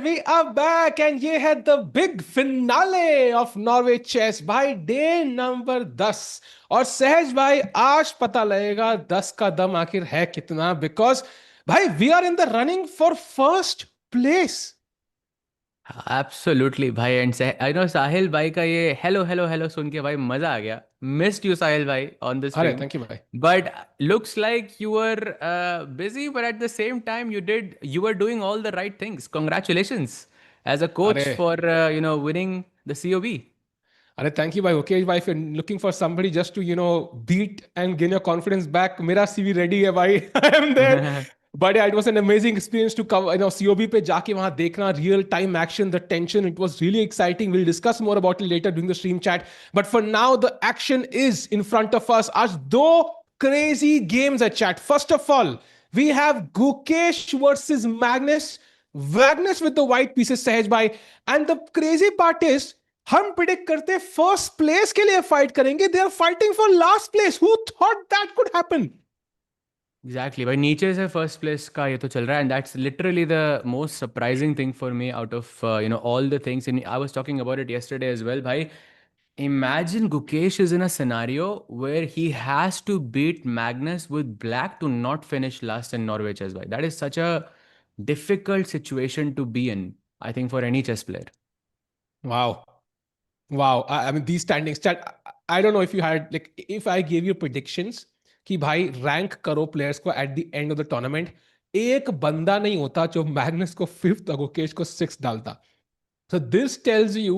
we are back and ये है the big finale of Norway chess भाई day number 10 और सहज भाई आज पता लगेगा 10 का दम आखिर है कितना बिकॉज भाई we are in the running for first place. Absolutely भाई एंड आई नो साहिल भाई का ये हेलो हेलो हेलो सुन के भाई मजा आ गया. मिस्ड यू साहिल भाई ऑन द अरे स्ट्रीम. थैंक यू भाई. But looks like you were busy, but at the same time you were doing all the right things. Congratulations as a coach अरे for winning the COB. अरे thank you भाई. Okay भाई, if you're looking for somebody just to beat and gain your confidence back, मेरा CV ready है भाई. I am there. But yeah, it was an amazing experience to cover, COB पे जाके वहां देखना real time action, the tension. It was really exciting. We'll discuss more about it later during the stream chat. But for now, the action is in front of us. आज दो crazy games at chat. First of all, we have Gukesh versus Magnus. Magnus with the white pieces, Sahaj bhai. And the crazy part is, हम predict करते first place के लिए fight करेंगे. They are fighting for last place. Who thought that could happen? Exactly भाई नीचे से first place का ये तो चल रहा है and that's literally the most surprising thing for me out of all the things. In I was talking about it yesterday as well भाई. Imagine Gukesh is in a scenario where he has to beat Magnus with black to not finish last in Norway chess. Bhai. That is such a difficult situation to be in, I think, for any chess player. Wow. Wow. I mean, these standings, chat, I don't know if you had, like, if I gave you predictions कि भाई rank करो players को at the end of the tournament, एक बंदा नहीं होता जो Magnus को फिफ्थ और गुकेश को सिक्स डालता. So this tells you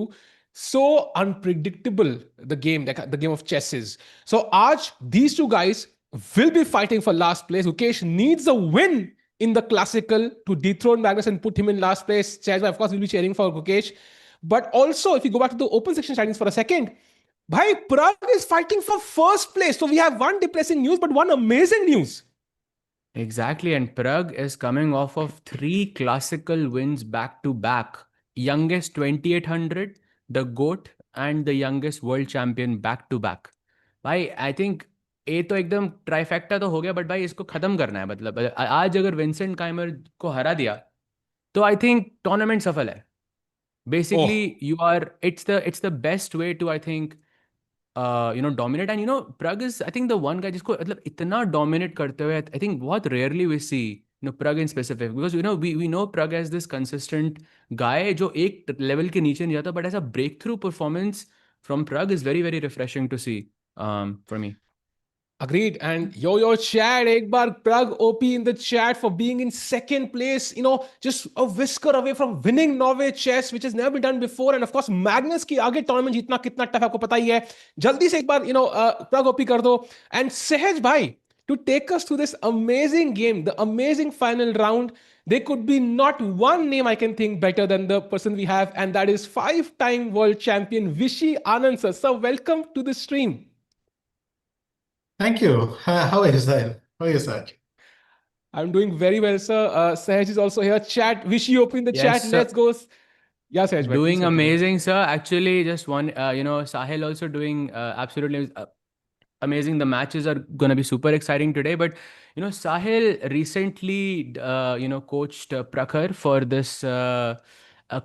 so unpredictable the game of chess is. So Aj, these two guys will be fighting for last place. Gukesh needs a win in the classical to dethrone Magnus and put him in last place. Chess, of course, will be cheering for Gukesh. But also, if you go back to the open section standings for a second, bhai, Pragg is fighting for first place. So we have one depressing news, but one amazing news. Exactly, and Pragg is coming off of 3 classical wins back to back. Youngest 2800, the GOAT, and the youngest world champion back to back. भाई I think ये तो एकदम trifecta तो हो गया, but भाई इसको खत्म करना है. मतलब आज अगर विंसेंट काइमर को हरा दिया तो आई थिंक टूर्नामेंट सफल है. Basically Oh, you are it's the best way to I think dominate. And Pragg is, I think, the one guy जिसको मतलब इतना dominate करते हुए I think बहुत rarely we see Pragg in specific, because we know Pragg as this consistent guy जो एक level के नीचे नहीं जाता, but as a breakthrough performance from Pragg is very very refreshing to see for me. agreed. And yo chat, ek bar Pragg OP in the chat for being in second place, just a whisker away from winning Norway chess, which has never been done before. And of course, Magnus की आगे tournament जीतना कितना tough है आपको पता ही है. जल्दी से एक बार Pragg OP कर दो. And Sehaj bhai, to take us through this amazing game, the amazing final round, there could be not one name I can think better than the person we have, and that is five-time world champion Vishy Anand sir. So welcome to the stream. Thank you. How are you, Sahil? How are you, Saj? I'm doing very well, sir. Sahaj is also here. Chat, wish you open the Yes, chat. sir. Let's go. Yeah, Sahaj, bhai, please Doing continue. amazing, sir. Actually, just one, Sahil also doing absolutely amazing. The matches are going to be super exciting today. But, Sahil recently, coached Prakhar for this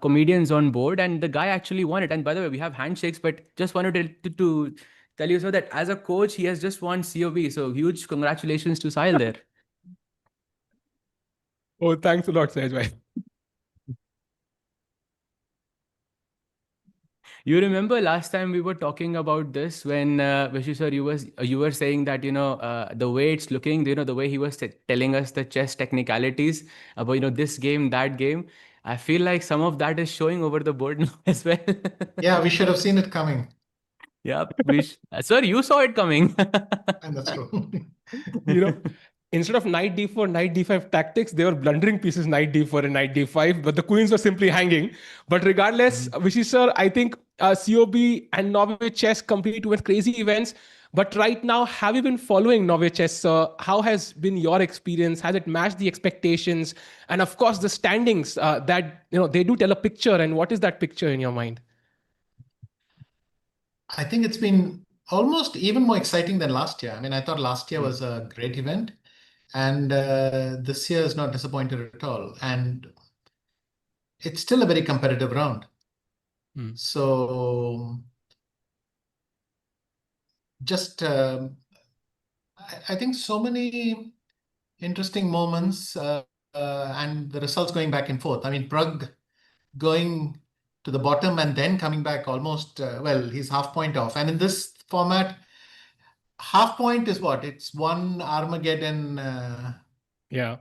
Comedians on Board, and the guy actually won it. And by the way, we have handshakes, but just wanted to tell you so that as a coach, he has just won COB. So huge congratulations to Sahil there. Oh, thanks a lot, Sahaj, bhai. You remember last time we were talking about this when Vishu sir, you were saying that the way it's looking, the way he was telling us the chess technicalities about this game, that game. I feel like some of that is showing over the board now as well. Yeah, we should have seen it coming. Yeah, sir, you saw it coming. And that's true. You know, instead of knight d4, knight d5 tactics, they were blundering pieces knight d4 and knight d5, but the queens were simply hanging. But regardless, Vishy sir, I think COB and Norway chess compete with crazy events. But right now, have you been following Norway chess, sir? How has been your experience? Has it matched the expectations? And of course, the standings that they do tell a picture. And what is that picture in your mind? I think it's been almost even more exciting than last year. I mean, I thought last year was a great event, and this year is not disappointed at all. And it's still a very competitive round. Hmm. So just I think so many interesting moments and the results going back and forth. I mean, Pragg going to the bottom and then coming back almost, well, he's half point off. And in this format, half point is what? It's one Armageddon. Yeah.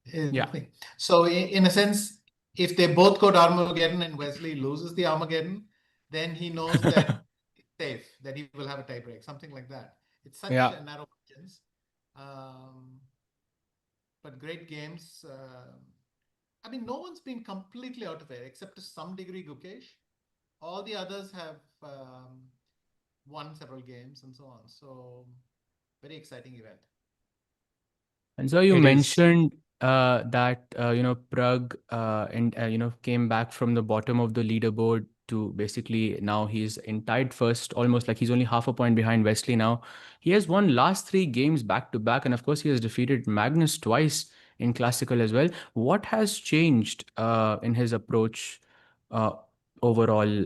Yeah. Thing. So in a sense, if they both go to Armageddon and Wesley loses the Armageddon, then he knows that it's safe, that he will have a tiebreak, something like that. It's such Yeah. a narrow margins. But great games. I mean, no one's been completely out of it, except to some degree Gukesh. All the others have won several games and so on. So very exciting event. And so you It is. mentioned that Pragg came back from the bottom of the leaderboard to basically now he's in tied first, almost like he's only half a point behind Wesley now. He has won last 3 games back to back, and of course he has defeated Magnus twice in Classical as well. What has changed in his approach overall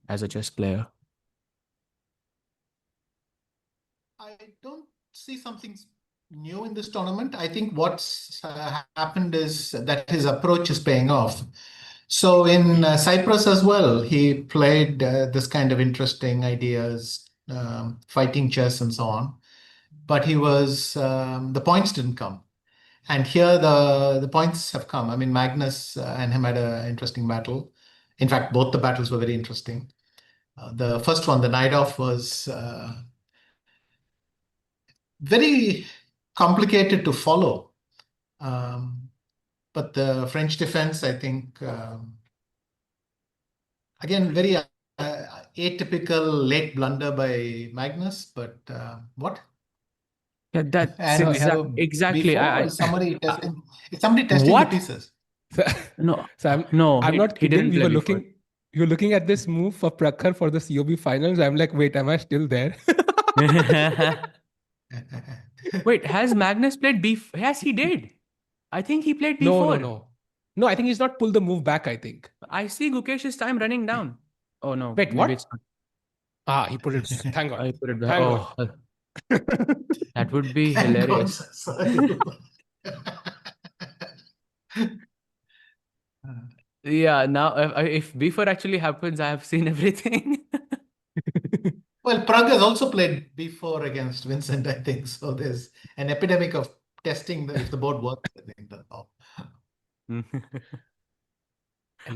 as a chess player? I don't see something new in this tournament. I think what's happened is that his approach is paying off. So in Cyprus as well, he played this kind of interesting ideas, fighting chess and so on. But he was the points didn't come, and here the points have come. I mean, Magnus and him had an interesting battle. In fact, both the battles were very interesting. The first one, the night off, was very complicated to follow. But the French defense, I think, again, very atypical late blunder by Magnus. But what? Yeah, that's And we have a exactly. before somebody testing. Is somebody testing What? the pieces? No, So I'm he not he kidding. didn't play before. You're looking at this move for Prakhar for the COB finals. I'm like, wait, am I still there? Wait, has Magnus played B4? Yes, he did. I think he played B4. No, I think he's not pulled the move back, I think. I see Gukesh's time running down. Oh no, Wait, maybe what? it's Ah, he put it back. Thank God. I put it back. Thank Oh, that would be Thank God, hilarious. sorry. Yeah, now if B4 actually happens, I have seen everything. Well, Pragg has also played before against Vincent, I think. So there's an epidemic of testing if the board works, I think. That's all. And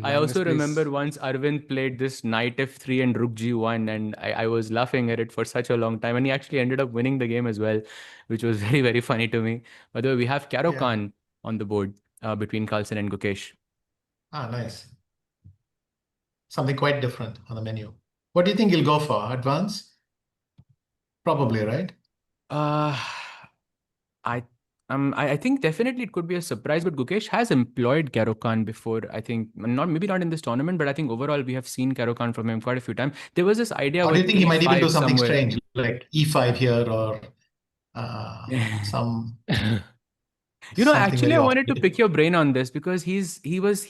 I Magnus also remember plays- once Arvind played this knight f3 and rook g1, and I was laughing at it for such a long time. And he actually ended up winning the game as well, which was very, very funny to me. By the way, we have Karo Yeah. Khan on the board between Carlsen and Gukesh. Ah, nice. Something quite different on the menu. What do you think he'll go for? Advance? Probably, right? I think definitely it could be a surprise, but Gukesh has employed Karo Khan before. I think maybe not in this tournament, but I think overall we have seen Karo Khan from him quite a few times. There was this idea Or do you with think he might even do A5 something somewhere. strange, like E5 here or some something Actually, very I wanted to off-putting? pick your brain on this because he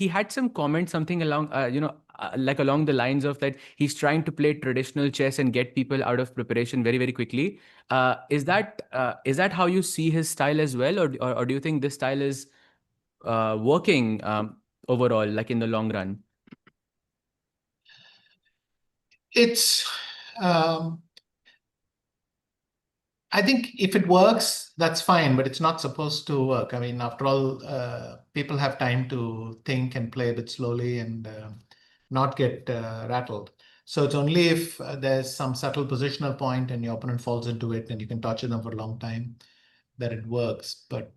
had some comment something along like along the lines of that he's trying to play traditional chess and get people out of preparation very, very quickly. Is that how you see his style as well, or do you think this style is working overall, like in the long run? It's I think if it works, that's fine, but it's not supposed to work. I mean, after all, people have time to think and play a bit slowly and not get rattled. So it's only if there's some subtle positional point and your opponent falls into it and you can torture them for a long time that it works. But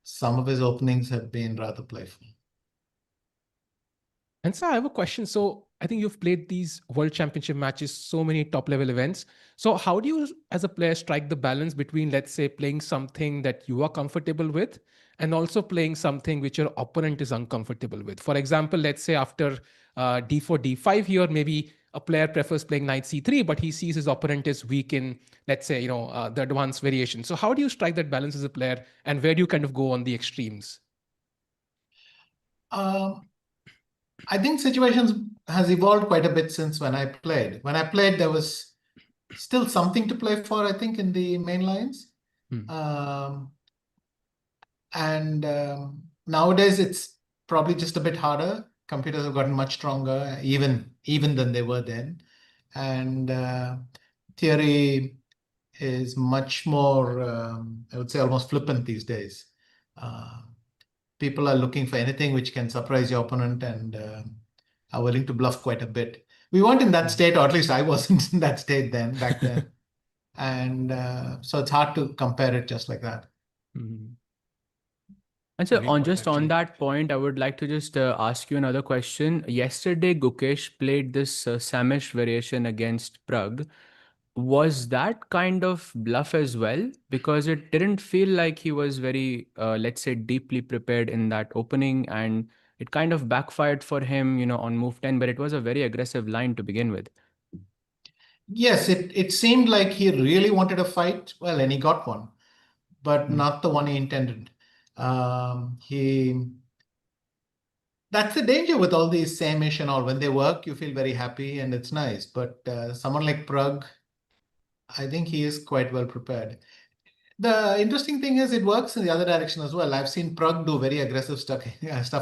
some of his openings have been rather playful. And so I have a question. So I think you've played these world championship matches, so many top level events. So how do you, as a player, strike the balance between, let's say, playing something that you are comfortable with and also playing something which your opponent is uncomfortable with? For example, let's say after d4, d5 here, maybe a player prefers playing knight c3, but he sees his opponent is weak in, let's say, the advanced variation. So how do you strike that balance as a player, and where do you kind of go on the extremes? I think situations has evolved quite a bit since when I played. When I played, there was still something to play for, I think, in the main lines. Hmm. And nowadays, it's probably just a bit harder. Computers have gotten much stronger, even than they were then. And theory is much more, I would say, almost flippant these days. People are looking for anything which can surprise your opponent and are willing to bluff quite a bit. We weren't in that state, or at least I wasn't in that state back then. And so it's hard to compare it just like that. Mhm. And so Great on point, just on actually. that point, I would like to just ask you another question. Yesterday, Gukesh played this Samish variation against Pragg. Was that kind of bluff as well? Because it didn't feel like he was very, let's say, deeply prepared in that opening, and it kind of backfired for him, on move 10, but it was a very aggressive line to begin with. Yes, it seemed like he really wanted a fight. Well, and he got one, but not the one he intended. He That's the danger with all these same-ish and all. When they work, you feel very happy and it's nice. But someone like Pragg, I think he is quite well prepared. The interesting thing is it works in the other direction as well. I've seen Pragg do very aggressive stuff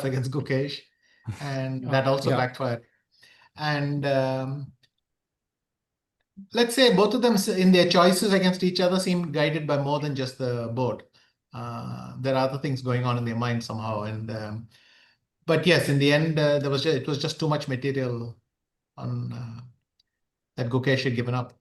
against Gukesh, and that also Yeah. backfired. And let's say both of them in their choices against each other seem guided by more than just the board. There are other things going on in their mind somehow. And but yes, in the end, it was just too much material on that Gukesh had given up.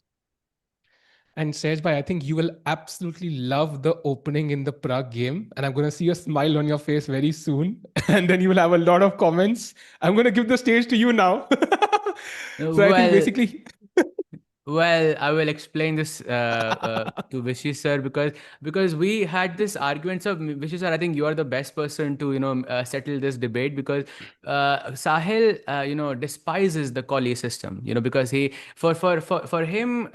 And Sej bhai, I think you will absolutely love the opening in the Prague game. And I'm going to see a smile on your face very soon. And then you will have a lot of comments. I'm going to give the stage to you now. So I think Well, basically, Well, I will explain this to Vishy sir, because we had this argument. So Vishy sir, I think you are the best person to settle this debate, because Sahil despises the Collie system, because he for him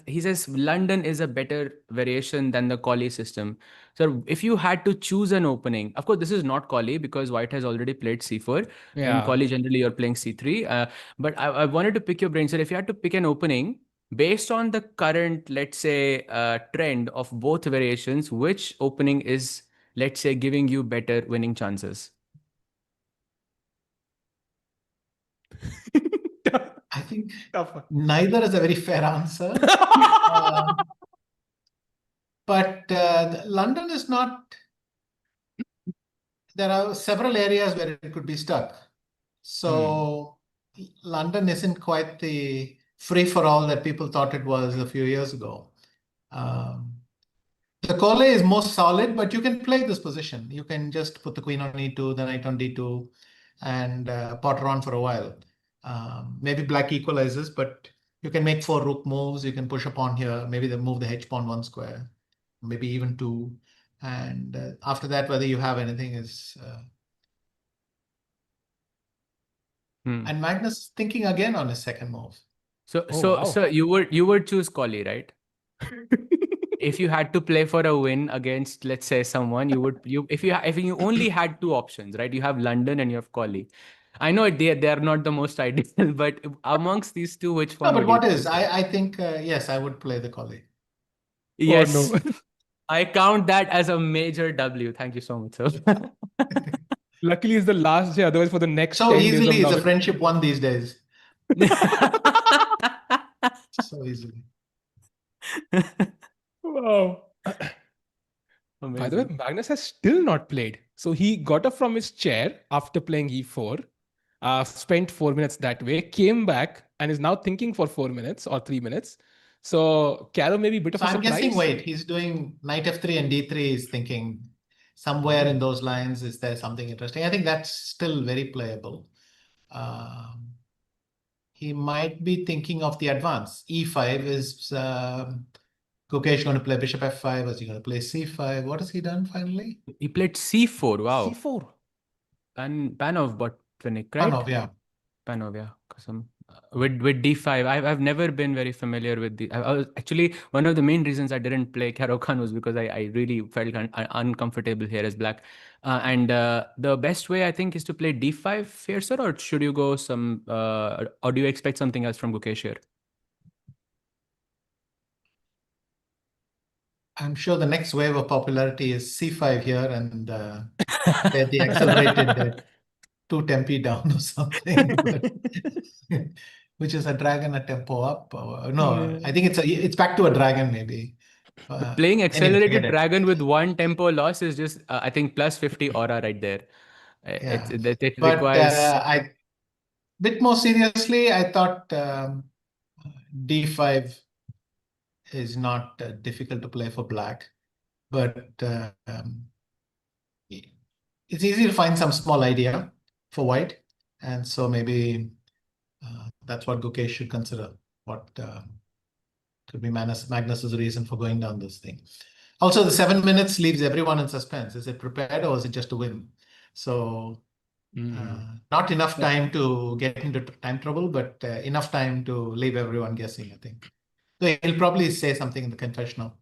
he says London is a better variation than the Collie system. So if you had to choose an opening, of course this is not Collie because White has already played C4. In yeah. Collie generally you're playing C3. But I wanted to pick your brain, sir. If you had to pick an opening based on the current, let's say, trend of both variations, which opening is, let's say, giving you better winning chances? I think Tough one. neither is a very fair answer. Uh, but London is not, there are several areas where it could be stuck. So London isn't quite the free for all that people thought it was a few years ago. Um, the Cole is most solid, but you can play this position. You can just put the queen on e2, the knight on d2, and potter on for a while. Maybe black equalizes, but you can make 4 rook moves. You can push a pawn here. Maybe they move the h pawn 1 square, maybe even 2. And after that, whether you have anything is. And Magnus is thinking again on his second move. So, Oh, so, wow. so you would choose Collie, right? If you had to play for a win against, let's say, someone, if you only had two options, right? You have London and you have Collie. I know they are not the most ideal, but amongst these two, which No, one but would you what is? choose? I think, yes, I would play the collie. Oh, no. Yes, I count that as a major W. Thank you so much, sir. Luckily, it's the last day. Otherwise, for the next So 10 days of easily is love a it. friendship won these days. So easily. Wow. By the way, Amazing. Magnus has still not played. So he got up from his chair after playing e4, spent 4 minutes that way, came back, and is now thinking for 4 minutes or 3 minutes. So Caro may be a bit of So a I'm guessing, surprise. wait, he's doing knight f3 and d3 is thinking somewhere in those lines, is there something interesting? I think that's still very playable. He might be thinking of the advance. E5 is Gukesh going to play bishop f5? Is he going to play c5? What has he done finally? He played C4. Wow. C4. Panov Botvinnik, right? Panov, yeah. Panov, yeah. Kasam. with d5. I've never been very familiar with the. I was actually one of the main reasons I didn't play Caro-Kann was because I really felt uncomfortable here as black. And the best way I think is to play d5 here, sir, or should you go some? Or do you expect something else from Gukesh here? I'm sure the next wave of popularity is C5 here and play the accelerated two tempi down or something, which is a dragon a tempo up. No, I think it's back to a dragon maybe. Playing Anyway, forget accelerated it. dragon with one tempo loss is just I think plus 50 aura right there. Yeah. It But requires. I bit more seriously, I thought D5 is not difficult to play for black, but it's easy to find some small idea for white, and so maybe that's what Gukesh should consider. What could be Magnus's reason for going down this thing. Also, the 7 minutes leaves everyone in suspense. Is it prepared or is it just a whim? So not enough time to get into time trouble, but enough time to leave everyone guessing, I think. So he'll probably say something in the confessional.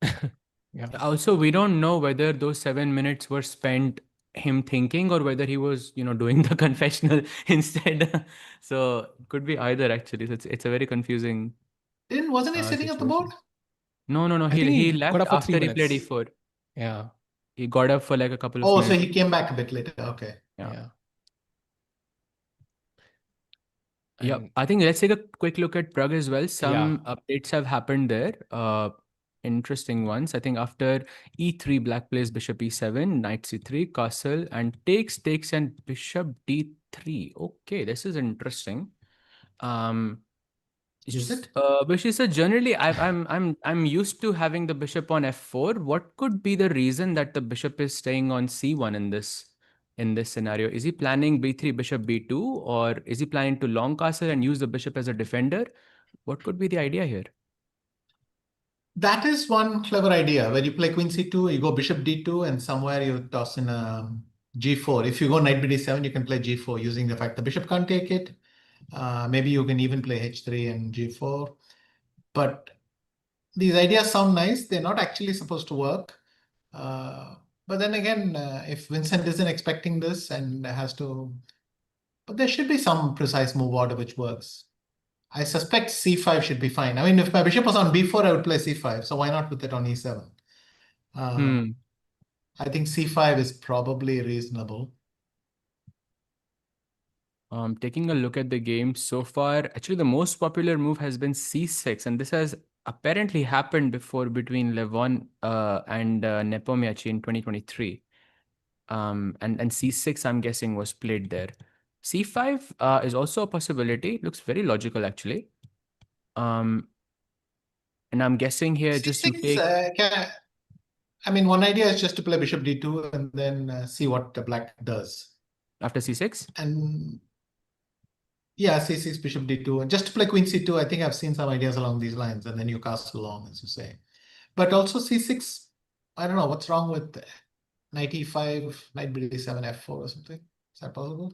Yeah. Also, we don't know whether those 7 minutes were spent him thinking or whether he was, doing the confessional instead. So it could be either actually. So it's a very confusing Wasn't he sitting at the board? situation. No. I think He got left up for after 3 he played minutes. e4. Yeah. He got up for like a couple of Oh, so minutes. he came back a bit later. Okay. Yeah. And Yeah, I think let's take a quick look at Pragg as well. Some Yeah. updates have happened there. Interesting ones. I think after e3, black plays bishop e7, knight c3, castle, and takes, and bishop d3. Okay, this is interesting. Is it? But she said generally, I'm used to having the bishop on f4. What could be the reason that the bishop is staying on c1 in this scenario? Is he planning b3, bishop b2, or is he planning to long castle and use the bishop as a defender? What could be the idea here? That is one clever idea. When you play queen c2, you go bishop d2, and somewhere you toss in a g4. If you go knight bd7, you can play g4 using the fact the bishop can't take it. Maybe you can even play h3 and g4. But these ideas sound nice. They're not actually supposed to work. But then again, if Vincent isn't expecting this and has to... But there should be some precise move order which works. I suspect c5 should be fine. I mean, if my bishop was on b4, I would play c5. So why not put it on e7? I think c5 is probably reasonable. Taking a look at the game so far, actually the most popular move has been c6, and this has apparently happened before between Levon and Nepomniachtchi in 2023. And c6, I'm guessing, was played there. c5 is also a possibility. Looks very logical, actually. And I'm guessing here just to take... I mean, one idea is just to play bishop d2 and then see what the black does. After c6? And yeah, c6, bishop d2. And just to play queen c2, I think I've seen some ideas along these lines. And then you castle along, as you say. But also c6, I don't know, what's wrong with knight e5, knight bd7, f4 or something? Is that possible?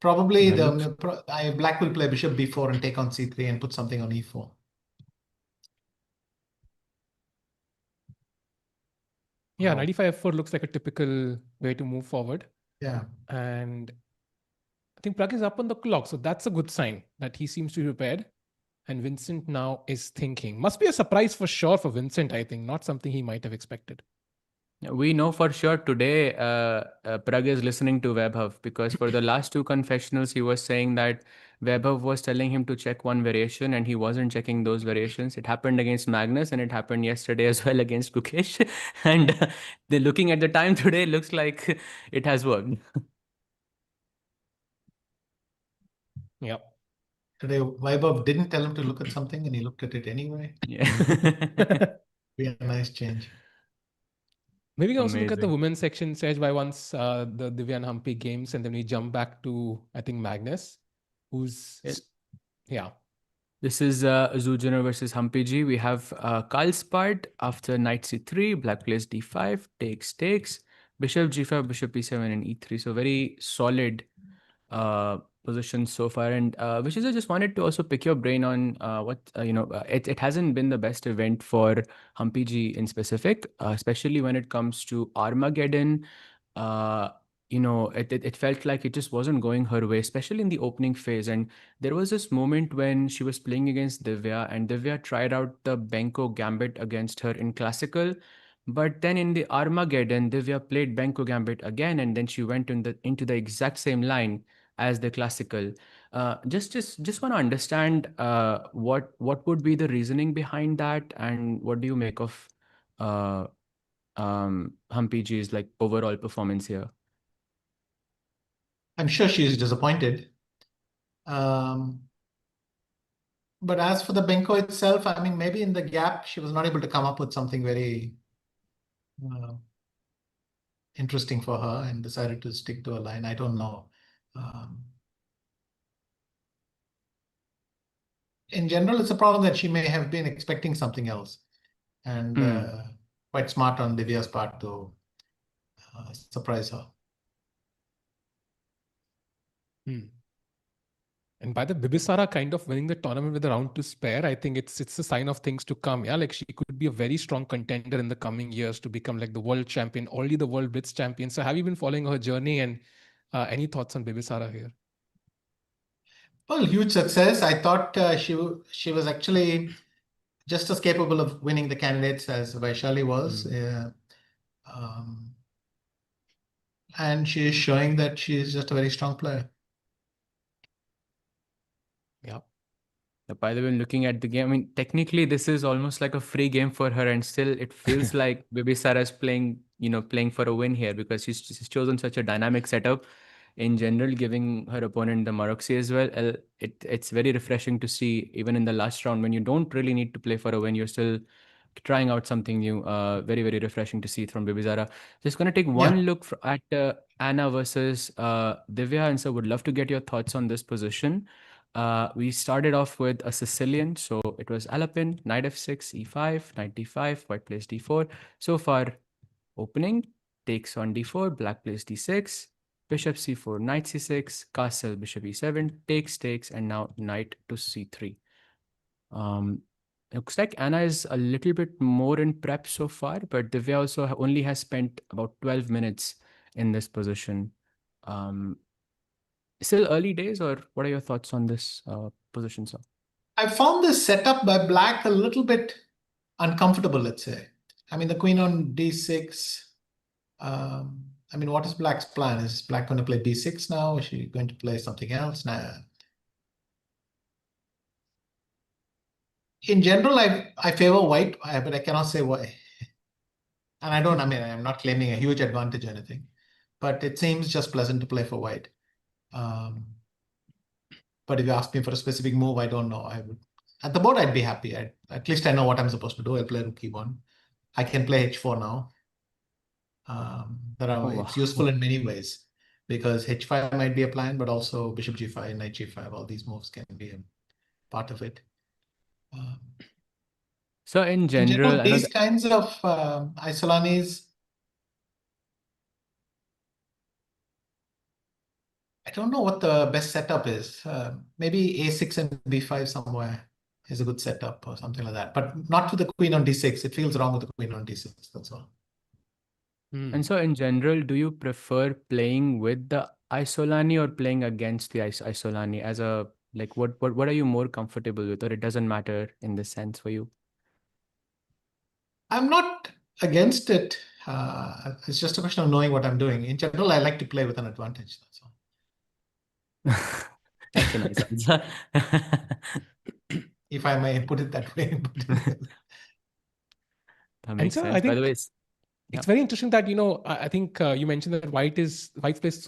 Probably black will play bishop b4 and take on c3 and put something on e4. Yeah, 95 f4 looks like a typical way to move forward. Yeah. And I think Pragg is up on the clock. So that's a good sign that he seems to be prepared. And Vincent now is thinking. Must be a surprise for sure for Vincent, I think. Not something he might have expected. We know for sure today Pragg is listening to Vaibhav, because for the last two confessionals, he was saying that Vaibhav was telling him to check one variation and he wasn't checking those variations. It happened against Magnus and it happened yesterday as well against Gukesh. And looking at the time today, looks like it has worked. Yep. Today, Vaibhav didn't tell him to look at something and he looked at it anyway. Yeah. Be a nice change. Maybe we can also look at the women's section, Sej, by once the Divya and Humpy games, and then we jump back to, I think, Magnus, who's... Yeah. This is Zhu Jiner versus Humpy G. We have Carlsen after knight c3, black plays d5, takes, bishop g5, bishop e7, and e3. So very solid positions so far. And which is I just wanted to also pick your brain on it hasn't been the best event for Humpy G in specific, especially when it comes to Armageddon. Uh, it felt like it just wasn't going her way, especially in the opening phase. And there was this moment when she was playing against Divya, and Divya tried out the Benko Gambit against her in classical. But then in the Armageddon, Divya played Benko Gambit again, and then she went into the exact same line as the classical. Just want to understand what would be the reasoning behind that, and what do you make of uh, Humpy G's like overall performance here? I'm sure she's disappointed. But as for the Benko itself, I mean, maybe in the gap, she was not able to come up with something very interesting for her and decided to stick to a line. I don't know. In general, it's a problem that she may have been expecting something else, and quite smart on Divya's part to surprise her. And by the Bibisara kind of winning the tournament with a round to spare, I think it's a sign of things to come. Yeah, like she could be a very strong contender in the coming years to become like the world champion, already the world blitz champion. So have you been following her journey, and any thoughts on Bibisara here? Well, huge success. I thought she was actually just as capable of winning the candidates as Vaishali was. And she is showing that she is just a very strong player. Yeah. By the way, looking at the game, I mean, technically this is almost like a free game for her, and still it feels like Bibisara is playing for a win here, because she's chosen such a dynamic setup in general, giving her opponent the Maroxy as well. It's very refreshing to see, even in the last round when you don't really need to play for a win, you're still trying out something new. Very, very refreshing to see from Bibisara. Just going to take one look at Anna versus Divya, and so would love to get your thoughts on this position. We started off with a Sicilian, so it was Alapin, knight f6, e5, knight d5, white plays d4. So far, opening, takes on d4, black plays d6, bishop c4, knight c6, castle, bishop e7, takes, and now knight to c3. Looks like Anna is a little bit more in prep so far, but Divya also only has spent about 12 minutes in this position. Still early days, or what are your thoughts on this position, sir? I found this setup by Black a little bit uncomfortable, let's say. I mean, the queen on d6. I mean, what is Black's plan? Is Black going to play b6 now? Is she going to play something else? Nah. In general, I favor white, but I cannot say why. And I'm not claiming a huge advantage or anything, but it seems just pleasant to play for white. But if you ask me for a specific move, I don't know. At the board, I'd be happy. At least I know what I'm supposed to do. I'll play rook e1. I can play h4 now. It's useful in many ways, because h5 might be a plan, but also bishop g5, knight g5, all these moves can be a part of it. So in general, these kinds of isolanis, I don't know what the best setup is. Maybe a6 and b5 somewhere is a good setup or something like that, but not with the queen on d6. It feels wrong with the queen on d6, that's all. And so in general, do you prefer playing with the Isolani or playing against the Isolani as a, like, what are you more comfortable with, or it doesn't matter in this sense for you? I'm not against it. It's just a question of knowing what I'm doing. In general, I like to play with an advantage, that's all. That's a nice answer. If I may put it that way. That makes sense. I think by the way, it's very interesting that, I think you mentioned that white plays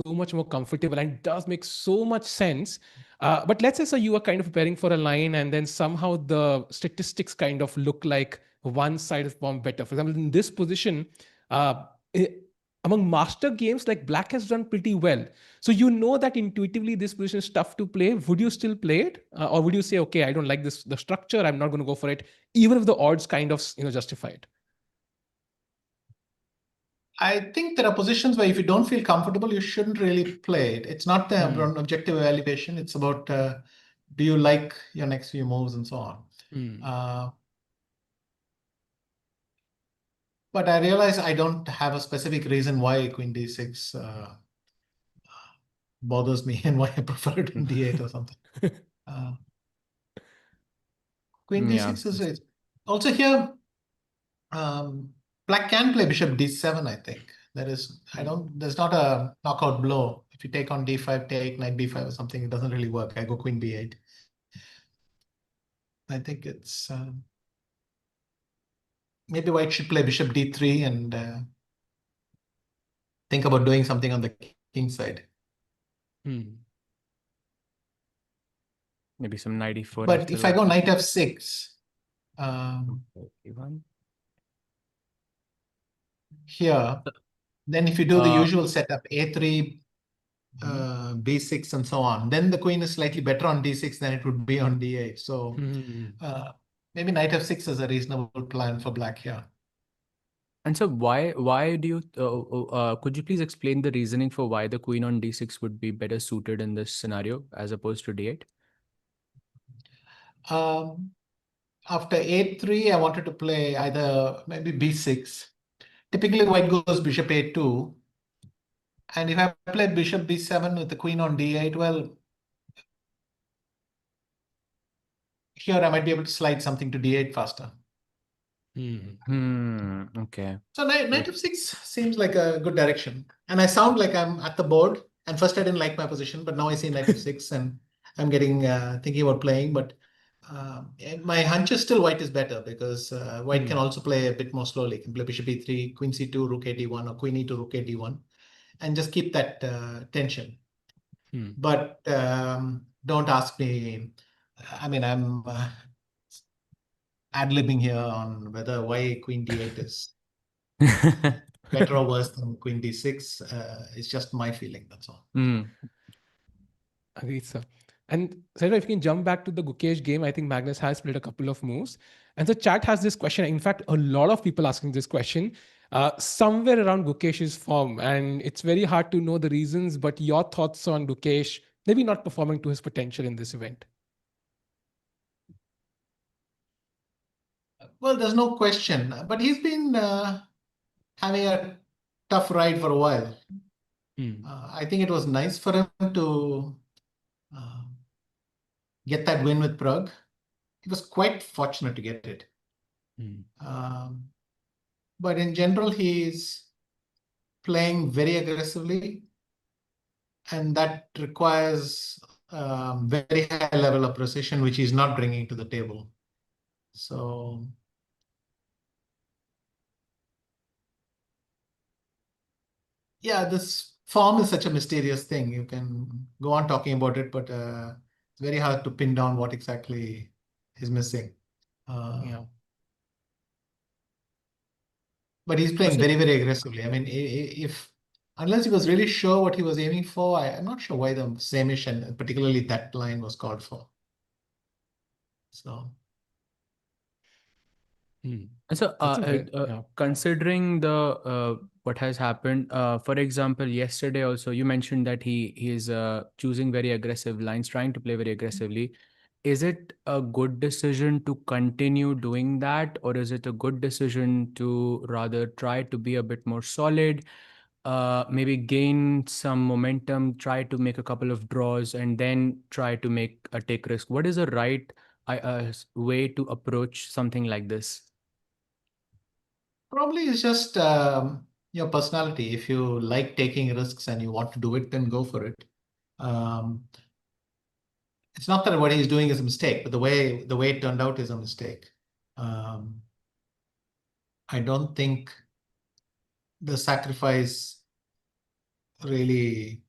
so much more comfortable and does make so much sense. But let's say, so you are kind of preparing for a line, and then somehow the statistics kind of look like one side is performed better. For example, in this position, among master games, like Black has done pretty well. So that intuitively this position is tough to play. Would you still play it? Or would you say, okay, I don't like the structure, I'm not going to go for it, even if the odds kind of justify it? I think there are positions where if you don't feel comfortable, you shouldn't really play it. It's not the objective evaluation. It's about do you like your next few moves and so on. But I realize I don't have a specific reason why Queen D6 bothers me and why I prefer it in D8 or something. Queen D6 is also here. Black can play Bishop D7, I think. There's not a knockout blow. If you take on D5, take Knight B5 or something, it doesn't really work. I go Queen B8. I think it's maybe White should play Bishop D3 and think about doing something on the king side. Maybe some Knight E4. But if I go Knight F6, here, then if you do the usual setup, A3, B6 and so on, then the queen is slightly better on D6 than it would be on D8. So maybe Knight F6 is a reasonable plan for black here. And so why do you could you please explain the reasoning for why the queen on D6 would be better suited in this scenario as opposed to D8? After A3, I wanted to play either maybe B6. Typically, white goes Bishop A2. And if I play Bishop B7 with the queen on D8, well, here I might be able to slide something to D8 faster. Okay. So Knight F6 seems like a good direction. And I sound like I'm at the board. And first I didn't like my position, but now I see Knight F6 and I'm getting thinking about playing. But my hunch is still white is better because white can also play a bit more slowly. Can play Bishop E3, Queen C2, Rook A1, or Queen E2, Rook A1, and just keep that tension. But don't ask me. I mean, I'm ad-libbing here on whether why Queen D8 is better or worse than Queen D6. It's just my feeling, that's all. Agreed, sir. And Saira, if you can jump back to the Gukesh game, I think Magnus has played a couple of moves. And the chat has this question. In fact, a lot of people asking this question somewhere around Gukesh's form. And it's very hard to know the reasons, but your thoughts on Gukesh maybe not performing to his potential in this event? Well, there's no question, but he's been having a tough ride for a while. I think it was nice for him to get that win with Prague. He was quite fortunate to get it. But in general, he's playing very aggressively, and that requires very high level of precision, which he's not bringing to the table. So yeah, this form is such a mysterious thing. You can go on talking about it, but it's very hard to pin down what exactly is missing. But he's playing very, very aggressively. I mean, unless he was really sure what he was aiming for, I'm not sure why the same-ish and particularly that line was called for. So. So, considering the what has happened, for example, yesterday also you mentioned that he is choosing very aggressive lines, trying to play very aggressively. Is it a good decision to continue doing that, or is it a good decision to rather try to be a bit more solid, maybe gain some momentum, try to make a couple of draws, and then try to make a take risk? What is the right way to approach something like this? Probably it's just your personality. If you like taking risks and you want to do it, then go for it. It's not that what he's doing is a mistake, but the way it turned out is a mistake. I don't think the sacrifice really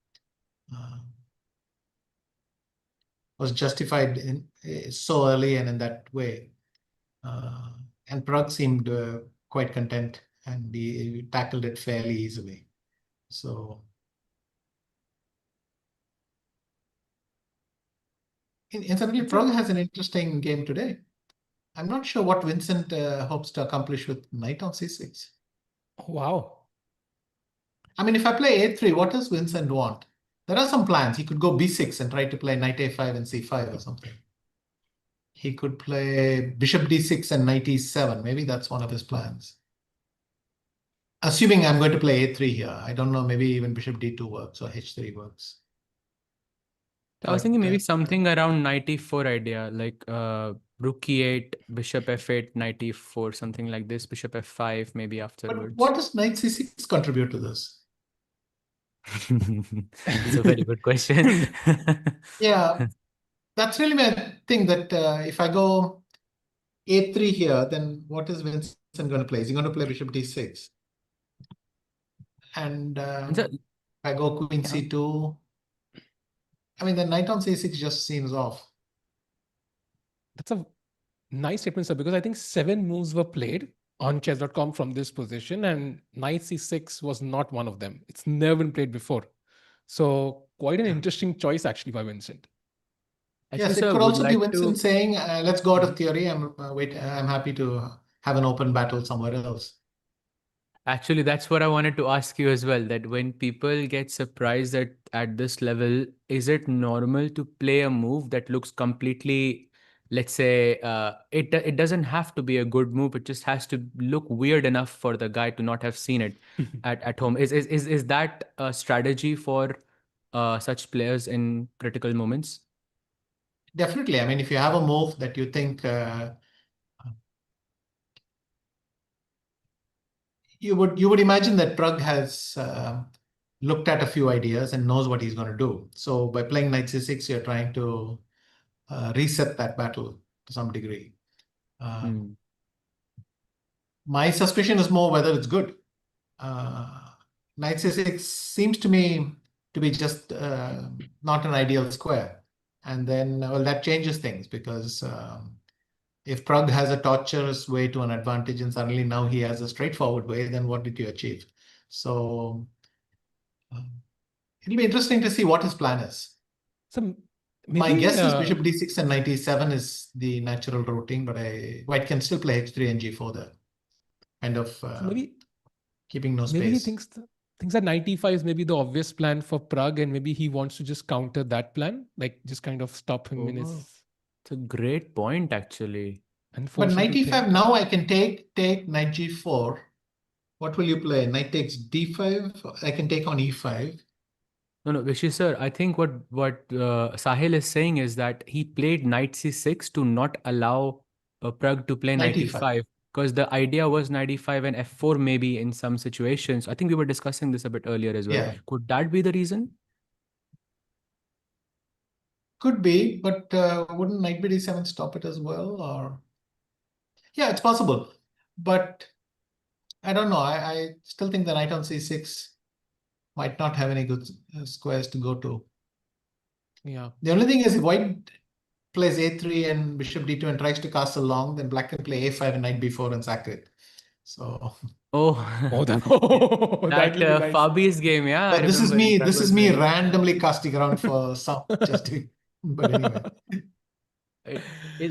was justified so early and in that way. And Pragg seemed quite content, and he tackled it fairly easily. So incidentally, Pragg has an interesting game today. I'm not sure what Vincent hopes to accomplish with knight on c6. Wow. I mean, if I play a3, what does Vincent want? There are some plans. He could go b6 and try to play knight a5 and c5 or something. He could play bishop d6 and knight e7. Maybe that's one of his plans. Assuming I'm going to play a3 here. I don't know, maybe even bishop d2 works or h3 works. I was thinking maybe something around knight e4 idea, like rook e8, bishop f8, knight e4, something like this, bishop f5 maybe But afterwards. what does knight c6 contribute to this? It's a very good question. Yeah, that's really my thing, that if I go a3 here, then what is Vincent going to play? Is he going to play bishop d6? And if I go queen c2, I mean, the knight on c6 just seems off. That's a nice statement, sir, because I think 7 moves were played on chess.com from this position, and knight c6 was not one of them. It's never been played before. So quite an interesting choice actually by Vincent. Actually, Yes, it sir, could would also be like Vincent to. saying, let's go out of theory. I'm happy to have an open battle somewhere else. Actually, that's what I wanted to ask you as well, that when people get surprised at this level, is it normal to play a move that looks completely, let's say, it doesn't have to be a good move, it just has to look weird enough for the guy to not have seen it at home. Is that a strategy for such players in critical moments? Definitely. I mean, if you have a move that you think you would imagine that Pragg has looked at a few ideas and knows what he's going to do. So by playing knight c6, you're trying to reset that battle to some degree. My suspicion is more whether it's good. Knight c6 seems to me to be just not an ideal square. And then, well, that changes things, because if Pragg has a tortuous way to an advantage and suddenly now he has a straightforward way, then what did you achieve? So it'll be interesting to see what his plan is. So My guess is bishop d6 and knight e7 is the natural routing, but White can still play h3 and g4 there. Kind of keeping no space. Maybe he thinks that knight e5 is maybe the obvious plan for Pragg, and maybe he wants to just counter that plan, like just kind of stop him in his. It's a great point, actually. But knight e5, now I can take knight g4. What will you play? Knight takes d5. I can take on e5. No, Vishy sir, I think what Sahil is saying is that he played knight c6 to not allow Pragg to play knight e5, because the idea was knight e5 and f4 maybe in some situations. I think we were discussing this a bit earlier as well. Yeah. Could that be the reason? Could be, but wouldn't knight bd7 stop it as well? Or yeah, it's possible, but I don't know. I still think the knight on c6 might not have any good squares to go to. Yeah. The only thing is, if White plays a3 and bishop d2 and tries to castle long, then Black can play a5 and knight b4 and sack it. So that nice. Fabi's game, yeah. But this is me. This is me randomly casting around for some just. But anyway.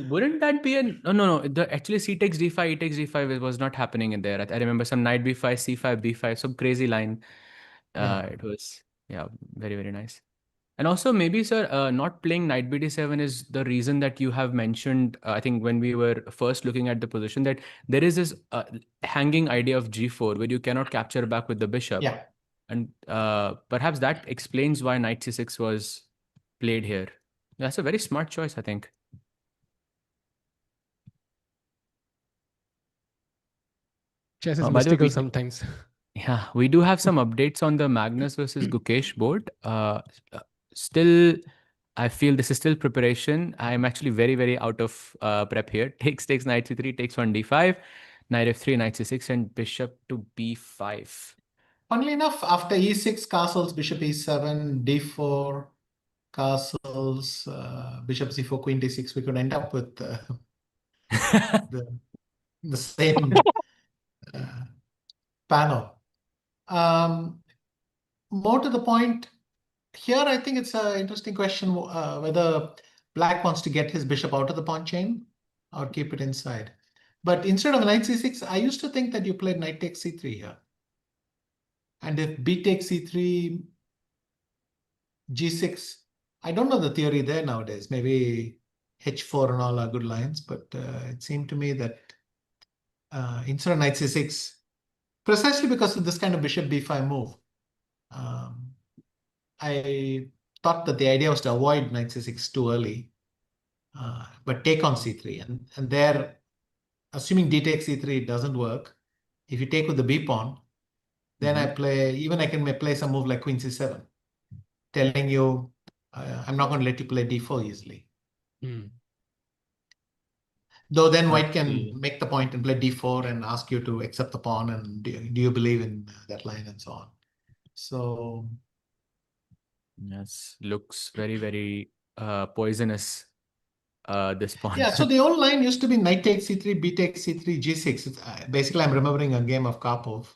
Wouldn't that be no? Actually, c takes d5, e takes d5 was not happening in there. I remember some knight b5, c5, b5, some crazy line. It was very, very nice. And also maybe, sir, not playing knight bd7 is the reason that you have mentioned, I think when we were first looking at the position, that there is this hanging idea of g4 where you cannot capture back with the bishop. Yeah. And perhaps that explains why knight c6 was played here. That's a very smart choice, I think. Chess is mystical sometimes. Yeah, we do have some updates on the Magnus versus Gukesh board. Still, I feel this is still preparation. I'm actually very, very out of prep here. Takes knight c3, takes on d5, knight f3, knight c6, and bishop to b5. Funnily enough, after e6 castles, bishop e7, d4 castles, bishop c4, queen d6, we could end up with the same panel. More to the point, here I think it's an interesting question whether Black wants to get his bishop out of the pawn chain or keep it inside. But instead of knight c6, I used to think that you played knight takes c3 here. And if b takes c3, g6, I don't know the theory there nowadays. Maybe h4 and all are good lines, but it seemed to me that instead of knight c6, precisely because of this kind of bishop b5 move, I thought that the idea was to avoid knight c6 too early, but take on c3. And there, assuming d takes c3, it doesn't work. If you take with the b pawn, then I can play some move like queen c7, telling you I'm not going to let you play d4 easily. Though then white can make the point and play d4 and ask you to accept the pawn, and do you believe in that line and so on. So yes, looks very, very poisonous, this pawn. yeah, so the old line used to be knight takes c3, b takes c3, g6. Basically, I'm remembering a game of Karpov.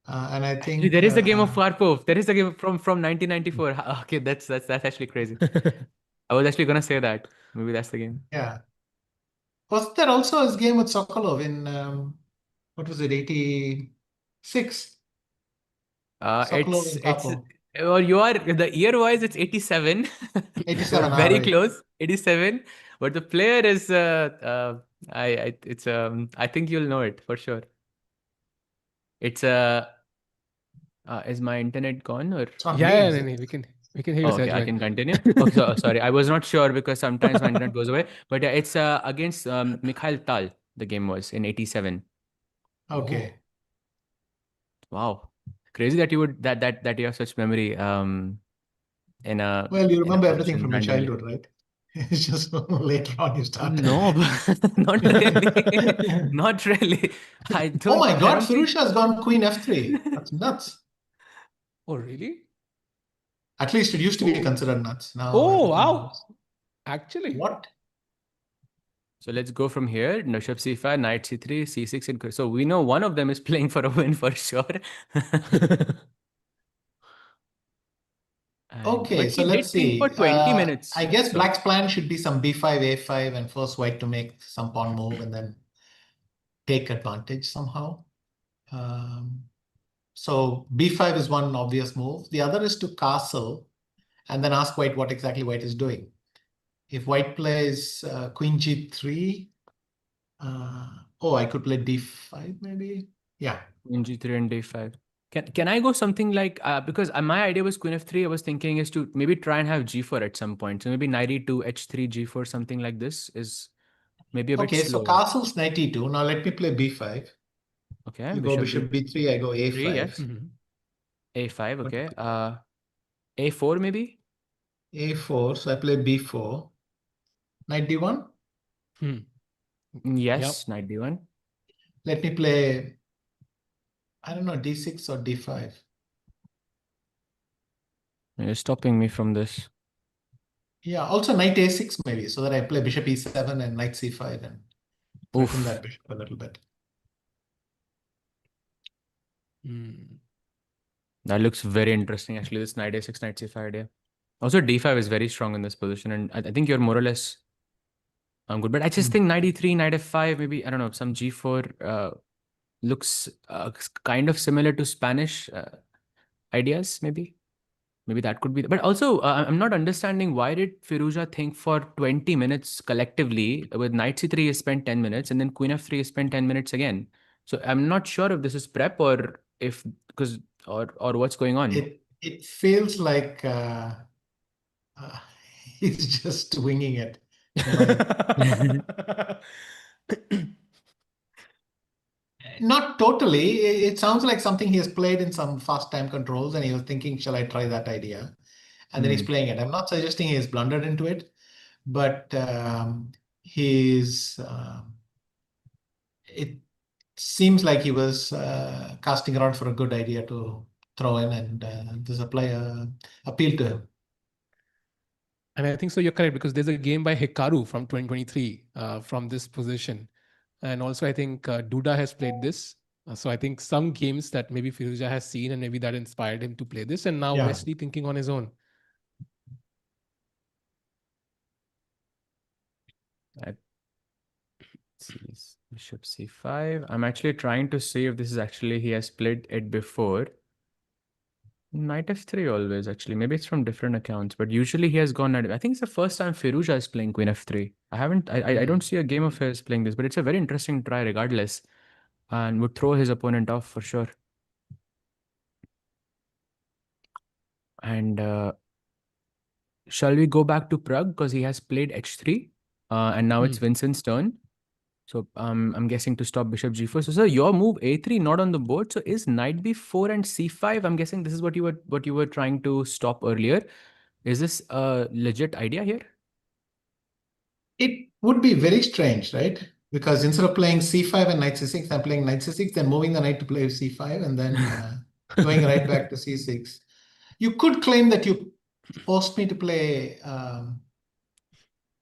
And I think There is a game of Karpov. There is a game from 1994. Okay, that's actually crazy. I was actually gonna say that. Maybe that's the game. Yeah. Was there also a game with Sokolov in what was it, 86? Sokolov It's and Karpov. or you are the year wise, it's 87. 87, Very right. close, 87. But the player is I think you'll know it for sure. It's is my internet gone or? It's not me, Yeah, is it? we can hear you, Oh, okay, I Sahaj. can continue. Okay, sorry, I was not sure because sometimes my internet goes away. But yeah, it's against Mikhail Tal. The game was in 87. Okay. Wow, crazy that you would that you have such memory. In a Well, you in a remember everything position from your randomly. childhood, right? It's just later on you start. No, not really. Not really. Oh my I God, don't think. Firouzja has gone queen f3. That's nuts. Oh, really? At least it used to be Oh, considered nuts. Now oh, everything wow. else. Actually. What? So let's go from here. Bishop c5, knight c3, c6, and so we know one of them is playing for a win for sure. Okay, But so he let's did think for see. 20 minutes. I guess So black's plan should be some b5, a5, and force white to make some pawn move and then take advantage somehow. So b5 is one obvious move. The other is to castle and then ask white what exactly white is doing. If white plays queen g3, I could play d5 maybe. Yeah. queen g3 and d5. Can I go something like because my idea was queen f3. I was thinking is to maybe try and have g4 at some point. So maybe knight e2, h3, g4, something like this is maybe a bit Okay, so slow. castle's knight e2. Now let me play b5. Okay, You go bishop b3, I go b3, a5. yes. A5, okay. A4 maybe? A4, so I play b4. Knight d1. Yes, knight d1. Let me play, I don't know, d6 or d5. You're stopping me from this. Yeah, also knight a6 maybe, so that I play bishop e7 and knight c5 and threaten that bishop a little bit. That looks very interesting, actually, this knight a6, knight c5 idea. Also, d5 is very strong in this position, and I think you're more or less good. But I just think knight e3, knight f5, maybe, I don't know, some g4 looks kind of similar to Spanish ideas, maybe. Maybe that could be. But also, I'm not understanding why did Firouzja think for 20 minutes collectively? With knight c3, he spent 10 minutes, and then queen f3, he spent 10 minutes again. So I'm not sure if this is prep or if because or what's going on. It feels like he's just winging it. Not totally. It sounds like something he has played in some fast time controls, and he was thinking, shall I try that idea? And then he's playing it. I'm not suggesting he has blundered into it, but it seems like he was casting around for a good idea to throw in, and this player appealed to him. And I think so you're correct, because there's a game by Hikaru from 2023 from this position. And also I think Duda has played this. So I think some games that maybe Firouzja has seen and maybe that inspired him to play this. And now Wesley thinking on his own. Let's see, bishop c5. I'm actually trying to see if this is actually he has played it before. Knight f3 always, actually. Maybe it's from different accounts, but usually he has gone. I think it's the first time Firouzja is playing Queen f3. I don't see a game of his playing this, but it's a very interesting try regardless, and would throw his opponent off for sure. And shall we go back to Pragg because he has played h3, and now it's Vincent's turn. So I'm guessing to stop bishop g4. So sir, your move a3 not on the board. So is knight b4 and c5? I'm guessing this is what you were trying to stop earlier. Is this a legit idea here? It would be very strange, right? Because instead of playing c5 and knight c6, I'm playing knight c6, then moving the knight to play c5, and then going right back to c6. You could claim that you forced me to play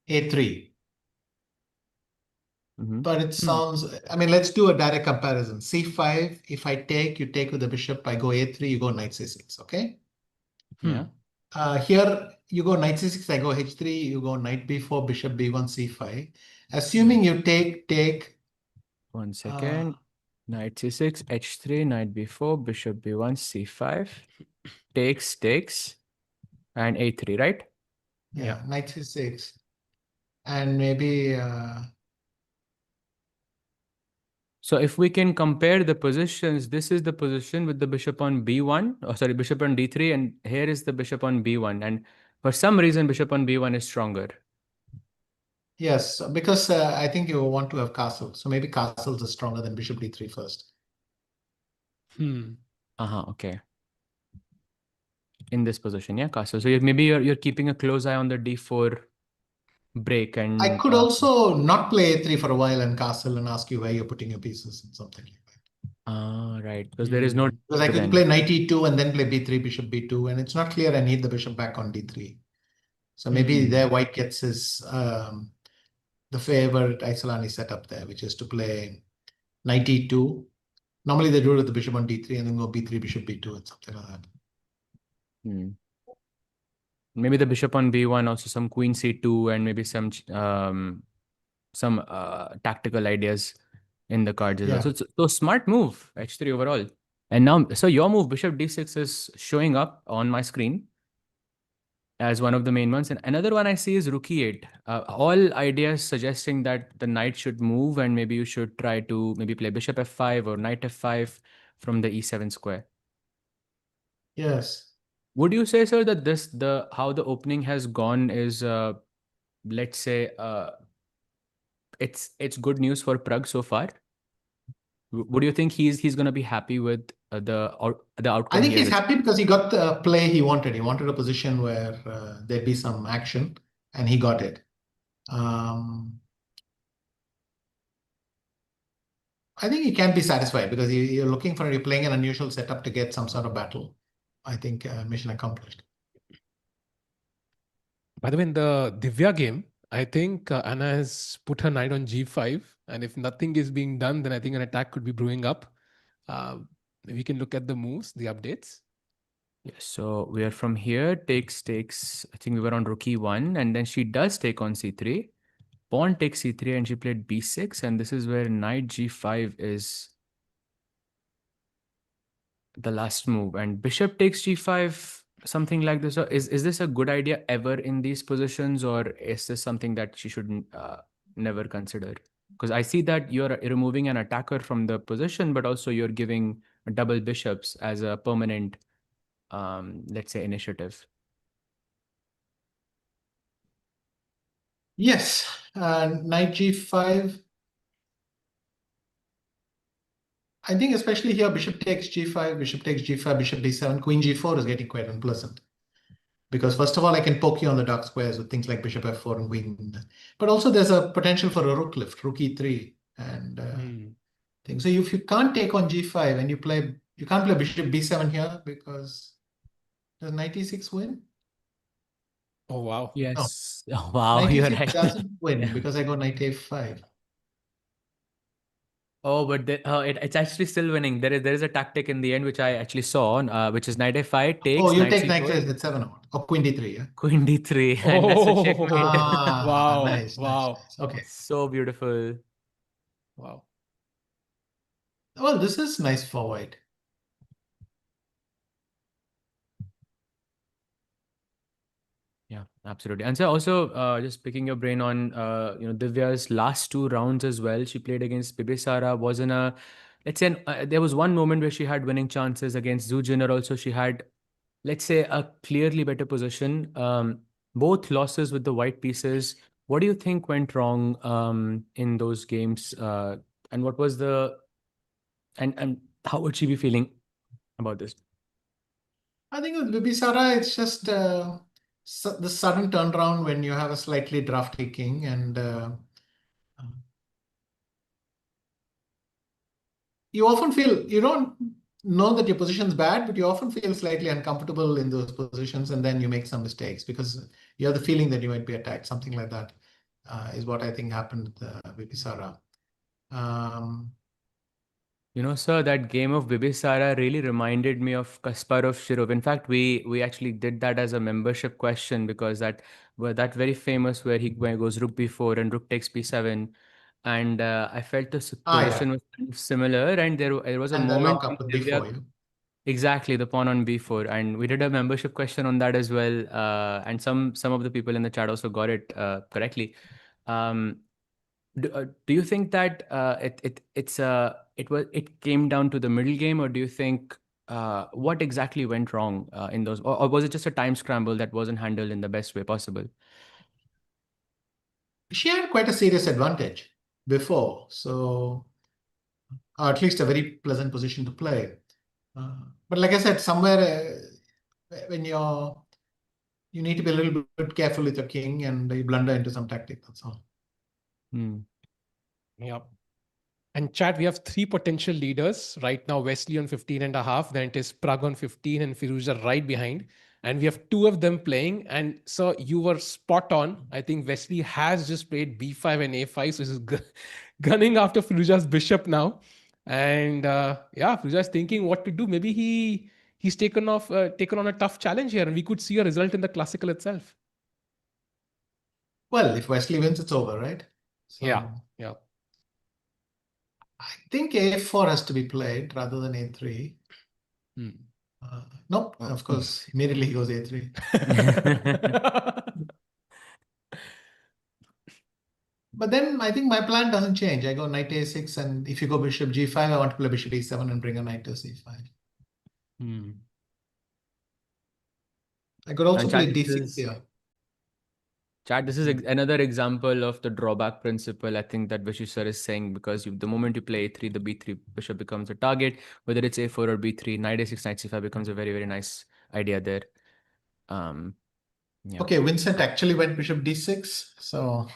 a3. But it sounds, I mean, let's do a direct comparison. c5, if I take, you take with the bishop, I go a3, you go knight c6, okay? Yeah. Here, you go knight c6, I go h3, you go knight b4, bishop b1, c5. Assuming you take. 1 second. Knight c6, h3, knight b4, bishop b1, c5. Takes, and a3, right? Yeah, knight c6. And maybe... So if we can compare the positions, this is the position with the bishop on b1, oh sorry, bishop on d3, and here is the bishop on b1. And for some reason, bishop on b1 is stronger. Yes, because I think you want to have castle. So maybe castles are stronger than bishop d3 first. Okay. In this position, yeah, castle. So maybe you're keeping a close eye on the d4 break, and I could also not play a3 for a while and castle and ask you where you're putting your pieces and something like that. Right, because there is no. Because I could play knight e2 and then play b3, bishop b2, and it's not clear I need the bishop back on d3. So maybe there white gets his the favorite Isolani setup there, which is to play knight e2. Normally they do it with the bishop on d3 and then go b3, bishop b2 and something like that. Maybe the bishop on b1, also some queen c2, and maybe some tactical ideas in the cards as well. So smart move, h3 overall. And now, so your move, bishop d6, is showing up on my screen as one of the main ones. And another one I see is rook e8. All ideas suggesting that the knight should move, and maybe you should try to maybe play bishop f5 or knight f5 from the e7 square. Yes. Would you say, sir, that how the opening has gone is, let's say, it's good news for Pragg so far? Would you think he's going to be happy with the outcome? I think he's happy because he got the play he wanted. He wanted a position where there'd be some action, and he got it. I think he can be satisfied because you're playing an unusual setup to get some sort of battle. I think mission accomplished. By the way, in the Divya game, I think Anna has put her knight on g5, and if nothing is being done, then I think an attack could be brewing up. We can look at the moves, the updates. Yeah, so we are from here, takes. I think we were on rook e1, and then she does take on c3. Pawn takes c3, and she played b6, and this is where knight g5 is the last move, and bishop takes g5, something like this. So is this a good idea ever in these positions, or is this something that she shouldn't never consider? Because I see that you're removing an attacker from the position, but also you're giving double bishops as a permanent, let's say, initiative. Yes, knight g5. I think especially here, bishop takes g5, bishop takes g5, bishop d7, queen g4 is getting quite unpleasant. Because first of all, I can poke you on the dark squares with things like bishop f4 and queen. But also there's a potential for a rook lift, rook e3 and things. So if you can't take on g5 and you can't play bishop b7 here because does knight e6 win? Oh, wow. Yes. No. Oh, wow, knight you're e6 right. doesn't win because I go knight a5. Oh, but it's actually still winning. There is a tactic in the end which I actually saw, which is knight f5 takes. Oh, you knight take c4, knight a7 or queen d3, yeah? queen d3, and that's a checkmate. Wow. Nice. Okay. So beautiful. Wow. Well, this is nice for white. Yeah, absolutely. And so also just picking your brain on Divya's last two rounds as well. She played against Bibisara, was in a let's say there was one moment where she had winning chances against Zhu Jiner. Also, she had, let's say, a clearly better position. Both losses with the white pieces. What do you think went wrong in those games? And what was the and how would she be feeling about this? I think with Bibisara, it's just the sudden turnaround when you have a slightly drafty king, and you often feel you don't know that your position's bad, but you often feel slightly uncomfortable in those positions, and then you make some mistakes because you have the feeling that you might be attacked. Something like that is what I think happened with Bibisara. Sir, that game of Bibisara really reminded me of Kasparov Shirov. In fact, we actually did that as a membership question because that very famous where he goes rook b4 and rook takes b7, and I felt the position Yeah. was kind of similar, and there was a And the moment lockup when with Divya, b4. exactly, the pawn on b4, and we did a membership question on that as well, and some of the people in the chat also got it correctly. Um, do you think that it came down to the middle game, or do you think what exactly went wrong in those, or was it just a time scramble that wasn't handled in the best way possible? She had quite a serious advantage before, so or at least a very pleasant position to play. But like I said, somewhere when you need to be a little bit careful with your king, and you blunder into some tactic. That's all. Yeah. And chat, we have three potential leaders right now: Wesley on 15.5, then it is Pragg on 15 and Firouzja right behind. And we have two of them playing. And so you were spot on. I think Wesley has just played b5 and a5, so he's gunning after Firouzja's bishop now. And Firouzja is thinking what to do. Maybe he's taken on a tough challenge here, and we could see a result in the classical itself. Well, if Wesley wins, it's over, right? So Yeah. I think a4 has to be played rather than a3. Nope, of course, immediately he goes a3. But then I think my plan doesn't change. I go knight a6, and if you go bishop g5, I want to play bishop e7 and bring a knight to c5. I could also play d6 here. Chat, this is another example of the drawback principle, I think, that Vishy sir is saying, because the moment you play a3, the b3 bishop becomes a target. Whether it's a4 or b3, knight a6, knight c5 becomes a very, very nice idea there. Yeah. Okay, Vincent actually went bishop d6. So,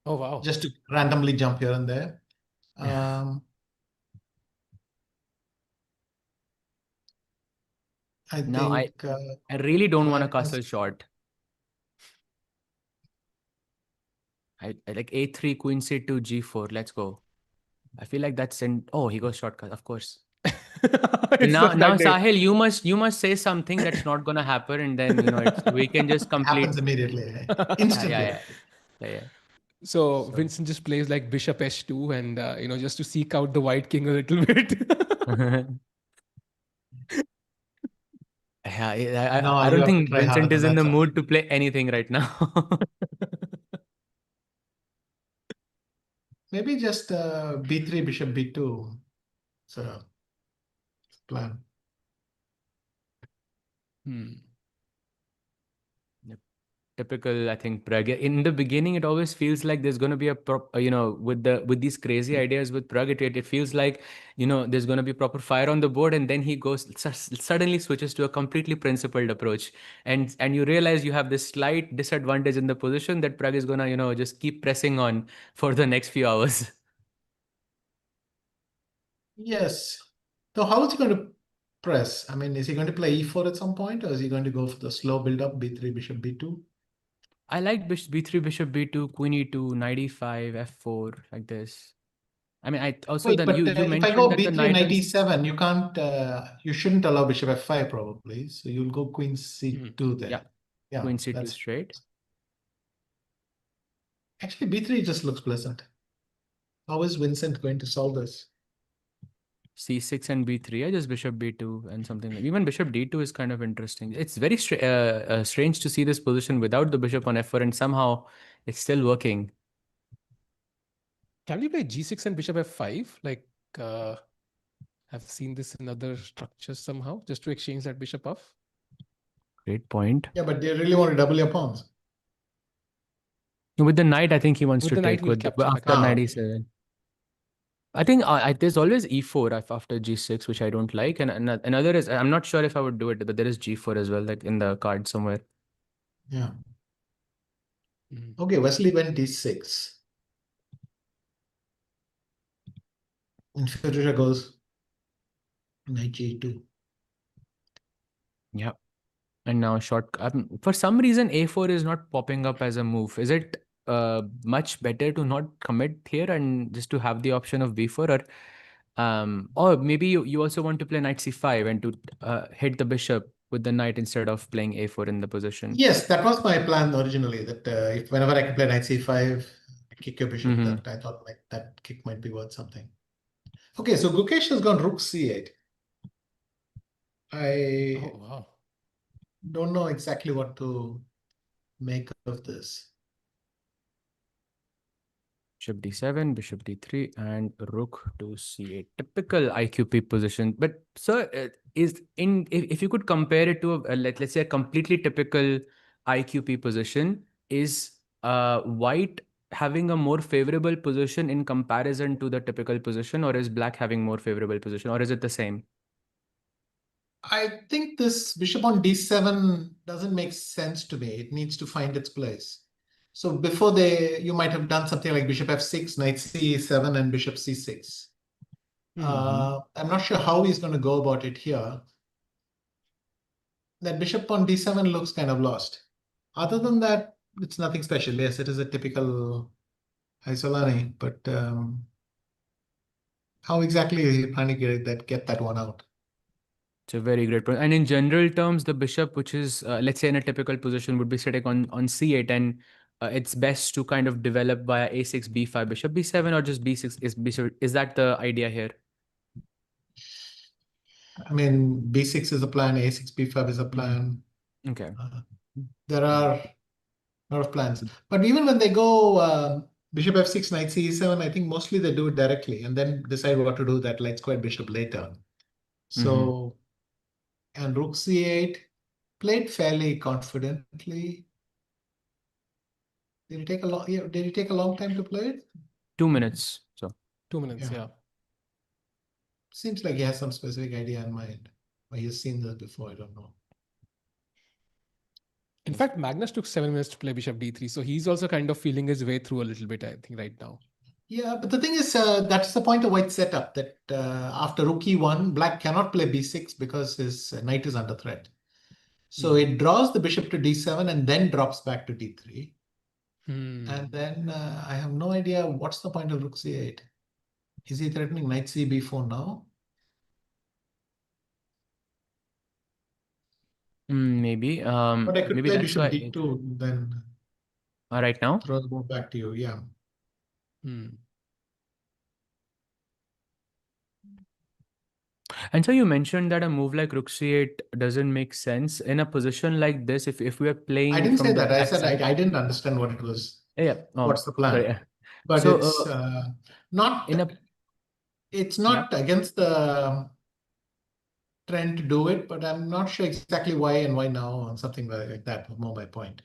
oh wow, just to randomly jump here and there. I really don't want a castle shot. I like a3, queen c2, g4. Let's go. I feel like that's in. Oh, he goes shortcut, of course. now Sahil, you must say something that's not gonna happen, and then we can just complete. Happens immediately, instantly. Yeah. So Vincent just plays like bishop h2, and just to seek out the white king a little bit. I don't think Vincent is in the mood to play anything right now. Maybe just b3, bishop b2. So plan. Typical, I think, Pragg. In the beginning, it always feels like there's going to be with these crazy ideas with Pragg, it feels like, there's going to be proper fire on the board, and then he suddenly switches to a completely principled approach. And you realize you have this slight disadvantage in the position that Pragg is going to, just keep pressing on for the next few hours. Yes. So how is he going to press? I mean, is he going to play e4 at some point, or is he going to go for the slow build-up, b3, bishop b2? I like b3, bishop b2, queen e2, knight e5, f4, like this. I mean, I also Wait, but you if mentioned I go that b3, the knight knight e7, you can't. You shouldn't allow bishop f5 probably. So you'll go queen c2 there. Yeah, queen c2 straight. Actually, b3 just looks pleasant. How is Vincent going to solve this? C6 and B3, just bishop B2 and something like even bishop D2 is kind of interesting. It's very strange to see this position without the bishop on F4 and somehow it's still working. Can we play G6 and bishop F5? Like, I've seen this in other structures somehow, just to exchange that bishop off. Great point. Yeah, but they really want to double your pawns. With the knight, I think he wants With to the knight, take we'll with capture after back. knight E7. I think there's always E4 after G6, which I don't like. And another is, I'm not sure if I would do it, but there is G4 as well, like in the card somewhere. Yeah. Okay, Wesley went D6. And Firouzja goes knight G2. Yeah. And now short. For some reason, A4 is not popping up as a move. Is it much better to not commit here and just to have the option of B4, or maybe you also want to play knight C5 and to hit the bishop with the knight instead of playing A4 in the position? Yes, that was my plan originally. That if whenever I could play knight C5, kick your bishop, that I thought like that kick might be worth something. Okay, so Gukesh has gone rook C8. I Oh, wow. don't know exactly what to make of this. Bishop D7, bishop D3, and rook to C8. Typical IQP position. But sir, if you could compare it to let's say a completely typical IQP position, is white having a more favorable position in comparison to the typical position, or is black having more favorable position, or is it the same? I think this bishop on D7 doesn't make sense to me. It needs to find its place. So before you might have done something like bishop F6, knight C7, and bishop C6. I'm not sure how he's going to go about it here. That bishop on D7 looks kind of lost. Other than that, it's nothing special. Yes, it is a typical Isolani, but how exactly is he planning to get that one out? It's a very great point. And in general terms, the bishop, which is, let's say in a typical position, would be sitting on C8, and it's best to kind of develop via A6, B5, bishop B7, or just B6. Is that the idea here? I mean, B6 is a plan, A6, B5 is a plan. Okay. There are a lot of plans. But even when they go bishop F6, knight C7, I think mostly they do it directly and then decide what to do that light squared bishop later. So, and rook C8 played fairly confidently. Did it take a long? Yeah, did it take a long time to play it? 2 minutes. So 2 minutes, yeah. Seems like he has some specific idea in mind. Or he's seen this before, I don't know. In fact, Magnus took 7 minutes to play bishop D3, so he's also kind of feeling his way through a little bit, I think, right now. Yeah, but the thing is, that's the point of white setup, that after rook E1, black cannot play B6 because his knight is under threat. So it draws the bishop to D7 and then drops back to D3. And then I have no idea what's the point of rook C8. Is he threatening knight C B4 now? maybe. But I could Maybe play that's bishop why. D2, then Right now? throw the move back to you, yeah. And so you mentioned that a move like rook c8 doesn't make sense in a position like this. If we are playing, I didn't from say the that. I black said side. I didn't understand what it was. Yeah. What's the plan? Sorry. But So, it's not. It's not against the trend to do it, but I'm not sure exactly why and why now on something like that. More my point.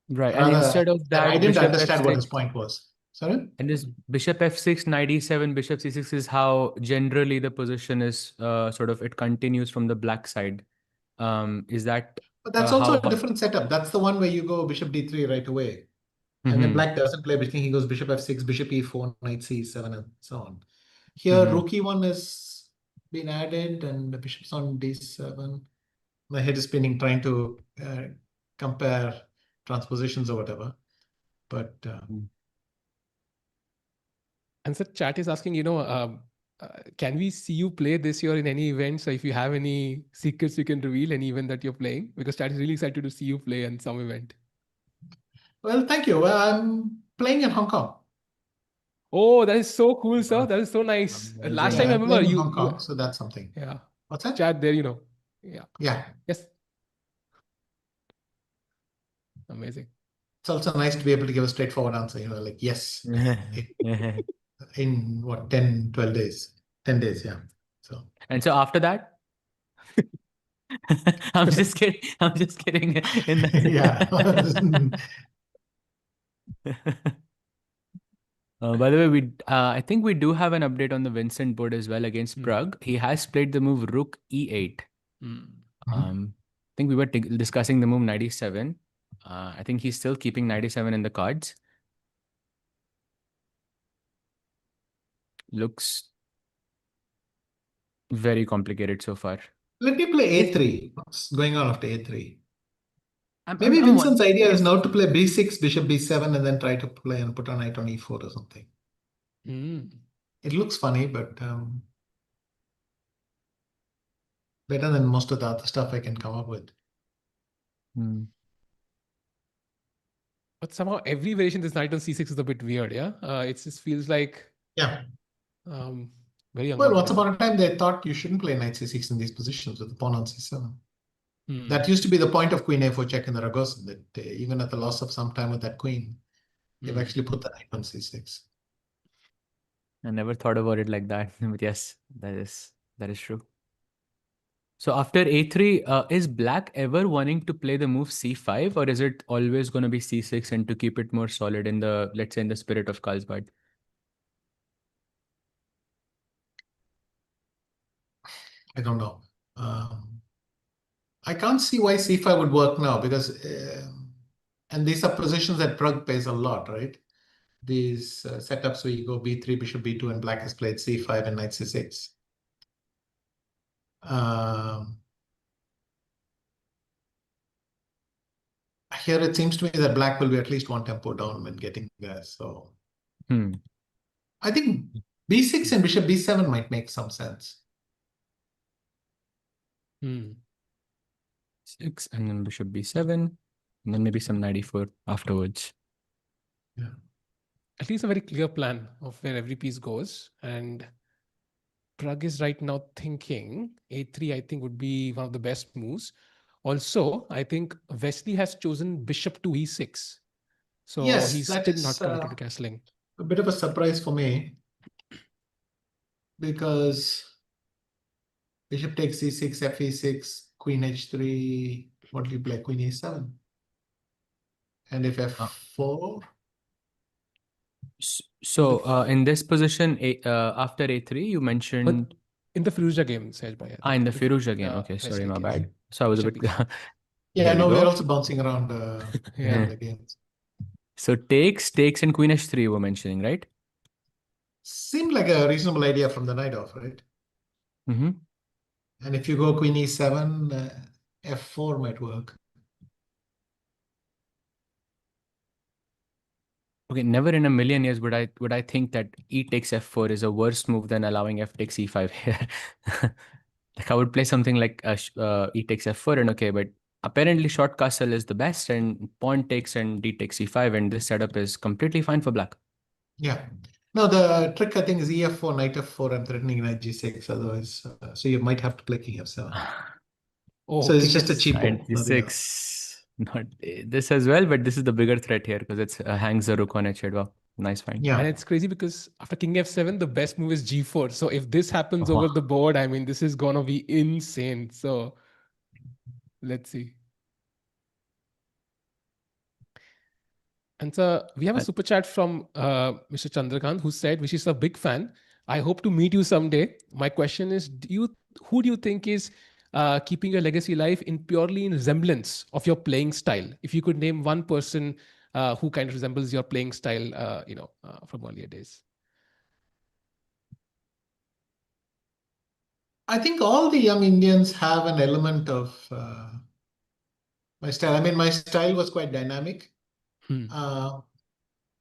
Right. Rather, And instead of that, I didn't bishop understand f6, what his point was. Sorry? And this bishop f6, knight e7, bishop c6 is how generally the position is sort of, it continues from the black side. Is that But that's also a different setup. That's the one where you go bishop d3 right away. And then black doesn't play everything. He goes bishop f6, bishop e4, knight c7, and so on. Here, rook e1 has been added and the bishop's on d7. My head is spinning trying to compare transpositions or whatever. But and so chat is asking, can we see you play this year in any event? So if you have any secrets you can reveal, any event that you're playing, because chat is really excited to see you play in some event. Well, thank you. I'm playing in Hong Kong. Oh, that is so cool, sir. That is so nice. Amazing. Last time I Yeah, remember playing in you, Hong Kong, so that's something. yeah, What's that? chat there, you know. Yeah. Yeah. Yes. Amazing. It's also nice to be able to give a straightforward answer, you know, like yes, in what, 10, 12 days, 10 days, yeah. So And so after that, I'm just kidding. I'm just kidding. In the yeah. By the way, I think we do have an update on the Vincent board as well against Hmm. Pragg. He has played the move Rook E8. I think we were discussing the move 97. I think he's still keeping 97 in the cards. Looks very complicated so far. Let me play A3. What's going on after A3? I'm Maybe wondering Vincent's idea is now to play B6, bishop B7, and then try to play and put a knight on E4 or something. It looks funny, but better than most of the other stuff I can come up with. But somehow every variation this knight on C6 is a bit weird, yeah? It just feels like Yeah. very Well, once uncomfortable. upon a time, they thought you shouldn't play knight C6 in these positions with the pawn on C7. Hmm. That used to be the point of queen A4 check in the Ragosin, that even at the loss of some time with that queen, they've actually put the knight on C6. I never thought about it like that, but yes, that is true. So after A3, is Black ever wanting to play the move C5, or is it always going to be C6 and to keep it more solid in the, let's say, in the spirit of Carlsbad? I don't know. I can't see why C5 would work now because, and these are positions that Pragg plays a lot, right? These setups where you go B3, bishop B2, and Black has played C5 and knight C6. Here it seems to me that Black will be at least one tempo down when getting there. So I think B6 and bishop B7 might make some sense. 6 and then bishop B7, and then maybe some knight E4 afterwards. Yeah. At least a very clear plan of where every piece goes. And Pragg is right now thinking A3, I think, would be one of the best moves. Also, I think Wesley has chosen bishop to E6. So Yes, he's that still is not committed to castling. a bit of a surprise for me because bishop takes C6, F E6, queen H3. What do you play? Queen E7. And if F4? So in this position, after A3, you mentioned... But in the Firouzja game, Sahaj Bhai. in the Firouzja game. Okay, sorry, my bad. So I was a bit... Yeah, no, we're also bouncing around yeah. the games. So takes, and queen H3 you were mentioning, right? Seemed like a reasonable idea from the knight off, right? And if you go queen E7, F4 might work. Okay, never in a million years would I think that E takes F4 is a worse move than allowing F takes E5 here. Like I would play something like E takes F4 and okay, but apparently short castle is the best and pawn takes and D takes E5 and this setup is completely fine for Black. Yeah. No, the trick I think is EF4, knight F4. I'm threatening knight G6 otherwise. So you might have to play king F7. So it's just a cheap Knight G6. Not this as well, but this is the bigger threat here because it hangs the rook on H8. Wow, nice find. Yeah. And it's crazy because after king F7, the best move is G4. So if this happens over the board, I mean, this is gonna be insane. So let's see. And so we have a super chat from Mr. Chandrakant who said, which is a big fan. I hope to meet you someday. My question is, who do you think is keeping your legacy alive purely in resemblance of your playing style? If you could name one person who kind of resembles your playing style, from earlier days. I think all the young Indians have an element of my style. I mean, my style was quite dynamic.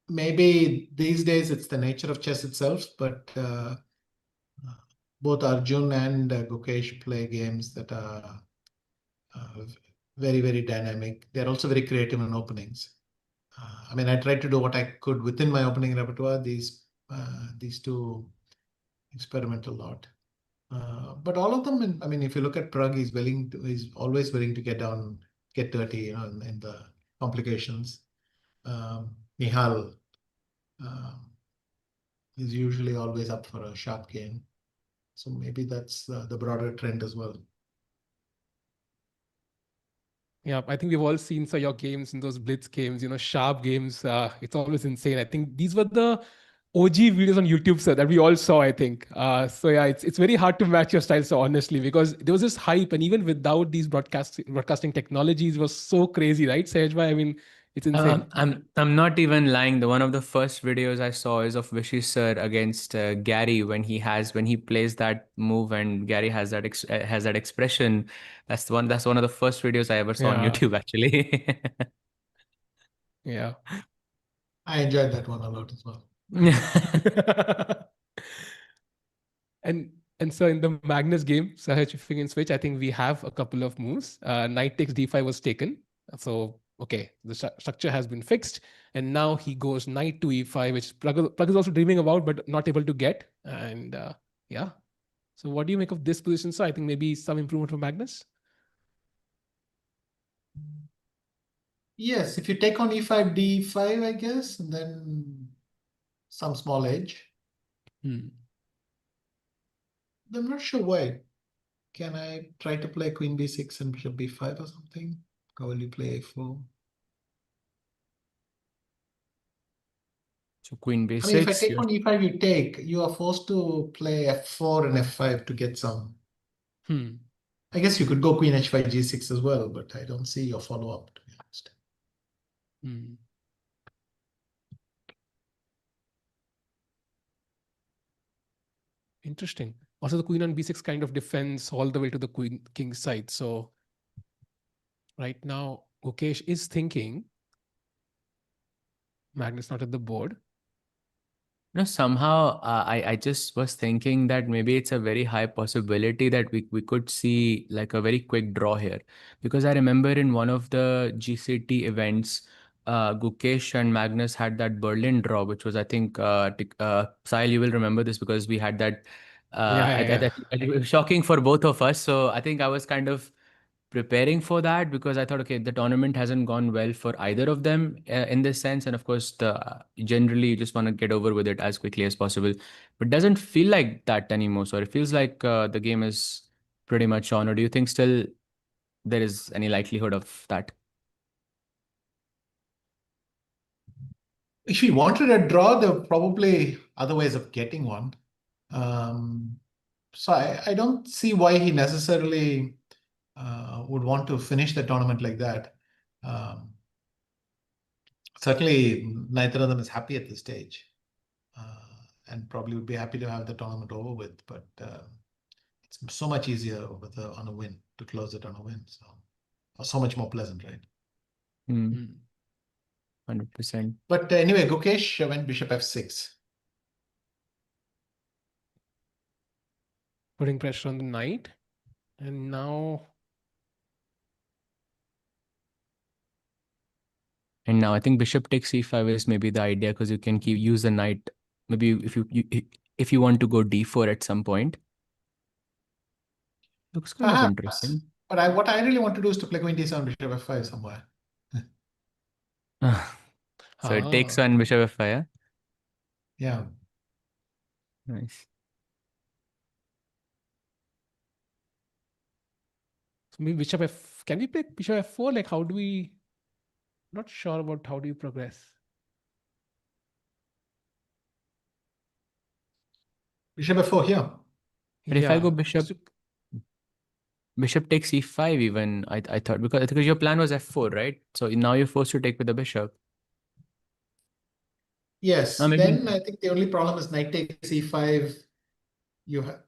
Maybe these days it's the nature of chess itself, but both Arjun and Gukesh play games that are very, very dynamic. They're also very creative in openings. I mean, I tried to do what I could within my opening repertoire. These These two experiment a lot. But all of them, I mean, if you look at Pragg, he's always willing to get dirty, in the complications. Nihal is usually always up for a sharp game. So maybe that's the broader trend as well. Yeah, I think we've all seen your games in those blitz games, sharp games. It's always insane. I think these were the OG videos on YouTube, sir, that we all saw, I think. So yeah, it's very hard to match your style, so honestly, because there was this hype, and even without these broadcasting technologies, was so crazy, right, Sahaj bhai? I mean, it's insane. I'm not even lying. The one of the first videos I saw is of Vishy sir against Gary when he plays that move and Gary has that expression. That's one of the first videos I ever saw on Yeah, YouTube actually. yeah. I enjoyed that one a lot as well. And so in the Magnus game, Sahaj, if you can switch, I think we have a couple of moves. Knight takes d5 was taken. So, okay, the structure has been fixed. And now he goes knight to e5, which Pragg is also dreaming about, but not able to get. And yeah. So what do you make of this position? So I think maybe some improvement for Magnus. Yes, if you take on e5, d5, I guess, and then some small edge. Hmm. I'm not sure why. Can I try to play queen b6 and bishop b5 or something? How will you play a4? So queen I mean, if I b6. take on e5, you are forced to play f4 and f5 to get some. Hmm. I guess you could go queen h5, g6 as well, but I don't see your follow-up, to be honest. Hmm. Interesting. Also, the queen on b6 kind of defends all the way to the king side. So right now, Gukesh is thinking Magnus not at the board. Somehow I just was thinking that maybe it's a very high possibility that we could see like a very quick draw here, because I remember in one of the GCT events, Gukesh and Magnus had that Berlin draw, which was, I think, Sahil, you will remember this because we had that. Yeah. It was shocking for both of us. So I think I was kind of preparing for that because I thought, okay, the tournament hasn't gone well for either of them in this sense, and of course, generally you just want to get over with it as quickly as possible. But doesn't feel like that anymore. So it feels like the game is pretty much on. Or do you think still there is any likelihood of that? If he wanted a draw, there were probably other ways of getting one. So I don't see why he necessarily would want to finish the tournament like that. Certainly, neither of them is happy at this stage, and probably would be happy to have the tournament over with. But it's so much easier on a win, to close it on a win. So much more pleasant, right? 100%. But anyway, Gukesh went bishop f6. Putting pressure on the knight. And now I think bishop takes c5 is maybe the idea, because you can use the knight. Maybe if you want to go d4 at some point. Looks kind of interesting. But what I really want to do is to play queen d7, bishop f5 somewhere. So it takes on bishop f5, yeah? Nice. So maybe bishop f. Can we play bishop f4? Like, how do we? Not sure about how do you progress. Bishop f4 here. But if I go bishop takes e5, even I thought, because your plan was f4, right? So now you're forced to take with the bishop. Yes. Maybe. Then I think the only problem is knight takes e5. You have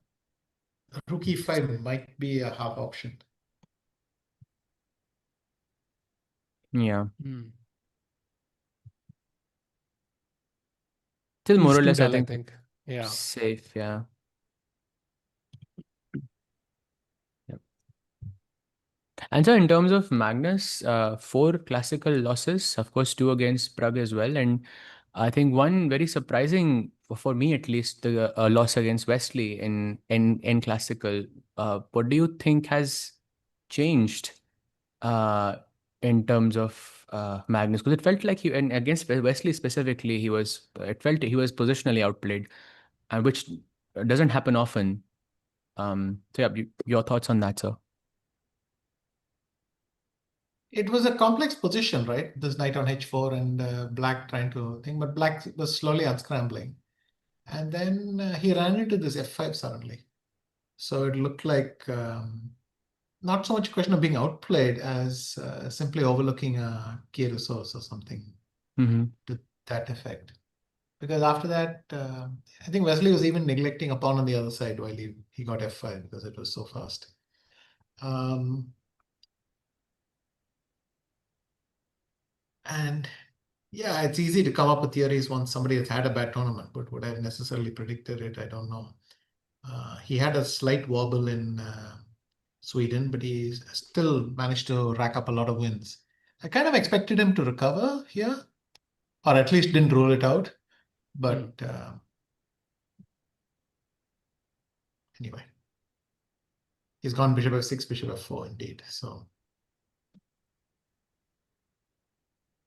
rook e5 might be a half option. Yeah. Hmm. Still more Feels or too less, I dull, think. Yeah. Safe, yeah. Yep. And so in terms of Magnus, 4 classical losses, of course, 2 against Pragg as well. And I think one very surprising, for me at least, the loss against Wesley in classical. What do you think has changed in terms of Magnus? Because it felt like and against Wesley specifically, it felt he was positionally outplayed, and which doesn't happen often. So yeah, your thoughts on that, sir? It was a complex position, right? This knight on h4 and black trying to think, but black was slowly unscrambling. And then he ran into this f5 suddenly. So it looked like not so much a question of being outplayed as simply overlooking a key resource or something to that effect. Because after that, I think Wesley was even neglecting a pawn on the other side while he got f5 because it was so fast. And yeah, it's easy to come up with theories once somebody has had a bad tournament, but would I have necessarily predicted it? I don't know. He had a slight wobble in Sweden, but he still managed to rack up a lot of wins. I kind of expected him to recover here, or at least didn't rule it out. But anyway, he's gone bishop f6, bishop f4 indeed. So.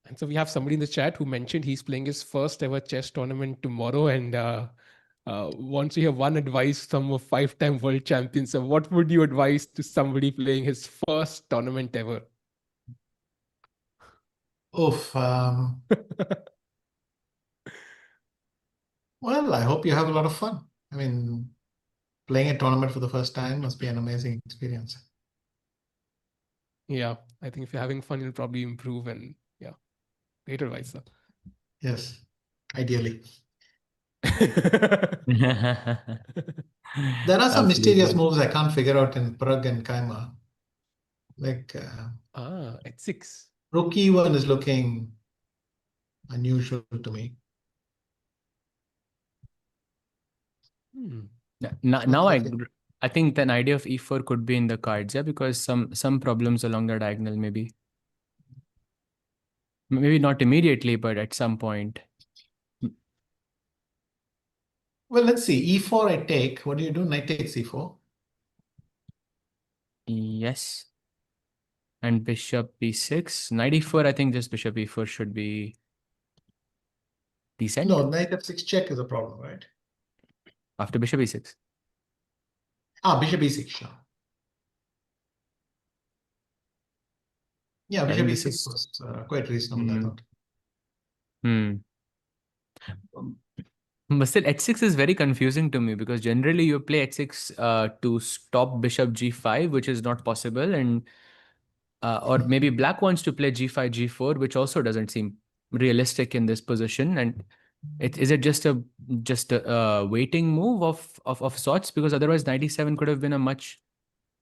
And so we have somebody in the chat who mentioned he's playing his first ever chess tournament tomorrow and wants to hear one advice from a 5-time world champion. So what would you advise to somebody playing his first tournament ever? Oof. Well, I hope you have a lot of fun. I mean, playing a tournament for the first time must be an amazing experience. Yeah, I think if you're having fun, you'll probably improve and yeah, great advice, sir. Yes, ideally. There are some mysterious moves I can't figure out in Pragg and Keymer. Like h6. Rook e1 is looking unusual to me. Now I think an idea of e4 could be in the cards, yeah, because some problems along the diagonal maybe not immediately, but at some point. Well, let's see. e4 I take. What do you do? Knight takes e4. Yes. And bishop b6. Knight e4, I think just bishop e4 should be decent. No, knight f6 check is a problem, right? After bishop e6. Bishop e6, sure. Yeah, bishop e6 was quite reasonable, I thought. But still, h6 is very confusing to me because generally you play h6 to stop bishop g5, which is not possible, and or maybe black wants to play g5, g4, which also doesn't seem realistic in this position. And is it just a waiting move of sorts? Because otherwise, knight e7 could have been a much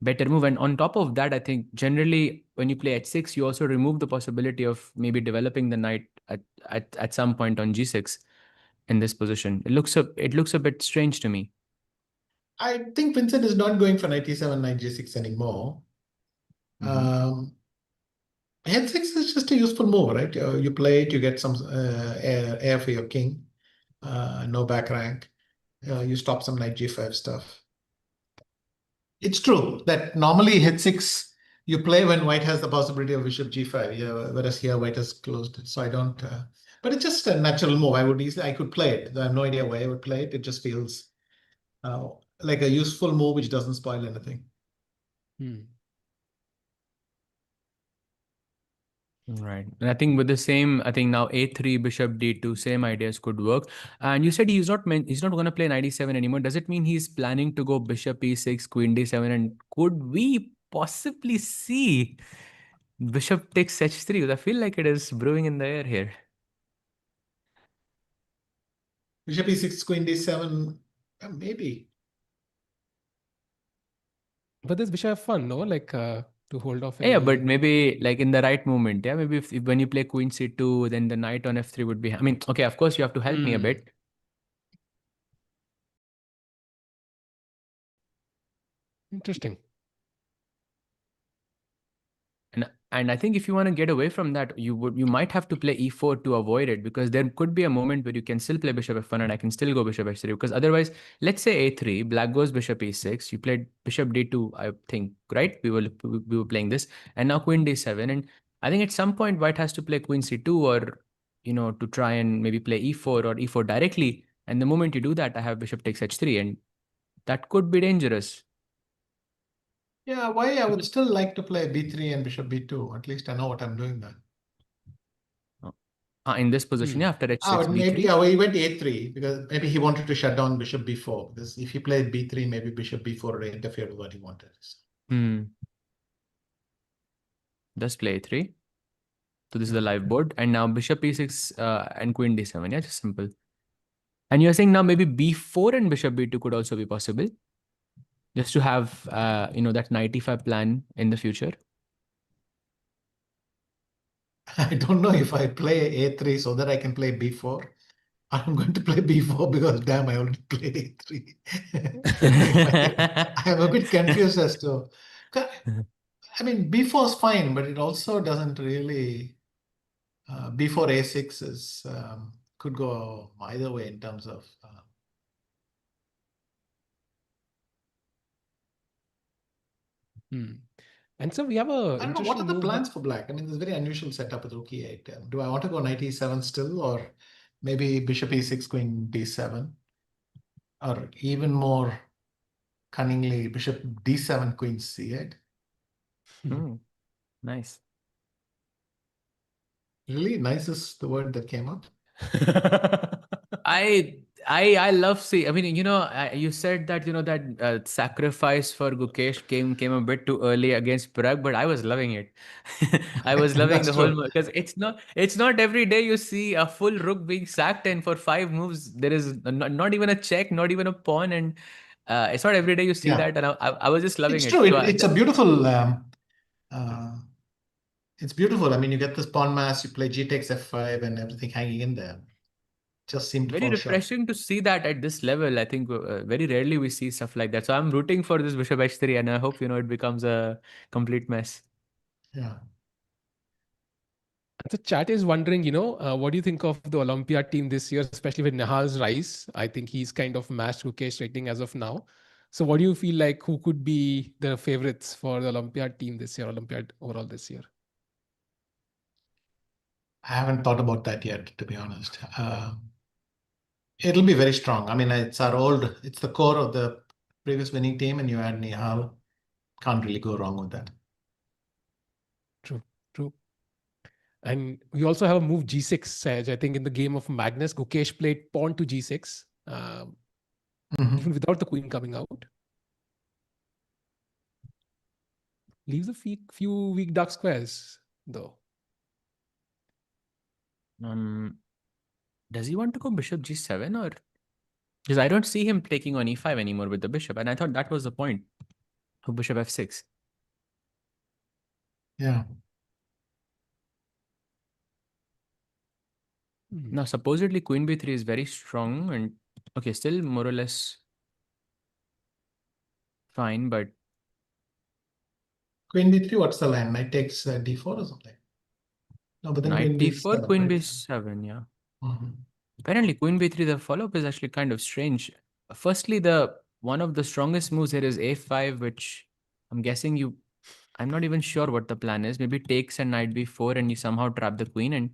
better move. And on top of that, I think generally when you play h6, you also remove the possibility of maybe developing the knight at some point on g6 in this position. It looks a bit strange to me. I think Vincent is not going for knight e7, knight g6 anymore. H6 is just a useful move, right? You play it, you get some air for your king, no back rank. You stop some knight g5 stuff. It's true that normally h6 you play when white has the possibility of bishop g5, yeah, whereas here white has closed it. So I don't, but it's just a natural move. I could play it. I have no idea why I would play it. It just feels like a useful move which doesn't spoil anything. Right. And I think with the same, I think now a3, bishop d2, same ideas could work. And you said he's not going to play knight e7 anymore. Does it mean he's planning to go bishop e6, queen d7? And could we possibly see bishop takes h3? Because I feel like it is brewing in the air here. Bishop e6, queen d7, maybe. But this bishop have fun, no? Like to hold off. Yeah, but maybe like in the right moment. Yeah, maybe if when you play queen c2, then the knight on f3 would be. I mean, okay, of course you have to help me a bit. Interesting. And And I think if you want to get away from that, you might have to play e4 to avoid it, because there could be a moment where you can still play bishop f1 and I can still go bishop h3. Because otherwise, let's say a3, black goes bishop e6. You played bishop d2, I think, right? We were playing this, and now queen d7. And I think at some point white has to play queen c2, or to try and maybe play e4 or e4 directly. And the moment you do that, I have bishop takes h3, and that could be dangerous. Yeah, why I would still like to play b3 and bishop b2. At least I know what I'm doing there. In this position, yeah, after h6, but maybe b3. he went a3 because maybe he wanted to shut down bishop b4. Because if he played b3, maybe bishop b4 would interfere with what he wanted. Does play a3. So this is the live board, and now bishop e6 and queen d7. Yeah, just simple. And you're saying now maybe b4 and bishop b2 could also be possible, just to have that knight e5 plan in the future. I don't know if I play a3 so that I can play b4. I'm going to play b4 because damn, I already played a3. I'm a bit confused as to. I mean, b4 is fine, but it also doesn't really. b4 a6 is could go either way in terms of. And so we have a. I don't know, what are the plans for black? I mean, this is very unusual setup with rook e8. Do I want to go knight e7 still, or maybe bishop e6, queen d7, or even more cunningly, bishop d7, queen c8? Nice. Really, nice is the word that came up. I love I mean, you said that that sacrifice for Gukesh came a bit too early against Pragg, but I was loving it. I was loving the whole, because it's not every day you see a full rook being sacked, and for 5 moves there is not even a check, not even a pawn, and it's not every day you see that, and I was just loving it. It's true. It's a beautiful. It's beautiful. I mean, you get this pawn mass, you play g takes f5, and everything hanging in there. Just seemed very refreshing to see that at this level. I think very rarely we see stuff like that. So I'm rooting for this bishop h3, and I hope it becomes a complete mess. Yeah. The chat is wondering, what do you think of the Olympiad team this year, especially with Nihal's rise? I think he's kind of matched Gukesh rating as of now. So what do you feel like, who could be the favorites for the Olympiad team this year, Olympiad overall this year? I haven't thought about that yet, to be honest. It'll be very strong. I mean, it's the core of the previous winning team, and you add Nihal. Can't really go wrong with that. True. And we also have a move g6, Saj. I think in the game of Magnus, Gukesh played pawn to g6, even without the queen coming out. Leaves a few weak dark squares, though. Does he want to go bishop g7, or? Because I don't see him taking on e5 anymore with the bishop, and I thought that was the point of bishop f6. Yeah. Now, supposedly queen b3 is very strong, and okay, still more or less fine, but queen b3, what's the line? Knight takes d4 or something? No, but then knight queen d4, b7, queen right? b7, yeah. Apparently, queen b3, the follow-up is actually kind of strange. Firstly, one of the strongest moves here is a5, which I'm guessing I'm not even sure what the plan is. Maybe takes and knight b4, and you somehow trap the queen.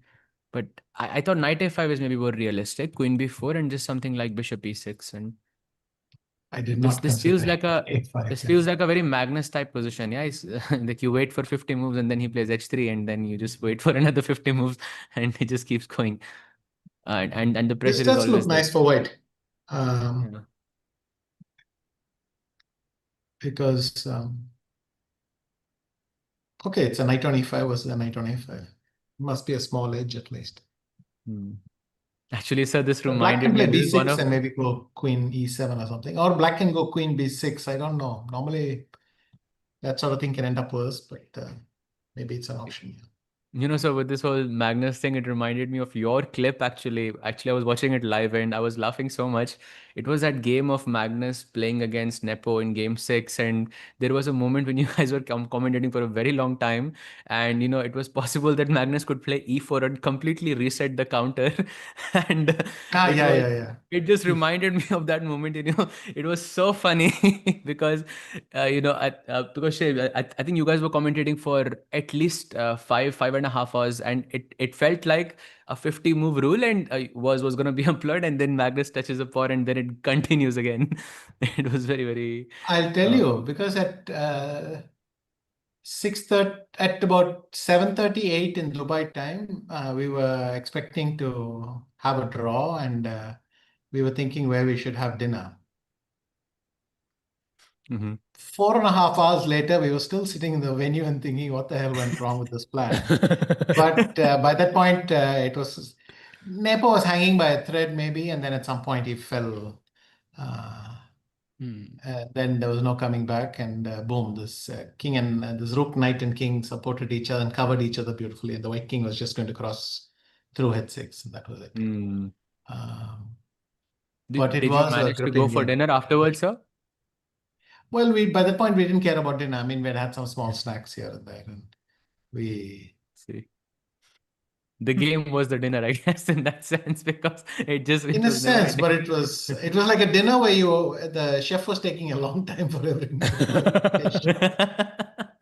But I thought knight a5 is maybe more realistic. Queen b4 and just something like bishop e6. And I did not this feels like a5, this feels like a very Magnus type position. Yeah, it's like you wait for 50 moves and then he plays h3, and then you just wait for another 50 moves and he just keeps going. And the pressure this is does always look nice for white. Because okay, it's a knight on e5 versus a knight on a5. Must be a small edge at least. Actually, sir, this Black reminded can play me. This is one b6 of and maybe go queen e7 or something. Or black can go queen b6. I don't know. Normally, that sort of thing can end up worse, but maybe it's an option. So with this whole Magnus thing, it reminded me of your clip, actually. Actually, I was watching it live and I was laughing so much. it was that game of Magnus playing against Nepo in game 6, and there was a moment when you guys were commentating for a very long time, and it was possible that Magnus could play e4 and completely reset the counter. And it Yeah, was yeah, yeah. it just reminded me of that moment. It was so funny because because I think you guys were commentating for at least 5.5 hours, and it felt like a 50 move rule, and was going to be employed, and then Magnus touches a pawn, and then it continues again. It was very, very I'll tell you, because at 6:30, at about 7:38 in Dubai time, we were expecting to have a draw, and we were thinking where we should have dinner. Mhm. 4.5 hours later, we were still sitting in the venue and thinking, what the hell went wrong with this plan? But by that point, it was Nepo was hanging by a thread, maybe, and then at some point he fell. Then there was no coming back, and boom, this king and this rook, knight, and king supported each other and covered each other beautifully. And the white king was just going to cross through h6, and that was it. Mm. But it Did you was a manage to gripping go for game. dinner afterwards, sir? Well, by that point, we didn't care about dinner. I mean, we had some small snacks here and there, and we. See, the game was the dinner, I guess, in that sense, because it In a was never sense, but ending. it was like a dinner where the chef was taking a long time for every dish.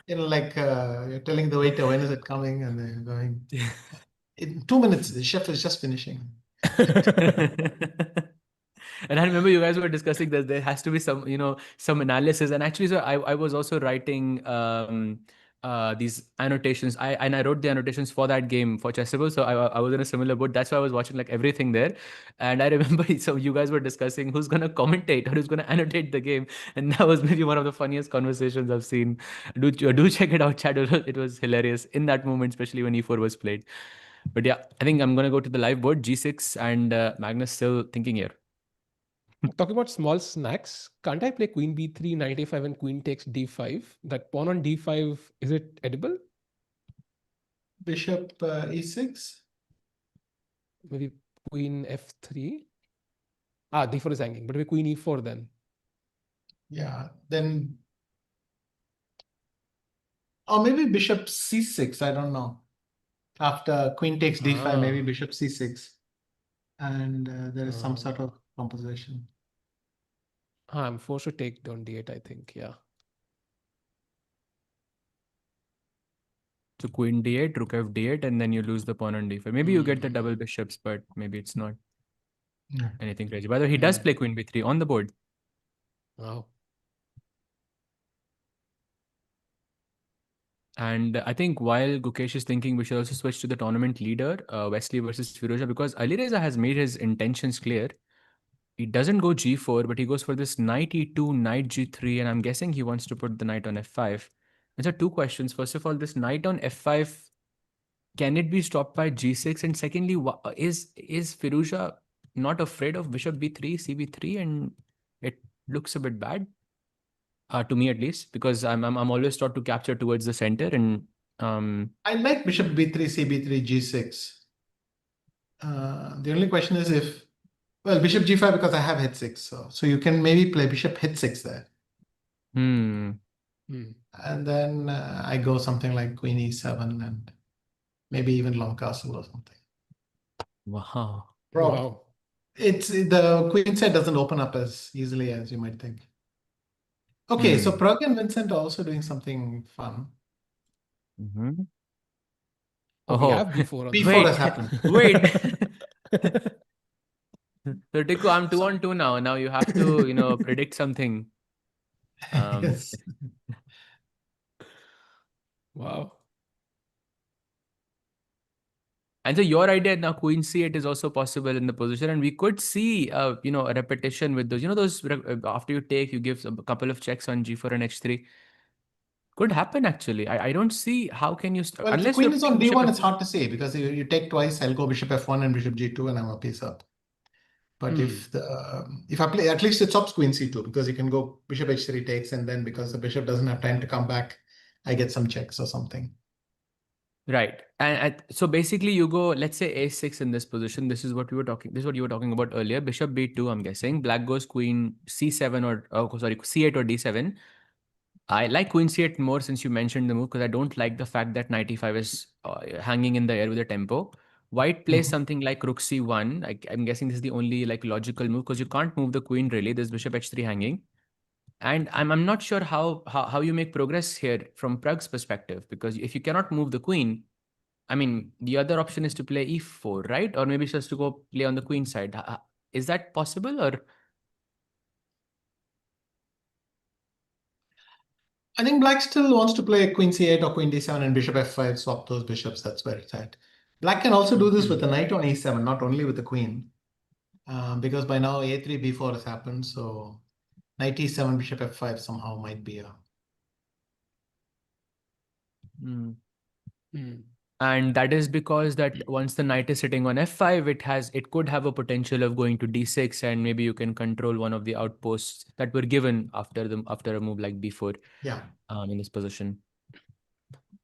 Like you're telling the waiter, when is it coming? And they're going, in 2 minutes, the chef is just finishing. And I remember you guys were discussing that there has to be some analysis. And actually, so I was also writing these annotations. I wrote the annotations for that game for Chessable. So I was in a similar boat. That's why I was watching like everything there. And I remember so you guys were discussing who's gonna commentate or who's gonna annotate the game. And that was maybe one of the funniest conversations I've seen. Do check it out, chat. It was hilarious in that moment, especially when E4 was played. But yeah, I think I'm gonna go to the live board, G6, and Magnus still thinking here. Talking about small snacks, can't I play queen b3, knight a5, and queen takes d5? That pawn on d5, is it edible? Bishop e6. Maybe queen f3. D4 is hanging, but maybe queen e4 then. Yeah, then. Or maybe bishop c6, I don't know. After queen takes d5, maybe bishop c6. And there is some sort of composition. I'm forced to take on d8, I think. Yeah. So queen d8, rook f d8, and then you lose the pawn on d5. Maybe you get the double bishops, but maybe it's not anything crazy. By the way, he does play queen b3 on the board. Wow. And I think while Gukesh is thinking, we should also switch to the tournament leader, Wesley versus Firouzja, because Alireza has made his intentions clear. He doesn't go g4, but he goes for this knight e2, knight g3, and I'm guessing he wants to put the knight on f5. These are two questions. First of all, this knight on f5, can it be stopped by g6? And secondly, is Firouzja not afraid of bishop b3, cb3, and it looks a bit bad? To me at least, because I'm always taught to capture towards the center, and I like bishop b3, cb3, g6. The only question is bishop g5, because I have h6, so you can maybe play bishop h6 there. And then I go something like queen e7 and maybe even long castle or something. wow. Wow. The queen side doesn't open up as easily as you might think. Okay, so Pragg and Vincent are also doing something fun. Mm-hmm. We have b4 on b4 has happened. Wait. So Tiku, I'm 2-on-2 now. Now you have to, predict something. Yes. Wow. And so your idea now, queen c8 is also possible in the position, and we could see, a repetition with those. After you take, you give a couple of checks on g4 and h3. Could happen actually. I don't see how can you Well, if the unless queen you're is on bishop d1, it's hard to say, because you take twice, I'll go bishop f1 and bishop g2, and I'm a piece up. But if I play, at least it stops queen c2, because you can go bishop h3 takes, and then because the bishop doesn't have time to come back, I get some checks or something. Right. And so basically you go, let's say a6 in this position. This is what you were talking about earlier. Bishop b2, I'm guessing. Black goes queen c7 or, oh, sorry, c8 or d7. I like queen c8 more since you mentioned the move, because I don't like the fact that knight e5 is hanging in the air with a tempo. White plays something like rook c1. I'm guessing this is the only like logical move, because you can't move the queen really. There's bishop h3 hanging. And I'm not sure how you make progress here from Prague's perspective, because if you cannot move the queen, I mean, the other option is to play e4, right? Or maybe just to go play on the queen side. Is that possible, or? I think Black still wants to play queen c8 or queen d7 and bishop f5, swap those bishops. That's where it's at. Black can also do this with the knight on e7, not only with the queen. Because by now a3, b4 has happened. So knight e7, bishop f5 somehow might be a... And that is because that once the knight is sitting on f5, it could have a potential of going to d6, and maybe you can control one of the outposts that were given after a move like b4. Yeah. In this position.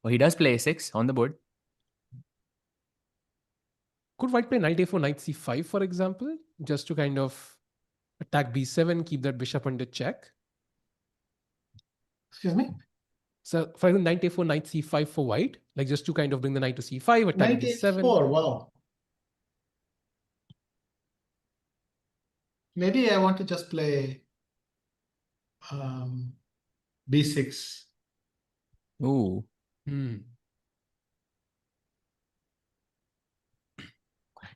Well, he does play a6 on the board. Could white play knight a4, knight c5, for example, just to kind of attack b7, keep that bishop under check? Excuse me? So, for example, knight a4, knight c5 for white, like just to kind of bring the knight to c5, attack Knight b7. a4, wow. Maybe I want to just play b6. Ooh.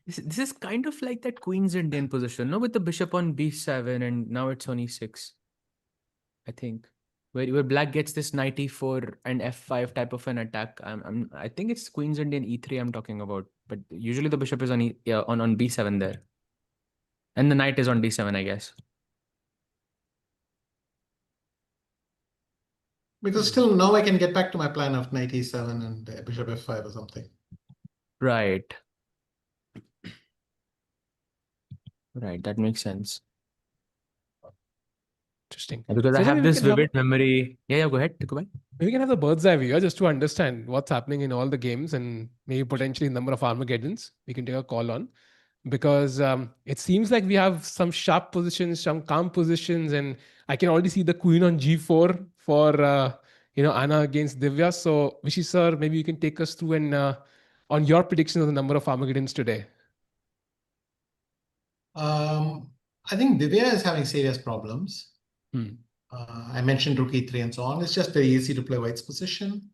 This is kind of like that Queen's Indian position, no? With the bishop on b7 and now it's on e6. I think. Where black gets this knight e4 and f5 type of an attack. I think it's Queen's Indian e3 I'm talking about. But usually the bishop is on on b7 there. And the knight is on d7, I guess. Because still now I can get back to my plan of knight e7 and bishop f5 or something. Right. Right, that makes sense. Interesting. Because I have this vivid memory. Yeah, go ahead. Go ahead. Maybe we can have the bird's eye view just to understand what's happening in all the games and maybe potentially number of Armageddons we can take a call on. Because it seems like we have some sharp positions, some calm positions, and I can already see the queen on g4 for Anna against Divya. So Vishy sir, maybe you can take us through and on your prediction of the number of Armageddons today. I think Divya is having serious problems. I mentioned rook e3 and so on. It's just very easy to play white's position.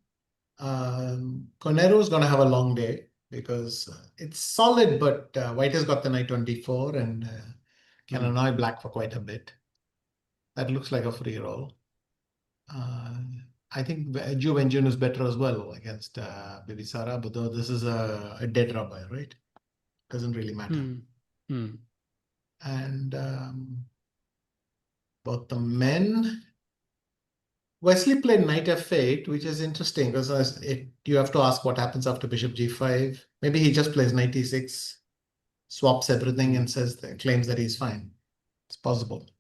Koneru is going to have a long day because it's solid, but white has got the knight on d4 and can annoy black for quite a bit. That looks like a free roll. I think Ju Wenjun is better as well against Bibisara, but though this is a dead rubber, right? Doesn't really matter. And both the men... Wesley played knight f8, which is interesting because you have to ask what happens after bishop g5. Maybe he just plays knight e6, swaps everything and claims that he's fine. It's possible.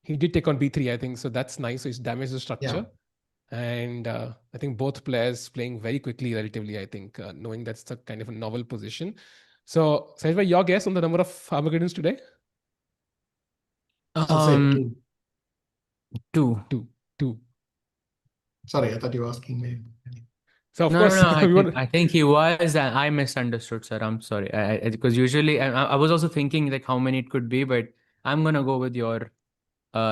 He did take on b3, I think, so that's nice. So he's damaged the structure. Yeah. And I think both players playing very quickly, relatively, I think, knowing that's a kind of a novel position. So, Sahej, your guess on the number of Armageddons today? I'll say two. Two. Sorry, I thought you were asking me. So, of course, I think he was, and I misunderstood, sir. I'm sorry. Because usually, I was also thinking like how many it could be, but I'm going to go with your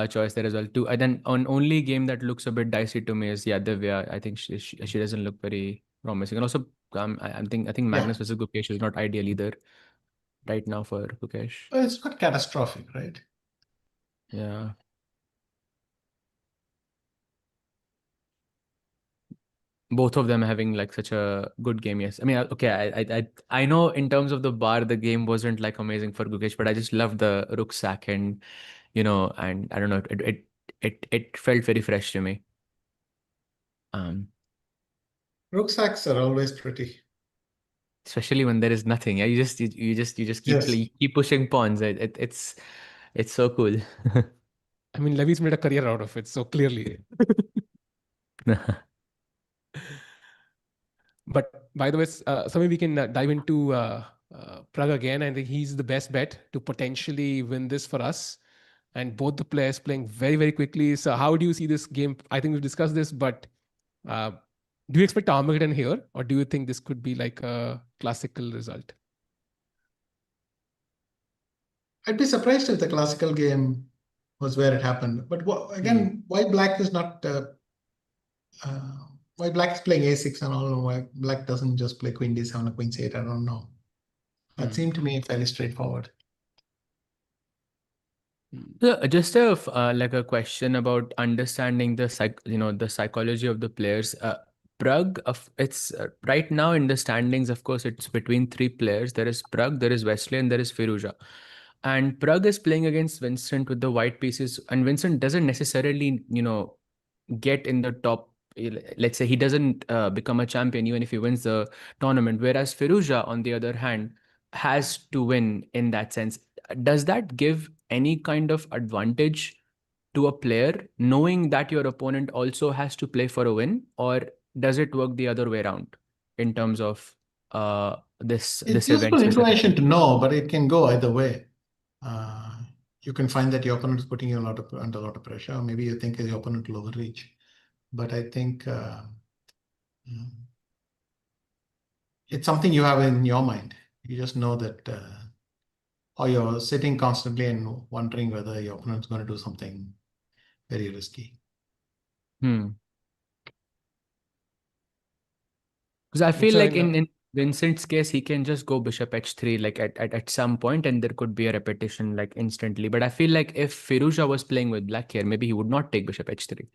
choice there as well. Two. And then on only game that looks a bit dicey to me is Divya. I think she doesn't look very promising. And also, I think Magnus versus Gukesh is not ideal either right now for Gukesh. Well, it's not catastrophic, right? Yeah. Both of them having like such a good game. Yes, I mean, okay, I know in terms of the bar, the game wasn't like amazing for Gukesh, but I just love the rook sack and and I don't know, it felt very fresh to me. Rook sacks are always pretty, especially when there is nothing. Yeah, you just keep pushing pawns. It's so cool. I mean, Levy's made a career out of it, so clearly. But by the way, Samir, we can dive into Pragg again. I think he's the best bet to potentially win this for us. And both the players playing very, very quickly. So how do you see this game? I think we've discussed this, but uh, do you expect Armageddon here? Or do you think this could be like a classical result? I'd be surprised if the classical game was where it happened. But again, why Black is not... why Black is playing A6 and all, why Black doesn't just play Queen D7 or Queen C8, I don't know. That seemed to me fairly straightforward. So just a question about understanding the the psychology of the players. Pragg, it's right now in the standings. Of course, it's between three players. There is Pragg, there is Wesley, and there is Firouzja. And Pragg is playing against Vincent with the white pieces, and Vincent doesn't necessarily get in the top. Let's say he doesn't become a champion even if he wins the tournament. Whereas Firouzja, on the other hand, has to win in that sense. Does that give any kind of advantage to a player knowing that your opponent also has to play for a win, or does it work the other way around in terms of this It's event useful information specifically? to know, but it can go either way. You can find that your opponent is putting you under a lot of pressure, or maybe you think your opponent will overreach. But I think it's something you have in your mind. You just know that, or you're sitting constantly and wondering whether your opponent's going to do something very risky. Because I feel like in Vincent's case, he can just go bishop h3 like at some point, and there could be a repetition like instantly. But I feel like if Firouzja was playing with black here, maybe he would not take bishop h3,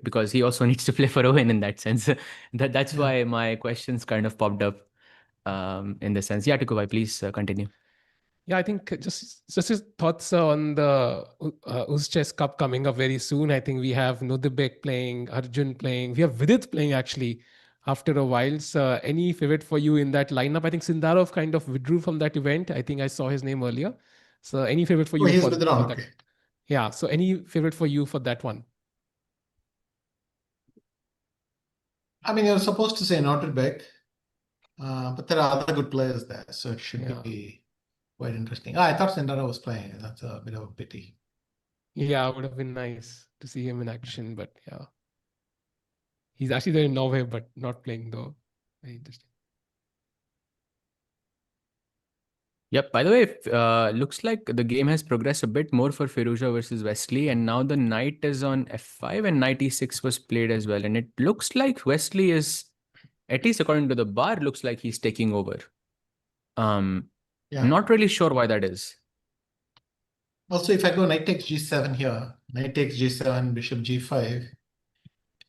because he also needs to play for a win in that sense. That's why my questions kind of popped up in the sense. Yeah, Tikubai, please continue. Yeah, I think just his thoughts on the Chess Cup coming up very soon. I think we have Nodibek playing, Arjun playing, we have Vidit playing actually after a while. So any favorite for you in that lineup? I think Sindarov kind of withdrew from that event. I think I saw his name earlier. So any favorite for you he's for withdrawn, that? okay. Yeah, so any favorite for you for that one? I mean, you're supposed to say Nodibek, but there are other good players there, so it should be quite interesting. I thought Sindarov was playing. That's a bit of a pity. Yeah, it would have been nice to see him in action, but yeah. He's actually there in Norway, but not playing though. Very interesting. Yep. By the way, looks like the game has progressed a bit more for Firouzja versus Wesley, and now the knight is on f5 and knight e6 was played as well. And it looks like Wesley is, at least according to the bar, looks like he's taking over. Not really sure why that is. Also, if I go knight takes g7 here, knight takes g7, bishop g5,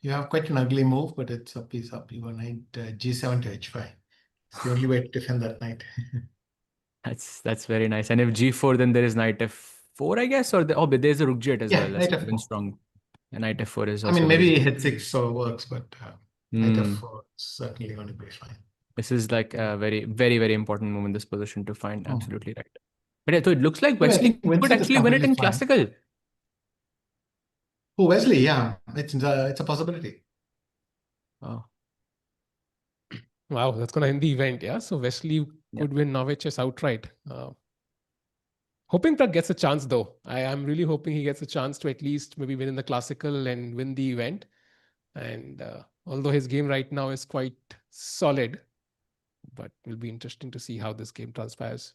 you have quite an ugly move, but it's a piece up. You go knight g7 to h5. It's the only way to defend that knight. That's very nice. And if g4, then there is knight f4, I guess, or but there's a rook g8 as well. Knight That's f4. even strong. And knight f4 is I also. mean, maybe h6 so works, but knight f4 is certainly going to be fine. This is like a very, very, very important move in this position to find. Absolutely right. But yeah, so it looks like Wesley could actually win it in classical. Oh, Wesley, yeah, it's a possibility. Oh. Wow, that's going to end the event. Yeah, so Wesley could win Norway Chess outright. Hoping Pragg gets a chance though. I am really hoping he gets a chance to at least maybe win in the classical and win the event. And although his game right now is quite solid, but it'll be interesting to see how this game transpires.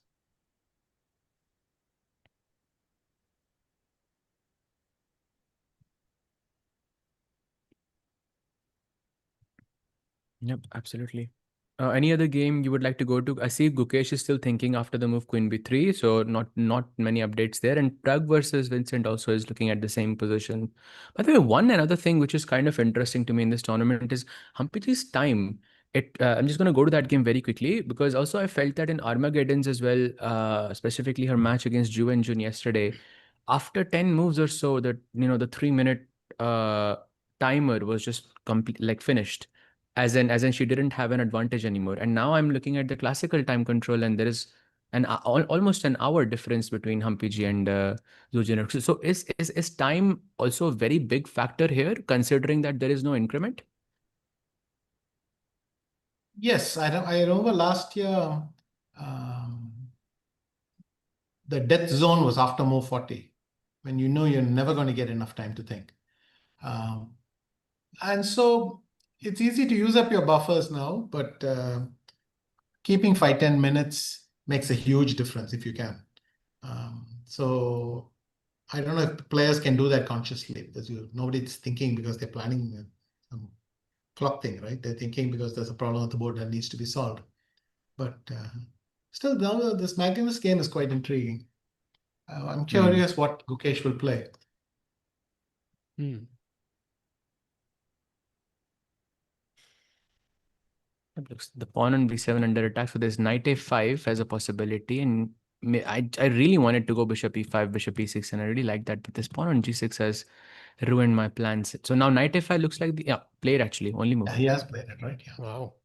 Yep, absolutely. Any other game you would like to go to? I see Gukesh is still thinking after the move Queen b3, so not many updates there. And Pragg versus Vincent also is looking at the same position. By the way, another thing which is kind of interesting to me in this tournament is Humpy's time. I'm just going to go to that game very quickly because also I felt that in Armageddon's as well, specifically her match against Ju Wenjun yesterday, after 10 moves or so, that the 3-minute timer was just finished. As in she didn't have an advantage anymore. And now I'm looking at the classical time control and there is almost an hour difference between Humpy and Zhu Jiner. So is time also a very big factor here, considering that there is no increment? Yes, I remember last year, um, the death zone was after move 40, when you know you're never going to get enough time to think. And so it's easy to use up your buffers now, but keeping 5-10 minutes makes a huge difference if you can. So I don't know if the players can do that consciously, because nobody's thinking because they're planning some clock thing, right? They're thinking because there's a problem on the board that needs to be solved. But still, now this Magnus game is quite intriguing. I'm curious what Gukesh will play. It looks the pawn on b7 under attack. So there's knight a5 as a possibility, and I really wanted to go bishop e5, bishop e6, and I really like that. But this pawn on g6 has ruined my plans. So now knight a5 looks like the played actually only move. Yeah, he has played it, right? Yeah. Wow.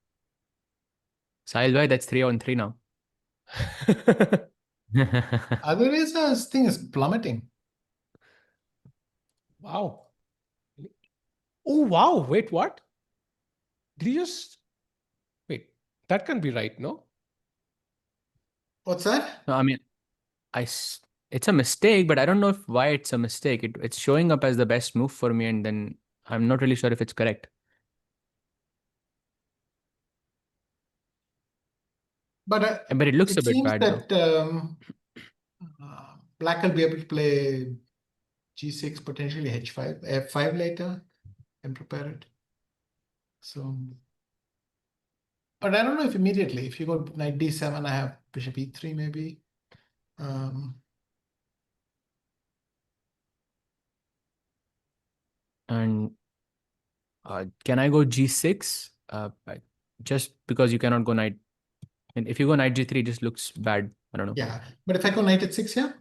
Sahil bhai, that's 3-on-3 now. Alireza's thing is plummeting. Wow. Oh, wow. Wait, what? Did he just... Wait, that can't be right, no? What's that? No, I mean, it's a mistake, but I don't know why it's a mistake. It's showing up as the best move for me, and then I'm not really sure if it's correct. But it looks a bit seems bad that though. Black will be able to play g6, potentially h5, f5 later, and prepare it. So, but I don't know if immediately. If you go knight d7, I have bishop e3 maybe. And can I go g6? Just because you cannot go knight. And if you go knight g3, it just looks bad. I don't know. Yeah, but if I go knight h6 here?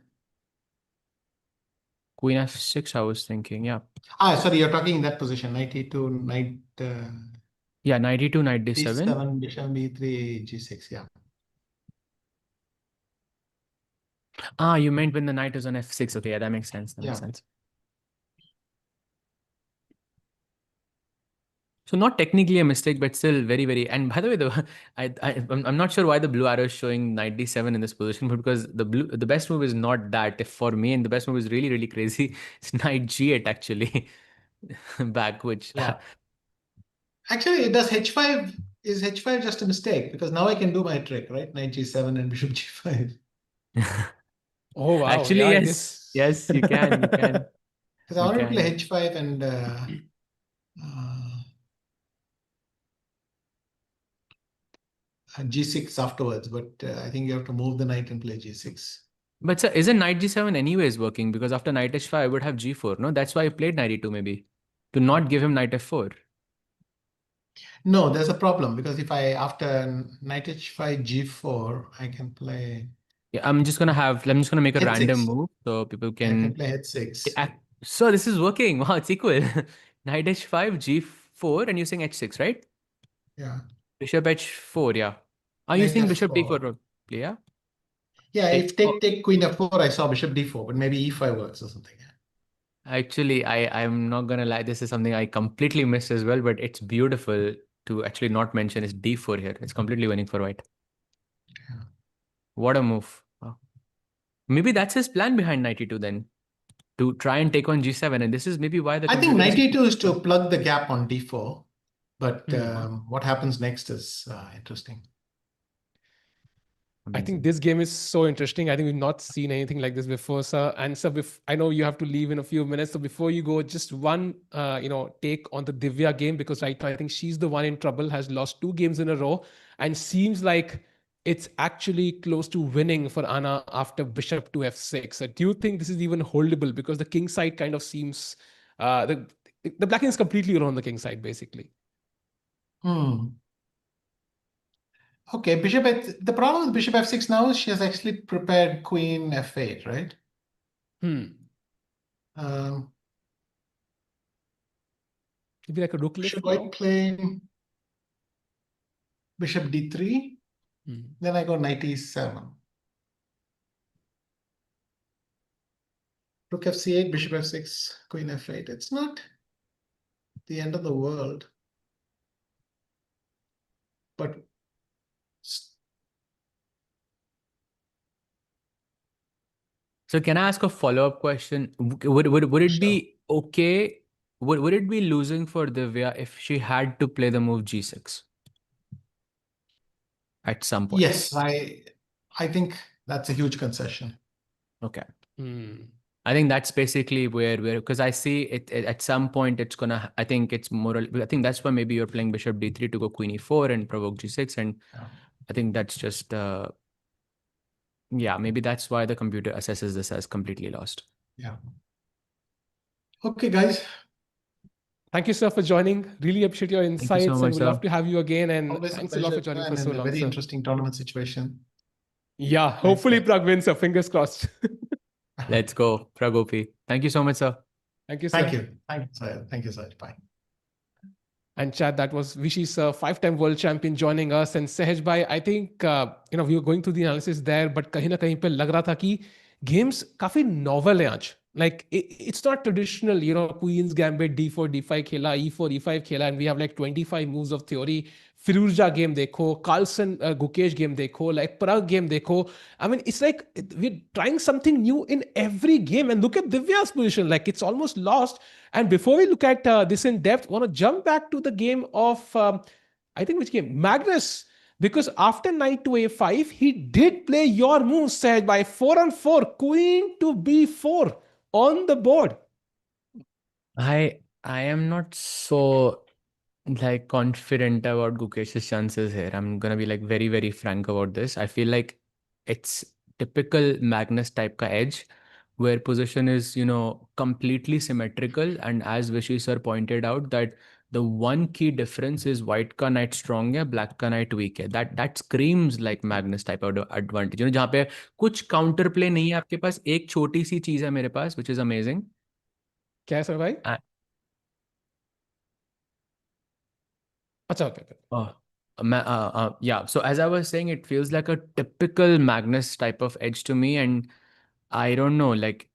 Queen f6, I was thinking, yeah. Sorry, you're talking in that position, knight e2, knight... yeah, knight e2, knight d7. d7, bishop e3, g6, yeah. You meant when the knight is on f6. Okay, yeah, that makes sense. That makes sense. So not technically a mistake, but still very, very. And by the way, I'm not sure why the blue arrow is showing knight d7 in this position, but because the best move is not that. If for me, and the best move is really, really crazy, it's knight g8 actually, back, which Actually, it does h5. Is h5 just a mistake? Because now I can do my trick, right? Knight g7 and bishop g5. Oh, wow. Actually, Yeah, yes, you can. Because I wanted to play h5 and g6 afterwards, but I think you have to move the knight and play g6. But sir, isn't knight g7 anyways working? Because after knight h5, I would have g4. No, that's why I played knight e2 maybe. To not give him knight f4. No, there's a problem, because if after knight h5, g4, I can play... Yeah, I'm just gonna make a h6. random move so people I can... can play h6. So this is working. Wow, it's equal. Knight h5, g4, and you're saying h6, right? Yeah. Bishop h4, yeah. Are you saying bishop d4? Yeah? Yeah, if take queen f4, I saw bishop d4, but maybe e5 works or something. Actually, I'm not gonna lie. This is something I completely missed as well, but it's beautiful to actually not mention is d4 here. It's completely winning for white. Yeah. What a move. Wow. Maybe that's his plan behind knight e2 then, to try and take on g7. And this is maybe why the I think computer knight e2 is to plug the gap on d4, but what happens next is interesting. I think this game is so interesting. I think we've not seen anything like this before, sir. And sir, I know you have to leave in a few minutes. So before you go, just one, take on the Divya game, because right now I think she's the one in trouble, has lost 2 games in a row, and seems like it's actually close to winning for Anna after bishop to f6. So do you think this is even holdable? Because the king side kind of seems, the black king is completely on the king side, basically. Okay, the problem with bishop f6 now is she has actually prepared queen f8, right? Maybe like a rook lift. Should I play bishop d3? Then I go knight e7. Rook fc8, bishop f6, queen f8. It's not the end of the world. But So can I ask a follow-up question? Would it Sure. be okay? Would it be losing for Divya if she had to play the move G6 at some point? Yes, I think that's a huge concession. Okay. Hmm. I think that's basically where because I see it at some point it's gonna. I think it's more. I think that's why maybe you're playing Bishop D3 to go Queen E4 and provoke G6, and Yeah. I think that's just yeah, maybe that's why the computer assesses this as completely lost. Yeah. Okay, guys. Thank you, sir, for joining. Really appreciate your Thank you so insights and much, would sir. love to have you again. And Always a thanks a lot for pleasure joining for and so in a long, very sir. interesting tournament situation. Yeah, Thanks, hopefully guys. Pragg wins, sir. Fingers crossed. Let's go, Pragopi. Thank you so much, sir. Thank you, sir. Thank you. Thank you, sir. Thank you, sir. Bye. And Chad, that was Vishy's five-time world champion joining us. And Sahaj bhai, I think we were going through the analysis there, but कहीं ना कहीं पे लग रहा था कि games काफी novel हैं आज. Like it's not traditional, Queen's Gambit, D4, D5 खेला, E4, E5 खेला, and we have like 25 moves of theory. Firouzja game देखो, Carlsen, Gukesh game देखो, like Pragg game देखो. I mean, it's like we're trying something new in every game. And look at Divya's position, like it's almost lost. And before we look at this in depth, I want to jump back to the game of, I think which game? Magnus. Because after knight to a5, he did play your move, said by 4-on-4, queen to b4 on the board. I am not so like confident about Gukesh's chances here. I'm gonna be like very, very frank about this. I feel like it's typical Magnus type ka edge where position is, completely symmetrical. And as Vishy sir pointed out, that the one key difference is white ka knight strong hai, black ka knight weak hai. That screams like Magnus type of advantage. जहाँ पे कुछ counter play नहीं है आपके पास, एक छोटी सी चीज है मेरे पास, which is amazing. क्या है सर भाई? अच्छा, okay. Yeah. So as I was saying, it feels like a typical Magnus type of edge to me, and I don't know, like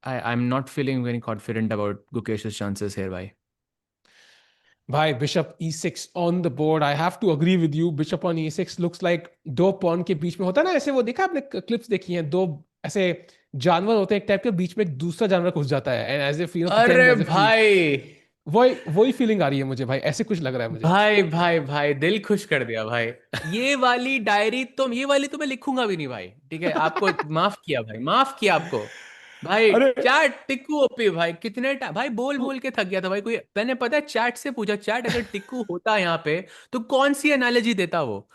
I'm not feeling very confident about Gukesh's chances here. Why? Bhai, bishop e6 on the board. I have to agree with you. Bishop on e6 looks like दो pawn के बीच में होता है ना, ऐसे वो देखा आपने क्लिप्स देखी हैं, दो ऐसे जानवर होते हैं एक टाइप के, बीच में एक दूसरा जानवर घुस जाता है, and as if अरे भाई, वही फीलिंग आ रही है मुझे भाई, ऐसे कुछ लग रहा है मुझे. भाई भाई भाई, दिल खुश कर दिया भाई. ये वाली तो मैं लिखूंगा भी नहीं भाई. ठीक है, आपको माफ किया भाई, माफ किया आपको भाई. अरे चैट टिक्कू ओपी भाई, कितने भाई बोल के थक गया था भाई. कोई मैंने पता है चैट से पूछा, चैट अगर टिक्कू होता यहाँ पे तो कौन सी एनालॉजी देता वो,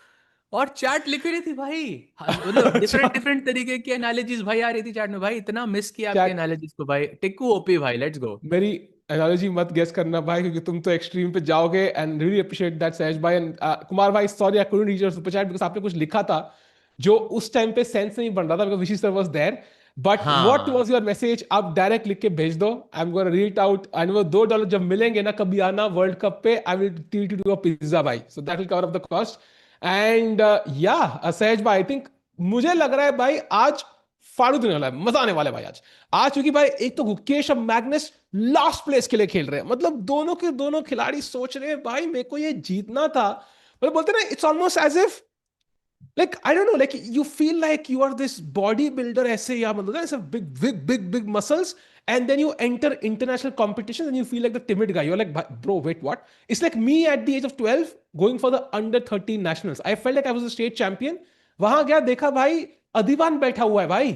और चैट लिख रही थी भाई. मतलब डिफरेंट तरीके की एनालॉजीज भाई आ रही थी चैट में. भाई इतना मिस किया आपके एनालॉजीज को भाई. टिक्कू ओपी भाई, लेट्स गो. मेरी एनालॉजी मत गेस करना भाई, क्योंकि तुम तो एक्सट्रीम पे जाओगे. एंड रियली अप्रिशिएट दैट सहज भाई. एंड कुमार भाई, sorry I couldn't read your super chat because आपने कुछ लिखा था जो उस टाइम पे सेंस नहीं बन रहा था, because Vishy sir was there. But what was your message? आप डायरेक्ट लिख के भेज दो. I am gonna read it out. And वो $2 जब मिलेंगे ना कभी आना वर्ल्ड कप पे, I will treat you to a pizza भाई, so that will cover up the cost. And yeah Sahaj भाई, आई थिंक मुझे लग रहा है भाई आज फाड़ू देने वाला है, मजा आने वाला है भाई आज क्योंकि भाई एक तो गुकेश और मैग्नस लास्ट प्लेस के लिए खेल रहे हैं. मतलब दोनों के दोनों खिलाड़ी सोच रहे हैं भाई मेरे को ये जीतना था. मतलब बोलते ना, it's almost as if like I don't know, like you feel like you are this bodybuilder ऐसे, या मतलब ऐसे big muscles, and then you enter international competition and you feel like the timid guy. You're like, bro, wait, what? It's like me at the age of 12 going for the under 13 nationals. I felt like I was a state champion. वहां गया, देखा भाई अधिवान बैठा हुआ है भाई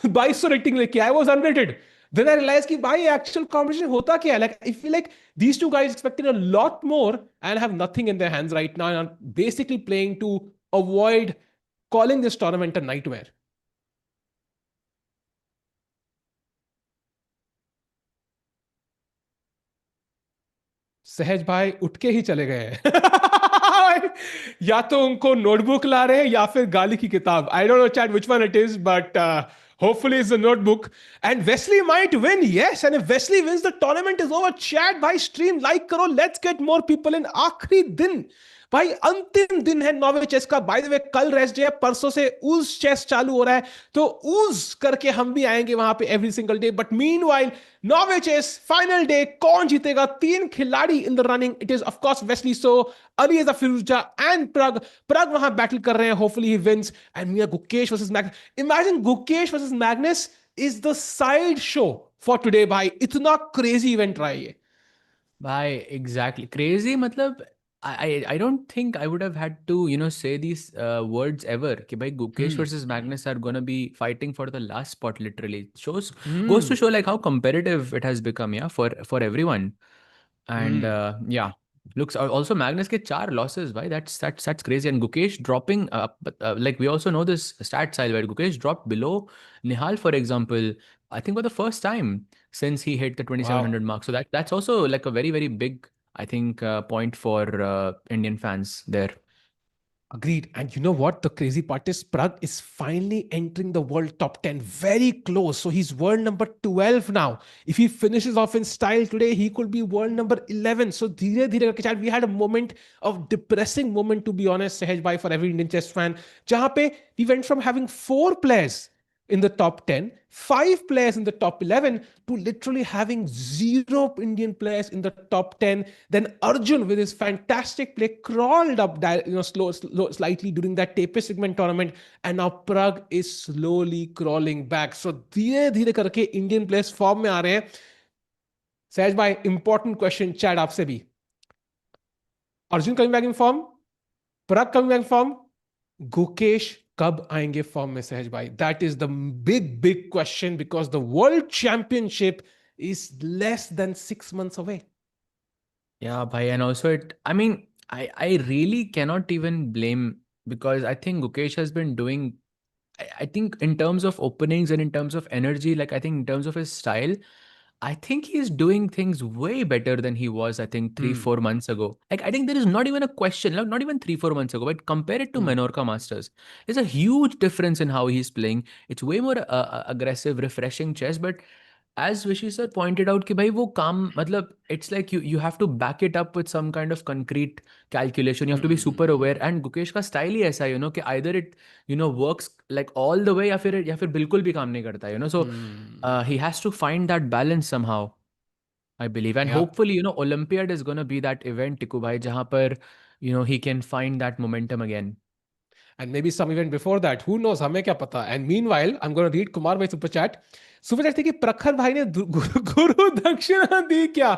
2200 rating लेके. I was unrated. Then I realized कि भाई actual competition होता क्या है. Like I feel like these two guys expected a lot more and have nothing in their hands right now and are basically playing to avoid calling this tournament a nightmare. सहज भाई उठ के ही चले गए हैं या तो उनको नोटबुक ला रहे हैं या फिर गाली की किताब. I don't know chat which one it is, but hopefully it's the notebook. And Wesley might win, yes. And if Wesley wins, the tournament is over. Chat भाई, stream like करो, let's get more people in. आखिरी दिन भाई अंतिम दिन है Norway chess का, bye the वे कल रेस्ट डे है, परसों से उस चेस चालू हो रहा है, तो उस करके हम भी आएंगे वहां पे every single day. But meanwhile Norway chess final day, कौन जीतेगा? 3 खिलाड़ी in the running, it is of course Wesley So, Alireza Firouzja and Pragg. Pragg वहां बैटल कर रहे हैं, hopefully he wins, and we are Gukesh versus Magnus. Imagine Gukesh versus Magnus is the side show for today भाई, इतना crazy event रहा है ये भाई एग्जैक्टली क्रेजी, मतलब I don't think I would have had to say these words ever कि भाई Gukesh versus Magnus are gonna be fighting for the last spot literally. Shows goes to show like how competitive it has become, yeah, for everyone. And yeah, looks also Magnus के 4 losses, भाई that's crazy. And Gukesh dropping but like we also know this stat side where Gukesh dropped below Nihal, for example, I think for the first time since he hit the 2700 wow. mark. So that's also like a very very big, I think, point for Indian fans there. Agreed. And you know what? The crazy part is Pragg is finally entering the world top 10. Very close. So he's world number 12 now. If he finishes off in style today, he could be world number 11. So dheere dheere karke chat, we had a moment of depressing moment, to be honest, Sahej bhai, for every Indian chess fan. Jahan pe we went from having 4 players in the top 10, 5 players in the top 11, to literally having 0 Indian players in the top 10. Then Arjun, with his fantastic play, crawled up slightly during that taper segment tournament, and now Pragg is slowly crawling back. So धीरे धीरे करके Indian players form में आ रहे हैं. सहज भाई, important question chat आपसे भी. Arjun coming back in form, Pragg coming back in form, Gukesh कब आएंगे फॉर्म में सहज भाई? That is the big question, because the world championship is less than 6 months away. Yeah, bhai, and also I mean, I really cannot even blame, because I think Gukesh has been doing, I think in terms of openings and in terms of energy, like I think in terms of his style, I think he's doing things way better than he was, I think, 3-4 months ago. Like, I think there is not even a question, like, not even 3-4 months ago, but compare it to Menorca Masters. There's a huge difference in how he's playing. It's way more aggressive, refreshing chess. But as Vishy sir pointed out, कि भाई वो काम, मतलब it's like you have to back it up with some kind of concrete calculation. You have to be super aware. And Gukesh का style ही ऐसा है, कि either it works like all the way, या फिर बिल्कुल भी काम नहीं करता, So he has to find that balance somehow, I believe. And Yeah. hopefully, Olympiad is going to be that event, Tiku bhai, jahan par, he can find that momentum again. And maybe some event before that, who knows, हमें क्या पता. And meanwhile, I'm going to read Kumar भाई super chat. थी कि प्रखर भाई ने गुरु दक्षिणा दी क्या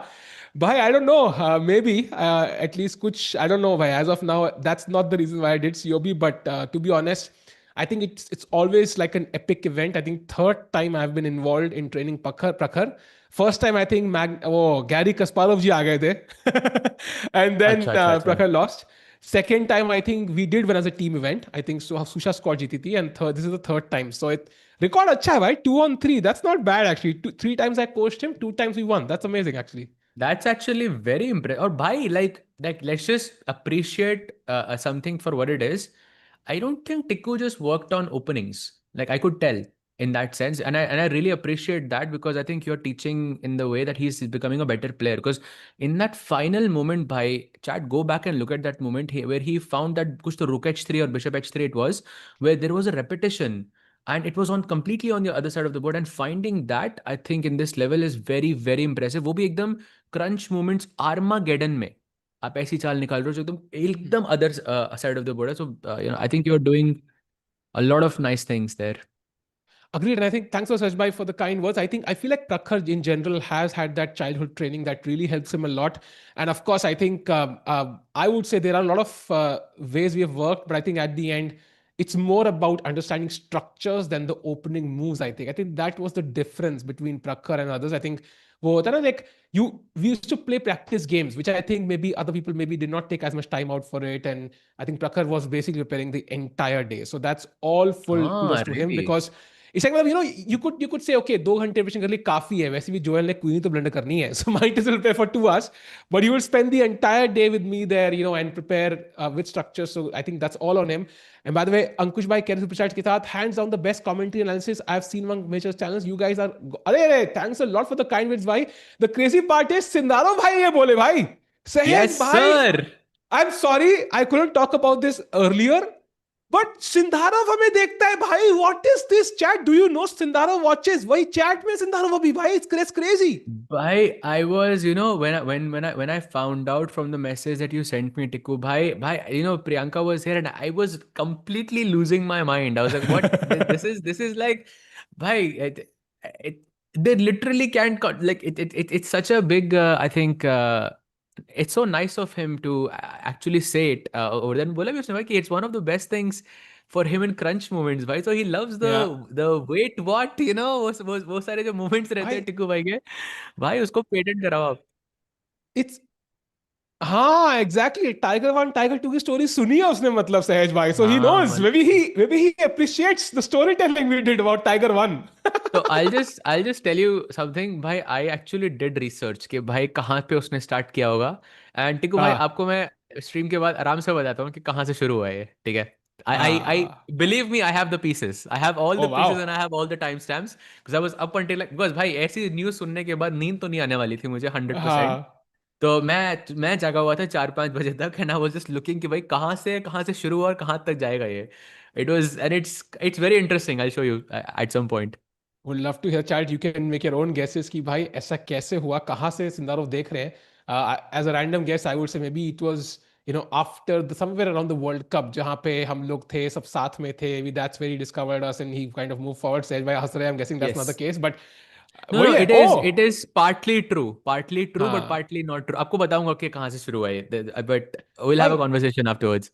भाई? I don't know, maybe at least कुछ, I don't know भाई. As of now, that's not the reason why I did COB, but to be honest, I think it's always like an epic event. I think third time I've been involved in training Prakhar. First time I think Gary Kasparov ji aa gaye the, and then Acha, acha, acha. Prakhar lost. Second time I think we did win as a team event. I think Susha squad जीती थी, and this is the third time. So it record अच्छा है भाई, 2-on-3. That's not bad actually. 3 times I coached him, 2 times we won. That's amazing actually. That's actually very impressive. Or bhai, like let's just appreciate something for what it is. I don't think Tiku just worked on openings. Like I could tell in that sense, and I really appreciate that, because I think you're teaching in the way that he's becoming a better player. Because in that final moment, by chat, go back and look at that moment where he found that kuch to Rook H3 or Bishop H3 it was, where there was a repetition and it was on completely on the other side of the board. And finding that, I think in this level is very very impressive. वो भी एकदम crunch moments Armageddon में आप ऐसी चाल निकाल रहे हो जो एकदम other side of the board है. So I think you're doing a lot of nice things there. Agreed. And I think thanks for Sajbhai for the kind words. I feel like Prakhar in general has had that childhood training that really helps him a lot. And of course, I think I would say there are a lot of ways we have worked, but I think at the end, it's more about understanding structures than the opening moves. I think that was the difference between Prakhar and others. I think we used to play practice games, which I think maybe other people maybe did not take as much time out for it. And I think Prakhar was basically preparing the entire day. So that's all full kudos to him, really? because it's like, you could say, okay, 2 घंटे preparation कर लिए काफी है. वैसे भी Joel ने queen तो blender करनी है, so might as well prepare for 2 hours. But he will spend the entire day with me there, and prepare with structure. So I think that's all on him. And by the way, Ankush bhai Kerry Superchat के साथ, hands down the best commentary analysis I've seen among major channels. You guys are, अरे thanks a lot for the kind words bhai. The crazy part is Sindaro bhai ये बोले भाई. Sahej Yes, bhai. sir. I'm sorry, I couldn't talk about this earlier, but सिंधारव हमें देखता है भाई. What is this chat? Do you know सिंधारव watches? वही chat में सिंधारव अभी भाई. It's crazy. I was, when I found out from the message that you sent me, Tiku, bhai, Priyanka was here and I was completely losing my mind. I was like, what? This is like, bhai, it, they literally can't like it's such a big, I think, it's so nice of him to actually say it over there. बोला भी उसने भाई कि it's one of the best things for him in crunch moments, भाई. So he loves the Yeah. the wait what, वो सारे जो moments रहते हैं भाई टिक्कू भाई के, भाई उसको पेटेंट कराओ आप. it's हाँ एग्जैक्टली टाइगर 1 टाइगर 2 की स्टोरी सुनी है उसने मतलब सहज भाई सो ही हाँ knows maybe he appreciates the storytelling we did about Tiger 1. तो I'll just tell you something भाई. I actually did research कि भाई कहाँ पे उसने स्टार्ट किया होगा. एंड टिकू भाई हाँ आपको मैं स्ट्रीम के बाद आराम से बताता हूँ कि कहाँ से शुरू हुआ है ये, ठीक है. I हाँ believe me, I have the pieces. I have all of the wow pieces and I have all the timestamps because I was up until like because भाई ऐसी न्यूज़ सुनने के बाद नींद तो नहीं आने वाली थी मुझे 100%. हाँ तो मैं जागा हुआ था 4-5 बजे तक and I was just looking कि भाई कहाँ से शुरू हुआ और कहाँ तक जाएगा ये. It was and it's very interesting. I'll show you at some point. would love to hear chat you can make your own guesses कि भाई ऐसा कैसे हुआ कहाँ से सिंदारोव देख रहे हैं. As a random guess I would say maybe it was after the somewhere around the World Cup जहाँ पे हम लोग थे सब साथ में थे that's where he discovered us and he kind of moved forward सहज भाई हंस रहे हैं I'm guessing that's not the Yes. case but No, वही है it is partly true but हाँ partly not true. आपको बताऊंगा कि कहाँ से शुरू हुआ है, but we'll have भाई a conversation afterwards.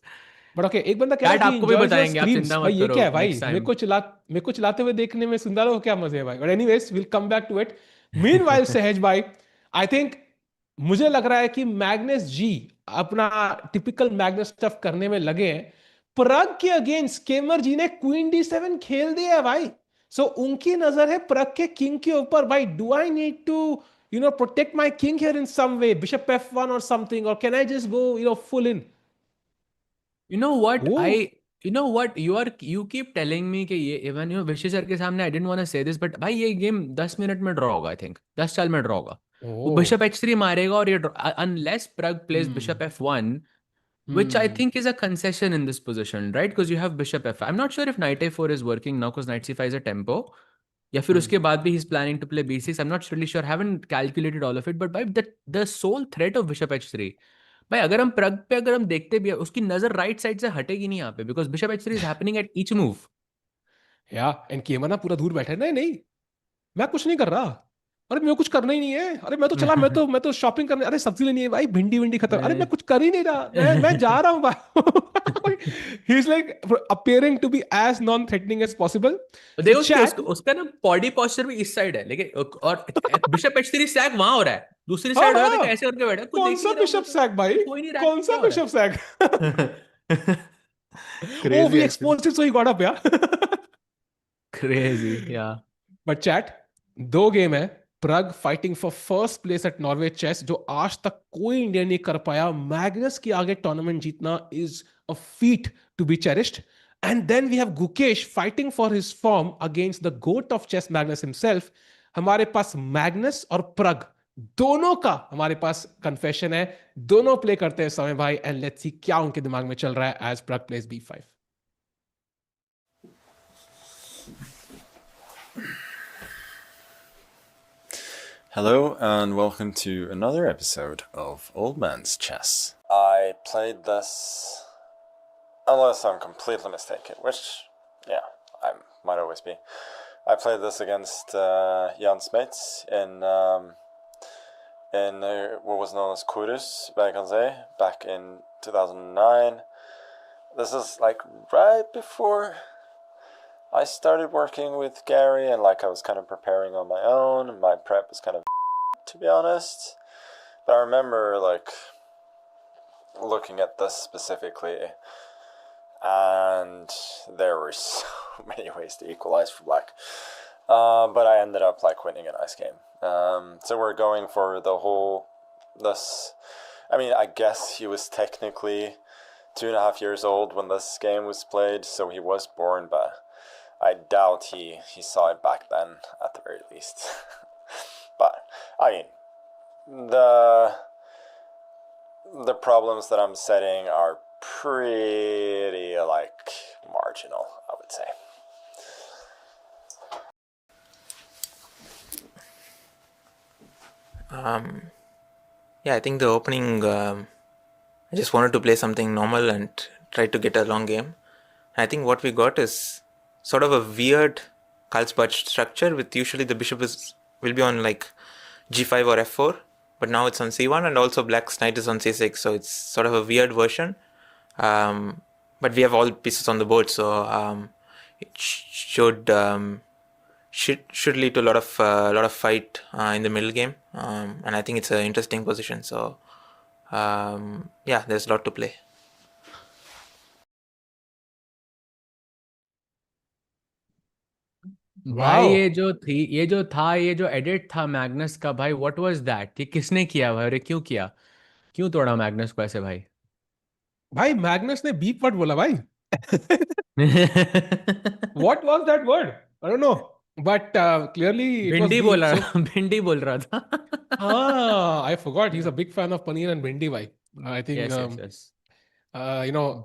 But okay एक बंदा कह रहा है Chat कि आपको भी enjoys your बताएंगे, आप streams चिंता भाई मत ये करो क्या है भाई next time. मेरे को चलाते हुए देखने में सुंदर हो क्या मजे है भाई but anyways will come back to it meanwhile Sahaj भाई आई थिंक मुझे लग रहा है कि मैग्नस जी अपना टिपिकल मैग्नस स्टफ करने में लगे हैं प्रग के अगेंस्ट केमर जी ने क्वीन D7 खेल दिया है भाई सो उनकी नजर है प्रग के किंग के ऊपर भाई do I need to protect my king here in some way bishop F1 or something or can I just go full in You know what? oh You keep telling me कि ये even विशेष sir के सामने I didn't want to say this but भाई ये game 10 minute में draw होगा. I think 10 साल में ड्रॉ होगा. वो oh बिशप H3 मारेगा और ये unless Prag plays Hmm. bishop F1, which I Hmm. think is a concession in this position, right? Because you have bishop F5. I'm not sure if knight A4 is working now because knight C5 is a tempo. या फिर Hmm. उसके बाद भी he's planning to play B6. I'm not really sure. Haven't calculated all of it. But by the sole threat of bishop H3, भाई अगर हम प्रग पे अगर हम देखते भी हैं, उसकी नजर राइट साइड से हटेगी नहीं यहाँ पे because bishop H3 is happening at each move. या एंड केमर ना पूरा दूर बैठा है नहीं नहीं मैं कुछ नहीं कर रहा अरे मेरे को कुछ करना ही नहीं है अरे मैं तो शॉपिंग करने अरे सब्जी लेनी है भाई भिंडी विंडी खत्म अरे मैं कुछ कर ही नहीं रहा मैं जा रहा हूँ भाई he is like appearing to be as non threatening as possible so देखो उसके चैट उसका ना बॉडी पोस्चर भी इस साइड है लेकिन और बिशप H3 सैक वहां हो रहा है, दूसरी हाँ साइड हो रहा है. देखो हाँ ऐसे करके बैठा है, कुछ कौन देख ही सा नहीं रहा, बिशप सैक भाई कुछ हो ही नहीं रहा है, कौन सा क्या हो बिशप सैक रहा है. Oh we Crazy actually. Exposed it so he got up yeah Crazy, yeah. But chat दो गेम है Pragg fighting for first place at Norway chess जो आज तक कोई इंडियन नहीं कर पाया मैग्नस के आगे टूर्नामेंट जीतना is a feat to be cherished and then we have Gukesh fighting for his form against the GOAT of chess Magnus himself. हमारे पास मैग्नस और प्रग दोनों का हमारे पास कन्फेशन है दोनों प्ले करते हैं समय भाई एंड लेट्स सी क्या उनके दिमाग में चल रहा है as Pragg plays B5. Hello and welcome to another episode of Old Man's Chess. I played this, unless I'm completely mistaken, which, yeah, I might always be. I played this against Jan's mates in what was known as Kurus back in 2009. This is like right before I started working with Gary and like I was kind of preparing on my own. My prep was kind of to be honest. But I remember like looking at this specifically and there were so many ways to equalize for black. But I ended up like winning a nice game. So we're going for the whole this. I mean, I guess he was technically 2.5 years old when this game was played, so he was born, but I doubt he saw it back then at the very least. But I mean, the problems that I'm setting are pretty marginal, I would say. Yeah, I think the opening, I just wanted to play something normal and try to get a long game. I think what we got is sort of a weird Karlsbad structure with usually the bishop will be on like g5 or f4, but now it's on c1 and also black's knight is on c6, so it's sort of a weird version. But we have all pieces on the board, so it should lead to a lot of fight in the middle game, and I think it's an interesting position. So yeah, there's a lot to play. भाई Wow. ये जो edit था Magnus का भाई, what was that? ये किसने किया भाई? अरे क्यों किया? क्यों तोड़ा मैग्नस को ऐसे भाई? भाई मैग्नस ने बीप वर्ड बोला भाई. What was that word? I don't know. But clearly it was भिंडी beep. बोल So, रहा भिंडी बोल रहा था. I forgot. He's a big fan of paneer and bhindi, bhai. I think, yes. you know,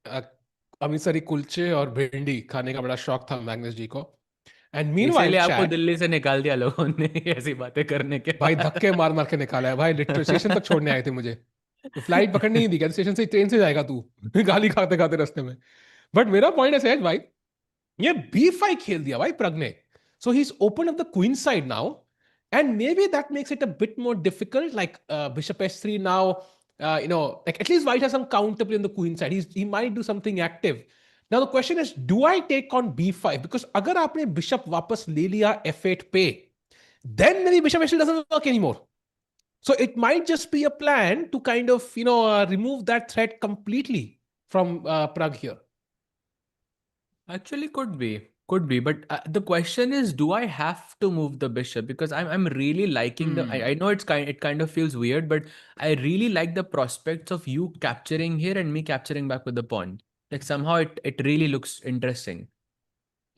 Amritsari कुलचे और भिंडी खाने का बड़ा शौक था मैग्नस जी को. And meanwhile, इसीलिए आपको chat, दिल्ली से निकाल दिया लोगों ने ऐसी बातें करने के. भाई धक्के मार मार के निकाला है भाई. लिटरल स्टेशन तक छोड़ने आए थे मुझे. फ्लाइट पकड़नी नहीं दी, कहते स्टेशन से ट्रेन से जाएगा तू. गाली खाते खाते रास्ते में. बट मेरा पॉइंट है सहज भाई, ये b5 खेल दिया भाई प्रग ने. So he's opened up the queen side now, and maybe that makes it a bit more difficult. Like bishop h3 now, like at least white has some counterplay on the queen side. He might do something active. Now the question is, do I take on b5? Because अगर आपने bishop वापस ले लिया f8 पे, then maybe bishop h3 doesn't work anymore. So it might just be a plan to kind of remove that threat completely from Pragg here. Actually, could be, but the question is, do I have to move the bishop? Because I'm really liking I know it kind of feels weird, but I really like the prospects of you capturing here and me capturing back with the pawn. Like somehow it really looks interesting.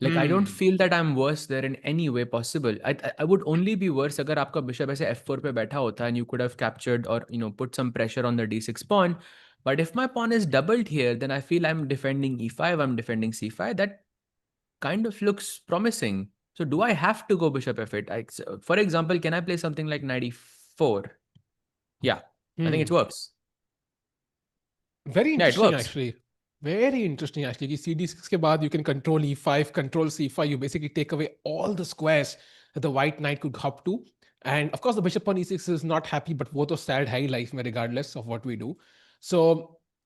Like I don't feel that I'm worse there in any way possible. I would only be worse अगर आपका bishop ऐसे f4 पे बैठा होता and you could have captured or put some pressure on the d6 pawn. But if my pawn is doubled here, then I feel I'm defending e5, I'm defending c5. That kind of looks promising. So do I have to go bishop f8? For example, can I play something like knight e4? Yeah, I think it works. Very Yeah, it interesting works. actually. Very interesting actually. कि CD6 के बाद you can control e5, control c5. You basically take away all the squares that the white knight could hop to. And of course, the bishop on e6 is not happy, but वो तो sad है ही life में regardless of what we do. So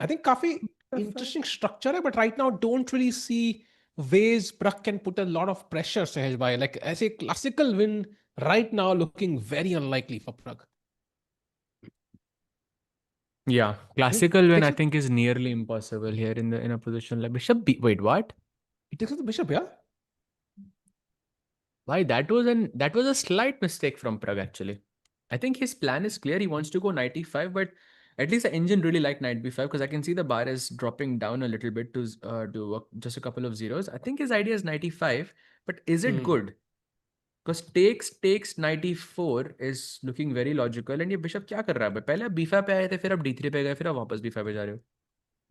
I think काफी interesting structure है, but right now don't really see ways Pragg can put a lot of pressure, Sahej bhai. Like as a classical win right now looking very unlikely for Pragg. Yeah, classical win I takes think is nearly impossible here in a position like bishop b. Wait, what? He takes the bishop, yeah? Why? That was a slight mistake from Pragg actually. I think his plan is clear. He wants to go knight e5, but at least the engine really liked knight b5 because I can see the bar is dropping down a little bit to do just a couple of zeros. I think his idea is knight e5, but is it good? Because takes knight e4 is looking very logical. And ये bishop क्या कर रहा है? पहले आप b5 पे आए थे, फिर आप d3 पे गए, फिर आप वापस b5 पे जा रहे हो.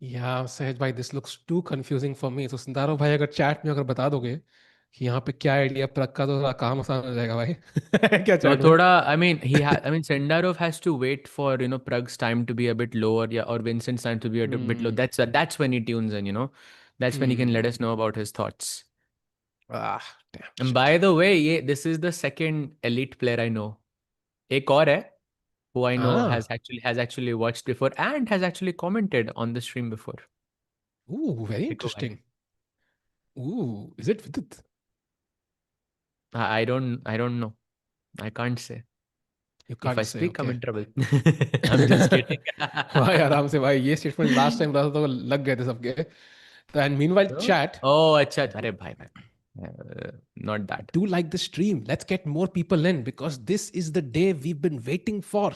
Yeah, Sahej bhai, this looks too confusing for me. So Sundaro bhai, अगर chat में अगर बता दोगे कि यहाँ पे क्या आइडिया प्रग का, तो काम आसान हो जाएगा भाई. क्या No, chat में? थोड़ा, I mean, Sendarov has to wait for, Pragg's time to be a bit lower, yeah, or Vincent's time to be a bit low. That's when he tunes in, That's when he can let us know about his thoughts. Ah, damn. And shit. by the way, this is the second elite player I know. एक और है who I know has actually watched before and has actually commented on the stream before. Ooh, very देखो भाई. interesting. Ooh, is it Vidit? I don't know. I can't say. You can't If I say, speak, I'm okay. in trouble. I'm just kidding. भाई आराम से भाई, ये statement last time रहा था तो लग गए थे सबके. And meanwhile, chat. Oh, अच्छा. अरे भाई. Not that. Do like the stream. Let's get more people in because this is the day we've been waiting for.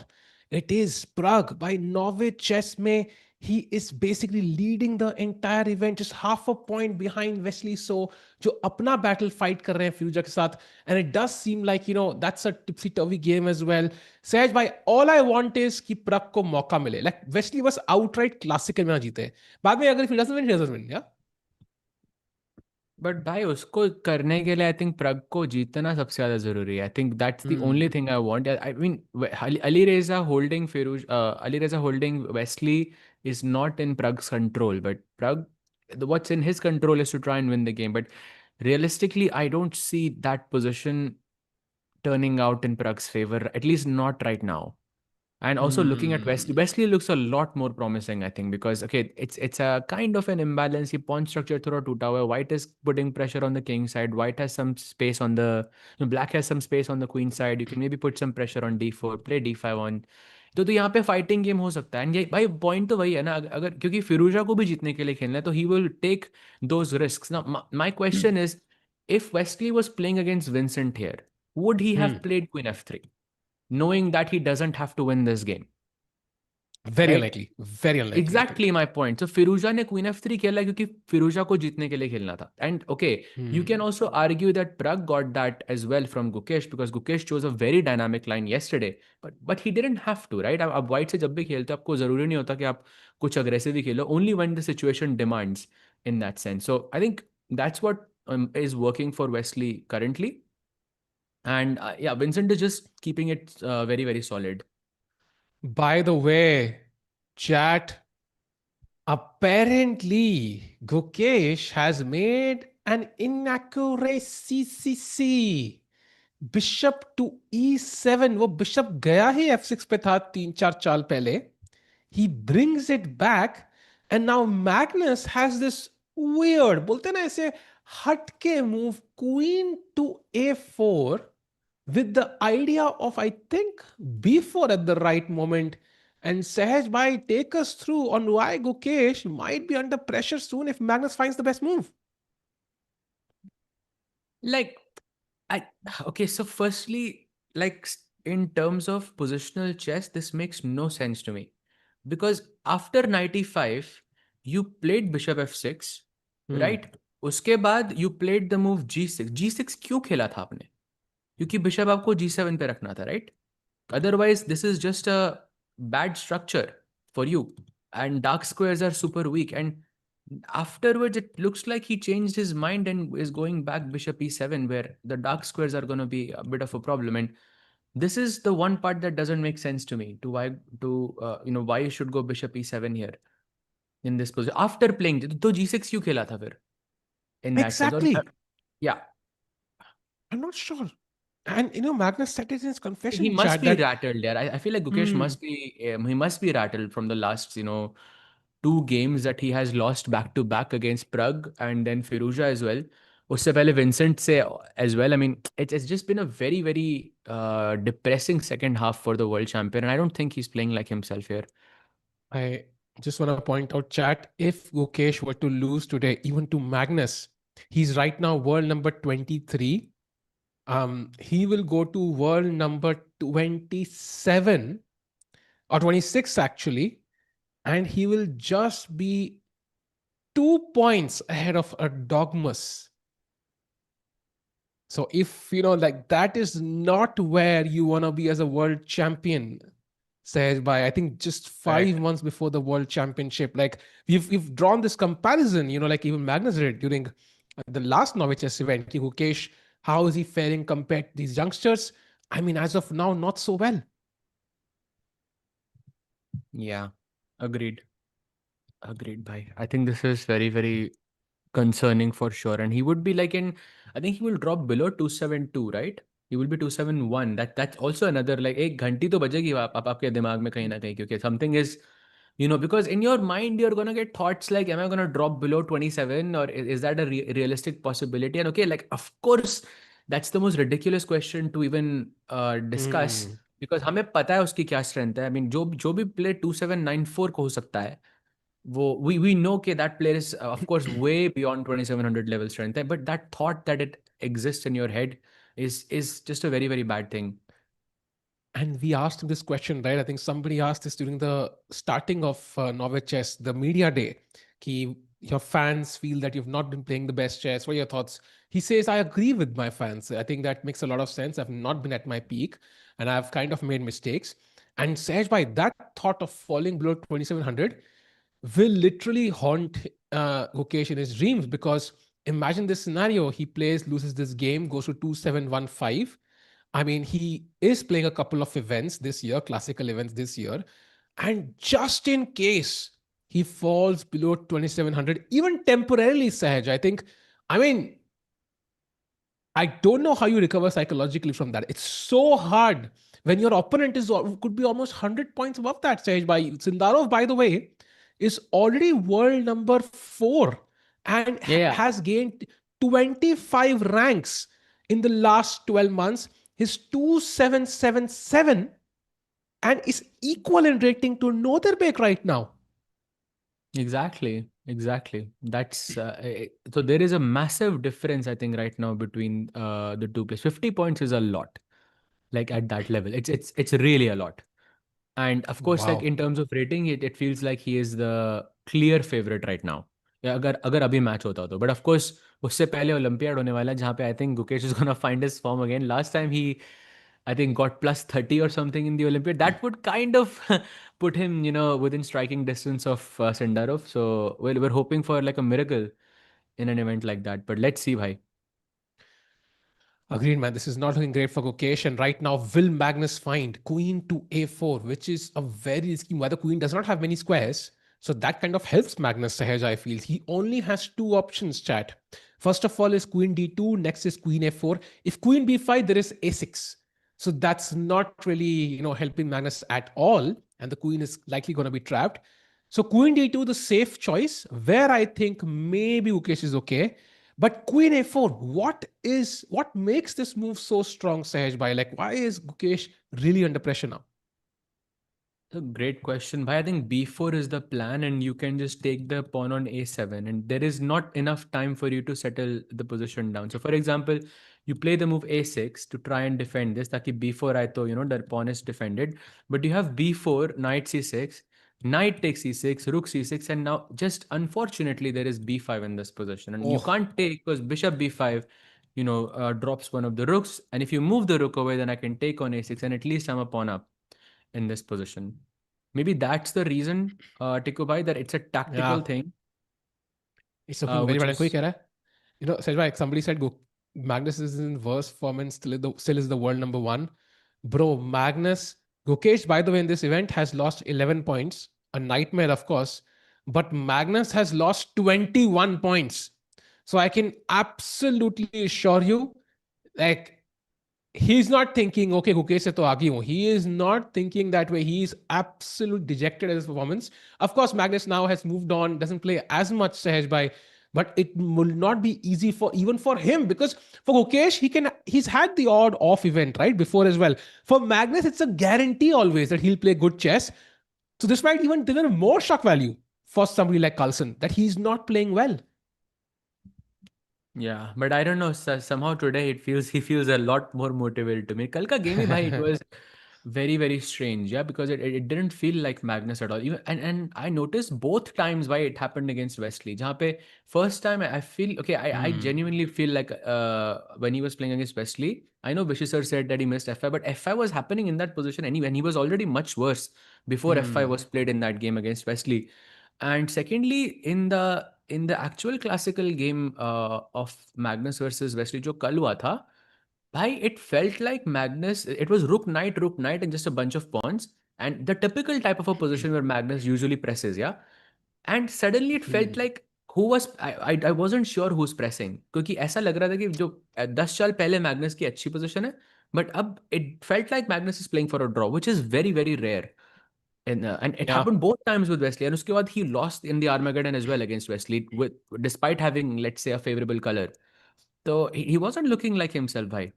It is Prague by Norway chess में he is basically leading the entire event, just half a point behind Wesley So, जो अपना battle fight कर रहे हैं Firouzja के साथ. And it does seem like, you know, that's a tipsy-turvy game as well. Sehaj bhai, all I want is कि Pragg को मौका मिले. Like Wesley was outright classical में ना जीते. बाद में अगर if he doesn't win, he doesn't win, yeah? But भाई उसको करने के लिए आई थिंक प्रग को जीतना सबसे ज्यादा जरूरी है. आई think that's the only thing I want. I mean Alireza holding Alireza holding Wesley is not in Pragg's control, but Pragg, what's in his control is to try and win the game. But realistically, I don't see that position turning out in Pragg's favor, at least not right now. And also looking at Wesley looks a lot more promising, I think, because okay, it's a kind of an imbalance. He pawn structure through two tower. White is putting pressure on the king side. White has some space on the black has some space on the queen side. You can maybe put some pressure on d4, play d5 on. तो यहाँ पे fighting game हो सकता है. And ये भाई point तो वही है ना, अगर क्योंकि फिरोजा को भी जीतने के लिए खेलना है तो he will take those risks. ना my question is, if Wesley was playing against Vincent here, would he have played queen f3 knowing that he doesn't have to win this game? Very Right? unlikely. Very unlikely. Exactly my point. So Firouzja ने queen f3 खेला क्योंकि फिरोजा को जीतने के लिए खेलना था. And okay, you can also argue that Pragg got that as well from Gukesh, because Gukesh chose a very dynamic line yesterday. But he didn't have to, right? अब white से जब भी खेलते आपको जरूरी नहीं होता कि आप कुछ aggressive he Khelo. Only when the situation demands, in that sense. So I think that's what is working for Wesley currently. And yeah, Vincent is just keeping it very, very solid. By the way, chat, apparently Gukesh has made an inaccuracy. Bishop to e7. वो bishop गया ही f6 पे था 3-4 चाल पहले. He brings it back and now Magnus has this weird, बोलते हैं ना ऐसे हटके move, queen to a4 with the idea of, I think, b4 at the right moment. And Sehaj bhai, take us through on why Gukesh might be under pressure soon if Magnus finds the best move. Like, okay, so firstly, like in terms of positional chess, this makes no sense to me. Because after knight e5, you played bishop f6, right? उसके बाद you played the move g6. g6 क्यों खेला था आपने? क्योंकि bishop आपको g7 पे रखना था, right? Otherwise, this is just a bad structure for you. And dark squares are super weak. And afterwards, it looks like he changed his mind and is going back bishop e7, where the dark squares are going to be a bit of a problem. And this is the one part that doesn't make sense to me. Why you should go bishop e7 here in this position after playing. तो g6 क्यों खेला था फिर? In that sense. Exactly. Yeah. I'm not sure. And Magnus said it in his confession. He must chat be that rattled there. I feel like Gukesh must be he must be rattled from the last 2 games that he has lost back to back against Pragg and then Firouzja as well. उससे पहले Vincent से as well. I mean, it's just been a very, very depressing second half for the world champion, and I don't think he's playing like himself here. I just want to point out, chat, if Gukesh were to lose today, even to Magnus, he's right now world number 23. He will go to world number 27 or 26 actually, and he will just be 2 points ahead of a Dogmas. So if like that is not where you want to be as a world champion, said by I think just 5 months before the world championship. Like we've drawn this comparison, like even Magnus did during the last Norway chess event. Gukesh, how is he faring compared to these youngsters? I mean, as of now, not so well. Yeah, agreed, bhai. I think this is very, very concerning for sure. And he would be like I think he will drop below 272, right? He will be 271. That's also another like एक घंटी तो बजेगी आपके दिमाग में कहीं ना कहीं, क्योंकि something is because in your mind you're gonna get thoughts like, am I gonna drop below 27, or is that a realistic possibility? And okay, like of course that's the most ridiculous question to even discuss, because हमें पता है उसकी क्या strength है. I mean जो भी play 2794 को हो सकता है, we know that that player is of course way beyond 2700 level strength, but that thought that it exists in your head is just a very, very bad thing. And we asked him this question, right? I think somebody asked this during the starting of Norway Chess, the media day. Ki, your fans feel that you've not been playing the best chess. What are your thoughts? He says, I agree with my fans. I think that makes a lot of sense. I've not been at my peak and I've kind of made mistakes. And Sehaj by that thought of falling below 2700 will literally haunt Gukesh in his dreams, because imagine this scenario. He plays, loses this game, goes to 2715. I mean, he is playing a couple of events this year, classical events this year. And just in case he falls below 2700, even temporarily, Sahaj, I mean, I don't know how you recover psychologically from that. It's so hard when your opponent could be almost 100 points above that stage. By Sindarov, by the way, is already world number 4 and Yeah. has gained 25 ranks in the last 12 months. His 2777 and is equal in rating to Northern right now. Exactly. That's so there is a massive difference, I think, right now between the two players. 50 points is a lot, like at that level. It's really a lot. And of course, like Wow. in terms of rating, it feels like he is the clear favorite right now. या अगर अभी match होता तो, but of course उससे पहले olympiad होने वाला है जहाँ पे I think Gukesh is gonna find his form again. Last time he I think got plus 30 or something in the Olympiad. That would kind of put him, within striking distance of Sendarov. So we're hoping for like a miracle in an event like that. But let's see, bhai. Agreed, man. This is not looking great for Gukesh. And right now, will Magnus find queen to a4, which is a very risky move. The queen does not have many squares. So that kind of helps Magnus Sahaj, I feel. He only has 2 options, chat. First of all is queen d2, next is queen a4. If queen b5, there is a6. So that's not really, helping Magnus at all. And the queen is likely going to be trapped. So queen d2, the safe choice, where I think maybe Gukesh is okay. But queen a4, what makes this move so strong, Sahaj bhai? Like, why is Gukesh really under pressure now? A great question. Bhai, I think b4 is the plan, and you can just take the pawn on a7, and there is not enough time for you to settle the position down. So, for example, you play the move a6 to try and defend this. Taki b4 I thought, the pawn is defended. But you have b4, knight c6, knight takes e6, rook c6, and now just unfortunately there is b5 in this position, and you can't take because bishop b5, drops one of the rooks, and if you move the rook away, then I can take on a6, and at least I'm a pawn up in this position. Maybe that's the reason, Tiku bhai, that it's a tactical thing. It's looking very bad. Sahaj bhai, somebody said Magnus is in worse form and still is the world number 1. Bro, Gukesh, by the way, in this event has lost 11 points. A nightmare, of course. But Magnus has lost 21 points. So I can absolutely assure you, like, he's not thinking, okay, Gukesh se to aagi hu. He is not thinking that way. He is absolutely dejected at his performance. Of course, Magnus now has moved on, doesn't play as much Sahaj bhai, but it will not be easy even for him, because for Gukesh, he's had the odd off event, right, before as well. For Magnus, it's a guarantee always that he'll play good chess. So this might even deliver more shock value for somebody like Carlsen, that he's not playing well. Yeah, but I don't know. Somehow today he feels a lot more motivated to me. Kal ka game, bhai, it was very, very strange. Yeah, because it didn't feel like Magnus at all. Even and I noticed both times why it happened against Wesley. Jahan pe first time I feel okay. I genuinely feel like when he was playing against Wesley, I know Vishy sir said that he missed f5, but f5 was happening in that position anyway, and he was already much worse before f5 was played in that game against Wesley. And secondly, in the actual classical game of Magnus versus Wesley जो कल हुआ था, भाई, it felt like Magnus, it was rook knight, and just a bunch of pawns, and the typical type of a position where Magnus usually presses, yeah. And suddenly it felt like I wasn't sure who's pressing, क्योंकि ऐसा लग रहा था कि जो 10 साल पहले Magnus की अच्छी position है, but अब it felt like Magnus is playing for a draw, which is very, very rare. And it happened both times with Wesley, and uske baad he lost in the Armageddon as well against Wesley, despite having, let's say, a favorable color. So he wasn't looking like himself, bhai.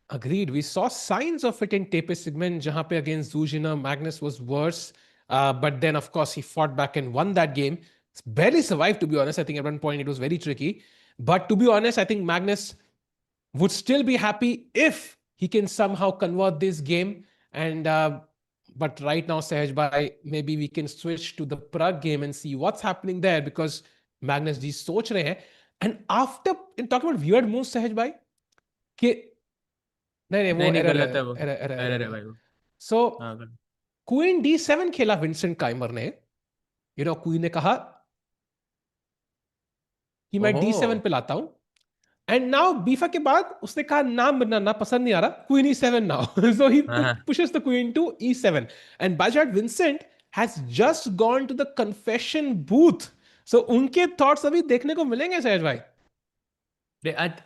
Agreed. We saw signs of it in Tape segment, jahan pe against Zhu Jiner, Magnus was worse. But then, of course, he fought back and won that game. Barely survived, to be honest. I think at one point it was very tricky. But to be honest, I think Magnus would still be happy if he can somehow convert this game And but right now, Sahaj bhai, maybe we can switch to the Prague game and see what's happening there, because Magnus ji सोच रहे हैं. And after in talking about weird moves, Sahaj bhai, कि नहीं नहीं वो नहीं error गलत है वो, है, error है भाई वो. So हाँ गलत. क्वीन D7 खेला विंसेंट काइमर ने. क्वीन ने कहा कि मैं D7 पे लाता हूं. एंड नाउ बीफा के बाद उसने कहा नाम बनाना पसंद नहीं आ रहा, queen E7 now. So he pushes the queen to E7. And by that, Vincent has just gone to the confession booth. So उनके thoughts अभी देखने को मिलेंगे सहज भाई.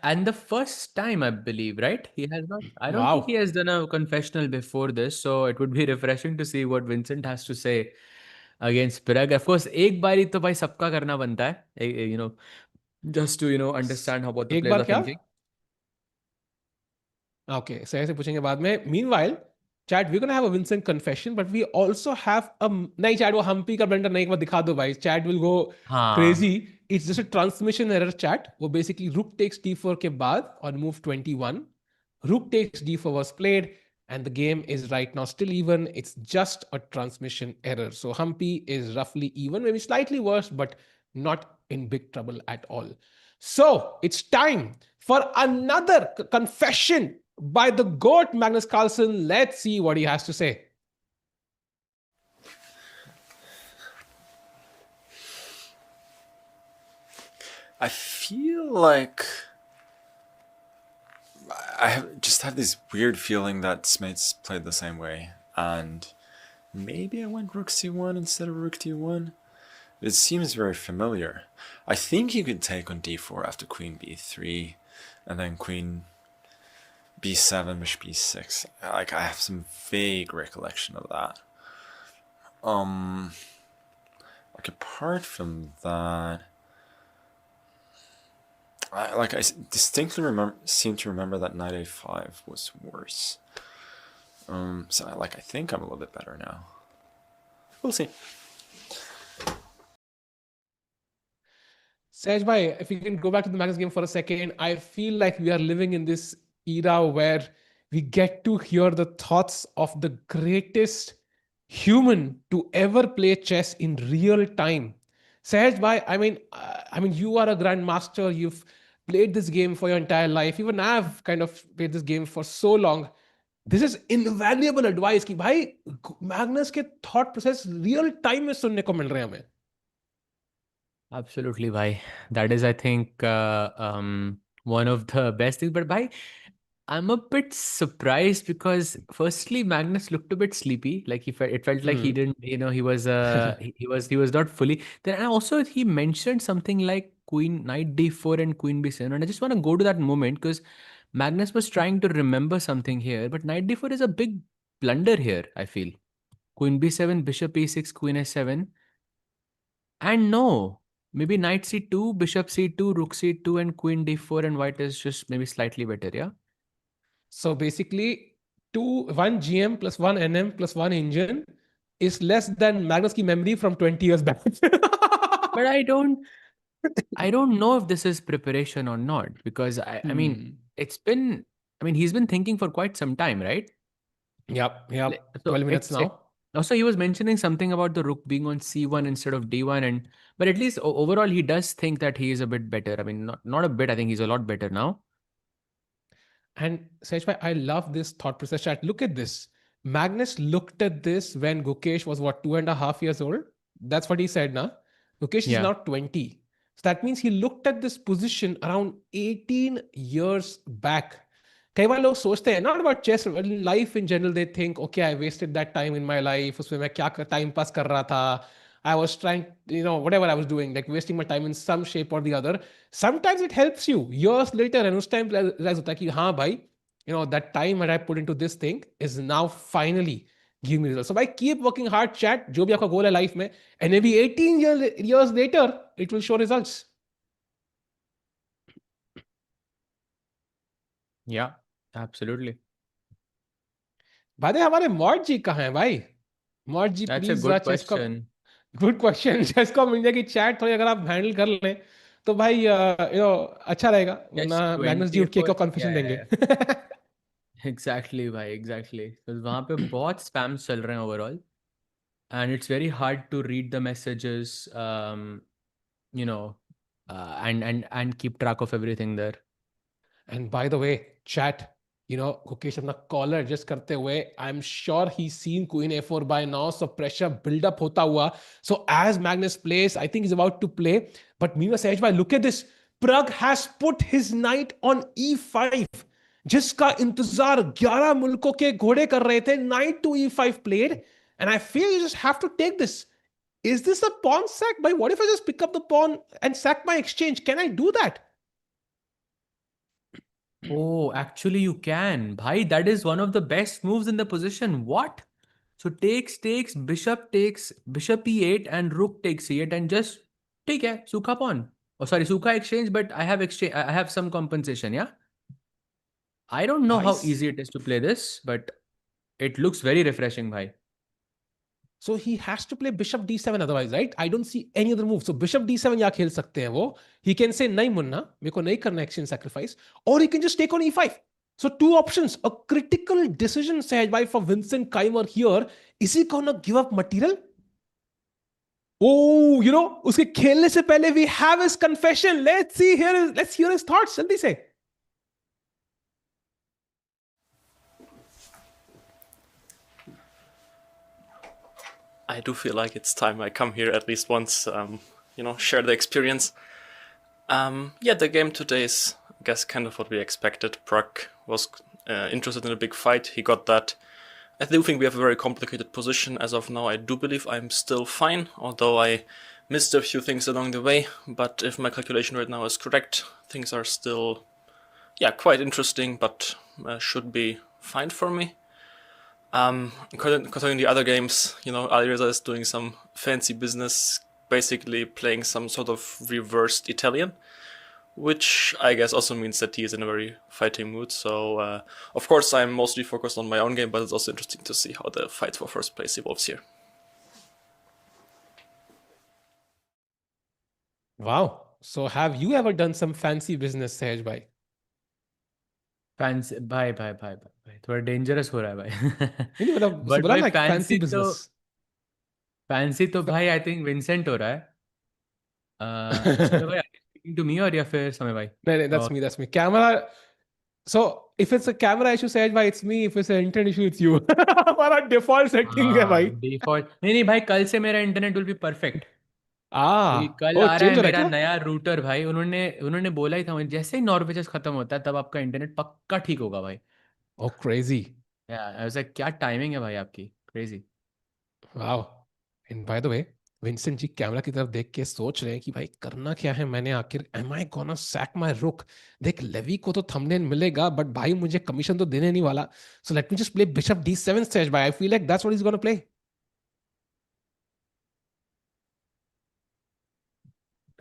And the first time, I believe, right? He has not. I don't think Wow. he has done a confessional before this, so it would be refreshing to see what Vincent has to say against Pragg. Of course, एक बारी तो भाई सबका करना बनता है, just to understand how what the एक players bar are क्या? thinking. Okay, सहज से पूछेंगे बाद में. Meanwhile, Chad, we're gonna have a Vincent confession, but we also have a नहीं Chad, वो हम्पी का ब्लंडर नहीं, एक बार दिखा दो भाई. Chad will go हाँ. crazy. It's just a transmission error, Chat. वो basically rook takes d4 के बाद on move 21, rook takes d4 was played, and the game is right now still even. It's just a transmission error. So Humpy is roughly even, maybe slightly worse, but not in big trouble at all. So it's time for another confession by the GOAT Magnus Carlsen. Let's see what he has to say. I feel like just have this weird feeling that Smates played the same way, and maybe I went rook c1 instead of rook d1. It seems very familiar. I think you could take on d4 after queen b3, and then queen b7, bishop b6. Like, I have some vague recollection of that. Like, apart from that, I distinctly seem to remember that knight a5 was worse. So I think I'm a little bit better now. We'll see. Saj bhai, if we can go back to the Magnus game for a second, I feel like we are living in this era where we get to hear the thoughts of the greatest human to ever play chess in real time. Sahaj bhai, I mean, you are a grandmaster. You've played this game for your entire life. Even I've kind of played this game for so long. This is invaluable advice कि भाई Magnus के thought process real time में सुनने को मिल रहे हैं हमें. Absolutely, bhai. That is, I think, one of the best things. But bhai, I'm a bit surprised because firstly, Magnus looked a bit sleepy. Like it felt like he didn't, he was he was not fully. Then and also he mentioned something like Queen Knight D4 and Queen B7, and I just want to go to that moment because Magnus was trying to remember something here, but Knight D4 is a big blunder here. I feel Queen B7, Bishop E6, Queen A7, and no. Maybe Knight C2, Bishop C2, Rook C2, and Queen D4, and White is just maybe slightly better, yeah? So basically, 1 GM plus 1 NM plus 1 engine is less than Magnus की memory from 20 years back. But I don't know if this is preparation or not, because I mean, he's been thinking for quite some time, right? Yep. So 12 minutes now. Also, he was mentioning something about the rook being on C1 instead of D1, but at least overall, he does think that he is a bit better. I mean, not a bit. I think he's a lot better now. And Sejbhai, I love this thought process chat. Look at this. Magnus looked at this when Gukesh was 2.5 years old. That's what he said now. Gukesh is now 20. So that means he looked at this position around 18 years back. कई बार लोग सोचते हैं not about chess, life in general, they think, okay, I wasted that time in my life. उसमें मैं क्या time pass कर रहा था. I was trying, whatever I was doing, like wasting my time in some shape or the other. Sometimes it helps you years later, and उस time realize होता है कि हाँ भाई, that time that I put into this thing is now finally giving me results. So by keep working hard, chat, जो भी आपका goal है life में, and maybe 18 years later, it will show results. Yeah, absolutely. भाई हमारे mod जी कहाँ हैं भाई? Mod ji That's a please good question. Good question. Chess com India की चैट थोड़ी अगर आप हैंडल कर लें तो भाई अच्छा रहेगा. वरना मैग्नस जी उठ के कन्फेशन देंगे. Exactly भाई, exactly. तो वहाँ पे बहुत spams चल रहे हैं overall, and it's very hard to read the messages, you know, and keep track of everything there. And by the way, chat, Gukesh अपना कॉलर एडजस्ट करते हुए, I'm sure he's seen Queen A4 by now, so pressure build up होता हुआ. So as Magnus plays, I think he's about to play. But meanwhile, Sahej bhai, look at this. Pragg has put his knight on E5. जिसका इंतजार 11 मुल्कों के घोड़े कर रहे थे. Knight to E5 played, and I feel you just have to take this. Is this a pawn sack? But what if I just pick up the pawn and sack my exchange? Can I do that? Oh, actually you can. Bhai, that is one of the best moves in the position. What? So takes, bishop takes, bishop e8 and rook takes e8 and just take it, Sukha pawn. Oh, sorry, Sukha exchange, but I have exchange, I have some compensation, yeah? I don't know how Nice. easy it is to play this, but it looks very refreshing, bhai. So he has to play bishop d7 otherwise, right? I don't see any other move. So bishop d7 या खेल सकते हैं वो. He can say नहीं मुन्ना, मेरे को नहीं करना exchange sacrifice, or he can just take on e5. So two options. A critical decision, Sahaj bhai, for Vincent Keymer here. Is he gonna give up material? Oh, उसके खेलने से पहले we have his confession. Let's hear his thoughts. जल्दी से. I do feel like it's time I come here at least once, share the experience. The game today is, I guess, kind of what we expected. Pragg was interested in a big fight. He got that. I do think we have a very complicated position as of now. I do believe I'm still fine, although I missed a few things along the way. But if my calculation right now is correct, things are still, quite interesting, but should be fine for me. Concerning the other games, Alireza is doing some fancy business, basically playing some sort of reversed Italian, which I guess also means that he is in a very fighting mood. So, of course, I'm mostly focused on my own game, but it's also interesting to see how the fight for first place evolves here. Wow. So have you ever done some fancy business, Sahaj bhai? Fancy, bye. थोड़ा dangerous हो रहा है भाई. नहीं मतलब But बोला भाई ना fancy business. fancy तो भाई I think Vincent हो रहा है. समय भाई, are you speaking to me or या फिर समय भाई? No, that's me. Camera. So if it's a camera issue, Sahaj bhai, it's me. If it's an internet issue, it's you. हमारा default setting है भाई. Default. नहीं भाई, कल से मेरा इंटरनेट will be perfect. क्योंकि कल आ रहा change है हो रहा है मेरा क्या? नया रूटर भाई. उन्होंने बोला ही था मुझे, जैसे ही नॉर्वे चेस खत्म होता है तब आपका इंटरनेट पक्का ठीक होगा भाई. Oh, crazy. ऐसा क्या टाइमिंग है भाई आपकी, crazy. Wow. And by the way, Vincent ji camera की तरफ देख के सोच रहे हैं कि भाई करना क्या है मैंने आखिर. Am I gonna sac my rook? देख लेवी को तो थंबनेल मिलेगा बट भाई मुझे कमीशन तो देने नहीं वाला. So let me just play bishop d7 stage by. I feel like that's what he is gonna play.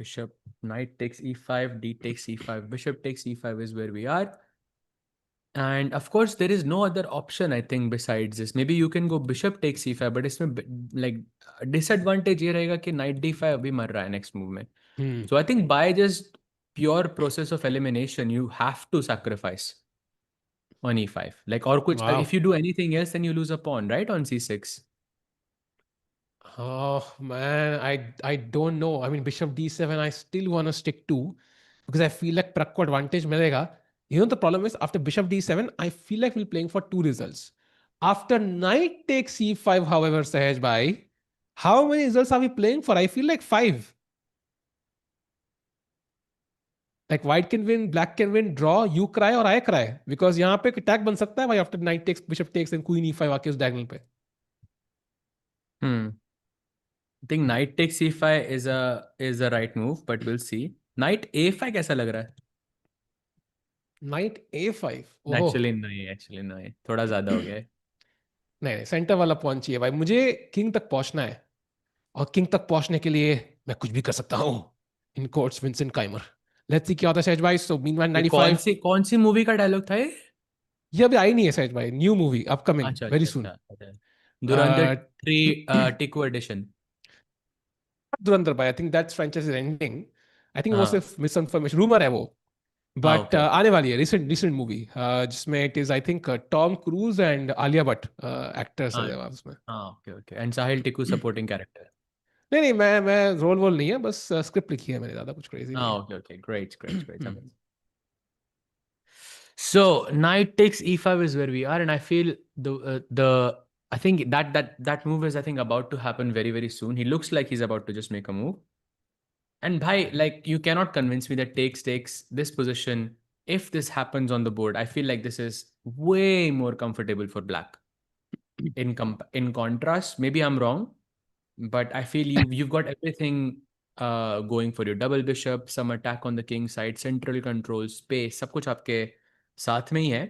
Bishop, knight takes e5, d takes e5, bishop takes e5 is where we are. And of course, there is no other option, I think, besides this. Maybe you can go bishop takes e5, but इसमें like disadvantage ये रहेगा कि knight d5 अभी मर रहा है next move में. So I think by just pure process of elimination, you have to sacrifice on e5. Like or कुछ, Wow. if you do anything else, then you lose a pawn, right, on c6. Oh man, I don't know. I mean, bishop d7, I still want to stick to because I feel like Pragg को advantage मिलेगा. The problem is after bishop d7, I feel like we're playing for two results. After knight takes e5, however, Sahaj bhai, how many results are we playing for? I feel like 5. Like white can win, black can win, draw, you cry or I cry. Because यहाँ पे attack बन सकता है भाई after knight takes, bishop takes and queen e5 आके उस diagonal पे. I think knight takes e5 is a right move, but we'll see. Knight a5 कैसा लग रहा है? Knight a5. Actually नहीं, थोड़ा ज्यादा हो गया है. नहीं सेंटर वाला पॉइंट चाहिए भाई. मुझे किंग तक पहुंचना है और किंग तक पहुंचने के लिए मैं कुछ भी कर सकता हूं. इन कोर्ट्स विंसेंट काइमर. लेट्स सी क्या होता है सहज भाई. सो मीनवाइल 95. कौन सी मूवी का डायलॉग था ये अभी आई नहीं है सहज भाई. New movie upcoming very soon. Dhurandhar 3 Tiku edition. Dhurandhar भाई. I think that's franchise ending. I think वो सिर्फ मिस इन्फॉर्मेशन रूमर है वो. हाँ, बट okay. आने वाली है, रिसेंट मूवी, जिसमें it is I think Tom cruise and Alia Bhatt actors हाँ, हैं उसमें। हाँ, okay. And Sahil Tikku supporting character. नहीं नहीं, मैं रोल वोल नहीं है, बस स्क्रिप्ट लिखी है मैंने, ज्यादा कुछ क्रेजी नहीं Ah, है। okay. Great. Amazing. So knight takes e5 is where we are, and I feel the I think that move is, I think, about to happen very, very soon. He looks like he's about to just make a move. And bhai, like, you cannot convince me that takes this position. If this happens on the board, I feel like this is way more comfortable for black. In contrast, maybe I'm wrong, but I feel you've got everything going for you. Double bishop, some attack on the king side, central control, space, सब कुछ आपके साथ में ही है.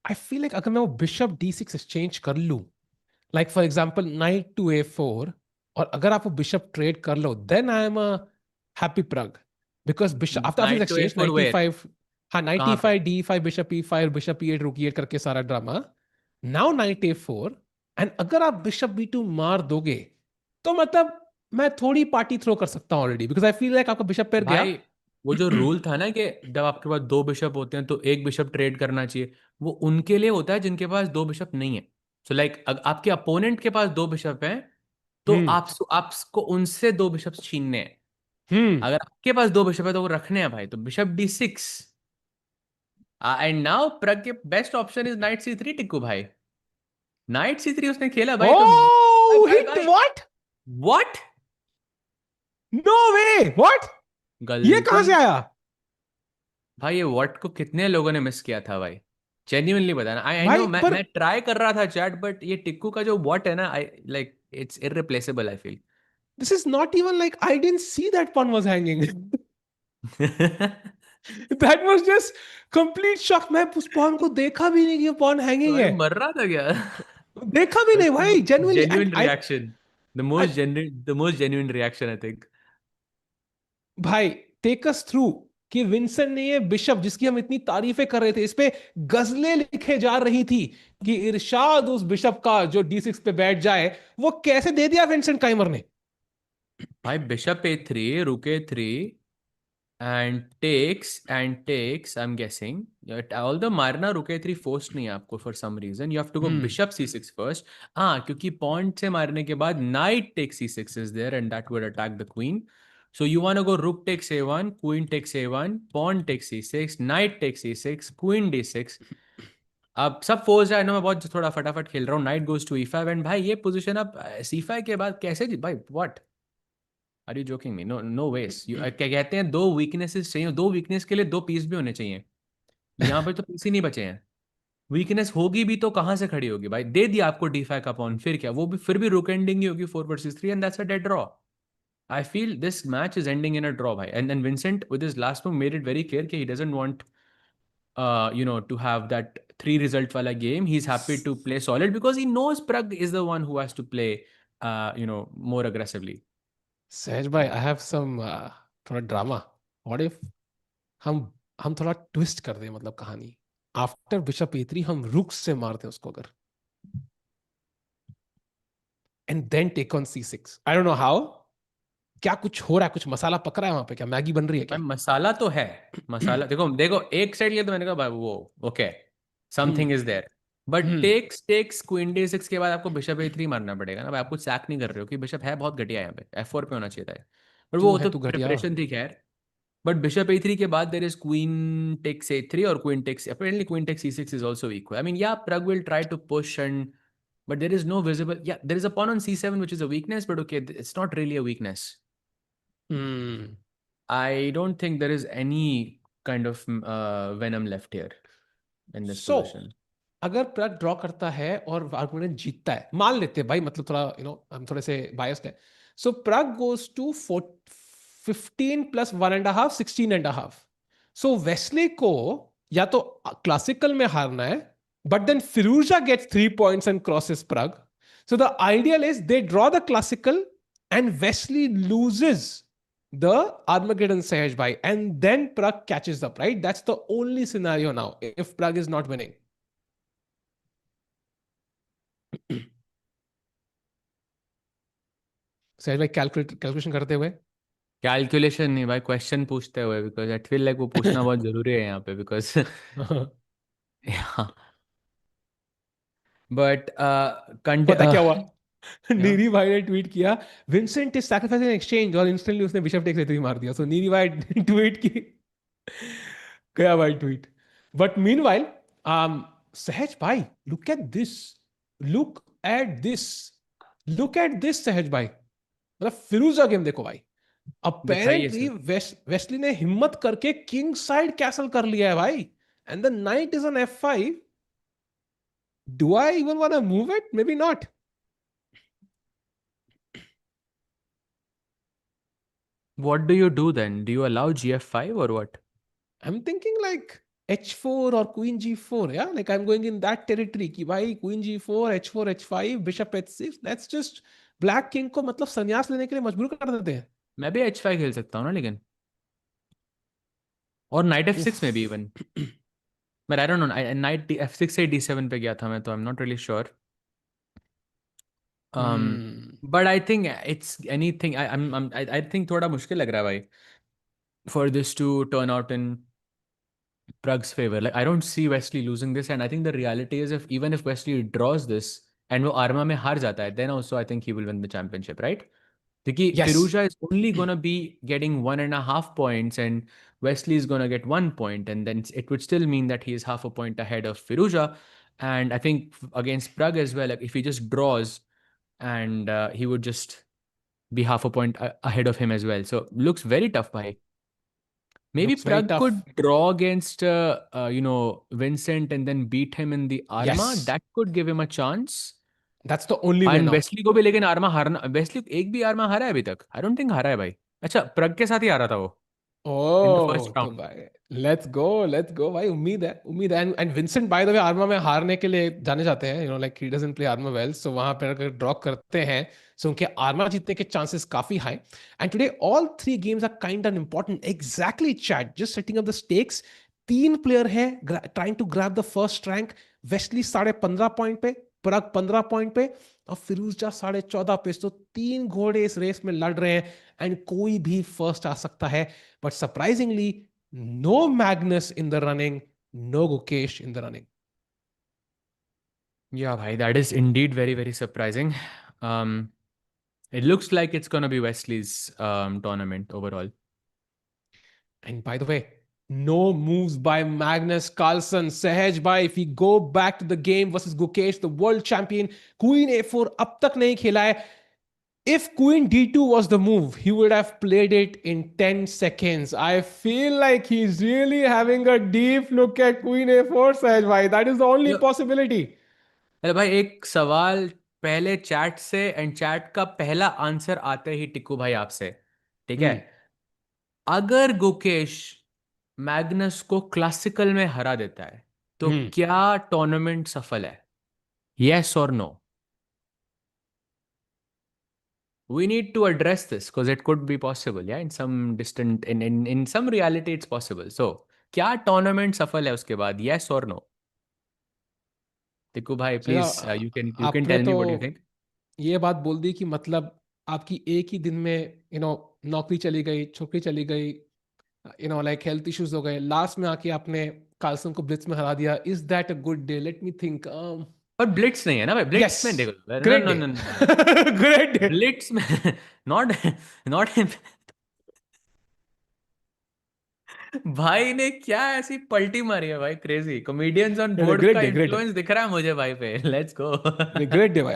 I feel like अगर मैं वो bishop D6 exchange कर लूं, like for example knight to A4, और अगर आप वो बिशप ट्रेड कर लो, then I am a happy Pragg, because bishop after this Knight to exchange A4 where? 95, हाँ कहाँ पे? 95 D5 bishop E5 bishop E8 रूक E8 करके सारा drama, now night A4, and अगर आप बिशप B2 मार दोगे तो मतलब मैं थोड़ी पार्टी थ्रो कर सकता हूँ already, because I feel like आपका बिशप पैर गया। भाई वो जो रूल था ना कि जब आपके पास दो बिशप होते हैं तो एक बिशप ट्रेड करना चाहिए, वो उनके लिए होता है जिनके पास दो बिशप नहीं है. सो लाइक आपके अपोनेंट के पास दो बिशप हैं तो हम्म आपको उनसे दो बिशप छीनने हैं. हम्म अगर आपके पास दो बिशप है तो वो रखने हैं भाई, तो bishop D6. And now Pragg के best option is knight C3 Tikku भाई. नाइट C3 उसने खेला भाई, तो भाई ओह भाई हिट, भाई what, what. No way, what, ये कहां गलती से आया? भाई, ये व्हाट को कितने लोगों ने मिस किया था भाई. जेन्युइनली बताना. आई नो, भाई पर मैं ट्राई कर रहा था चैट, बट ये टिक्कू का जो व्हाट है ना, I like it's irreplaceable, I feel. this is not even like I didn't see that pawn was hanging. That was just complete shock. मैं उस pawn को देखा भी नहीं कि pawn hanging भाई है, मर रहा था क्या? देखा भी नहीं भाई, genuinely. And genuine reaction. I the most genuine reaction, I think. भाई take us through कि विंसन ने ये बिशप जिसकी हम इतनी तारीफें कर रहे थे, इस पे गजलें लिखे जा रही थी कि इरशाद उस बिशप का जो D6 पे बैठ जाए, वो कैसे दे दिया विंसेंट काइमर ने? भाई bishop A3, rook A3, and takes, I'm guessing. Although मारना rook A3 forced नहीं है आपको for some reason. You have to go bishop C6 first. क्योंकि pawn से मारने के बाद knight takes C6 is there, and that would attack the queen. So you want to go rook takes A1, queen takes A1, pawn takes C6, knight takes C6, queen D6. अब सब force है. मैं बहुत थोड़ा फटाफट खेल रहा हूँ. Night goes to E5, and भाई ये पोजीशन अब C5 के बाद कैसे भाई, what are you joking me? No no ways. क्या कहते हैं, दो वीकनेसेस चाहिए, दो वीकनेस के लिए दो पीस भी होने चाहिए. यहाँ पे तो पीस ही नहीं बचे हैं. वीकनेस होगी भी तो कहाँ से खड़ी होगी भाई? दे दिया आपको D5 का पॉन, फिर क्या? वो भी फिर भी रुक एंडिंग ही होगी 4 vs 3, and that's a dead draw. I feel this match is ending in a draw, bhai. And then Vincent, with his last move, made it very clear that he doesn't want, to have that 3 result wala game. He's happy to play solid because he knows Pragg is the one who has to play, more aggressively. सहज भाई, I have some थोड़ा drama. What if हम थोड़ा twist कर दें, मतलब कहानी, after bishop E3 हम रुक से मारते हैं उसको अगर, and then take on C6. I don't know how, क्या कुछ हो रहा है, कुछ मसाला पक रहा है वहां पे, क्या मैगी बन रही है भाई क्या? मसाला तो है. मसाला देखो देखो, एक साइड लिया तो मैंने कहा भाई वो okay, something is there. But hmm takes queen D6 के बाद आपको बिशप A3 मारना पड़ेगा ना भाई. आपको सैक नहीं कर रहे हो कि बिशप है बहुत घटिया यहाँ पे, F4 पे होना चाहिए था. पर वो क्यों है तो तू घटिया? प्रिपरेशन थी खैर. बट बिशप A3 के बाद there is queen takes A3 और queen takes, apparently queen takes C6 is also equal. I mean, yeah, Pragg will try to push, and but there is no visible, yeah, there is a pawn on C7 which is a weakness, but okay, it's not really a weakness. Hmm I don't think there is any kind of venom left here in this so position. अगर प्रग draw करता है और argument जीतता है, मान लेते हैं भाई, मतलब थोड़ा हम थोड़े से बायस्ड है, so Pragg goes to 15 + 1.5 16.5. So Wesley को या तो क्लासिकल में हारना है, but then Firouzja gets 3 points and crosses Pragg. So the ideal is they draw the classical and Wesley loses the Armageddon Sahaj bhai, and then Pragg catches up, right? That's the only scenario now if Pragg is not winning. Sahaj bhai, calculation करते हुए calculation नहीं भाई, question पूछते हुए, because I feel like वो पूछना बहुत जरूरी है यहाँ पे, बिकॉज बट पता क्या हुआ? yeah. नीरी भाई ने ट्वीट किया, विंसेंट इज सैक्रिफाइसिंग एक्सचेंज, और इंस्टेंटली उसने बिशप टेक लेते ही मार दिया. सो नीरी भाई ट्वीट की, गया भाई ट्वीट. बट मीनवाइल, सहज भाई, look at this, look at this, look at this सहज भाई. मतलब फिरोजा गेम देखो भाई. दिखाइए अपेरेंटली सर. वेस्ली ने हिम्मत करके किंग साइड कैसल कर लिया है भाई, and the night is on F5. Do I even want to move it? Maybe not. What do you do then? Do you allow GF5 or what? I'm thinking like H4 or Queen G4. Yeah, like I'm going in that territory. कि भाई Queen G4, H4, H5, Bishop H6. That's just Black King को मतलब संन्यास लेने के लिए मजबूर कर देते हैं. मैं भी H5 खेल सकता हूँ ना, लेकिन और नाइट F6 में भी even. But I don't know, knight F6 से D7 पे गया था मैं, तो I am not really sure. But I think it's anything. I think थोड़ा मुश्किल लग रहा है भाई for this to turn out in Pragg's favor. Like I don't see Wesley losing this, and I think the reality is, if even if Wesley draws this and वो Arma में हार जाता है, then also I think he will win the championship, right? Because Yes. Firouzja is only gonna be getting 1.5 points, and Wesley is gonna get 1 point, and then it would still mean that he is half a point ahead of Firouzja. And I think against Pragg as well, like if he just draws, and he would just be half a point ahead of him as well. So looks very tough by. Maybe Looks very Pragg tough. could draw against, Vincent and then beat him in the Arma. Yes. That could give him a chance. That's the only way And now. Wesley को भी लेकिन Arma हारना, Wesley एक भी Arma हारा है अभी तक? I don't think हारा है भाई. अच्छा, प्रग के साथ ही हारा था वो in the first तो round. भाई लेट्स गो भाई. उम्मीद है. And Vincent by the way arma में हारने के लिए जाने जाते हैं. Like he doesn't play arma well, so वहां पर अगर ड्रॉ करते हैं सो उनके आर्मा जीतने के चांसेस काफी high. And today all 3 games are kind of important. Exactly chat, just setting up the stakes. 3 player है trying to grab the first rank. Wesley 15.5 point पे, प्रग 15 पॉइंट पे, और फिरोजा 14.5 पे. तो 3 घोड़े इस रेस में लड़ रहे हैं, एंड कोई भी फर्स्ट आ सकता है. But surprisingly, no Magnus in the running, no Gukesh in the running. Yeah, bhai, that is indeed very, very surprising. It looks like it's gonna be Wesley's tournament overall. And by the way, no moves by Magnus Carlsen. Sahaj bhai, if we go back to the game versus Gukesh, the world champion, Queen A4 अब तक नहीं खेला है. If Queen D2 was the move, he would have played it in 10 seconds. I feel like he's really having a deep look at Queen A4, Sahaj bhai. That is the only Yeah. possibility. अरे भाई, एक सवाल पहले chat से, and chat का पहला answer आते ही टिक्कू भाई आपसे, ठीक है? अगर गुकेश मैग्नस को क्लासिकल में हरा देता है तो क्या टूर्नामेंट सफल है? यस और no? We need to address this because it could be possible, yeah, in some distant, in some reality it's possible. So क्या टूर्नामेंट सफल है उसके बाद? यस और नो? टिक्कू भाई प्लीज, you can आपने tell me तो what you think. ये बात बोल दी कि मतलब आपकी एक ही दिन में नौकरी चली गई, छोकरी चली गई, लाइक हेल्थ इश्यूज हो गए, लास्ट में आके आपने कार्लसन को ब्लिट्ज में हरा दिया. Is that a good day? Let me think. पर ब्लिट्स नहीं है ना भाई. ब्लिट्स में देखो, great no, day. no, no. Great day. Blitz में नॉट नॉट भाई ने क्या ऐसी पलटी मारी है भाई, crazy. Comedians on board great का डे, ग्रेट डे. इन्फ्लुएंस दिख रहा है मुझे भाई पे. Let's go. ग्रेट डे भाई.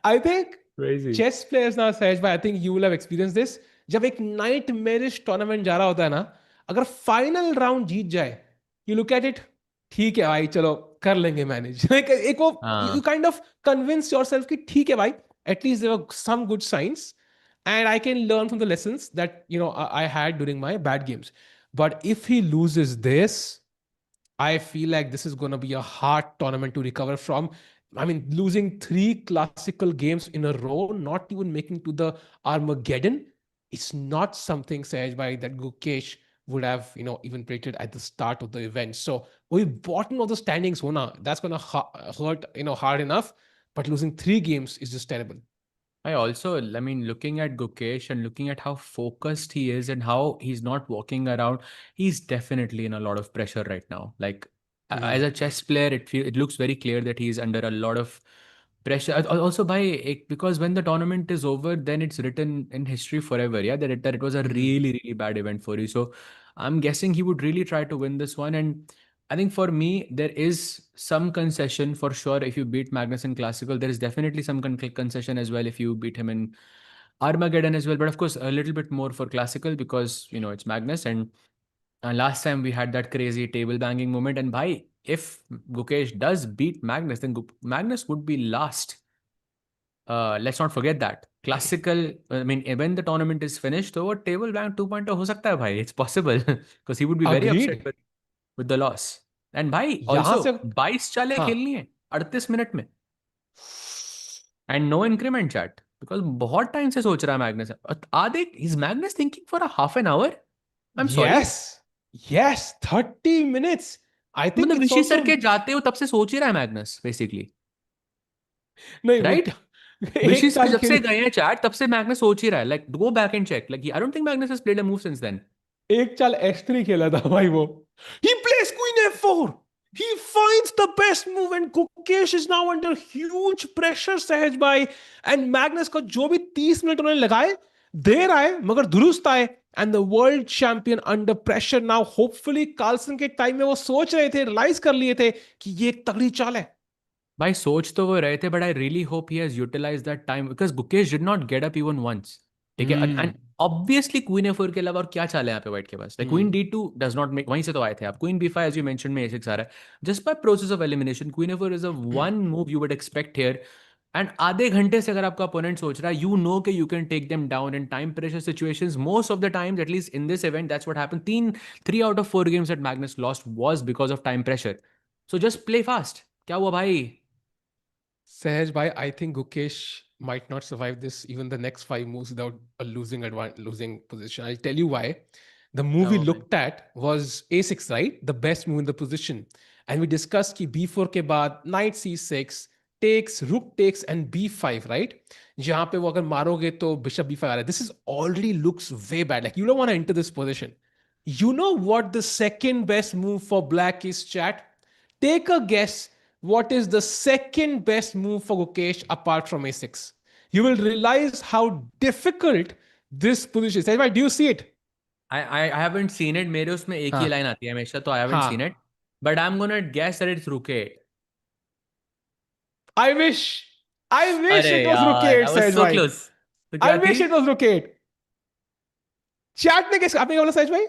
I think crazy. Chess players ना सहज भाई, I think you will have experience this. जब एक नाइट मेरिश टूर्नामेंट जा रहा होता है ना, अगर फाइनल राउंड जीत जाए, यू लुक एट इट, ठीक है भाई, चलो कर लेंगे मैनेज. एक वो you kind of convince yourself कि ठीक है भाई, at least there were some good science, and I can learn from the lessons that I had during my bad games. But if he loses this, I feel like this is going to be a hard tournament to recover from. I mean, losing 3 classical games in a row, not even making to the Armageddon, it's not something, Sahaj bhai, that Gukesh would have even predicted at the start of the event. So we bottom of the standings hona, that's going to hurt hard enough, but losing 3 games is just terrible. I mean, looking at Gukesh and looking at how focused he is and how he's not walking around, he's definitely in a lot of pressure right now. Like as a chess player, it looks very clear that he's under a lot of pressure. Also because when the tournament is over, then it's written in history forever. Yeah, that it was a really, really bad event for you. So I'm guessing he would really try to win this one. And I think for me, there is some concession for sure. If you beat Magnus in Classical, there is definitely some concession as well if you beat him in Armageddon as well. But of course, a little bit more for Classical because, it's Magnus. And last time we had that crazy table banging moment. And if Gukesh does beat Magnus, then Magnus would be last. Let's not forget that. Classical, I mean, when the tournament is finished, तो वो table bang 2.0 हो सकता है भाई. It's possible because he would be very upset Agreed. with the loss. And भाई यहाँ also से 22 चालें हाँ खेलनी है 38 मिनट में and no increment chat because बहुत टाइम से सोच रहा है मैग्नस. आदि is Magnus thinking for a half an hour? I'm sorry. yes 30 minutes. I think मतलब it's ऋषि सर also के जाते हो तब से सोच ही रहा है मैग्नस बेसिकली, नहीं राइट? एक ऋषि सर साल जब के से लिए गए हैं चैट तब से मैग्नस सोच ही रहा है. Like go back and check. Like I don't think Magnus has played a move since then. एक चाल x3 खेला था भाई वो. He plays queen f4. He finds the best move and Gukesh is now under huge pressure सहज भाई. And Magnus को जो भी 30 मिनट उन्होंने लगाए देर आए मगर दुरुस्त आए. And the world champion under pressure now. Hopefully Carlsen के टाइम में वो सोच रहे थे, रियलाइज कर लिए थे कि ये एक तगड़ी चाल है. भाई सोच तो वो रहे थे but I really hope he has utilized that time because Gukesh did not get up even once. ठीक है. एंड ऑब्वियसली क्वीन एफ4 के अलावा और क्या चाल है यहाँ पे व्हाइट के पास. Like queen d2 does not make, वहीं से तो आए थे आप. Queen b5 as you mention में a6 आ रहा है. Just by process of elimination queen f four is a one move you would expect here. And आधे घंटे से अगर आपका अपोनेंट सोच रहा है यू नो कि you can take them down in time pressure situations most of the times at least in this event that's what happened. 3 out of 4 games that Magnus lost was because of time pressure. So just play fast. क्या हुआ भाई? Sahaj bhai, I think Gukesh might not survive this even the next 5 moves without a losing position. I'll tell you why. The move we looked at was a6, right? The best move in the position. And we discussed ki b4 ke baad knight c6 takes, rook takes and b5, right? Jahan pe wo agar maroge to bishop b5 aa raha hai. This is already looks way bad. Like you don't want to enter this position. You know what the second best move for black is, chat? Take a guess. What is the second best move for Gukesh apart from a6? You will realize how difficult this position is. Do you see it? I haven't seen it. मेरे उसमें एक ही line आती है हमेशा, तो I haven't seen it. But I'm gonna guess that it's rook 8. I wish अरे it was rook यार, 8, I was Sahaj so bhai. close. तो I क्या wish थी? it was rook 8. Chat ने guess आपने क्या बोला Sahaj bhai?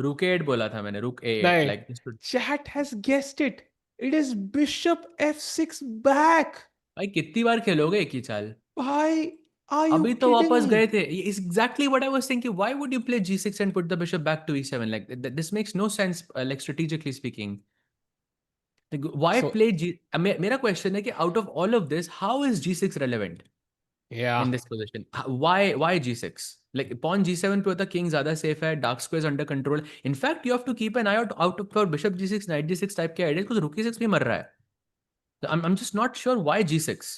Rook 8 बोला था मैंने. rook 8. नहीं. Like this would... Chat has guessed it. It is bishop f6 back. भाई कितनी बार खेलोगे एक ही चाल? भाई, are you अभी तो kidding वापस me? गए थे. It's exactly what I was thinking. Why would you play g6 and put the bishop back to e7? Like this makes no sense, like strategically speaking. Like, why play g? मेरा question है कि out of all of this, how is g6 relevant? Yeah. In this position, why g6? Like pawn g7 पे होता king ज़्यादा safe है, dark squares under control. In fact, you have to keep an eye out for bishop g6, knight g6 type के ideas because rook e6 भी मर रहा है. So I'm just not sure why g6.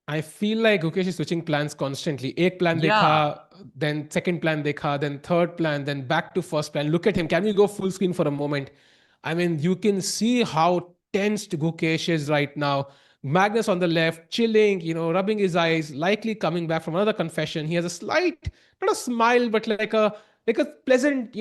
I feel like Gukesh is switching plans constantly. Ek plan dekha, then second plan dekha, then third plan, then back to first plan. Look at him. Can we go full screen for a moment? I mean, you can see how tensed Gukesh is right now. Magnus on the left, chilling, rubbing his eyes, likely coming back from another confession. He has a slight, not a smile, but like a pleasant,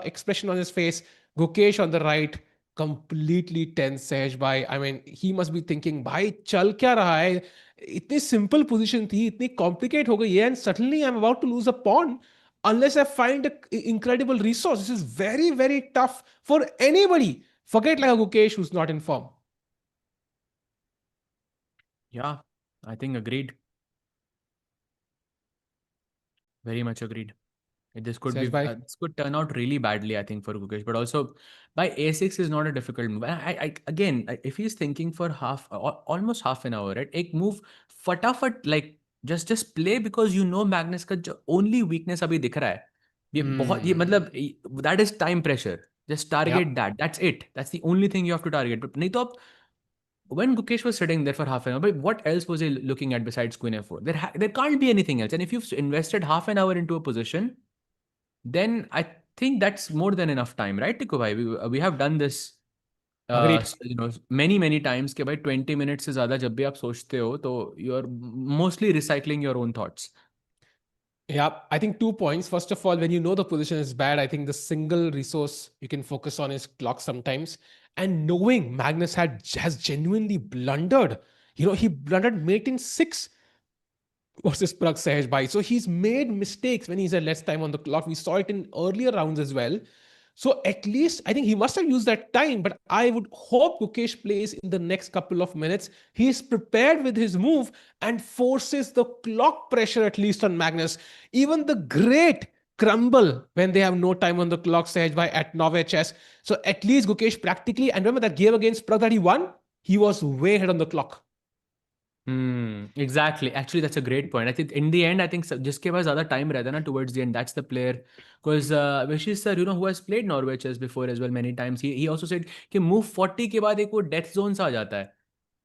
expression on his face. Gukesh on the right, completely tense, Sahaj bhai. I mean, he must be thinking, bhai, chal kya raha hai? इतनी simple position थी, इतनी complicate हो गई है, and suddenly I am about to lose a pawn unless I find an incredible resource. This is very, very tough for anybody. Forget like a Gukesh who's not in form. Yeah, I think agreed. Very much agreed. This could Sahaj bhai. this could turn out really badly, I think, for Gukesh. But also, by a6 is not a difficult move. Again, if he's thinking for almost half an hour, right? Ek move, fatafat, like just play because you know Magnus का जो only weakness अभी दिख रहा है. ये मतलब that is time pressure. Just target that. That's it. That's the only thing you have to target. But नहीं तो आप when Gukesh was sitting there for half an hour, but what else was he looking at besides Queen F4? There can't be anything else. And if you've invested half an hour into a position, then I think that's more than enough time, right, Tiku bhai? We have done this Agreed. many times कि भाई 20 minutes से ज़्यादा जब भी आप सोचते हो तो you're mostly recycling your own thoughts. Yeah, I think 2 points. First of all, when you know the position is bad, I think the single resource you can focus on is clock sometimes. And knowing Magnus has genuinely blundered. He blundered mate in 6 versus Pragg Sahaj Bhai. So he's made mistakes when he's had less time on the clock. We saw it in earlier rounds as well. So at least I think he must have used that time, but I would hope Gukesh plays in the next couple of minutes. He's prepared with his move and forces the clock pressure at least on Magnus. Even the great crumble when they have no time on the clock, Sahaj Bhai at Norway chess. So at least Gukesh practically, and remember that game against Pragg that he won, he was way ahead on the clock. Exactly. Actually, that's a great point. I think in the end, I think जिसके पास ज़्यादा time रहता है ना towards the end, that's the player. Because Vishesh sir, who has played Norway chess before as well many times, he also said कि move 40 के बाद एक वो death zone सा आ जाता है.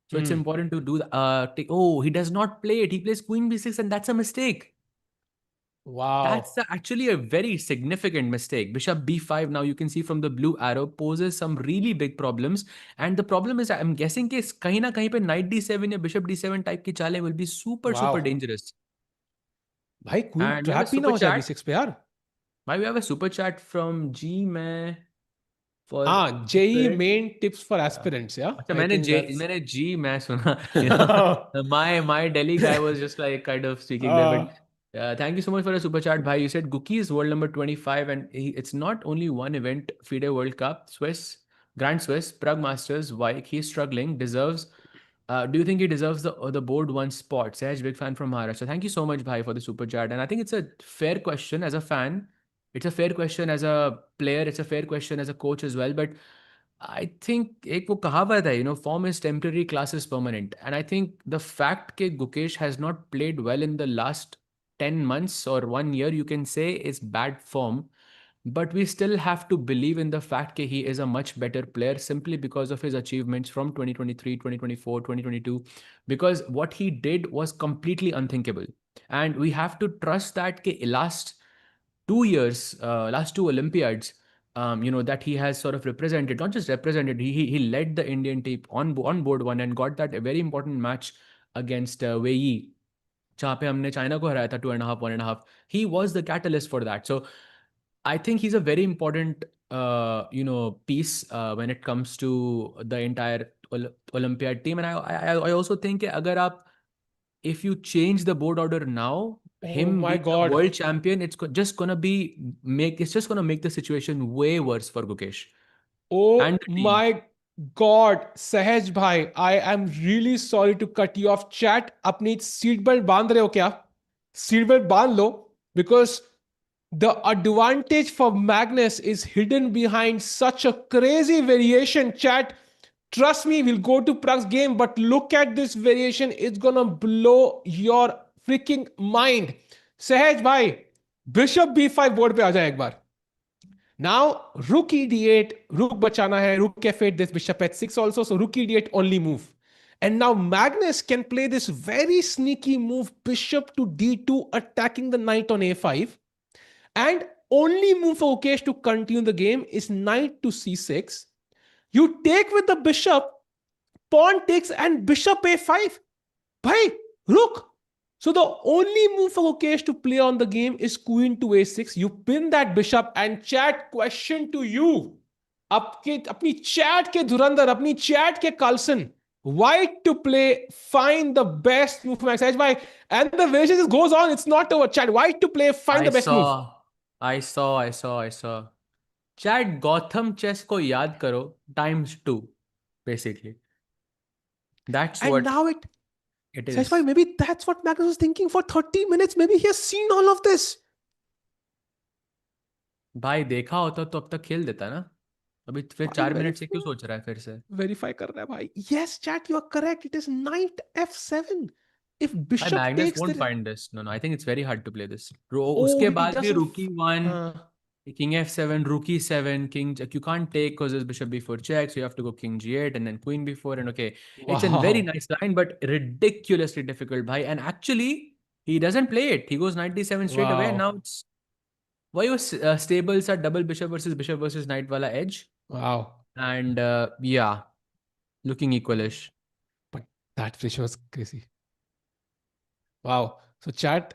So it's important to do. He does not play it. He plays Queen B6, and that's a mistake. Wow. That's actually a very significant mistake. Bishop B5, now you can see from the blue arrow, poses some really big problems. And the problem is, I'm guessing कि कहीं ना कहीं पे Knight D7 या Bishop D7 type की चालें will be super dangerous. भाई Queen trap ही ना हो जाए B6 पे यार. Why we have a super chat from G मैं for JE main tips for aspirants, yeah. अच्छा मैंने G मैं सुना. My Delhi guy was just like kind of speaking there, but thank you so much for the super chat, bhai. You said Guki is world number 25, and it's not only one event: FIDE World Cup, Swiss, Grand Swiss, Prague Masters, Vike. He's struggling. Deserves. Do you think he deserves the board one spot? Sahaj, big fan from Maharashtra. Thank you so much, bhai, for the super chat. And I think it's a fair question as a fan. It's a fair question as a player. It's a fair question as a coach as well. But I think एक वो कहावत है, form is temporary, class is permanent. And I think the fact that Gukesh has not played well in the last 10 months or 1 year, you can say is bad form. But we still have to believe in the fact that he is a much better player simply because of his achievements from 2023, 2024, 2022. Because what he did was completely unthinkable. And we have to trust that last 2 years, last 2 Olympiads, that he has sort of represented, not just represented, he led the Indian team on board one and got that a very important match against Wei, जहाँ पे हमने China को हराया था 2.5, 1.5. He was the catalyst for that. So I think he's a very important, piece when it comes to the entire Olympiad team. And I also think if you change the board order now, him being the world champion, it's just gonna make the situation way worse for Gukesh. Oh my God, Sahaj bhai, I am really sorry to cut you off. Chat, अपनी seat belt बांध रहे हो क्या? Seat belt बांध लो, because the advantage for Magnus is hidden behind such a crazy variation. Chat, trust me, we'll go to Pragg's game, but look at this variation. It's gonna blow your freaking mind. Sahaj bhai, Bishop B5 board पे आ जाए एक बार. Now, rook e8, rook bachana hai, rook f8, this bishop h6 also, so rook e8 only move. And now Magnus can play this very sneaky move, bishop to d2, attacking the knight on a5. And only move for Gukesh to continue the game is knight to c6. You take with the bishop, pawn takes, and bishop a5. Bhai, rook. So the only move for Gukesh to play on the game is queen to a6. You pin that bishop, and chat, question to you. अपनी chat के धुरंधर, अपनी chat के Carlsen. White to play, find the best move for Max Edgeby. And the variation just goes on. It's not over. Chat, white to play, find the best move. I saw. Chat, Gotham chess को याद करो ×2, basically. That's and what now it is. Sahaj, maybe that's what Magnus was thinking for 30 minutes. Maybe he has seen all of this. भाई देखा होता तो अब तक खेल देता ना. अभी फिर 4 मिनट से क्यों सोच रहा है फिर से? Verify कर रहा है भाई. Yes, chat, you are correct. It is knight f7. If bishop Magnus takes won't find this. No, I think it's very hard to play this. उसके बाद भी rook e1, King f7, rook e7, king. You can't take because there's bishop b4 check, so you have to go king g8 and then queen b4. And okay, it's a very Wow. nice line, but ridiculously difficult, bhai. And actually, he doesn't play it. He goes knight d7 straight away. And Wow. now it's why your stables are double bishop versus knight wala edge. Wow. And yeah, looking equalish. But that pressure was crazy. Wow. So chat,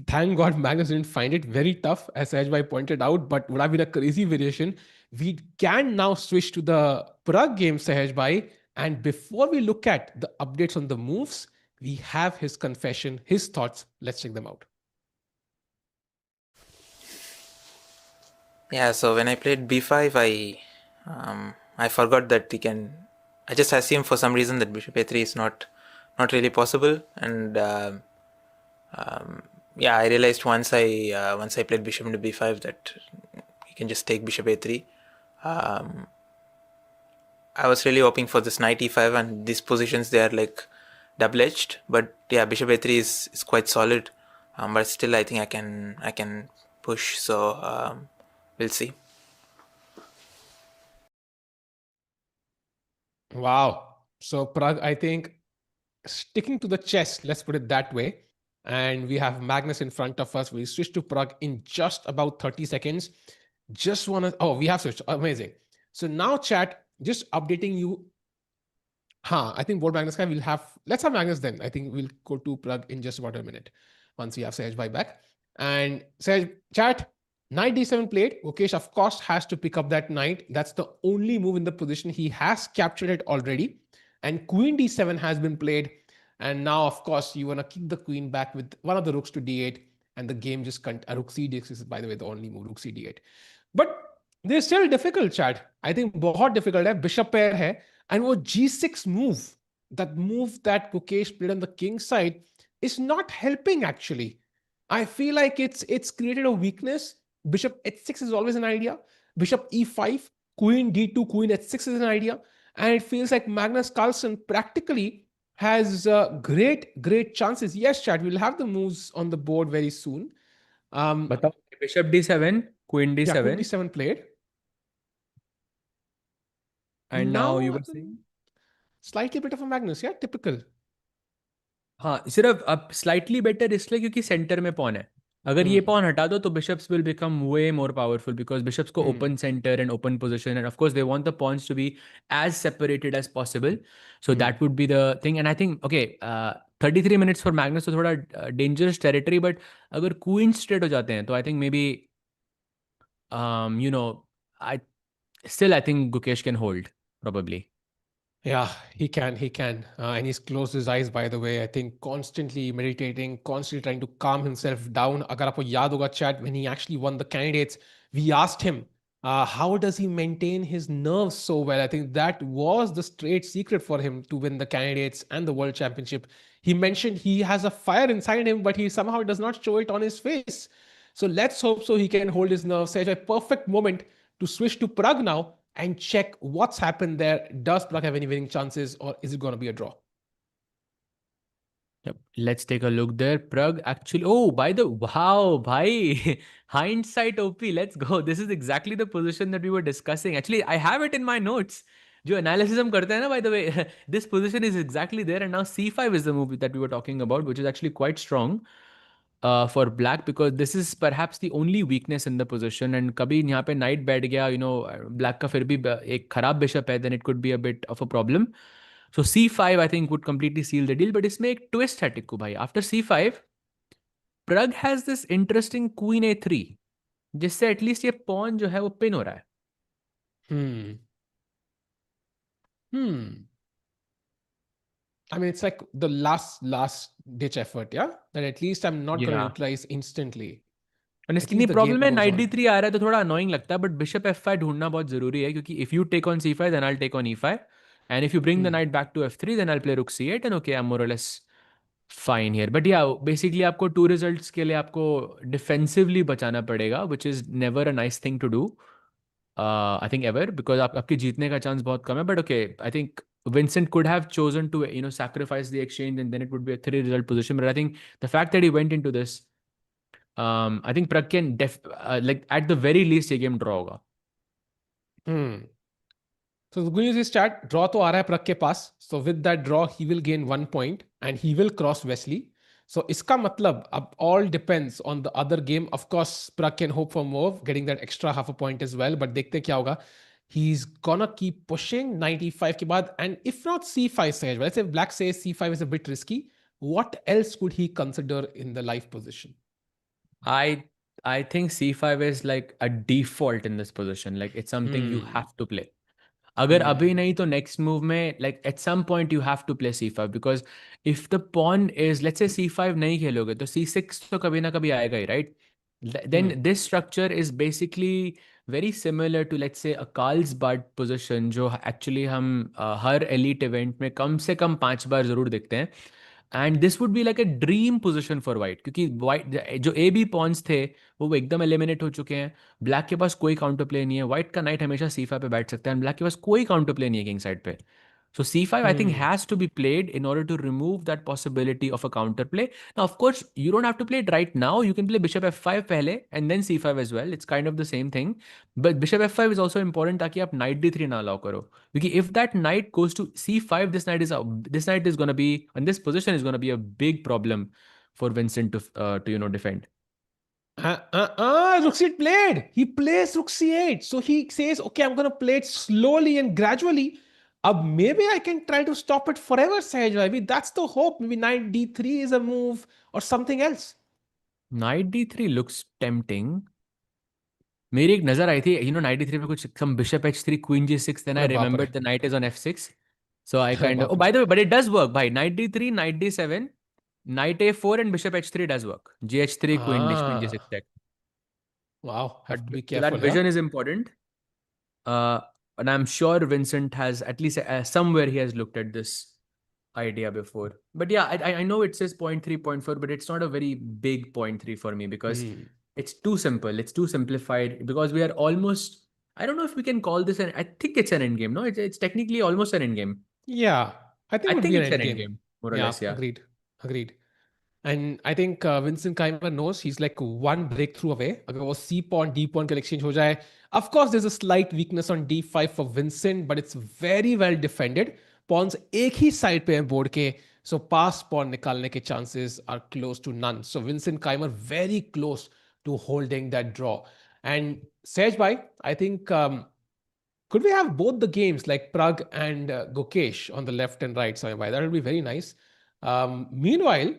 thank God Magnus didn't find it very tough, as Sahajbhai pointed out, but would have been a crazy variation. We can now switch to the Prague game, Sahajbhai. And before we look at the updates on the moves, we have his confession, his thoughts. Let's check them out. Yeah, so when I played b5, I forgot that he can. I just assumed for some reason that bishop a3 is not really possible, and yeah, I realized once I played bishop into b5 that you can just take bishop a3. I was really hoping for this knight e5, and these positions, they are like double-edged, but yeah, bishop a3 is quite solid, but still I think I can push, so we'll see. Wow. So Prague, I think, sticking to the chess, let's put it that way. And we have Magnus in front of us. We switch to Prague in just about 30 seconds. Just want to, oh, we have switched. Amazing. So now chat, just updating you. I think board Magnus will have, let's have Magnus then. I think we'll go to Prague in just about a minute once we have Sahajbhai back. And Sahaj, chat, knight d7 played. Gukesh, of course, has to pick up that knight. That's the only move in the position. He has captured it already. And queen d7 has been played. And now, of course, you want to kick the queen back with one of the rooks to d8. And the game just rook c d8 is, by the way, the only move, rook c d8. But they're still difficult, chat. I think बहुत difficult है. Bishop pair है. And वो g6 move, that move that Gukesh played on the king side, is not helping actually. I feel like it's created a weakness. Bishop h6 is always an idea. Bishop e5, queen d2, queen h6 is an idea. And it feels like Magnus Carlsen practically has great chances. Yes, chat, we'll have the moves on the board very soon. But bishop d7, queen d7. Yeah, queen d7 played. And now you were saying? Slightly bit of a Magnus, yeah, typical. हाँ, सिर्फ अब slightly better इसलिए क्योंकि center में pawn है. अगर ये pawn हटा दो तो bishops will become way more powerful because bishops को open center and open position, and of course they want the pawns to be as separated as possible. So that would be the thing. And I think, okay, 33 minutes for Magnus तो थोड़ा dangerous territory, but अगर queen straight हो जाते हैं तो I think maybe you know, I think Gukesh can hold probably. Yeah, he can. And he's closed his eyes, by the way. I think constantly meditating, constantly trying to calm himself down. Agar aapko yaad hoga chat, when he actually won the candidates, we asked him, how does he maintain his nerves so well? I think that was the straight secret for him to win the candidates and the world championship. He mentioned he has a fire inside him, but he somehow does not show it on his face. So let's hope so he can hold his nerves. Such a perfect moment to switch to Prague now and check what's happened there. Does Prague have any winning chances, or is it going to be a draw? Yep. Let's take a look there. Prague actually, wow, bhai. Hindsight OP, let's go. This is exactly the position that we were discussing. Actually, I have it in my notes. जो analysis हम करते हैं ना, by the way, this position is exactly there. And now c5 is the move that we were talking about, which is actually quite strong for black, because this is perhaps the only weakness in the position. And कभी यहाँ पे knight बैठ गया, black का फिर भी एक खराब bishop है, then it could be a bit of a problem. So c5 I think would completely seal the deal. But इसमें एक twist है टिक्कू भाई. After c5, Prague has this interesting queen a3, जिससे at least ये pawn जो है वो pin हो रहा है. I mean, it's like the last ditch effort, yeah? That at least I'm not going to utilize instantly. और इसकी नहीं प्रॉब्लम है, knight d3 आ रहा है तो थोड़ा annoying लगता है, but bishop f5 ढूंढना बहुत जरूरी है, क्योंकि if you take on c5 then I'll take on e5, and if you bring the knight back to f3 then I'll play rook c8, and okay, I'm more or less fine here. But yeah, basically आपको 2 results के लिए आपको defensively बचाना पड़ेगा, which is never a nice thing to do, I think ever, because आपके जीतने का chance बहुत कम है. But okay, I think Vincent could have chosen to sacrifice the exchange and then it would be a 3 result position. But I think the fact that he went into this I think Pragg can like at the very least ये game draw होगा. So the good news is chat, draw तो आ रहा है प्रग के पास. So with that draw, he will gain 1 point and he will cross Wesley. So इसका मतलब अब all depends on the other game. Of course, Prag can hope for more, getting that extra half a point as well. But देखते क्या होगा. He's gonna keep pushing 95 के बाद, and if not C5 Sahaj, let's say Black says C5 is a bit risky. What else could he consider in the live position? I think C5 is like a default in this position. Like it's something you have to play. अगर अभी नहीं तो next move में like at some point you have to play C5 because if the pawn is let's say C5 नहीं खेलोगे तो C6 तो कभी ना कभी आएगा ही, right? Then this structure is basically very similar to let's say a Carlsbad position जो actually हम हर elite event में कम से कम 5 बार जरूर देखते हैं. And this would be like a dream position for white क्योंकि वाइट जो ए बी पॉन्स थे वो एकदम एलिमिनेट हो चुके हैं. ब्लैक के पास कोई काउंटर प्ले नहीं है. वाइट का नाइट हमेशा C5 पे बैठ सकता है एंड ब्लैक के पास कोई काउंटर प्ले नहीं है किंग साइड पे. So C5 I think has to be played in order to remove that possibility of a counter play. Now of course you don't have to play it right now. You can play bishop f5 पहले and then C5 as well. It's kind of the same thing. But bishop f5 is also important ताकि आप knight d3 ना allow करो. क्योंकि if that knight goes to C5, this knight is going to be, and this position is going to be a big problem for Vincent to defend. Rook c8 played. He plays rook c8. So he says, okay, I'm going to play it slowly and gradually. Maybe I can try to stop it forever, Sahaj. Maybe that's the hope. Maybe knight d3 is a move or something else. Knight d3 looks tempting. मेरी एक नजर आई थी knight d3 पे कुछ some bishop h3 queen g6 then I remembered the knight is on f6 so I kind of by the way but it does work by knight d3 knight d7 knight a4 and bishop h3 does work gh3 queen g6 check. Wow, have to be So careful. that vision is important. And I'm sure Vincent has at least somewhere he has looked at this idea before. But yeah, I know it says 0.3, 0.4, but it's not a very big 0.3 for me because it's too simple. It's too simplified because we are almost, I don't know if we can call this I think it's an endgame. No, it's technically almost an endgame. Yeah, I think it's an endgame. More or less, yeah. Agreed. And I think Vincent Keymer knows he's like one breakthrough away. अगर वो C pawn, D pawn का exchange हो जाए. Of course, there's a slight weakness on D5 for Vincent, but it's very well defended. Pawns एक ही side पे हैं board के, so pass pawn निकालने के chances are close to none. So Vincent Keymer very close to holding that draw. And Sahaj bhai, I think could we have both the games like Pragg and Gukesh on the left and right side? That would be very nice. Meanwhile,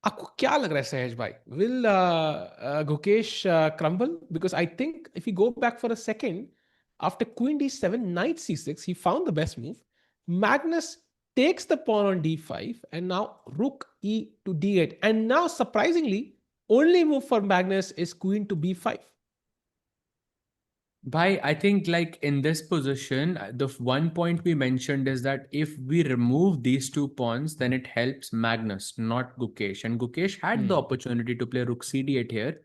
आपको क्या लग रहा है सहज भाई? Will Gukesh crumble? Because I think if you go back for a second, after queen d7, knight c6, he found the best move. Magnus takes the pawn on d5 and now rook e to d8. And now surprisingly, only move for Magnus is queen to b5. Bhai, I think like in this position, the one point we mentioned is that if we remove these two pawns, then it helps Magnus, not Gukesh. And Gukesh had the opportunity to play rook cd8 here.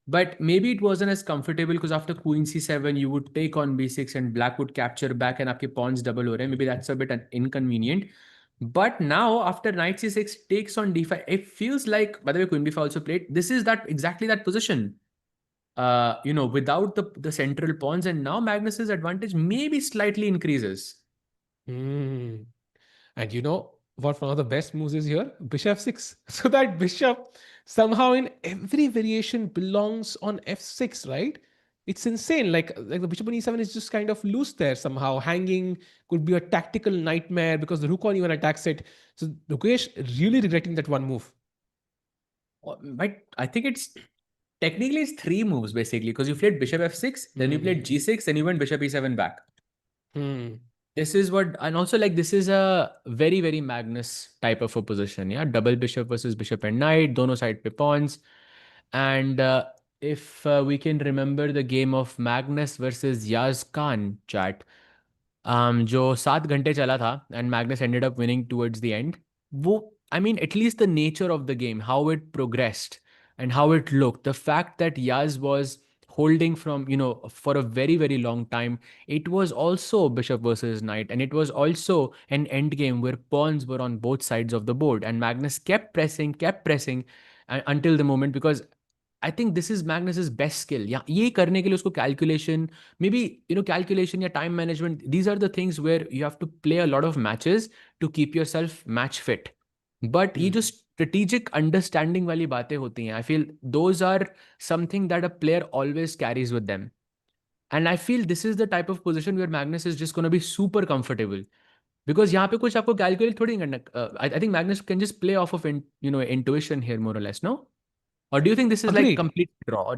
But maybe it wasn't as comfortable because after queen c7, you would take on b6 and black would capture back and आपके pawns double हो रहे हैं. Maybe that's a bit inconvenient. But now after knight c6 takes on d5, it feels like, by the way, queen b5 also played. This is exactly that position. Without the central pawns, and now Magnus's advantage maybe slightly increases. And you know what one of the best moves is here? Bishop 6. So that bishop somehow in every variation belongs on f6, right? It's insane. Like the bishop on e7 is just kind of loose there somehow. Hanging could be a tactical nightmare because the rook on e1 attacks it. So Gukesh really regretting that one move. But I think technically it's three moves basically because you played bishop f6, then you played g6, then you went bishop e7 back. This is what, and also like this is a very, very Magnus type of a position. Yeah, double bishop versus bishop and knight, dono side pe pawns. And if we can remember the game of Magnus versus Yaz Khan chat, जो 7 घंटे चला था, and Magnus ended up winning towards the end. I mean, at least the nature of the game, how it progressed and how it looked, the fact that Yaz was holding from, for a very, very long time. It was also bishop versus knight, and it was also an end game where pawns were on both sides of the board, and Magnus kept pressing, until the moment, because I think this is Magnus's best skill. Yeah, ये करने के लिए उसको calculation, maybe calculation या time management. These are the things where you have to play a lot of matches to keep yourself match fit. But ये जो strategic understanding वाली बातें होती हैं, I feel those are something that a player always carries with them. And I feel this is the type of position where Magnus is just going to be super comfortable. Because यहाँ पे कुछ आपको calculate थोड़ी नहीं करना. I think Magnus can just play off of intuition here more or less, no? Or do you think this is like Agreed. complete draw?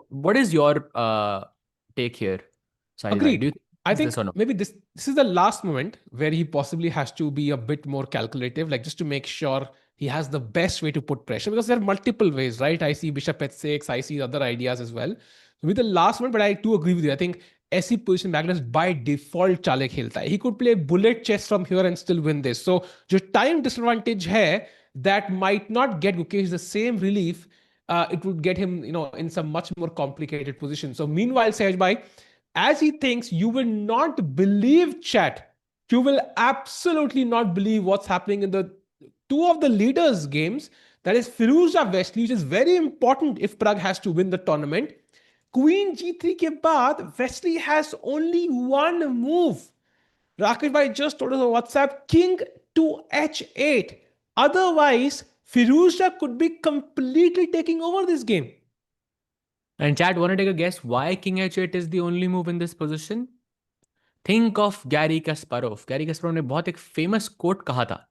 What is your take here, Sahil bhai? Do you Agreed. I think think this or no? maybe this is the last moment where he possibly has to be a bit more calculative, like just to make sure he has the best way to put pressure, because there are multiple ways, right? I see bishop h6, I see other ideas as well. With the last one, but I do agree with you. I think ऐसी position Magnus by default चाले खेलता है. He could play bullet chess from here and still win this. So जो time disadvantage है, that might not get Gukesh the same relief. It would get him, in some much more complicated position. So meanwhile, Sahaj bhai, as he thinks, you will not believe, chat. You will absolutely not believe what's happening in the two of the leaders' games. That is Firouzja Wesley, which is very important if Pragg has to win the tournament. Queen G3 के बाद Wesley has only one move. Rakesh bhai just told us on WhatsApp, King to H8. Otherwise, Firouzja could be completely taking over this game. And chat, want to take a guess why King H8 is the only move in this position? Think of Garry Kasparov. Garry Kasparov ने बहुत एक famous quote कहा था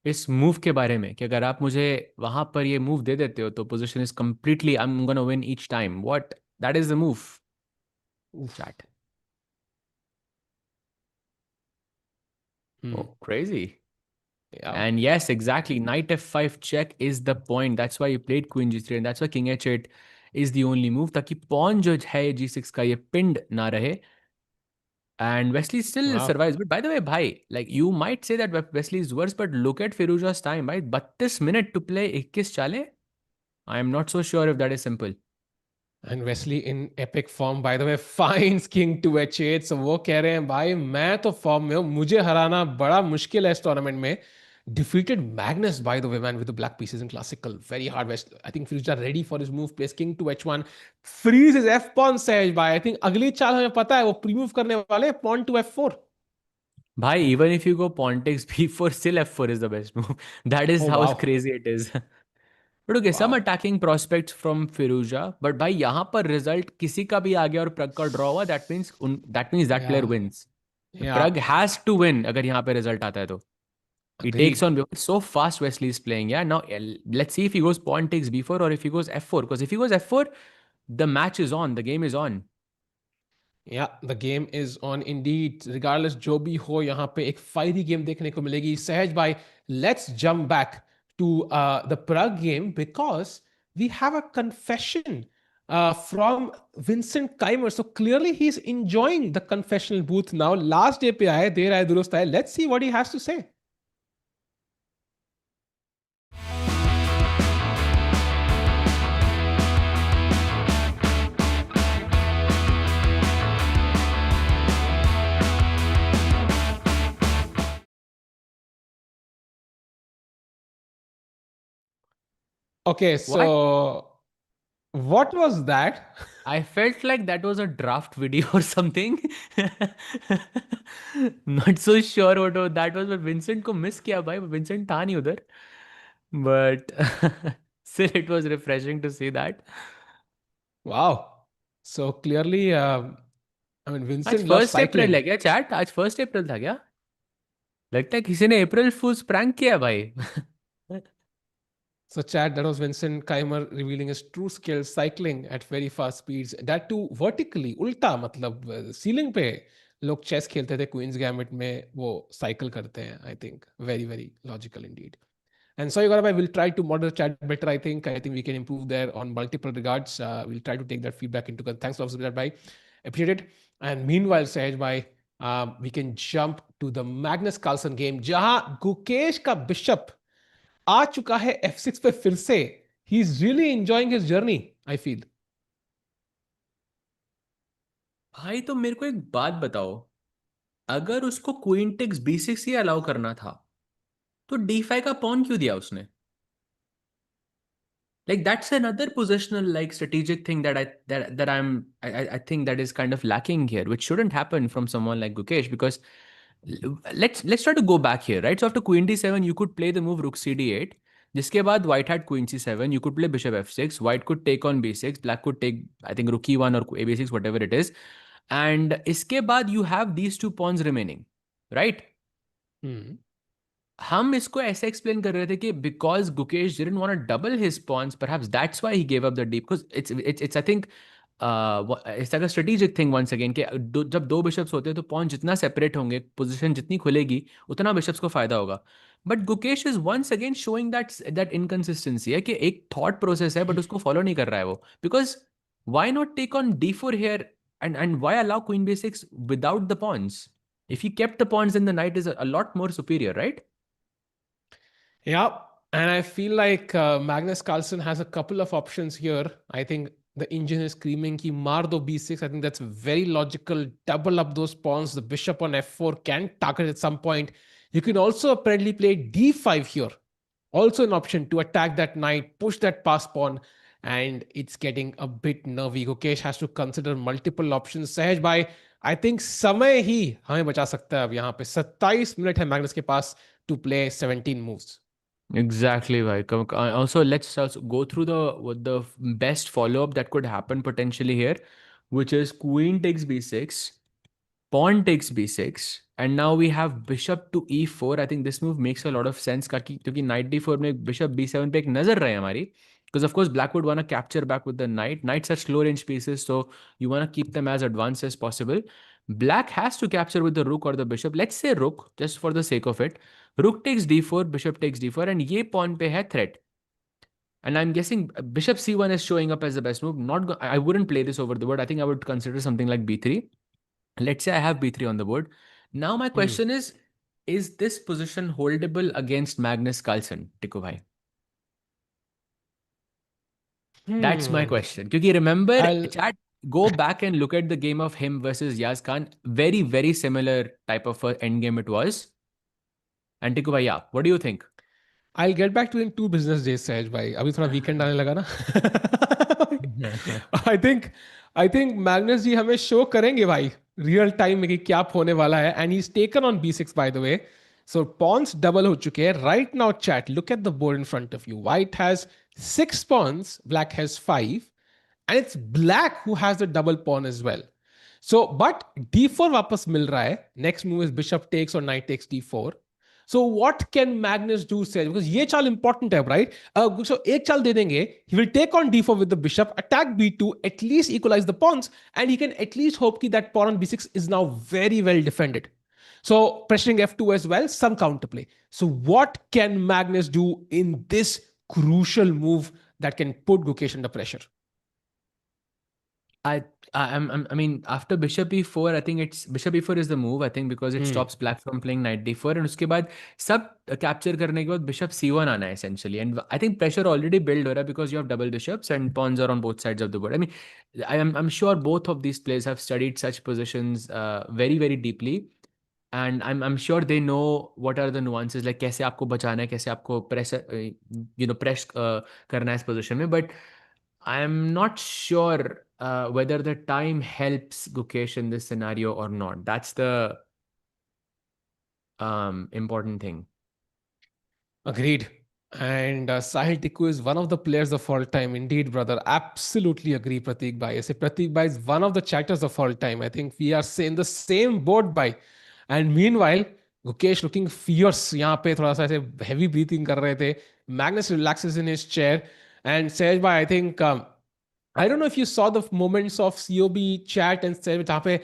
इस move के बारे में कि अगर आप मुझे वहां पर ये move दे देते हो तो position is completely, I'm gonna win each time. What? That is the move. Chat. Oh, crazy. Yeah. And yes, exactly. Knight f5 check is the point. That's why you played Queen G3, and that's why King H8 is the only move, ताकि pawn जो है G6 का ये pinned ना रहे. And Wesley still survives. But by the way, bhai, like you might say that Wesley is worse, but look at Firouzja's time, bhai. 32 minutes to play 21 chale. I am not so sure if that is simple. And Wesley in epic form, by the way, finds King to H8. So वो कह रहे हैं भाई मैं तो form में हूँ, मुझे हराना बड़ा मुश्किल है इस टूर्नामेंट में. Defeated Magnus, by the way, man, with the black pieces in classical. Very hard. I think Firouzja ready for his move. Plays King to H1. Freeze his F pawn, Sahaj bhai. I think अगली चाल हमें पता है वो pre-move करने वाले हैं, pawn to F4. Bhai, even if you go pawn takes b4, still f4 is the best move. That is how crazy it is. But okay, some attacking prospects from Firouzja. But भाई यहाँ पर result किसी का भी आ गया और Pragg का draw हुआ, that means that player wins. Pragg has to win अगर यहाँ पे result आता है तो. He takes on so fast. Wesley is playing. Yeah. Now let's see if he goes pawn takes b4 or if he goes f4. Because if he goes f4, the match is on. The game is on. Yeah, the game is on indeed. Regardless, जो भी हो यहाँ पे एक fiery game देखने को मिलेगी. Sahaj bhai, let's jump back to the Pragg game because we have a confession from Vincent Keymer. So clearly he's enjoying the confessional booth now. Last day पे आए, देर आए दुरुस्त आए. Let's see what he has to say. Okay, so what was that? I felt like that was a draft video or something. Not so sure what that was, but Vincent को miss किया भाई. Vincent था नहीं उधर. But still, it was refreshing to see that. Wow. So clearly, I mean, Vincent आज loves 1 April है cycling. क्या chat? आज 1 April था क्या? लगता है किसी ने April Fool's prank किया भाई. So chat, that was Vincent Keymer revealing his true skills cycling at very fast speeds. That too vertically, उल्टा मतलब ceiling पे लोग chess खेलते थे Queen's Gambit में वो cycle करते हैं. I think very very logical indeed. And so Gaurav, we'll try to moderate the chat better. I think we can improve there on multiple regards. We'll try to take that feedback into account. Thanks for that, bhai. Appreciate it. And meanwhile, Sahaj bhai, we can jump to the Magnus Carlsen game, जहां Gukesh का bishop आ चुका है F6 पे फिर से. He's really enjoying his journey, I feel. भाई तो मेरे को एक बात बताओ, अगर उसको क्वीन टेक्स b6 ही अलाउ करना था तो d5 का पॉन क्यों दिया उसने? Like that's another positional like strategic thing that I think that is kind of lacking here, which shouldn't happen from someone like Gukesh, because let's try to go back here, right? So after queen d7, you could play the move rook cd8. जिसके बाद white had queen c7, you could play bishop f6, white could take on b6, black could take, I think, rook e1 or ab6, whatever it is. And इसके बाद you have these two pawns remaining, right? हम इसको ऐसे explain कर रहे थे कि because Gukesh didn't want to double his pawns, perhaps that's why he gave up the deep, because it's I think it's like a strategic thing once again कि जब दो बिशप्स होते हैं तो पॉन जितना सेपरेट होंगे, पोजीशन जितनी खुलेगी, उतना बिशप्स को फायदा होगा. But Gukesh is once again showing that inconsistency है कि एक थॉट प्रोसेस है बट उसको फॉलो नहीं कर रहा है वो. Because why not take on d4 here and why allow queen b6 without the pawns? If he kept the pawns, then the knight is a lot more superior, right? Yeah, and I feel like Magnus Carlsen has a couple of options here. I think the engine is screaming ki maar do b6. I think that's very logical. Double up those pawns. The bishop on f4 can target at some point. You can also apparently play d5 here. Also an option to attack that knight, push that pass pawn, and it's getting a bit nervy. Gukesh has to consider multiple options. Sahaj bhai, I think समय ही हमें बचा सकता है अब यहाँ पे. 27 minute है Magnus के पास to play 17 moves. Exactly, bhai. Also, let's also go through the best follow-up that could happen potentially here, which is queen takes b6, pawn takes b6, and now we have bishop to e4. I think this move makes a lot of sense क्योंकि knight d4 में bishop b7 पे एक नजर रहे हमारी, because of course black would want to capture back with the knight. Knights are slow range pieces, so you want to keep them as advanced as possible. Black has to capture with the rook or the bishop. Let's say rook, just for the sake of it. Rook takes d4, bishop takes d4, and ये pawn पे है threat. And I'm guessing bishop c1 is showing up as the best move. I wouldn't play this over the board. I think I would consider something like b3. Let's say I have b3 on the board. Now my question is this position holdable against Magnus Carlsen, Tikku bhai? That's my question. Because remember, chat, go back and look at the game of him versus Yaz Khan. Very, very similar type of end game it was. And Tikku bhai, yeah, what do you think? I'll get back to in 2 business days, Sahaj bhai. अभी थोड़ा weekend आने लगा ना. I think Magnus जी हमें show करेंगे भाई real time में कि क्या होने वाला है. And he's taken on b6 by the way. So pawns double हो चुके हैं. Right now, chat, look at the board in front of you. White has 6 pawns, black has 5. And it's black who has the double pawn as well. So, but d4 वापस मिल रहा है. Next move is bishop takes or knight takes d4. So what can Magnus do, say? Because ये चाल important है, right? So एक चाल दे देंगे. He will take on d4 with the bishop, attack b2, at least equalize the pawns, and he can at least hope that pawn on b6 is now very well defended. So pressuring f2 as well, some counterplay. So what can Magnus do in this crucial move that can put Gukesh under pressure? I mean, after bishop e4, I think it's bishop e4 is the move, I think, because it stops black from playing knight d4, and उसके बाद सब capture करने के बाद bishop c1 आना है essentially, and I think pressure already built हो रहा है because you have double bishops and pawns are on both sides of the board. I mean, I'm sure both of these players have studied such positions very, very deeply, and I'm sure they know what are the nuances, like कैसे आपको बचाना है, कैसे आपको press press करना है इस position में. But I'm not sure whether the time helps Gukesh in this scenario or not. That's the important thing. Agreed. And Sahil Tikku is one of the players of all time. Indeed, brother. Absolutely agree, Pratik Bhai. I say Pratik Bhai is one of the chatters of all time. I think we are in the same boat, Bhai. And meanwhile, Gukesh looking fierce. यहाँ पे थोड़ा सा ऐसे heavy breathing कर रहे थे. Magnus relaxes in his chair. And Sahaj Bhai, I think, I don't know if you saw the moments of COB chat and said, जहाँ पे,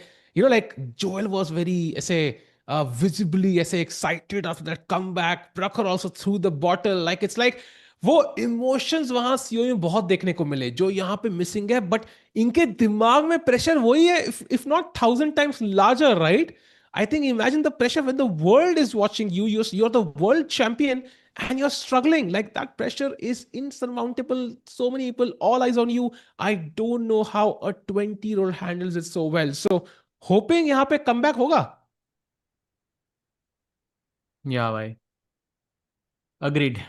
like Joel was very, ऐसे, visibly ऐसे excited after that comeback. Prakhar also threw the bottle. Like it's like वो emotions वहां CO में बहुत देखने को मिले जो यहाँ पे मिसिंग है. बट इनके दिमाग में प्रेशर वही है, if not 1,000 times larger, right? I think imagine the pressure when the world is watching you. You're the world champion and you're struggling. Like that pressure is insurmountable. So many people, all eyes on you. I don't know how a 20-year-old handles it so well. So hoping यहाँ पे comeback होगा. Yeah, bhai. Agreed.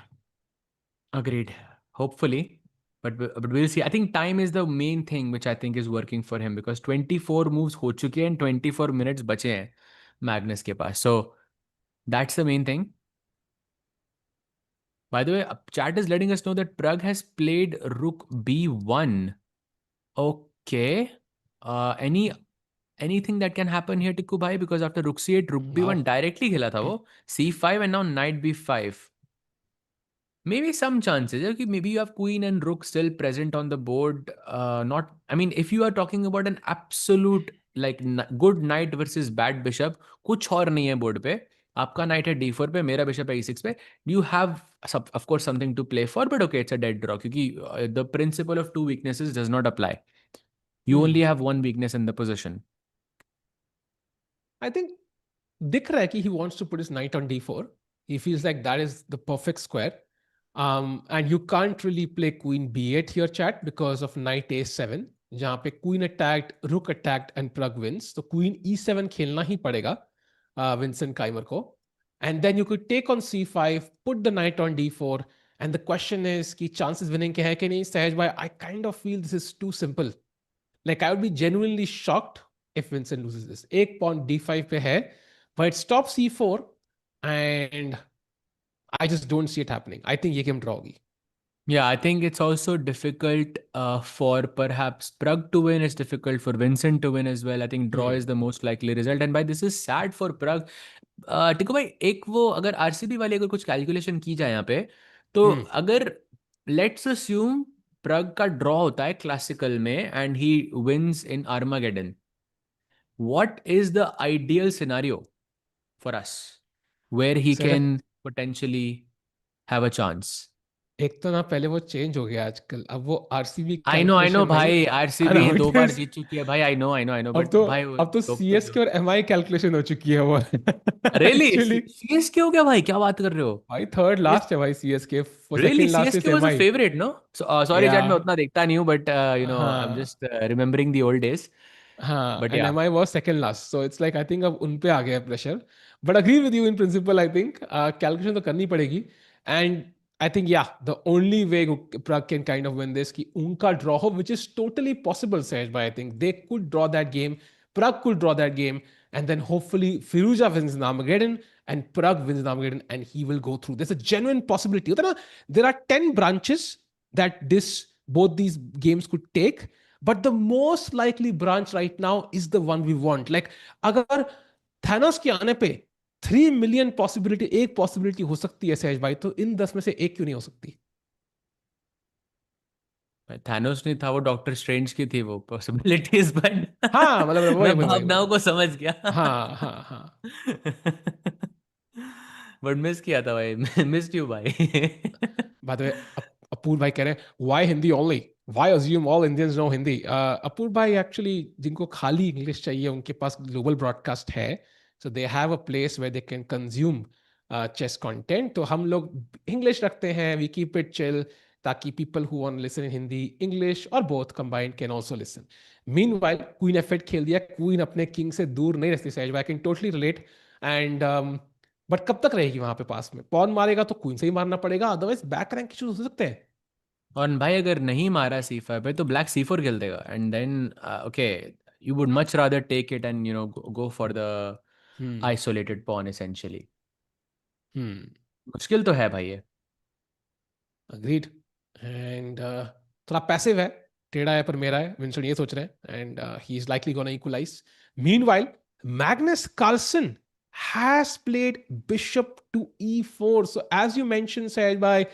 Hopefully. But we'll see. I think time is the main thing which I think is working for him, because 24 moves हो चुके हैं and 24 minutes बचे हैं Magnus के पास. So that's the main thing. By the way, chat is letting us know that Pragg has played Rook B1. Okay. Anything that can happen here, Tikku bhai? Because after Rook C8, Rook B1 directly खेला था वो. C5 and now Knight B5. Maybe some chances. Okay, maybe you have Queen and Rook still present on the board. I mean, if you are talking about an absolute like good knight versus bad bishop, कुछ और नहीं है board पे. आपका knight है D4 पे, मेरा bishop है E6 पे. You have of course something to play for, but okay, it's a dead draw क्योंकि the principle of two weaknesses does not apply. You only have one weakness in the position. I think दिख रहा है कि he wants to put his knight on D4. He feels like that is the perfect square. And you can't really play Queen B8 here, chat, because of Knight A7, जहाँ पे Queen attacked, Rook attacked, and Pragg wins. So Queen E7 खेलना ही पड़ेगा Vincent Keymer को. And then you could take on C5, put the knight on D4, and the question is कि chances winning के है कि नहीं? Sahaj bhai, I kind of feel this is too simple. Like I would be genuinely shocked if Vincent loses this. एक pawn D5 पे है, but it stops C4, and I just don't see it happening. I think ये game draw होगी. Yeah, I think it's also difficult for perhaps Pragg to win. It's difficult for Vincent to win as well. I think draw is the most likely result. And by this is sad for Pragg. टिको भाई, एक वो अगर RCB वाली अगर कुछ calculation की जाए यहाँ पे, तो अगर लेट्स अस्यूम Pragg का ड्रॉ होता है क्लासिकल में and he wins in Armageddon, what is the ideal scenario for us where he can potentially have a chance? एक तो ना पहले वो चेंज हो गया आजकल, अब वो आरसीबी I know भाई, आरसीबी 2 बार जीत चुकी है भाई. I know अब तो सीएसके और एमआई कैलकुलेशन हो चुकी है वो. Really? सीएसके हो गया भाई? क्या बात कर रहे हो भाई? थर्ड लास्ट है भाई CSK. Really? CSK was a favorite, no? So sorry chat, मैं उतना देखता नहीं हूँ, but I'm just remembering the old days. हाँ, but and yeah, MI was second last, so it's like I think अब उन पे आ गया pressure. But agree with you in principle. I think calculation तो करनी पड़ेगी. And I think the only way Pragg can kind of win this कि उनका draw हो, which is totally possible, Sahaj bhai. I think they could draw that game. Pragg could draw that game, and then hopefully Firouzja wins Armageddon and Pragg wins Armageddon, and he will go through. There's a genuine possibility. There are 10 branches that both these games could take. But the most likely branch right now is the one we want. Like, अगर Thanos के आने पे 3 million possibility, एक possibility हो सकती है सहज भाई, तो इन 10 में से एक क्यों नहीं हो सकती? Thanos नहीं था, वो डॉक्टर स्ट्रेंज की थी वो possibilities, but हाँ, मतलब मैं भावनाओं को समझ गया. हाँ. But मिस किया था भाई, missed you भाई. By the way, अपूर भाई कह रहे हैं, why Hindi only? Why assume all Indians know Hindi? अपूर भाई actually जिनको खाली इंग्लिश चाहिए उनके पास ग्लोबल ब्रॉडकास्ट है, so they have a place where they can consume chess content. तो हम लोग इंग्लिश रखते हैं, we keep it chill, ताकि people who want to listen in Hindi, English or both combined can also listen. Meanwhile, Queen F8 खेल दिया, Queen अपने king से दूर नहीं रहती सहज भाई. I can totally relate. And but कब तक रहेगी वहां पे पास में? पॉन मारेगा तो क्वीन से ही मारना पड़ेगा, अदरवाइज बैक रैंक इश्यूज हो सकते हैं. और भाई अगर नहीं मारा C5 पे तो ब्लैक C4 खेल देगा, and then okay, you would much rather take it and go for the isolated pawn essentially. मुश्किल तो है भाई ये. अग्रीड. एंड थोड़ा पैसिव है, टेढ़ा है पर मेरा है, विंसेंट ये सोच रहे हैं, and he is likely gonna equalize. Meanwhile Magnus Carlsen has played bishop to e4. So as you mentioned Sahaj bhai,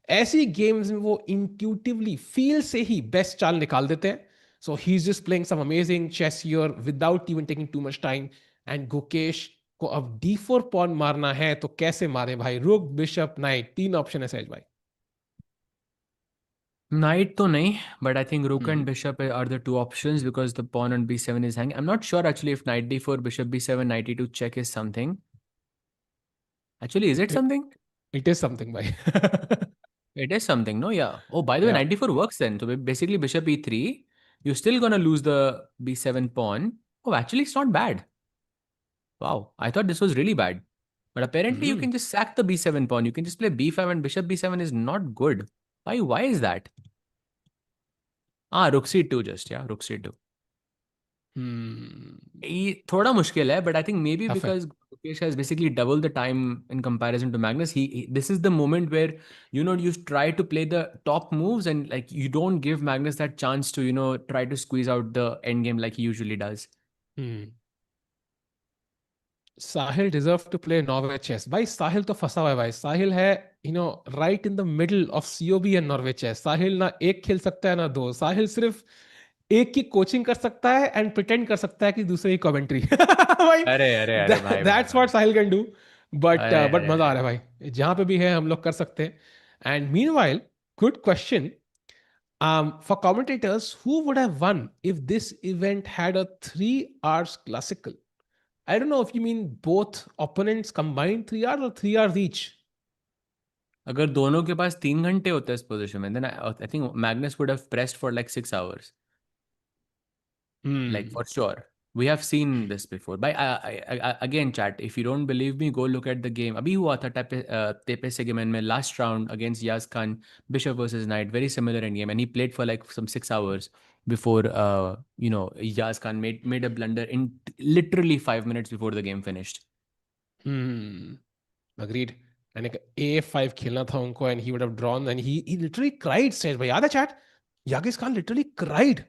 ऐसी गेम्स में वो intuitively feel से ही बेस्ट चाल निकाल देते हैं. So he's just playing some amazing chess here without even taking too much time. And Gukesh को अब d4 पॉन मारना है तो कैसे मारे भाई? रुक, बिशप, नाइट, 3 ऑप्शन है सहज भाई. Knight तो नहीं, but I think rook and bishop are the two options because the pawn on b7 is hanging. I'm not sure actually if knight d4, bishop b7, knight e2 check is something. Actually, is it something? It is something, bhai. It is something, no? Yeah. Oh, by the way, knight d4 works then. So basically bishop e3, you're still gonna lose the b7 pawn. Oh, actually it's not bad. Wow, I thought this was really bad. But apparently you can just sack the b7 pawn. You can just play b5 and bishop b7 is not good. Why is that? rook c2 just, yeah, rook c2. ये थोड़ा मुश्किल है, but I think maybe Tough है. because Gukesh has basically double the time in comparison to Magnus, this is the moment where, you know, you try to play the top moves and like you don't give Magnus that chance to, you know, try to squeeze out the end game like he usually does. Sahil deserve to play Norway chess. भाई साहिल तो फंसा हुआ है भाई. साहिल है, you know, right in the middle of COB and Norway chess. साहिल ना एक खेल सकता है ना दो. साहिल सिर्फ एक की कोचिंग कर सकता है एंड प्रिटेंड कर सकता है कि दूसरे की कमेंट्री. भाई अरे भाई that's what Sahil can do. But मजा आ रहा है भाई. भाई. जहां पे भी है हम लोग कर सकते हैं. And meanwhile, good question. For commentators, who would have won if this event had a 3 hours classical? I don't know if you mean both opponents combined 3 hours or 3 hours each. अगर दोनों के पास 3 घंटे होते हैं इस पोजीशन में, then I think Magnus would have pressed for like 6 hours. Like for sure. We have seen this before. But again, chat, if you don't believe me, go look at the game. अभी हुआ था Tepe Segemen में last round against Yaz Khan, Bishop versus Knight, very similar end game, and he played for like some 6 hours before you know, Yaz Khan made a blunder in literally 5 minutes before the game finished. Agreed. And like A5 खेलना था उनको, and he would have drawn, and he literally cried. Says, भाई याद है chat? Yagis Khan literally cried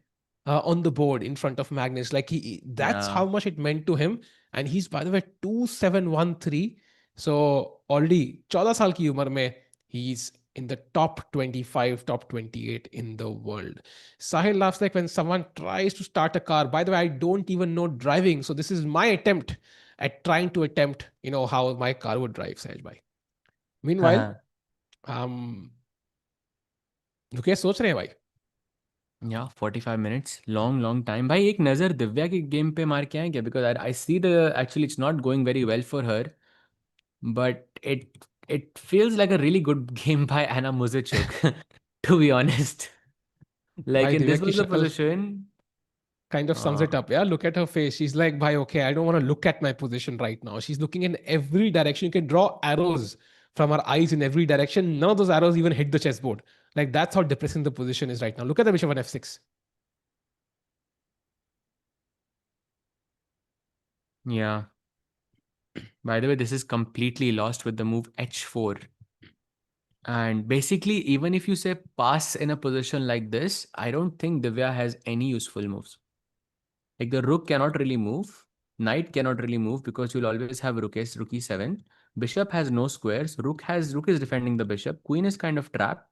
on the board in front of Magnus. Like that's how much it meant to him. And he's, by the way, 2713. So already 14 साल की उम्र में he's in the top 25, top 28 in the world. Sahil laughs like when someone tries to start a car. By the way, I don't even know driving. So this is my attempt at trying to attempt, you know, how my car would drive, Sahaj bhai. Meanwhile, रुके सोच रहे हैं भाई. Yeah, 45 minutes, long time. भाई एक नजर दिव्या के game पे मार के आए क्या? Because I see actually it's not going very well for her, but it feels like a really good game by Anna Muzychuk, to be honest. Like भाई in दिव्या this की was the शक्ल position. kind of sums it up. Yeah, look at her face. She's like, bhai, okay, I don't want to look at my position right now. She's looking in every direction. You can draw arrows from her eyes in every direction. None of those arrows even hit the chessboard. Like that's how depressing the position is right now. Look at the bishop on f6. Yeah. By the way, this is completely lost with the move h4. And basically, even if you say pass in a position like this, I don't think Divya has any useful moves. Like the rook cannot really move. Knight cannot really move because you'll always have rook e7. Bishop has no squares. Rook is defending the bishop. Queen is kind of trapped.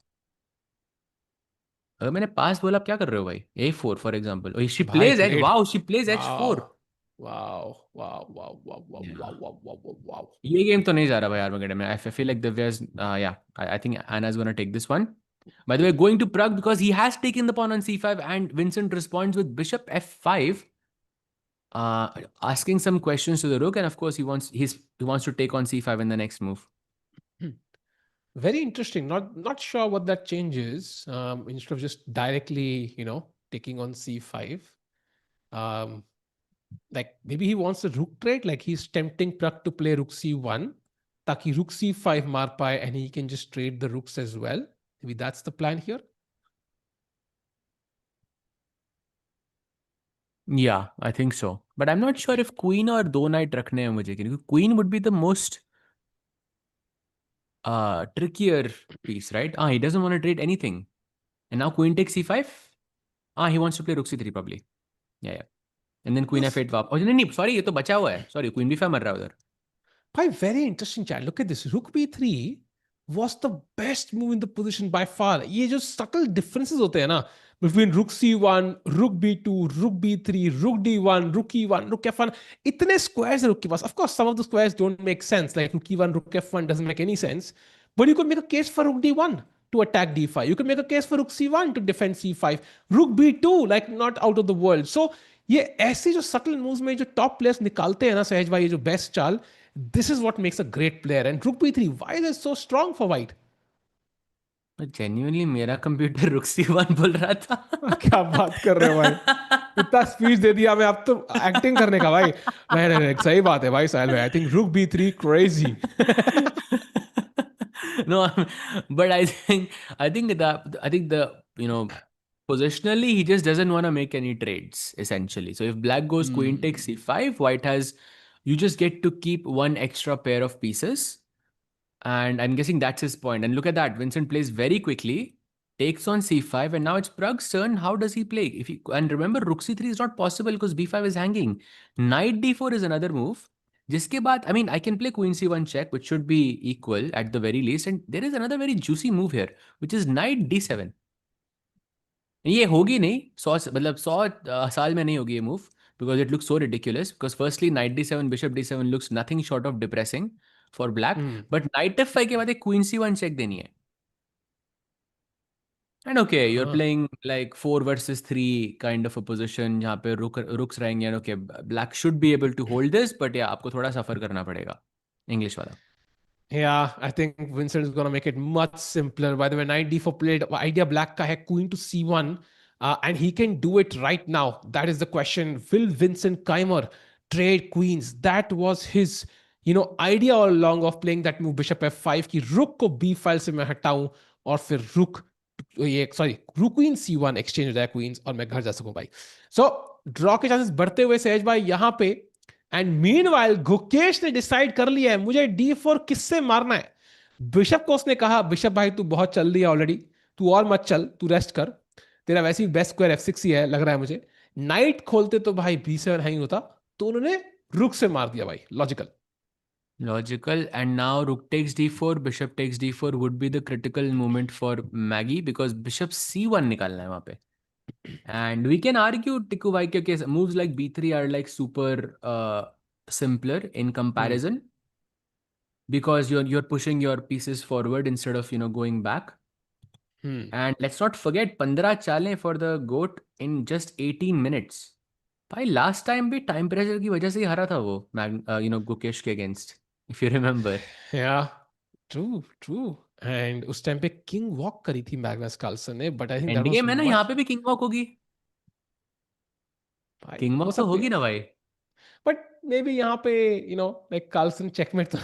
अगर मैंने पास बोला, आप क्या कर रहे हो भाई? A4 for example. Oh, she plays H. Wow, she plays H4. Wow. ये गेम तो नहीं जा रहा भाई यार में. I feel like Divya's yeah, I think Anna's gonna take this one. By the way, going to Pragg because he has taken the pawn on c5 and Vincent responds with bishop f5, asking some questions to the rook, and of course he wants to take on c5 in the next move. Very interesting. Not sure what that changes. Instead of just directly, you know, taking on c5. Like maybe he wants a rook trade, like he's tempting Pragg to play rook c1, taki rook c5 maar paye, and he can just trade the rooks as well. Maybe that's the plan here. Yeah, I think so. But I'm not sure if queen or do knight rakhne hain mujhe, because queen would be the most trickier piece, right? He doesn't want to trade anything. And now queen takes c5. He wants to play rook c3 probably. Yeah. And then queen f8 वाप. Oh, नहीं, sorry, ये तो बचा हुआ है. Sorry, queen b5 मर रहा है उधर. Bhai, very interesting chat. Look at this. Rook b3 was the best move in the position by far. ये जो subtle differences होते हैं ना, between rook c1, rook b2, rook b3, rook d1, rook e1, rook f1. इतने squares है rook के पास. Of course, some of the squares don't make sense. Like rook e1, rook f1 doesn't make any sense. But you could make a case for rook d1 to attack d5. You can make a case for rook c1 to defend c5. Rook b2, like not out of the world. So ये ऐसे जो subtle moves में जो top players निकालते हैं ना सहज भाई, ये जो best चाल, this is what makes a great player. And rook b3, why is it so strong for white? Genuinely मेरा कंप्यूटर rook c1 बोल रहा था. क्या बात कर रहे हो भाई? इतना स्पीच दे दिया मैं, अब तो एक्टिंग करने का भाई. नहीं, सही बात है भाई साहिल भाई. I think rook b3 crazy. No, but I think the you know, positionally, he just doesn't want to make any trades, essentially. So if black goes queen takes c5, white has, you just get to keep one extra pair of pieces. And I'm guessing that's his point. And look at that. Vincent plays very quickly, takes on c5, and now it's Pragg's turn. How does he play? And remember, rook c3 is not possible because b5 is hanging. Knight d4 is another move. Jiske baad, I mean, I can play queen c1 check, which should be equal at the very least. And there is another very juicy move here, which is knight d7. ये होगी नहीं 100 साल में नहीं होगी ये move because it looks so ridiculous because firstly knight d7 bishop d7 looks nothing short of depressing for black but knight f5 के बाद एक queen c1 check देनी है and okay you're playing like 4 versus 3 kind of a position जहाँ पे rooks रहेंगे and okay black should be able to hold this but yeah आपको थोड़ा suffer करना पड़ेगा English वाला. Yeah, I think Vincent is going to make it much simpler. By the way, knight d4 played. Idea black ka hai queen to c1, and he can do it right now. That is the question. Will Vincent Keymer trade queens? That was his, idea all along of playing that move bishop f5 ki rook ko b file se main hataun aur fir rook queen c1 exchange हो जाए queens और मैं घर जा सकूं भाई. So draw के chances बढ़ते हुए सहज भाई यहाँ पे. एंड मीनवाइल गुकेश ने डिसाइड कर लिया है मुझे d4 किससे मारना है. बिशप को उसने कहा बिशप भाई तू बहुत चल दिया ऑलरेडी, तू और मत चल, तू रेस्ट कर, तेरा वैसे ही बेस्ट स्क्वायर f6 ही है लग रहा है मुझे. नाइट खोलते तो भाई b7 नहीं होता, तो उन्होंने रुक से मार दिया भाई. Logical and now rook takes d4 bishop takes d4 would be the critical moment for Maggie because bishop c1 निकालना है वहां पे. And we can argue Tikku Bhai ke case moves like b3 are like super simpler in comparison because you're pushing your pieces forward instead of going back. And let's not forget 15 chale for the goat in just 18 minutes. भाई last time भी time pressure की वजह से ही हारा था वो Gukesh के against if you remember. Yeah, true. And उस टाइम पे किंग वॉक करी थी मैग्नस कार्लसन ने, but I think that and में ना यहाँ पे भी किंग वॉक होगी. किंग वॉक तो होगी ना भाई. बट मे बी यहाँ पे लाइक कार्लसन चेकमेट तो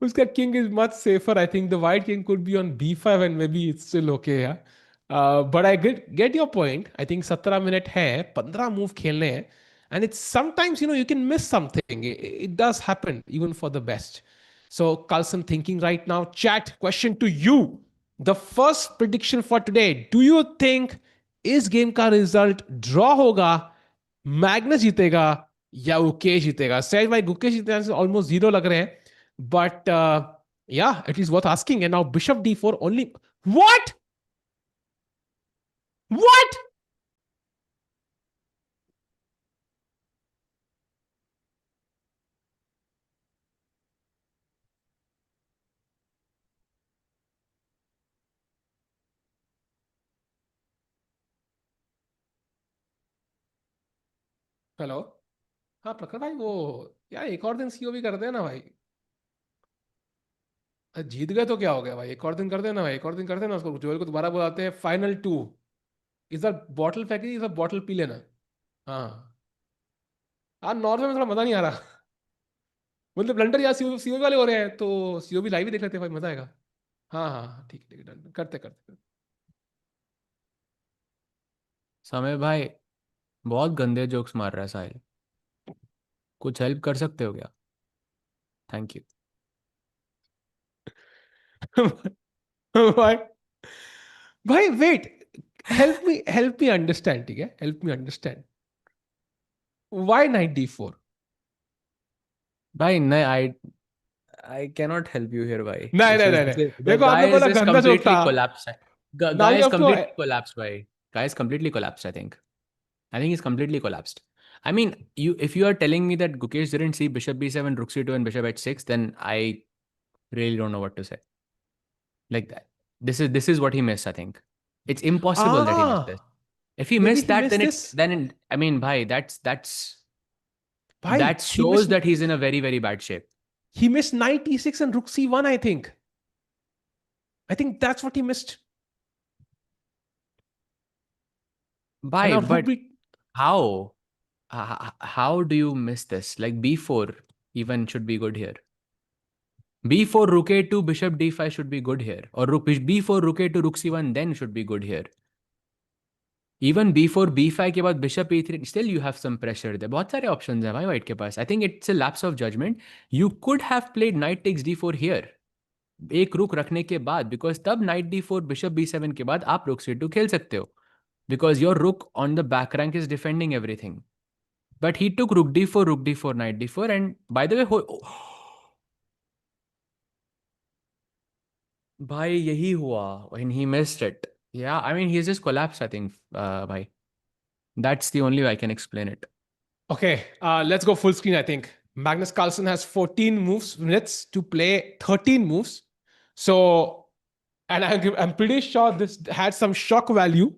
उसका king is much safer. I think the white king could be on b5 and may be it's still okay. But I get your point. I think 17 minute है, 15 move खेलने हैं, and it's sometimes you can miss something. It does happen even for the best. So Carlsen thinking right now. Chat, question to you. The first prediction for today. Do you think इस game का result draw होगा, Magnus जीतेगा या गुकेश जीतेगा? सहज भाई गुकेश जीतने से ऑलमोस्ट 0 लग रहे हैं, but yeah, it is worth asking. And now bishop d4 only. What? Hello. हाँ प्रखर भाई, वो यार एक और दिन सीओ भी कर देना भाई. जीत गए तो क्या हो गया भाई, एक और दिन कर देना भाई, एक और दिन कर देना. उसको जोएल को दोबारा बुलाते हैं. फाइनल 2 इस बार बॉटल फेंकी, इस बार बॉटल पी लेना. हाँ नॉर्वे में थोड़ा मजा नहीं आ रहा. मतलब ब्लंडर या सीओ वाले हो रहे हैं तो सीओ भी लाइव ही देख लेते हैं भाई, मजा आएगा. हाँ ठीक है डन करते. समय भाई बहुत गंदे जोक्स मार रहा है साहिल, कुछ हेल्प कर सकते हो क्या? Thank you. भाई वेट, help me understand. ठीक है, help me understand. Why knight d4? भाई नहीं, I cannot help you here भाई. नहीं देखो आपने बोला गंदा जोक completely था. collapsed. Guy is completely collapsed भाई. Guy is completely collapsed. I think he's completely collapsed. I mean, if you are telling me that Gukesh didn't see bishop b7, rook c2 and bishop h6, then I really don't know what to say. Like that. This is what he missed, I think. It's impossible that he missed this. If he missed that, then I mean, bhai, that shows that he's in a very, very bad shape. He missed knight e6 and rook c1, I think. I think that's what he missed. Bhai, but how? How do you miss this? Like b4 even should be good here. b4 rook a2 bishop d5 should be good here, or b4 rook a2 rook c1 then should be good here. Even b4 b5 के बाद bishop e3, still you have some pressure there. बहुत सारे options हैं भाई white के पास. I think it's a lapse of judgment. You could have played knight takes d4 here. एक रुक रखने के बाद, because तब knight d4 bishop b7 के बाद आप rook c2 खेल सकते हो, because your rook on the back rank is defending everything. But he took rook d4, knight d4, and by the way, भाई यही हुआ when he missed it. Yeah, I mean, he's just collapsed, I think, bhai. That's the only way I can explain it. Okay, let's go full screen, I think. Magnus Carlsen has 14 minutes to play 13 moves. So, and I'm pretty sure this had some shock value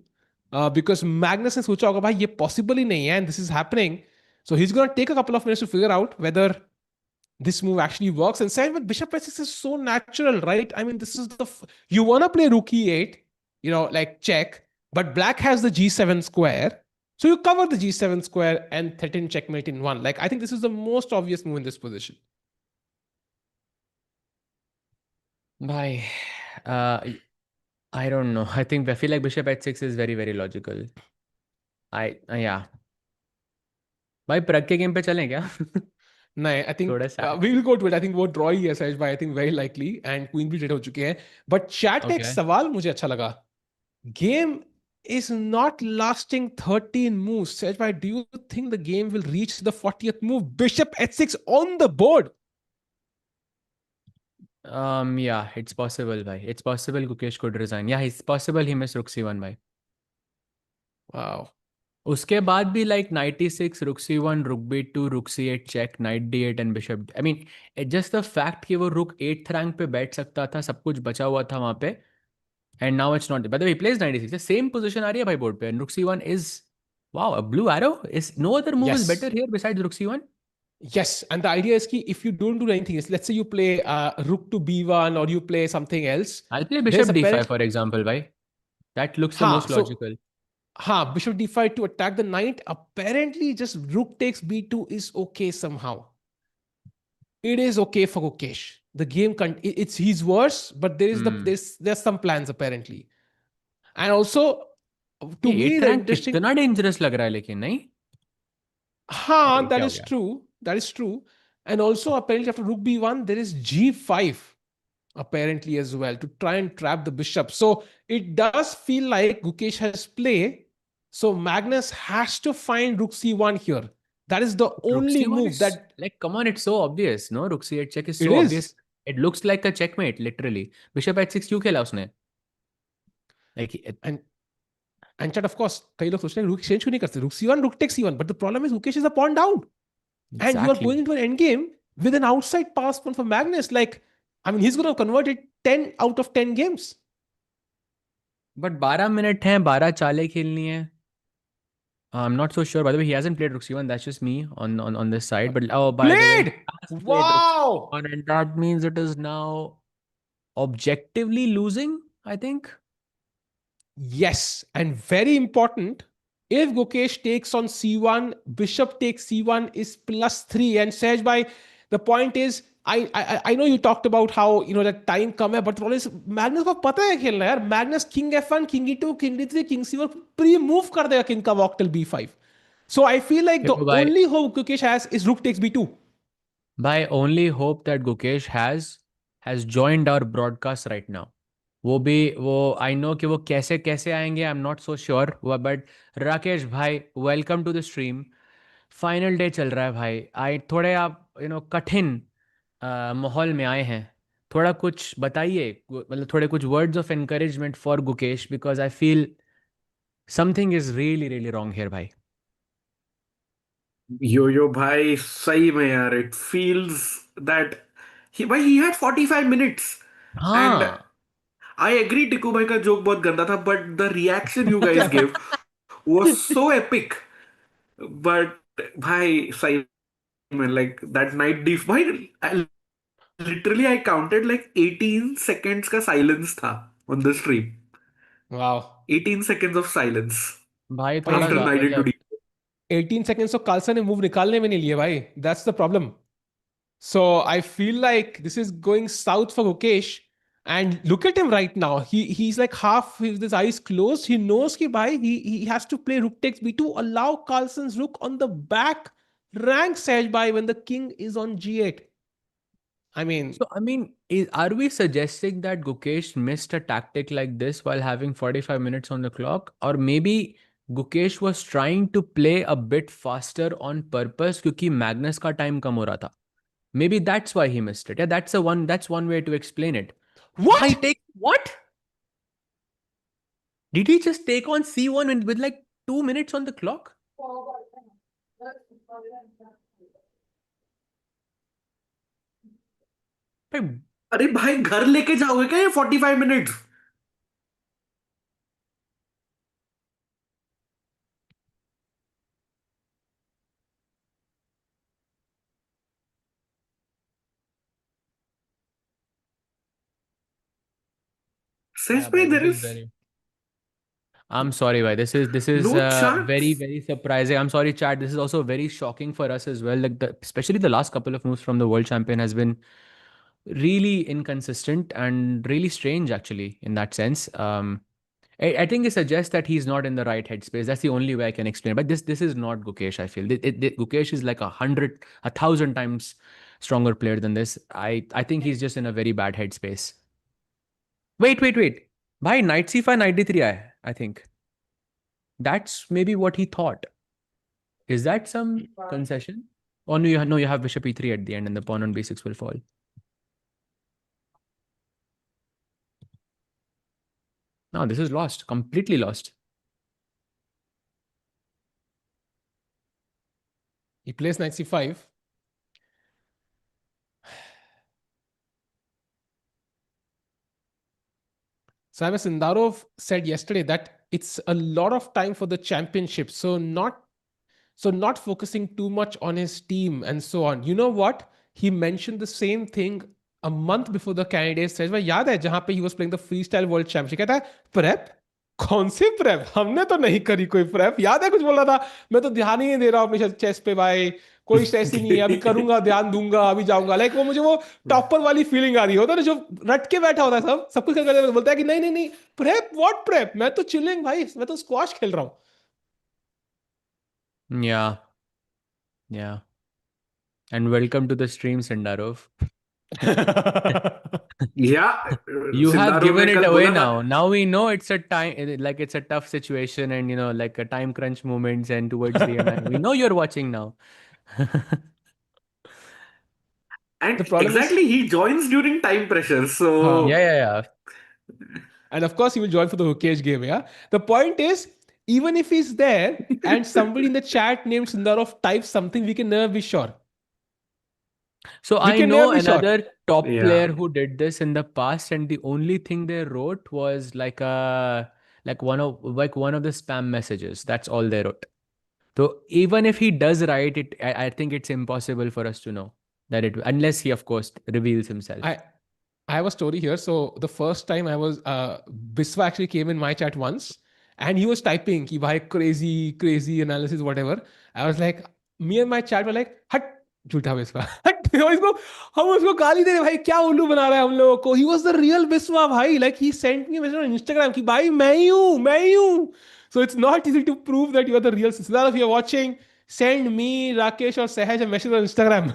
because Magnus ने सोचा होगा भाई ये possible ही नहीं है and this is happening. So he's going to take a couple of minutes to figure out whether this move actually works. And same with bishop h6 is so natural, right? I mean, this is you want to play rook e8, like check, but black has the g7 square. So you cover the g7 square and threaten checkmate in one. Like, I think this is the most obvious move in this position. Bhai, I don't know. I feel like bishop h6 is very, very logical. Yeah. भाई प्रग के game पे चलें क्या? No, I think we will go to it. I think वो draw ही है सहज भाई. I think very likely and queen भी dead हो चुके हैं. But chat का एक सवाल मुझे अच्छा लगा. Game is not lasting 13 moves. सहज भाई, do you think the game will reach the 40th move? Bishop h6 on the board. Yeah, it's possible, bhai. It's possible Gukesh could resign. Yeah, it's possible he missed rook c1, bhai. Wow. उसके बाद भी like knight e6, rook c1, rook b2, rook c8 check, knight d8 and bishop. I mean, just the fact कि वो rook 8th rank पे बैठ सकता था, सब कुछ बचा हुआ था वहाँ पे. And now it's not. By the way, he plays knight e6. The same position आ रही है भाई board पे. And rook c1 is, wow, a blue arrow. Is no other move is better here besides rook c1? Yes, and the idea is कि if you don't do anything else, let's say you play rook to b1 or you play something else. I'll play bishop d5 for example, bhai. That looks the most logical. Bishop d5 to attack the knight. Apparently, just rook takes b2 is okay somehow. It is okay for Gukesh. The game he's worse, but there's some plans apparently. And also, to me, the interesting. कितना dangerous लग रहा है लेकिन नहीं? That is true. That is true. And also, apparently, after rook b1, there is g5 apparently as well to try and trap the bishop. So it does feel like Gukesh has play. So Magnus has to find rook c1 here. That is the only move that... Like, come on, it's so obvious, no? Rook c8 check is so obvious. It looks like a checkmate, literally. Bishop h6 क्यों खेला उसने? Like, and chat, of course, कई लोग सोच रहे हैं rook exchange क्यों नहीं करते? Rook c1, rook takes c1. But the problem is Gukesh is a pawn down. Exactly. And you are going into an endgame with an outside pass pawn for Magnus. Like, I mean, he's going to convert it 10 out of 10 games. But 12 minutes हैं, 12 चालें खेलनी है. I'm not so sure. By the way, he hasn't played rook c1. That's just me on this side. But by the way, wow! And that means it is now objectively losing, I think. Yes, and very important. If Gukesh takes on c1, bishop takes c1 is +3. And Sehaj bhai, the point is, I know you talked about how that time come hai, but the problem is Magnus को पता है खेलना यार. Magnus king f1, king e2, king d3, king c1 pre-move कर देगा king का walk till b5. So I feel like the only hope Gukesh has is rook takes b2. By only hope that Gukesh has joined our broadcast right now. वो I know कि वो कैसे आएंगे. I'm not so sure. But Rakesh भाई, welcome to the stream. Final day चल रहा है भाई. थोड़े आप कठिन माहौल में आए हैं. थोड़ा कुछ बताइए, मतलब थोड़े कुछ words of encouragement for Gukesh, because I feel something is really, really wrong here, भाई. Yo भाई, सही में यार, it feels that he had 45 minutes. And I agree, Tiku भाई का joke बहुत गंदा था, but the reaction you guys gave was so epic. But भाई सही में, like that knight d5, literally I counted like 18 seconds का silence था on the stream. Wow. 18 seconds of silence. भाई after knight into d5. 18 seconds of Carlsen ने move निकालने में नहीं लिए भाई. That's the problem. So I feel like this is going south for Gukesh. And look at him right now. He's like half with his eyes closed. He knows ki bhai, he has to play rook takes b2, allow Carlsen's rook on the back rank Sahaj bhai when the king is on g8. I mean, So, I mean, are we suggesting that Gukesh missed a tactic like this while having 45 minutes on the clock? Or maybe Gukesh was trying to play a bit faster on purpose क्योंकि Magnus का time कम हो रहा था. Maybe that's why he missed it. Yeah, that's one way to explain it. what? I take what? Did he just take on C1 with like 2 minutes on the clock? भाई, अरे भाई घर लेके जाओगे क्या ये 45 मिनट्स? Says yeah, भाई bhai, there this is is very. I'm sorry, bhai. This is no very chance. very surprising. I'm sorry, chat. This is also very shocking for us as well. Like especially the last couple of moves from the world champion has been really inconsistent and really strange, actually, in that sense. I think it suggests that he's not in the right headspace. That's the only way I can explain. But this is not Gukesh. I feel Gukesh is like 1,000 times stronger player than this. I think he's just in a very bad headspace. Wait. Bhai, knight c5, knight d3 aaya hai, I think. That's maybe what he thought. Is that some concession? Oh, no, you have bishop e3 at the end and the pawn on b6 will fall. No, this is lost. Completely lost. He plays knight c5. Simon Sindarov said yesterday that it's a lot of time for the championship. So not focusing too much on his team and so on. You know what? He mentioned the same thing a month before the candidates said, भाई याद है जहां पे he was playing the freestyle world championship, कहता है prep? कौन सी prep? हमने तो नहीं करी कोई prep. याद है कुछ बोल रहा था, मैं तो ध्यान ही नहीं दे रहा हूँ अपने चेस पे भाई, कोई स्ट्रेस ही नहीं है, अभी करूंगा, ध्यान दूंगा, अभी जाऊंगा. लाइक वो मुझे वो टॉपर वाली फीलिंग आ रही होता है ना, जो रट के बैठा होता है सब कुछ करके बोलता है कि नहीं नहीं नहीं prep, what prep? मैं तो चिलिंग भाई, मैं तो स्क्वाश खेल रहा हूँ. Yeah. And welcome to the stream, Sindarov. Yeah, You have Sindarov given ने it कल away बोला था, now. Now we know it's a time, like it's a tough situation and, like a time crunch moments and towards the end. We know you're watching now. and The problem is, exactly he joins during time pressure. So Yeah. and of course, he will join for the Gukesh game. Yeah. The point is, even if he's there and somebody in the chat named Sundarov types something, we can never be sure. So We I can know never be sure. another top Yeah. player who did this in the past, and the only thing they wrote was like one of the spam messages. That's all they wrote. So even if he does write it, I think it's impossible for us to know that unless he, of course, reveals himself. I have a story here. So the first time I was, Biswa actually came in my chat once and he was typing, ki bhai, crazy analysis, whatever. I was like, me and my chat were like, हट झूठा बिस्वा हट हम उसको गाली दे रहे भाई, क्या उल्लू बना रहा है हम लोगों को. He was the real Biswa भाई. Like he sent me a message on Instagram कि भाई मैं ही हूँ. So it's not easy to prove that you are the real Sisla. If you're watching, send me, Rakesh or Sahaj a message on Instagram.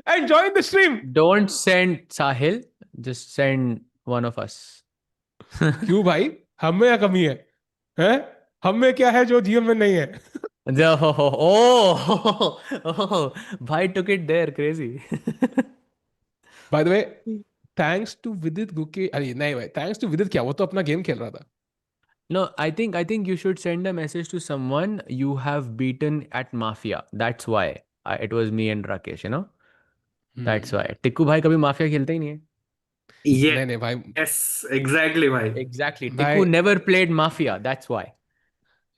And join the stream. Don't send Sahil. Just send one of us. क्यों भाई, हम में क्या कमी है? हैं? हम में क्या है जो जीवन में नहीं है? Bhai took it there, crazy. By the way, thanks to Vidit Gukesh, अरे नहीं भाई, thanks to Vidit क्या, वो तो अपना गेम खेल रहा था. No, I think you should send a message to someone you have beaten at Mafia. That's why it was me and Rakesh, That's why. Tikku bhai कभी Mafia खेलता ही नहीं है. yeah, नहीं भाई. yes, exactly भाई. Exactly. भाई, Tikku never played Mafia. That's why.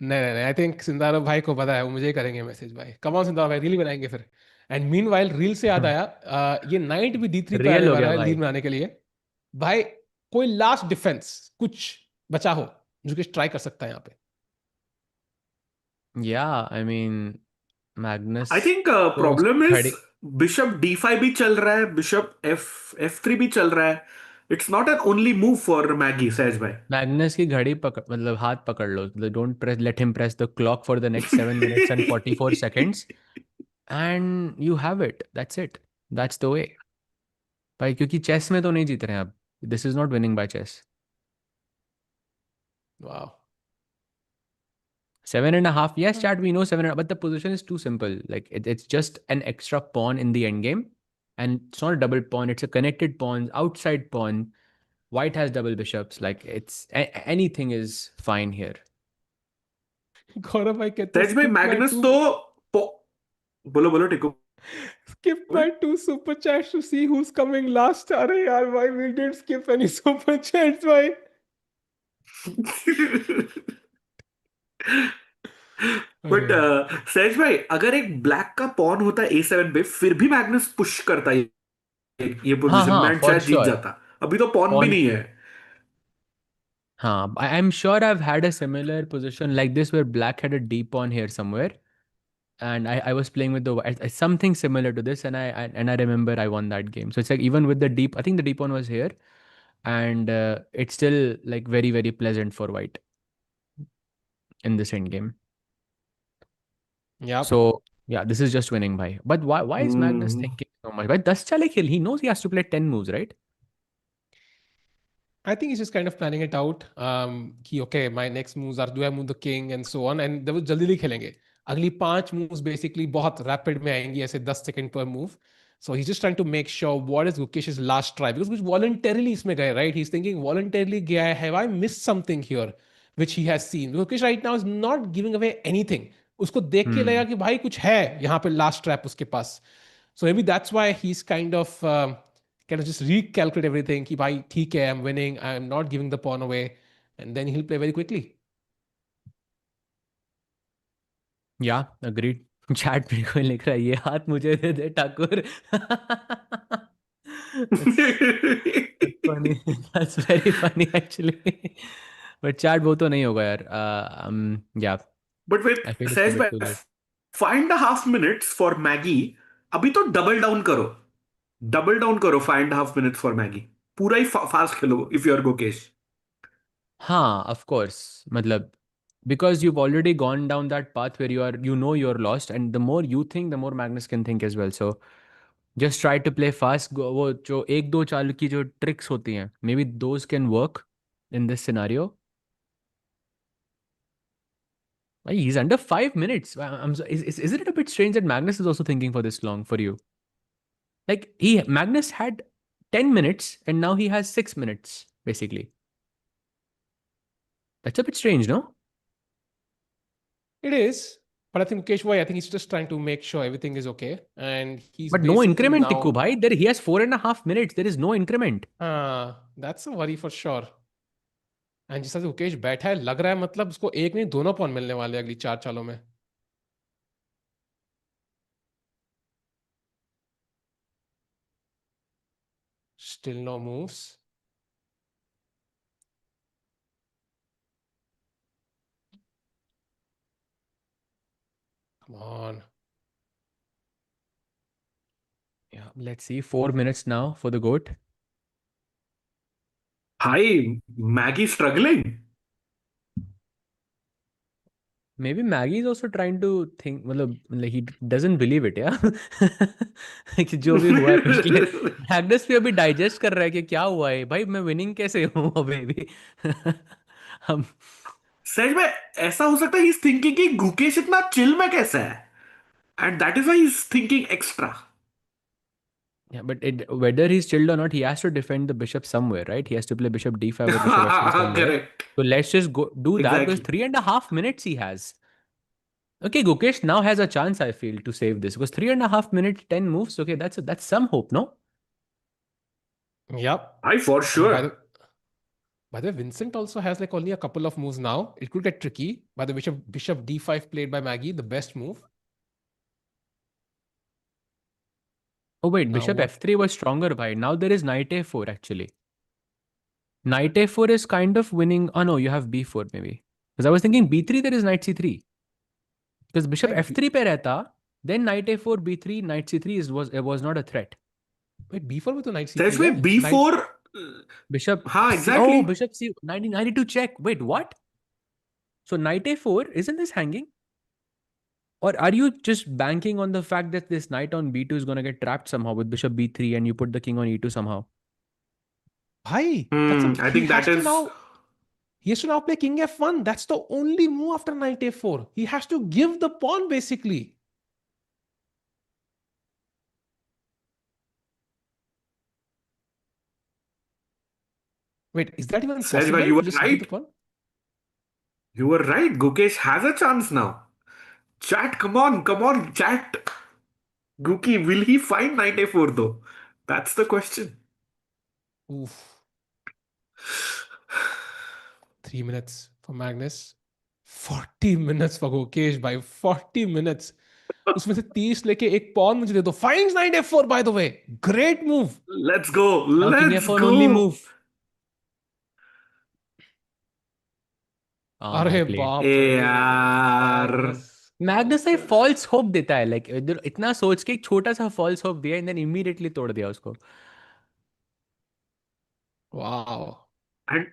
नहीं, I think Sindarov भाई को पता है, वो मुझे ही करेंगे मैसेज भाई. कम ऑन सिंदारो भाई, रील बनाएंगे फिर. एंड मीनवाइल रील से याद आया, ये नाइट भी D3 पे Real आने हो वाला गया है भाई. रील बनाने के लिए. भाई कोई लास्ट डिफेंस कुछ बचा हो जो कि ट्राई कर सकता है यहाँ पे. Yeah, I mean, Magnus. I think problem is bishop d5 भी चल रहा है, bishop f3 भी चल रहा है. It's not an only move for Maggie, Sahaj bhai. Magnus की घड़ी पकड़ मतलब हाथ पकड़ लो, don't press, let him press the clock for the next 7 minutes and 44 seconds and you have it, that's it, that's the way भाई, क्योंकि chess में तो नहीं जीत रहे हैं अब, this is not winning by chess. Wow. 7.5, yes chat, we know 7.5, but the position is too simple, like it's just an extra pawn in the end game, and it's not a double pawn, it's a connected pawn, outside pawn. White has double bishops, like it's anything is fine here. Gaurav bhai कहते हैं Sahaj bhai, skip my Magnus two, तो बोलो टिकू. skip my 2 super chats to see who's coming last. अरे यार भाई, we didn't skip any super chats भाई. But सहज भाई, अगर एक ब्लैक का पॉन होता A7 पे, फिर भी मैग्नस पुश करता है ये पोजीशन में, हाँ, and for शायद जीत sure. जाता. अभी तो पॉन भी Pawn, नहीं है. हाँ, I'm sure I've had a similar position like this where black had a d pawn here somewhere, and I was playing with the something similar to this, and I remember I won that game. So it's like even with the deep, I think the d pawn was here, and it's still like very very pleasant for white in this end game. Yep. So yeah, this is just winning by. But why is Magnus thinking so much? But 10 chale khel, he knows he has to play 10 moves, right? I think he's just kind of planning it out. कि okay, my next moves are, do I move the king and so on, and वो जल्दी नहीं खेलेंगे. अगली 5 moves basically बहुत rapid में आएंगी, ऐसे 10 second per move. So he's just trying to make sure what is Gukesh's last try, because कुछ voluntarily इसमें गए, right? He's thinking voluntarily गया है, have I missed something here which he has seen? Gukesh right now is not giving away anything. उसको देख के लगेगा कि भाई कुछ है यहाँ पे last trap उसके पास. So maybe that's why he's kind of just recalculate everything कि भाई ठीक है, I'm winning, I'm not giving the pawn away, and then he'll play very quickly. Yeah, agreed. Chat में कोई लिख रहा है ये हाथ मुझे दे दे Thakur. That's funny. That's very funny actually. But chat वो तो नहीं होगा यार. Yeah, but with I feel it's a सहज bit too भाई, late. 5.5 minutes for Maggi. अभी तो डबल डाउन करो 5.5 minutes फॉर मैगी. पूरा ही fast Khelo if you are Gukesh. हाँ, of course. मतलब because you've already gone down that path where you know you're lost, and the more you think, the more Magnus can think as well. So just try to play fast. वो जो एक दो चाल की जो tricks होती हैं, maybe those can work in this scenario. He's under 5 minutes. Isn't it a bit strange that Magnus is also thinking for this long for you? Like Magnus had 10 minutes and now he has 6 minutes basically. That's a bit strange, no? It is, but I think Mukesh, I think he's just trying to make sure everything is okay, and he's But no basically increment, now. Tikku bhai. There he has 4.5 minutes. There is no increment. That's a worry for sure. And जिस तरह से मुकेश बैठा है, लग रहा है मतलब उसको एक नहीं दोनों पॉन मिलने वाले हैं अगली 4 चालों में. Still no moves. Come on. Yeah, let's see. 4 minutes now for the GOAT. Hi, Maggie struggling. Maybe Maggie is also trying to think, मतलब he doesn't believe it, yeah. कि जो भी हुआ है पिछले, Magnus भी अभी digest कर रहा है कि क्या हुआ है भाई, मैं winning कैसे हूँ अभी भी. हम सच में ऐसा हो सकता है he's thinking कि गुकेश इतना चिल में कैसा है, and that is why he's thinking extra. Yeah, but whether he's chilled or not, he has to defend the bishop somewhere, right? He has to play bishop d5 or bishop f3 somewhere. Correct. So let's just go do that because Exactly. 3.5 minutes he has. Okay, Gukesh now has a chance, I feel, to save this because 3.5 minutes, 10 moves. Okay, that's some hope, no? Yep. For sure. By the way, Vincent also has like only a couple of moves now. It could get tricky. By the bishop d5 played by Maggie, the best move. Oh wait, Now bishop what? f3 was stronger by. Now there is knight a4 actually. Knight a4 is kind of winning. Oh no, you have b4 maybe. Because I was thinking b3 there is knight c3. Because bishop f3 pe rehta, then knight a4, b3, knight c3 was not a threat. Wait, b4 with the knight c3. That's why b4 Bishop हाँ, C. exactly. Oh, Bishop C. 92 check. Wait, what? So knight A4, isn't this hanging? Or are you just banking on the fact that this knight on B2 is going to get trapped somehow with Bishop B3 and you put the king on E2 somehow? Bhai, I think that is. he has to now play king f1. That's the only move after knight a4. He has to give the pawn basically. Wait, is that even Sahaj possible bhai, you to were just give the right. pawn? You were right. Gukesh has a chance now. Chat, come on, chat. Guki, will he find knight a4 though? That's the question. Oof. 3 minutes for Magnus. 40 minutes for Gukesh by 40 minutes. उसमें से 30 लेके एक pawn मुझे दे दो. Finds knight f4 by the way. Great move. Let's go. Now king Let's F1 only go. move. अरे well played. बाप ए रे. यार. मैग्नस एक फॉल्स होप देता है लाइक इतना सोच के एक छोटा सा फॉल्स होप दिया एंड देन इमीडिएटली तोड़ दिया उसको. Wow. And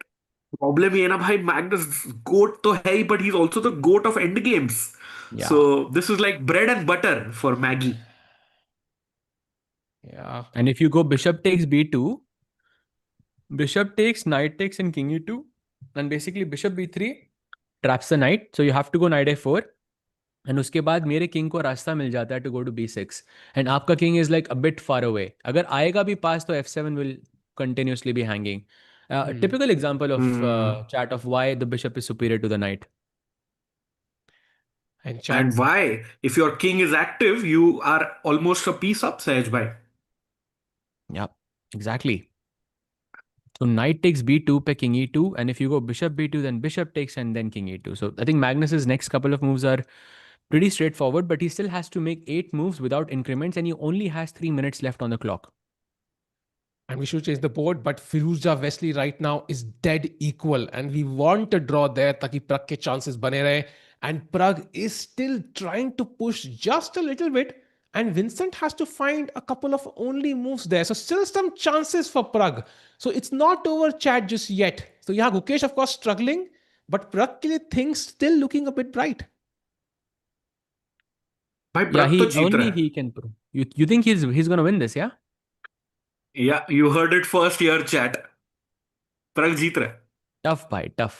problem ये ना भाई, Magnus goat तो है ही, but he's also the goat of end games. Yeah. So this is like bread and butter for Maggie. Yeah. And if you go bishop takes b2, bishop takes, knight takes and king e2, and basically bishop b3 traps the knight, so you have to go knight a4. And उसके बाद मेरे king को रास्ता मिल जाता है to go to b6 and आपका king is like a bit far away. अगर आएगा भी पास तो f7 will continuously be hanging. Typical example of chat of why the bishop is superior to the knight. And chat. And why? If your king is active, you are almost a piece up, Sahaj bhai. Yeah, exactly. So knight takes b2 pe king e2, and if you go bishop b2 then bishop takes and then king e2. So I think Magnus's next couple of moves are pretty straightforward, but he still has to make 8 moves without increments and he only has 3 minutes left on the clock. And we should change the board, but Firouzja Wesley right now is dead equal and we want a draw there ताकि Pragg के chances बने रहे. And Pragg is still trying to push just a little bit and Vincent has to find a couple of only moves there. So still some chances for Pragg. So it's not over chat just yet. So yeah, Gukesh of course struggling, but Pragg के लिए things still looking a bit bright. भाई Yeah, Pragg तो जीत only रहा है. he can prove. You think he's going to win this, yeah? Yeah, you heard it first here, chat. Pragg जीत रहा है. Tough, bhai, tough.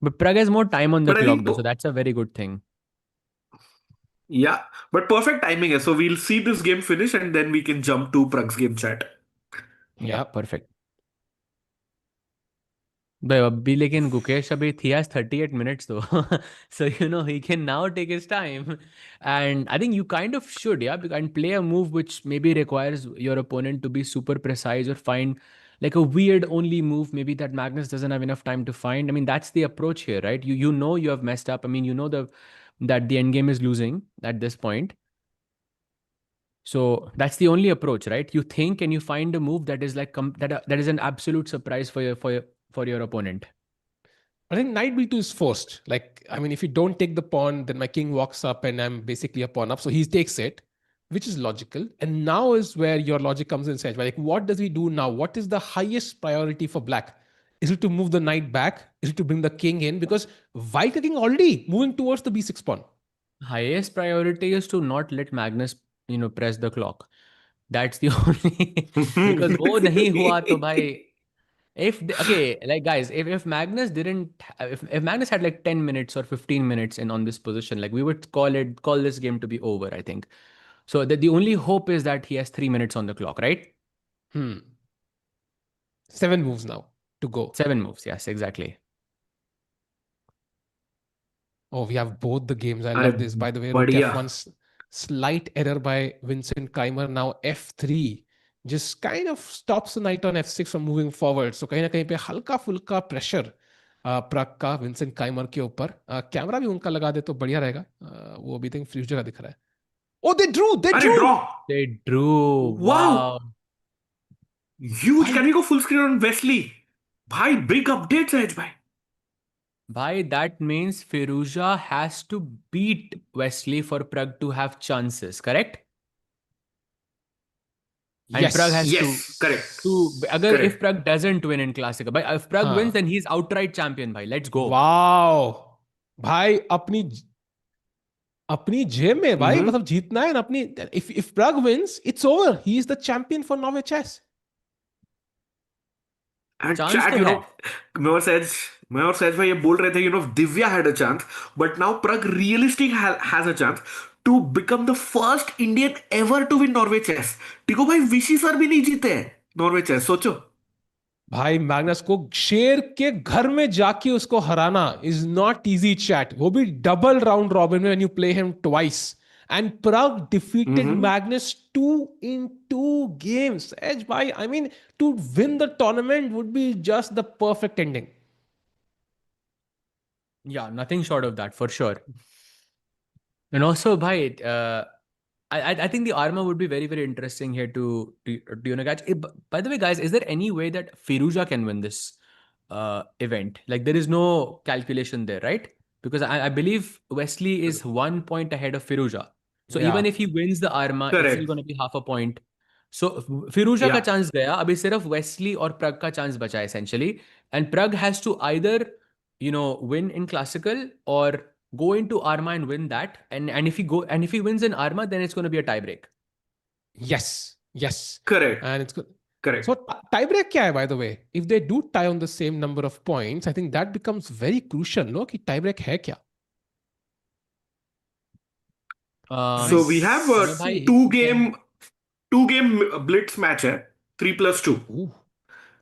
But Pragg has more time on the But I clock think though, so that's a very good thing. Yeah, but perfect timing है. So we'll see this game finish and then we can jump to Pragg's game, chat. Yeah, perfect. But abhi lekin Gukesh abhi he has 38 minutes though. So he can now take his time. And I think you kind of should, yeah, and play a move which maybe requires your opponent to be super precise or find like a weird only move maybe that Magnus doesn't have enough time to find. I mean, that's the approach here, right? You know you have messed up. I mean, that the endgame is losing at this point. So that's the only approach, right? You think and you find a move that is like that is an absolute surprise for your opponent. I think knight b2 is forced. Like, I mean, if you don't take the pawn, then my king walks up and I'm basically a pawn up. So he takes it, which is logical. And now is where your logic comes in, Sahaj. Like, what does he do now? What is the highest priority for black? Is it to move the knight back? Is it to bring the king in? Because white king already moving towards the b6 pawn. Highest priority is to not let Magnus, press the clock. That's the only because wo nahi hua to bhai. Like guys, if Magnus didn't, if Magnus had like 10 minutes or 15 minutes on this position, like we would call this game to be over, I think. So the only hope is that he has 3 minutes on the clock, right? 7 moves now to go. 7 moves, yes, exactly. Oh, we have both the games. I love this. By the way, rook Badhiya. f1, slight error by Vincent Keymer. Now f3 just kind of stops the knight on f6 from moving forward. So कहीं ना कहीं पे हल्का फुल्का pressure प्रग का Vincent काइमर के ऊपर. Camera भी उनका लगा दे तो बढ़िया रहेगा. वो अभी तक फ्यूचर दिख रहा है. Oh, they drew. They drew. Wow. Huge. Can we go full screen on Wesley? Bhai, big updates, Sahaj bhai. Bhai, that means Firouzja has to beat Wesley for Pragg to have chances, correct? And Pragg has Yes, correct. if Pragg doesn't win in Classic, but if Pragg wins, then he's outright champion, bhai. Let's go. Wow. भाई अपनी जेब में भाई, मतलब जीतना है ना अपनी. If Pragg wins, it's over. He is the champion for Norway chess. And Chance chat, तो you है. know, मैं और सहज भाई ये बोल रहे थे, you know, Divya had a chance, but now Pragg realistic has a chance to become the first Indian ever to win Norway chess. टिको भाई विशी सर भी नहीं जीते हैं Norway chess, सोचो. भाई मैग्नस को शेर के घर में जाके उसको हराना इज नॉट इजी चैट, वो भी डबल राउंड रॉबिन में, when you play him twice. And Pragg defeated Magnus 2 in 2 games. Edge bhai, I mean, to win the tournament would be just the perfect ending. Yeah, nothing short of that for sure. And also, bhai, I think the Arma would be very, very interesting here to you know, catch. By the way, guys, is there any way that Firouzja can win this event? Like, there is no calculation there, right? Because I believe Wesley is 1 point ahead of Firouzja. So Yeah. even if he wins the Arma, it's Correct. still going to be half a point. So Firouzja का Yeah. chance गया, अभी सिर्फ Wesley और Pragg का chance बचा है essentially. And Pragg has to either, you know, win in classical or go into Arma and win that. And if he wins in Arma, then it's going to be a tie break. Yes, yes. Correct. And it's good. Correct. So tiebreak क्या है, by the way? If they do tie on the same number of points, I think that becomes very crucial, no? कि tiebreak है क्या? So we have a भाई, two game blitz match है, 3+2. Ooh.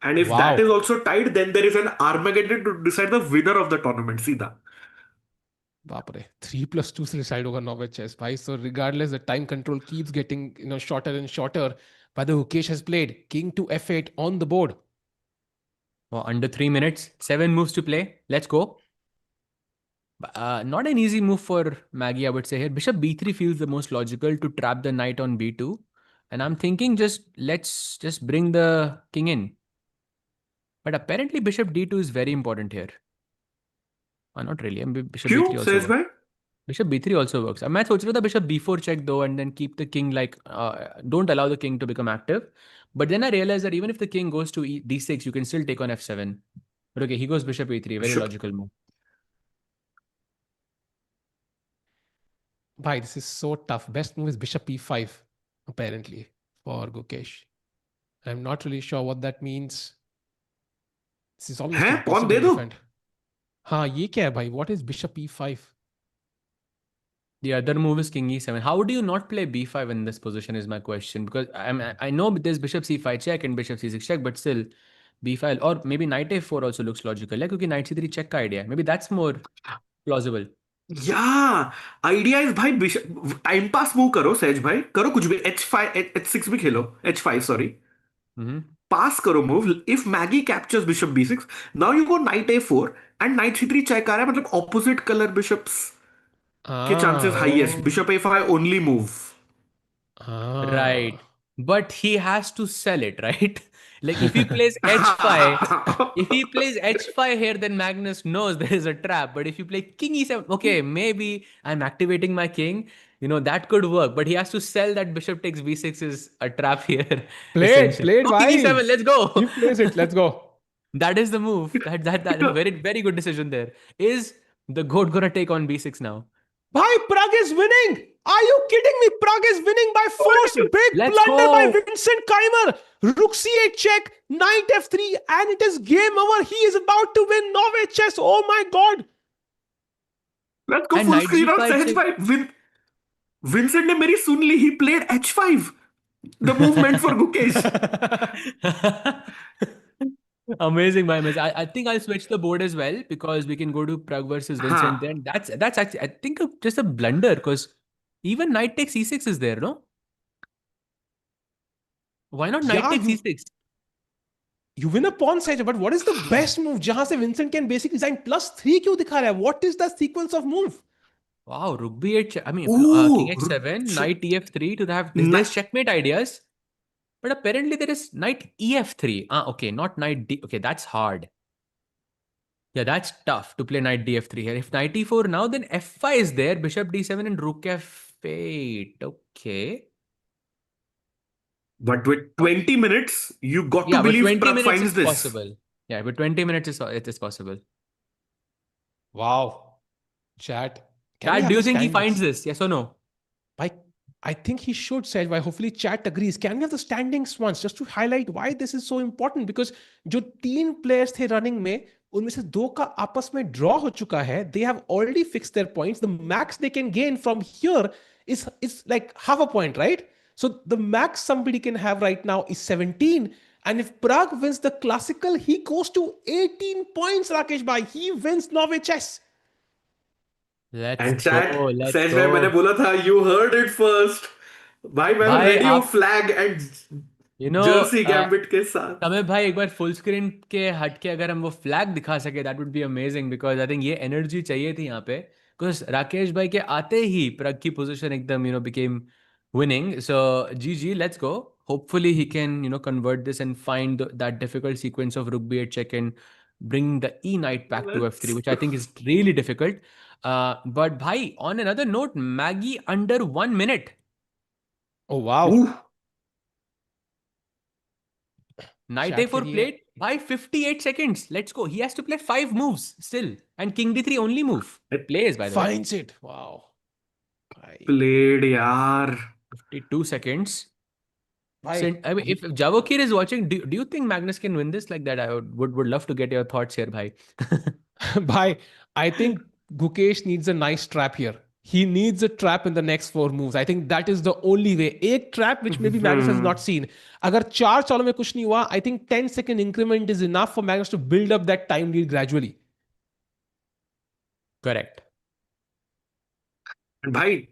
And if that is also tied, then there is an Armageddon to decide the winner of the tournament. सीधा. बाप रे, 3+2 से decide होगा Norway chess भाई. So regardless, the time control keeps getting, you know, shorter and shorter. But the Gukesh has played king to f8 on the board. under 3 minutes, 7 moves to play. Let's go. Not an easy move for Maggie, I would say here. Bishop b3 feels the most logical to trap the knight on b2. And I'm thinking let's just bring the king in. But apparently Bishop d2 is very important here. Not really. Bishop क्यों b3 also सहज भाई? works. Bishop b3 also works. मैं सोच रहा था bishop b4 check though, and then keep the king like don't allow the king to become active. But then I realized that even if the king goes to d6, you can still take on f7. But okay, he goes bishop a3. Very logical move. Bhai, this is so tough. Best move is bishop e5, apparently, for Gukesh. I'm not really sure what that means. This is almost हैं? impossible pawn they to दो? defend. हाँ, ये क्या है भाई? What is bishop e5? The other move is king e7. How do you not play b5 in this position is my question. Because I know there's bishop c5 check and bishop c6 check, but still b5 or maybe knight a4 also looks logical. Like, because knight c3 check का idea. Maybe that's more plausible. Yeah, idea is भाई time pass move करो सहज भाई, करो कुछ भी, h5 h6 भी खेलो, h5 sorry. Pass करो move. If Maggie captures bishop b6, now you go knight a4 and knight c3 check आ रहा है, मतलब opposite color bishops के chances highest. Bishop a5 only move. Right. But he has to sell it, right? Like if he plays h5, if he plays h5 here, then Magnus knows there is a trap. But if you play king e7, okay, maybe I'm activating my king. You know, that could work. But he has to sell that bishop takes b6 is a trap here. Played, king e7, let's go. He plays it, let's go. That is the move. That is a very, very good decision there. Is the goat gonna take on b6 now? Bhai, Pragg is winning! Are you kidding me? Pragg is winning by force. Big Let's blunder go. by Vincent Keymer. Rook c8 check, knight f3, and it is game over. He is about to win Norway chess. Oh my god. Let's go And full knight screen on g5 सहज भाई. Vincent ने मेरी सुन ली. He played h5. The move meant for Gukesh. Amazing, my amazing. I think I'll switch the board as well because we can go to Pragg versus Vincent. Then that's actually, I think, just a blunder because even knight takes e6 is there, no? Why not knight takes e6? You win a pawn side, but what is the best move? जहां से Vincent can basically design +3 क्यों दिखा रहा है? What is the sequence of move? Wow, rook b8. I mean, Ooh, king h7, knight ef3 to have there's checkmate ideas. But apparently there is knight ef3. Okay, not knight d. Okay, that's hard. Yeah, that's tough to play knight df3 here. If knight e4 now, then f5 is there. Bishop d7 and rook f8. Okay. But with 20 minutes, you got Yeah, to but believe 20 Pragg minutes finds is this. possible. Yeah, but 20 minutes it is possible. Wow. Chat. Can we Dad, have do you the think he standings? finds this? Yes or no? I think he should say why. Hopefully, chat agrees. Can we have the standings once just to highlight why this is so important? Because जो 3 players थे running में, उनमें से 2 का आपस में draw हो चुका है. They have already fixed their points. The max they can gain from here is like half a point, right? So the max somebody can have right now is 17. And if Pragg wins the classical, he goes to 18 points, Rakesh bhai. He wins Norway chess. Let's And go. chat, Let's सहज भाई मैंने go. बोला था, you heard it first. भाई मैं भाई ready हूँ आप flag and you know Jersey gambit के साथ. समय भाई एक बार फुल स्क्रीन के हट के अगर हम वो फ्लैग दिखा सके that would be amazing because I think ये एनर्जी चाहिए थी यहाँ पे बिकॉज राकेश भाई के आते ही प्रग की पोजीशन एकदम became winning. So GG, let's go. Hopefully he can convert this and find that difficult sequence of rook b8 check and bring the e knight back to f3, which I think is really difficult. But bhai, on another note, Maggie under 1 minute. Oh, wow. Ooh. Knight Chat a4 करिए. played by 58 seconds. Let's go. He has to play 5 moves still. And king d3 only move. It plays, by the way. Finds it. Wow. Bhai. Played यार. 52 seconds. Bhai. I mean, if Javokir is watching, do you think Magnus can win this like that? I would love to get your thoughts here, bhai. Bhai, I think Gukesh needs a nice trap here. He needs a trap in the next 4 moves. I think that is the only way. एक trap which maybe Magnus has not seen. अगर 4 चालों में कुछ नहीं हुआ, I think 10-second increment is enough for Magnus to build up that time lead gradually. Correct. भाई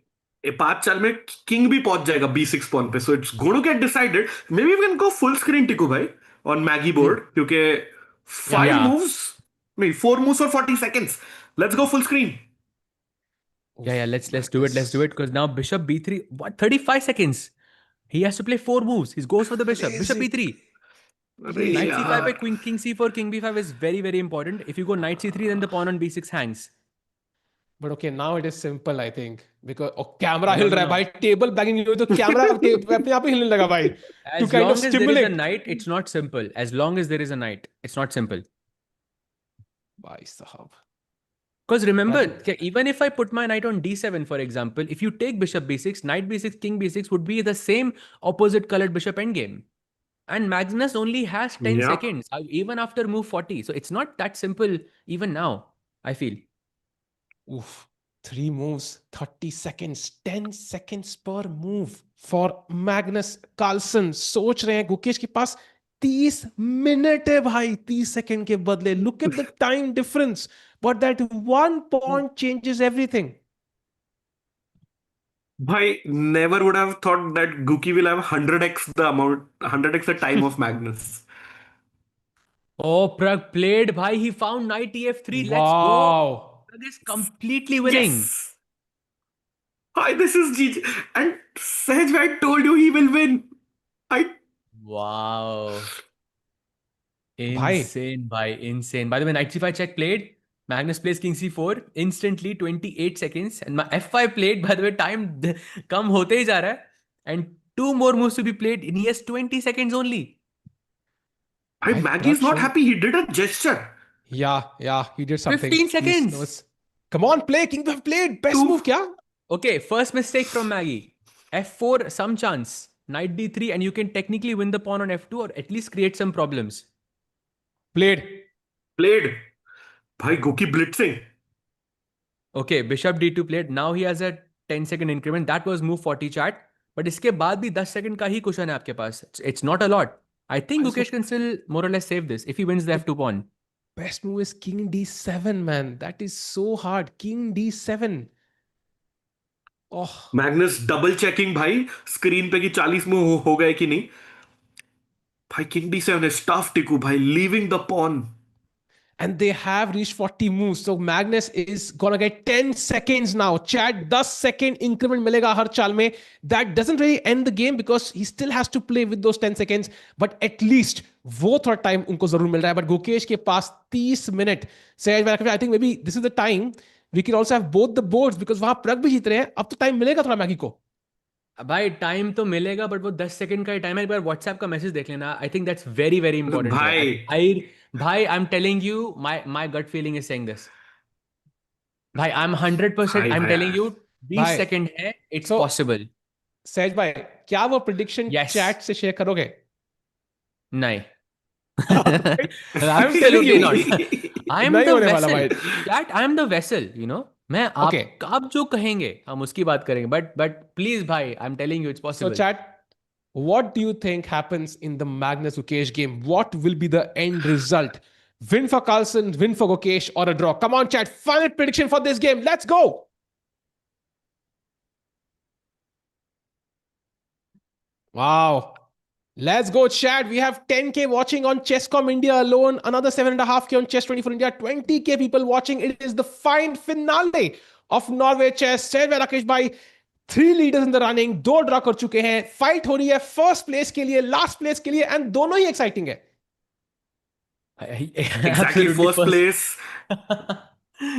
ये 5 चाल में किंग भी पहुंच जाएगा b6 पॉन पे, so it's going to get decided. Maybe we can go full screen टिकू भाई on Maggie board क्योंकि 5 Yeah. moves, नहीं 4 moves for 40 seconds. Let's go full screen. Yeah, let's do it. Let's do it because now bishop b3, what, 35 seconds. He has to play 4 moves. He goes for the bishop. Bishop b3. अरे Knight c5 यार. by king c4, king b5 is very, very important. If you go knight c3, then the pawn on b6 hangs. But okay, now it is simple, I think. Because camera No, hill no, रहा है no. भाई, table banging हुई तो camera अपने आप ही हिलने लगा भाई. To As kind long of as there is a stimulate. knight, it's not simple. As long as there is a knight, it's not simple. भाई साहब. Because remember, even if I put my knight on d7, for example, if you take bishop b6, knight b6, king b6 would be the same opposite colored bishop endgame. And Magnus only has 10 Yeah. seconds, even after move 40. So it's not that simple even now, I feel. Oof. 3 moves, 30 seconds, 10 seconds per move for Magnus Carlsen. सोच रहे हैं गुकेश के पास 30 minute है भाई 30 second के बदले. Look at the time difference. But that one pawn changes everything. भाई never would have thought that Guki will have 100x the amount, 100x the time of Magnus. Oh, Pragg played, bhai. He found knight ef3. Let's go. Wow. Pragg is completely winning. Yes. Hi, this is GG. And Sahaj, I told you he will win. Wow. Bhai. Insane, bhai. Insane. By the way, knight c5 check played. Magnus plays king c4. Instantly, 28 seconds. And my f5 played. By the way, time kam hote hi ja raha hai. And 2 more moves to be played. And he has 20 seconds only. Maggie is not happy. He did a gesture. Yeah, he did something. 15 seconds. Come on, play. King have played. Best move, kya? Okay, first mistake from Maggie. f4, some chance. Knight d3, and you can technically win the pawn on f2 or at least create some problems. Played. Bhai, Guki blitzing. Okay, bishop d2 played. Now he has a 10-second increment. That was move 40 chat. But इसके बाद भी 10 second का ही cushion है आपके पास. It's not a lot. I think Gukesh can still more or less save this if he wins the f2 pawn. Best move is king d7, man. That is so hard. King d7. Oh. Magnus double checking भाई screen पे कि 40 move हो गए कि नहीं. भाई king d7 is tough टिकू भाई, leaving the pawn. And they have reached 40 moves. So Magnus is gonna get 10 seconds now. Chat 10 second increment मिलेगा हर चाल में. That doesn't really end the game because he still has to play with those 10 seconds. But at least वो थोड़ा time उनको जरूर मिल रहा है. But Gukesh के पास 30 minute. I think maybe this is the time we can also have both the boards because वहां प्रग भी जीत रहे हैं. अब तो time मिलेगा थोड़ा मैगी को. भाई टाइम तो मिलेगा बट वो 10 सेकंड का ही टाइम है. एक बार व्हाट्सएप का मैसेज देख लेना. I think that's very very important. भाई भाई I am telling you, my gut feeling is saying this. भाई आई एम 100%, भाई आई एम भाई टेलिंग यू, 20 भाई सेकंड है, इट्स तो पॉसिबल. सहज भाई, क्या वो प्रिडिक्शन यस. चैट से शेयर करोगे? नहीं. भाई, I am telling Absolutely you, not. I am नहीं the होने वाला vessel. भाई. That I am the vessel. मैं ओके, आप जो कहेंगे हम उसकी बात करेंगे. बट प्लीज भाई, I am telling you it's so possible. chat, what do you think happens in the Magnus Gukesh game? What will be the end result? Win for Carlsen, win for Gukesh, or a draw? Come on, chat. Final prediction for this game. Let's go. Wow. Let's go, chat. We have 10K watching on Chesscom India alone. Another 7.5K on Chess24 India. 20K people watching. It is the fine finale of Norway Chess. Said by Rakesh Bhai. 3 leaders in the running. 2 draw कर चुके हैं. Fight हो रही है first place के लिए, last place के लिए, एंड दोनों ही एक्साइटिंग है. exactly, first place.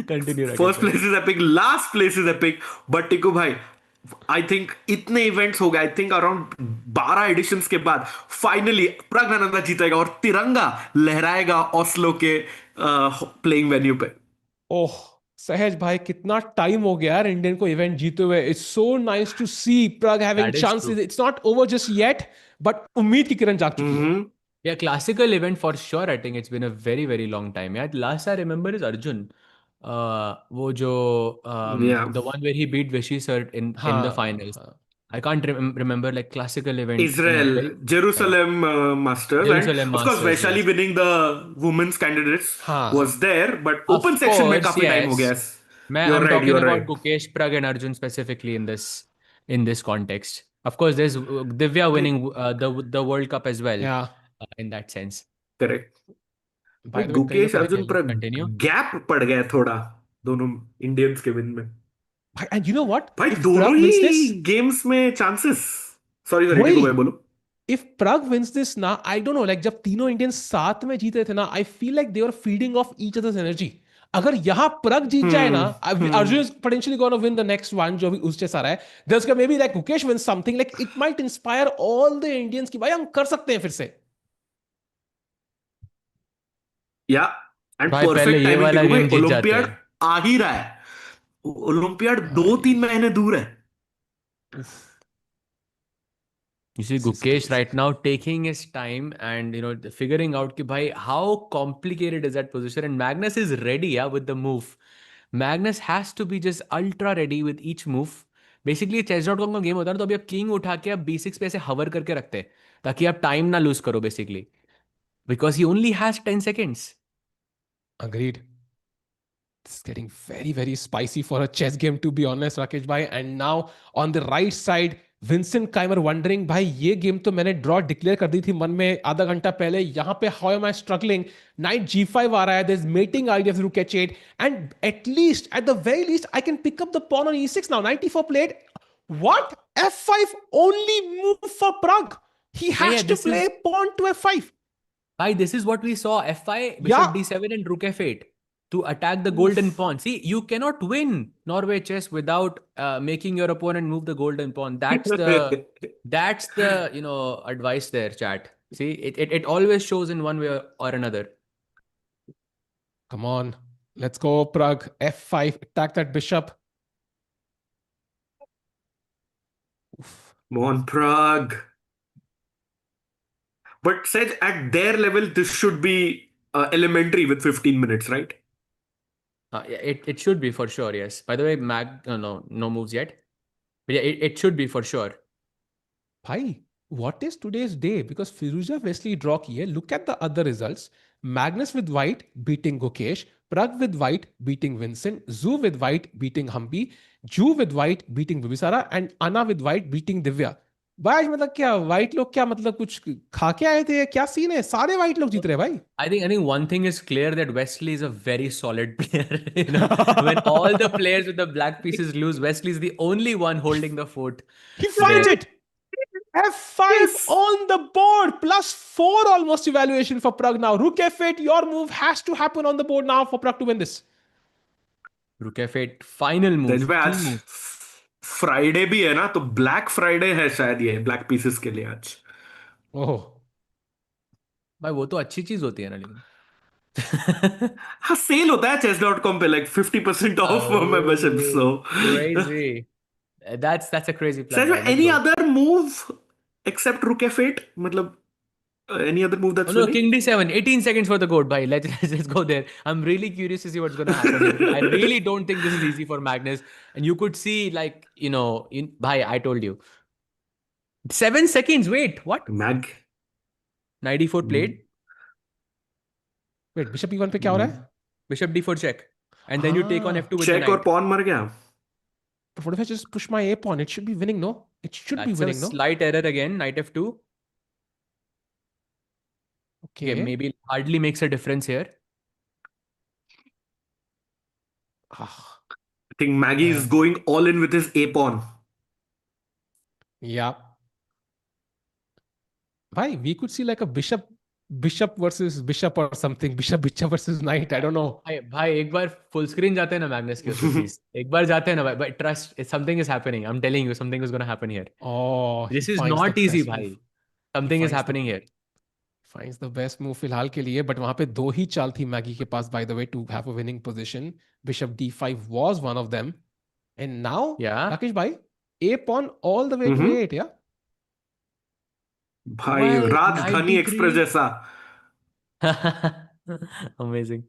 Continue. First place is epic, last place is epic. But टिकू भाई, आई थिंक इतने इवेंट्स हो गए, आई थिंक अराउंड 12 एडिशंस के बाद फाइनली प्रज्ञानंदा जीतेगा और तिरंगा लहराएगा ओस्लो के प्लेइंग वेन्यू पे. ओह सहज भाई, कितना टाइम हो गया यार इंडियन को इवेंट जीते हुए. It's so nice to see Pragg having That is chances. true. It's not over just yet, but उम्मीद की किरण जाग चुकी है. Yeah, classical event for sure. I think it's been a very very long time. Yeah, last I remember is Arjun. वो जो Yeah. the one where he beat Vishy sir in the हाँ, finals. हाँ. I can't remember like classical event in a Israel, very long time. Jerusalem Masters, Jerusalem and of course Masters, Vaishali yes. winning the women's candidates हाँ. was there, but Of open section में course, काफी time हो yes. गया. I'm You're right, talking you're about right. Gukesh, Pragg and Arjun specifically in this context. Of course, there's Divya winning the World Cup as well. Yeah. In that sense. Correct. By भाई the way, कहीं गुकेश तो Arjun correct. पर Continue. Gap पड़ गया थोड़ा दोनों Indians के win में. भाई, and you know what? भाई If दोनों Pragg wins he this, games में चांसेस. सॉरी वही. टिकू भाई बोलो. If Pragg wins this ना, I don't know, like जब तीनों इंडियंस साथ में जीत रहे थे ना, I feel like they were feeding off each other's energy. अगर यहाँ Pragg जीत जाए ना, Arjun is potentially going to win the next one जो भी उससे सारा है. There's gonna maybe like Gukesh wins something, like it might inspire all the Indians कि भाई हम कर सकते हैं फिर से. या एंड भाई पहले परफेक्ट ये टाइमिंग वाला टिकू भाई. गेम जीत जाते ओलंपियाड हैं. आ ही रहा है. ओलंपियाड 2-3 महीने दूर है. You see Gukesh right now taking his time and figuring out कि भाई how complicated is that position, and Magnus is ready with the move. Magnus has to be just ultra ready with each move. Basically chess.com का game होता है ना, तो अभी आप king उठा के आप B6 पे ऐसे हवर करके रखते हैं ताकि आप टाइम ना लूज करो basically, because he only has 10 seconds. Agreed. It's getting very, very spicy for a chess game, to be honest, Rakesh bhai. And now on the right side, Vincent Keymer wondering, भाई ये game तो मैंने draw declare कर दी थी मन में आधा घंटा पहले. यहाँ पे how am I struggling? Knight G5 आ रहा है. There's mating idea of rook H8, and at least, at the very least, I can pick up the pawn on E6 now. 94 played. What? F5 only move for Pragg. He has to play pawn to F5. Bhai, this is what we saw. F5, bishop Yeah. D7 and rook F8 to attack the golden pawn. See, you cannot win Norway chess without making your opponent move the golden pawn. That's the advice there, chat. See, it always shows in one way or another. Come on. Let's go, Pragg. F5. Attack that bishop. Oof. Come on, Prague. But Sej, at their level, this should be elementary with 15 minutes, right? Yeah, it should be for sure, yes. By the way, no moves yet. But yeah, it should be for sure. Bhai, what is today's day? Because Firouzja Wesley draw kiye. Look at the other results. Magnus with white beating Gukesh. Pragg with white beating Vincent. Zhu with white beating Humpy. Ju with white beating Bibisara. And Anna with white beating Divya. भाई आज मतलब क्या white लोग क्या मतलब कुछ खा के आए थे? क्या सीन है? सारे व्हाइट लोग जीत रहे भाई. I think one thing is clear, that Wesley is a very solid player. When all the players with the black pieces lose, Wesley is the only one holding the fort. He finds it. F5 on the board. +4 almost evaluation for Pragg now. Rook F8. Your move has to happen on the board now for Pragg to win this. Rook F8, final move. Then Key move. Friday भी है ना, तो black Friday है शायद ये black pieces के लिए आज। ओह भाई वो तो अच्छी चीज होती है ना, लेकिन हाँ, सेल होता है chess.com पे like 50% of membership, so Oh, crazy. That's a crazy plug, सच में bhai. Let's any go. Other move except rook f eight, मतलब any other move Oh that's no, winning? King D7, 18 seconds for the goat, bhai. Let's go there. I'm really curious to see what's gonna happen here, because I really don't think this is easy for Magnus. And you could see, like, bhai, I told you. 7 seconds, wait, what? मैग 94 played, wait bishop e1 पे क्या हो रहा है? bishop D4 check. And then you take on हाँ, F2 with the check और knight. Pawn मर गया। but what if I just push my a pawn? It should be winning, no? It should be That's a winning, no? slight error again, knight F2. Okay, Okay. maybe hardly makes a difference here. Ah, I think Maggie is man. going all in with his a pawn. Yeah. Why? We could see like a bishop versus bishop or something. Bishop versus knight. I don't know. भाई एक बार full screen जाते हैं ना Magnus के उसमें please, एक बार जाते हैं ना भाई, but trust something is happening, I am telling you something is gonna happen here. Oh, he this is finds the not easy best भाई, move. Something is finds the happening here. finds the best move फिलहाल के लिए, but वहां पे दो ही चाल थी Maggi के पास, by the way, to have a winning position. Bishop d5 was one of them, and now या Rakesh bhai, a pawn all the way to hmm, a8, yeah. भाई भाई नाइट राजधानी D3. एक्सप्रेस जैसा। Amazing.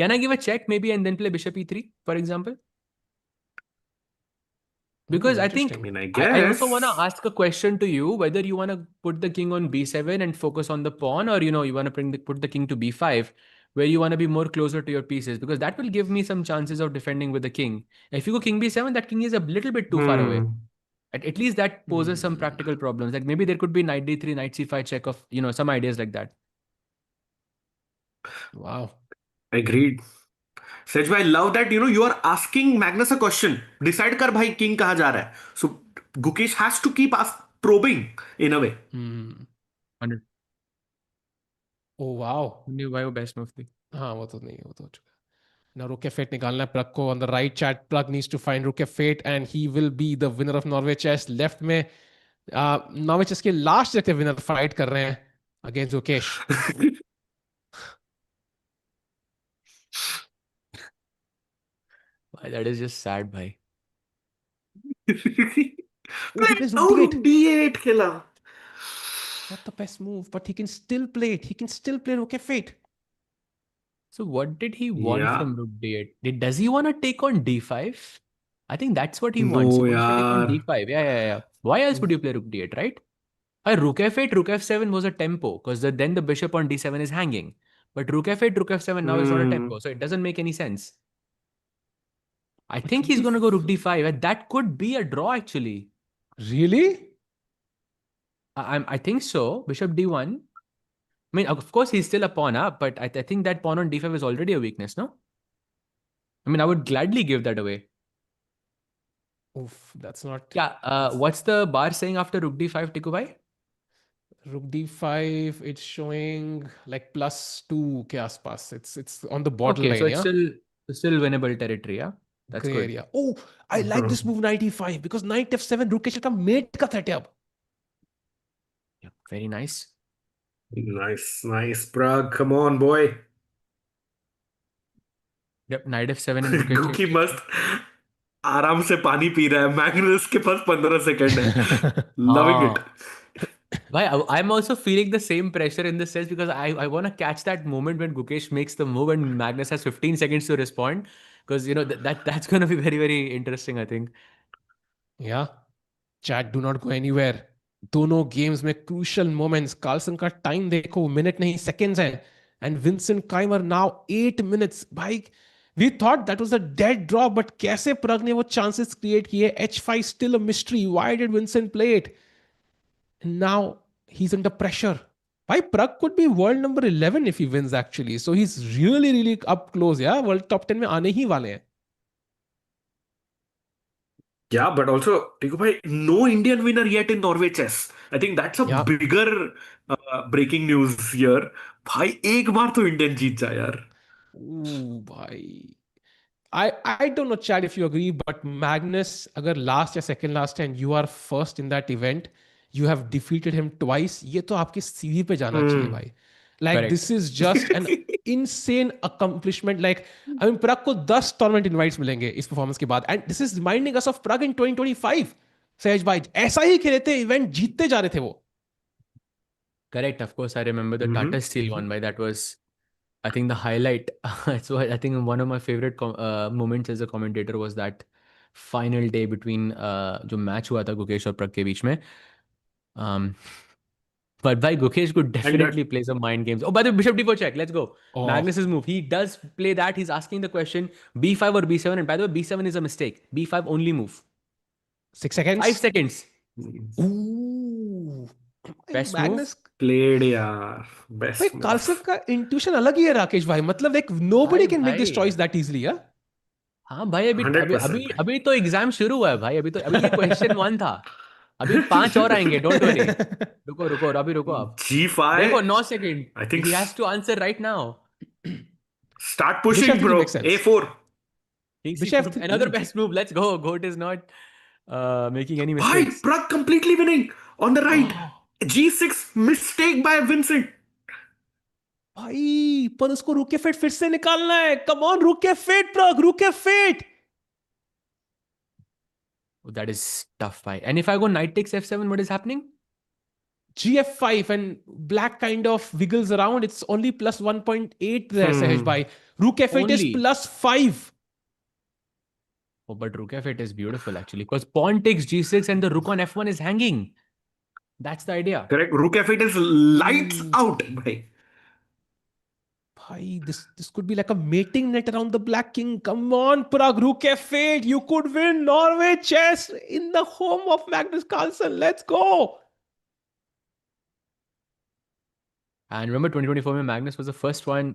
Can I give a check maybe and then play bishop E3, for example? Because Ooh, I think I mean, I I also want to guess. ask a question to you, whether you want to put the king on B7 and focus on the pawn, or you want to put the king to B5, where you want to be more closer to your pieces, because that will give me some chances of defending with the king. If you go king B7, that king is a little bit too far away. Hmm. At least that poses some Hmm. practical problems. Like maybe there could be knight D3, knight C5 check of, some ideas like that. Wow. Agreed. सच में I love that you are asking Magnus a question, decide कर भाई king कहाँ जा रहा है, so Gukesh has to keep probing in a way. Hmm. 100. Oh wow. नहीं भाई वो बेस्ट मूव थी. हाँ वो तो नहीं, वो तो हो चुका. Now Rook F8 निकालना है Pragg को on the right chat. Pragg needs to find Rook F8 and he will be the winner of Norway Chess. Left में Norway Chess के लास्ट जगह विनर फाइट कर रहे हैं against Gukesh. भाई that is just sad भाई. Oh, he plays Rook और D8. D8 खेला। Not the best move, but he can still play it. He can still play Rook F8. So what did he want या from Rook D8? Does he want to take on D5? I think that's what he no wants. He wants to take on यार, D5. Yeah. Why else would you play Rook D8, right? Rook F8, Rook F7 was a tempo, because then the bishop on D7 is hanging. But Rook F8, Rook F7 now is not a tempo, so it doesn't make any sense. I But think Rook he's going to go Rook D5. D5, and that could be a draw actually. Really? I think so. Bishop D1. I mean, of course, he's still a pawn up, but I think that pawn on D5 is already a weakness, no? I mean, I would gladly give that away. Oof, that's not. Yeah, what's the bar saying after Rook D5, Tikubai? Rook D5, it's showing like +2 के आसपास. It's on the Okay, so borderline, it's yeah? still winnable territory, yeah? That's Gray good. area. Oh, I like this move knight E5 because knight F7 Rukesh का mate का threat है अब. Yeah, very nice. Nice Pragg, come on boy। Yep, knight F7 and Rook गुकी H8. मस्त आराम से पानी P रहा है, मैग्नस के पास 15 सेकंड है, loving it. Bhai, I'm also feeling the same pressure in this sense, because I want to catch that moment when Gukesh makes the move and Magnus has 15 seconds to respond, because that's going to be very, very interesting, I think. Yeah. Chat, do not go anywhere. दोनों games में crucial moments. Carlsen का time देखो, minute नहीं seconds है. And Vincent Keymer now 8 minutes. भाई we thought that was a dead draw, but कैसे प्रग ने वो चांसेस क्रिएट किए? H5 still a mystery. Why did Vincent play it? And now he's under pressure. Why Prag could be world number 11 if he wins actually. So he's really really up close. Yeah, world top 10 में आने ही वाले हैं. Yeah, but also, Tiku bhai, no Indian winner yet in Norway chess. I think that's a Yeah. bigger breaking news here. भाई एक बार तो Indian जीत जाए यार। Ooh, भाई I don't know, Chad, if you agree, but Magnus, अगर last या second last and you are first in that event, you have defeated him twice. ये तो आपके CV पे जाना चाहिए भाई. Like Correct. this is just an insane accomplishment. Like I mean, Pragg को 10 tournament invites मिलेंगे इस performance के बाद. And this is reminding us of Pragg in 2025. सहज भाई ऐसा ही खेले थे, event जीतते जा रहे थे वो. Correct. Of course, I remember the Tata Steel one. By that was, I think, the highlight. So I think one of my favorite moments as a commentator was that final day between जो match हुआ था गुकेश और प्रग के बीच में. But by Gukesh could definitely play some mind games. Oh, by the way, Bishop D4 check. Let's go. Oh. Magnus's move. He does play that. He's asking the question B5 or B7. And by the way, B7 is a mistake. B5 only move. 6 seconds. 5 seconds. Ooh. Best Magnus move. Played यार. Best भाई move. Carlsen का intuition अलग ही है राकेश भाई. मतलब like nobody can make this भाई. choice that easily, yeah? हाँ भाई, अभी 100% अभी तो एग्जाम शुरू हुआ है भाई. अभी ये क्वेश्चन 1 था. अभी 5 और आएंगे. Don't worry. रुको अभी रुको आप. G5. देखो 9 second. I think He has to answer right now. start pushing, Bishop bro. makes sense. A4. Bishop Another best move. Let's go. Goat is not making any Hi, mistakes. Pragg completely winning on the right. G6 mistake by Vincent. भाई पर उसको रुक के fit फिर से निकालना है. Come on, रुक के फिट प्रग, रुक के fit. Oh, that is tough, bhai. And if I go knight takes f7, what is happening? GF5 and black kind of wiggles around. It's only plus 1.8 there, Sahej bhai. Rook f8 is Only. plus 5. Oh, but rook f8 is beautiful actually, because pawn takes g6 and the rook on f1 is hanging. That's the idea. Correct. Rook f8 is lights out, bhai. Bhai, this could be like a mating net around the black king. Come on, Pragg, rook f8. You could win Norway chess in the home of Magnus Carlsen. Let's go. And remember 2024 mein Magnus was the first one,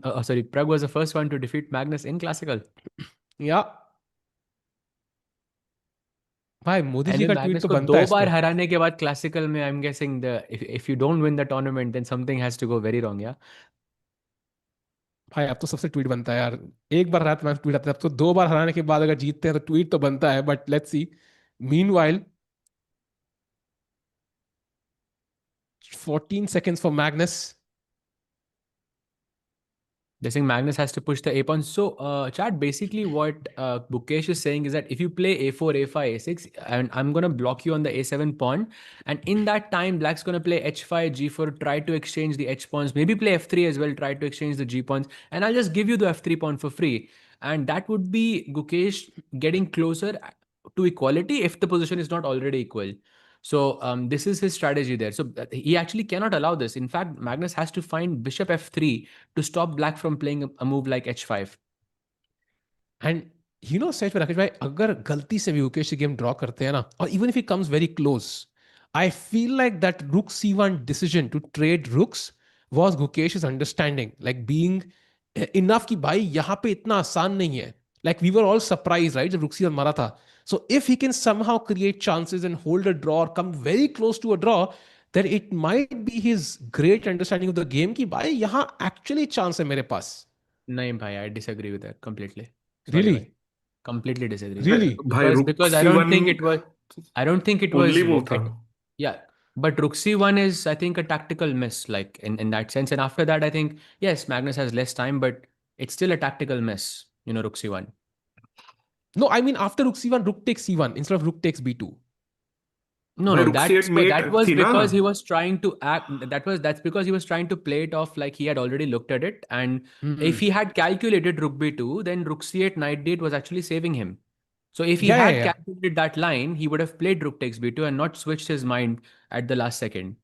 Pragg was the first one to defeat Magnus in classical. Yeah. भाई Modi And ji if का tweet Magnus तो को बनता 2 है इस बार पे. हराने के बाद classical में I'm guessing if you don't win the tournament, then something has to go very wrong, yeah? भाई अब तो सबसे ट्वीट बनता है यार. एक बार हराया तो मैं ट्वीट आता है. अब तो 2 बार हराने के बाद अगर जीतते हैं तो ट्वीट तो बनता है. But let's see. Meanwhile 14 seconds for Magnus. They're saying Magnus has to push the a pawn. So, chat, basically what Gukesh is saying is that if you play a4, a5, a6, and I'm going to block you on the a7 pawn, and in that time, black's going to play h5, g4, try to exchange the h pawns, maybe play f3 as well, try to exchange the g pawns, and I'll just give you the f3 pawn for free. And that would be Gukesh getting closer to equality if the position is not already equal. So this is his strategy there. So he actually cannot allow this. In fact, Magnus has to find bishop f3 to stop black from playing a move like h5. And you know, Sahej Rakesh bhai, अगर गलती से भी गुकेश ये game draw करते हैं ना, or even if he comes very close, I feel like that rook c1 decision to trade rooks was Gukesh's understanding, like being enough कि भाई यहाँ पे इतना आसान नहीं है. Like we were all surprised, right? जब rook c1 मारा था. So if he can somehow create chances and hold a draw or come very close to a draw, then it might be his great understanding of the game कि भाई यहाँ actually chance है मेरे पास. नहीं भाई, I disagree with that completely. Really? Bhai. Completely disagree. Really? Bhai, rook Because I don't c1 think it was only move worth it. tha. Yeah. But rook c1 is, I think, a tactical miss, like in that sense. And after that, I think, yes, Magnus has less time, but it's still a tactical miss, rook c1. No, I mean after rook c1, rook takes c1 instead of rook takes b2. No, Rook c8 mate that was thi na. because he was trying to act. That's because he was trying to play it off like he had already looked at it. And if he had calculated rook b2, then rook c8 knight d8 was actually saving him. So if he had calculated that line, he would have played rook takes b2 and not switched his mind at the last second.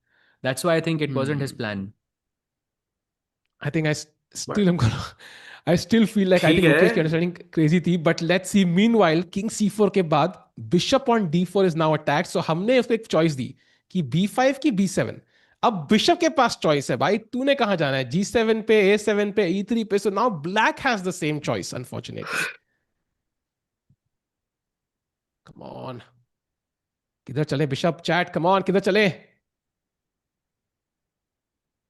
That's why I think it wasn't his plan. I think I still feel like I think Gukesh की understanding crazy थी. But let's see. Meanwhile, king c4 के बाद bishop on d4 is now attacked. So हमने उसको एक choice दी कि b5 की b7. अब bishop के पास choice है भाई. तूने कहाँ जाना है? g7 पे, a7 पे, e3 पे. So now black has the same choice, unfortunately. Come on. किधर चले bishop chat? Come on, किधर चले?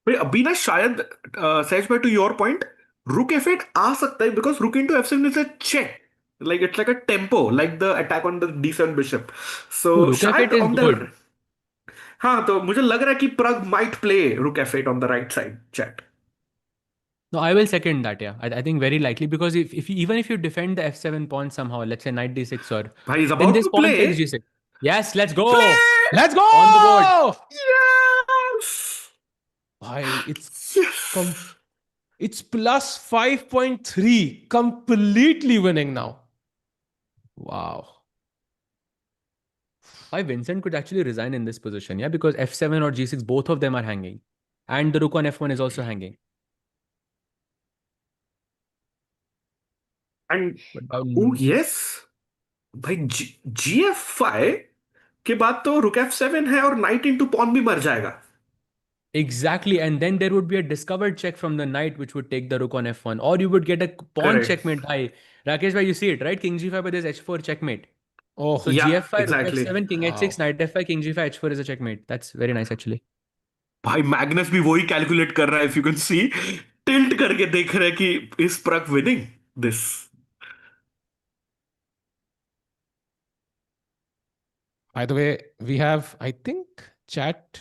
भाई अभी ना शायद सहज भाई, to your point, rook f8 आ सकता है because rook into f7 is a check. Like it's like a tempo, like the attack on the d7 bishop. So Ooh, rook शायद f8 is on the good. हाँ तो मुझे लग रहा है कि Pragg might play rook f8 on the right side. Chat. No, I will second that. Yeah, I think very likely because if you, even if you defend the f7 pawn somehow, let's say knight d6 or Bhai is then about this to pawn takes play. g6. Yes, let's go Play. Let's on the board. go! Yes. Bhai, Yes. it's plus 5.3. Completely winning now. Wow. Why Vincent could actually resign in this position, yeah, because f7 or g6, both of them are hanging, and the rook on f1 is also hanging. And What about oh yes, भाई gf5 के बाद तो rook f7 है और knight into pawn भी मर जाएगा. exactly, and then there would be a discovered check from the knight, which would take the rook on f1, or you would get a pawn Correct. checkmate. Bhai, Rakesh, bhai, you see it, right? King g5, but there's h4 checkmate. Oh, So Yeah, gf5, rook exactly. f7, king h6, Wow. knight f5, king g5, h4 is a checkmate. That's very nice actually. भाई Magnus भी वही calculate कर रहा है. If you can see, tilt करके देख रहा है कि is Pragg winning this. By the way, we have, I think, chat.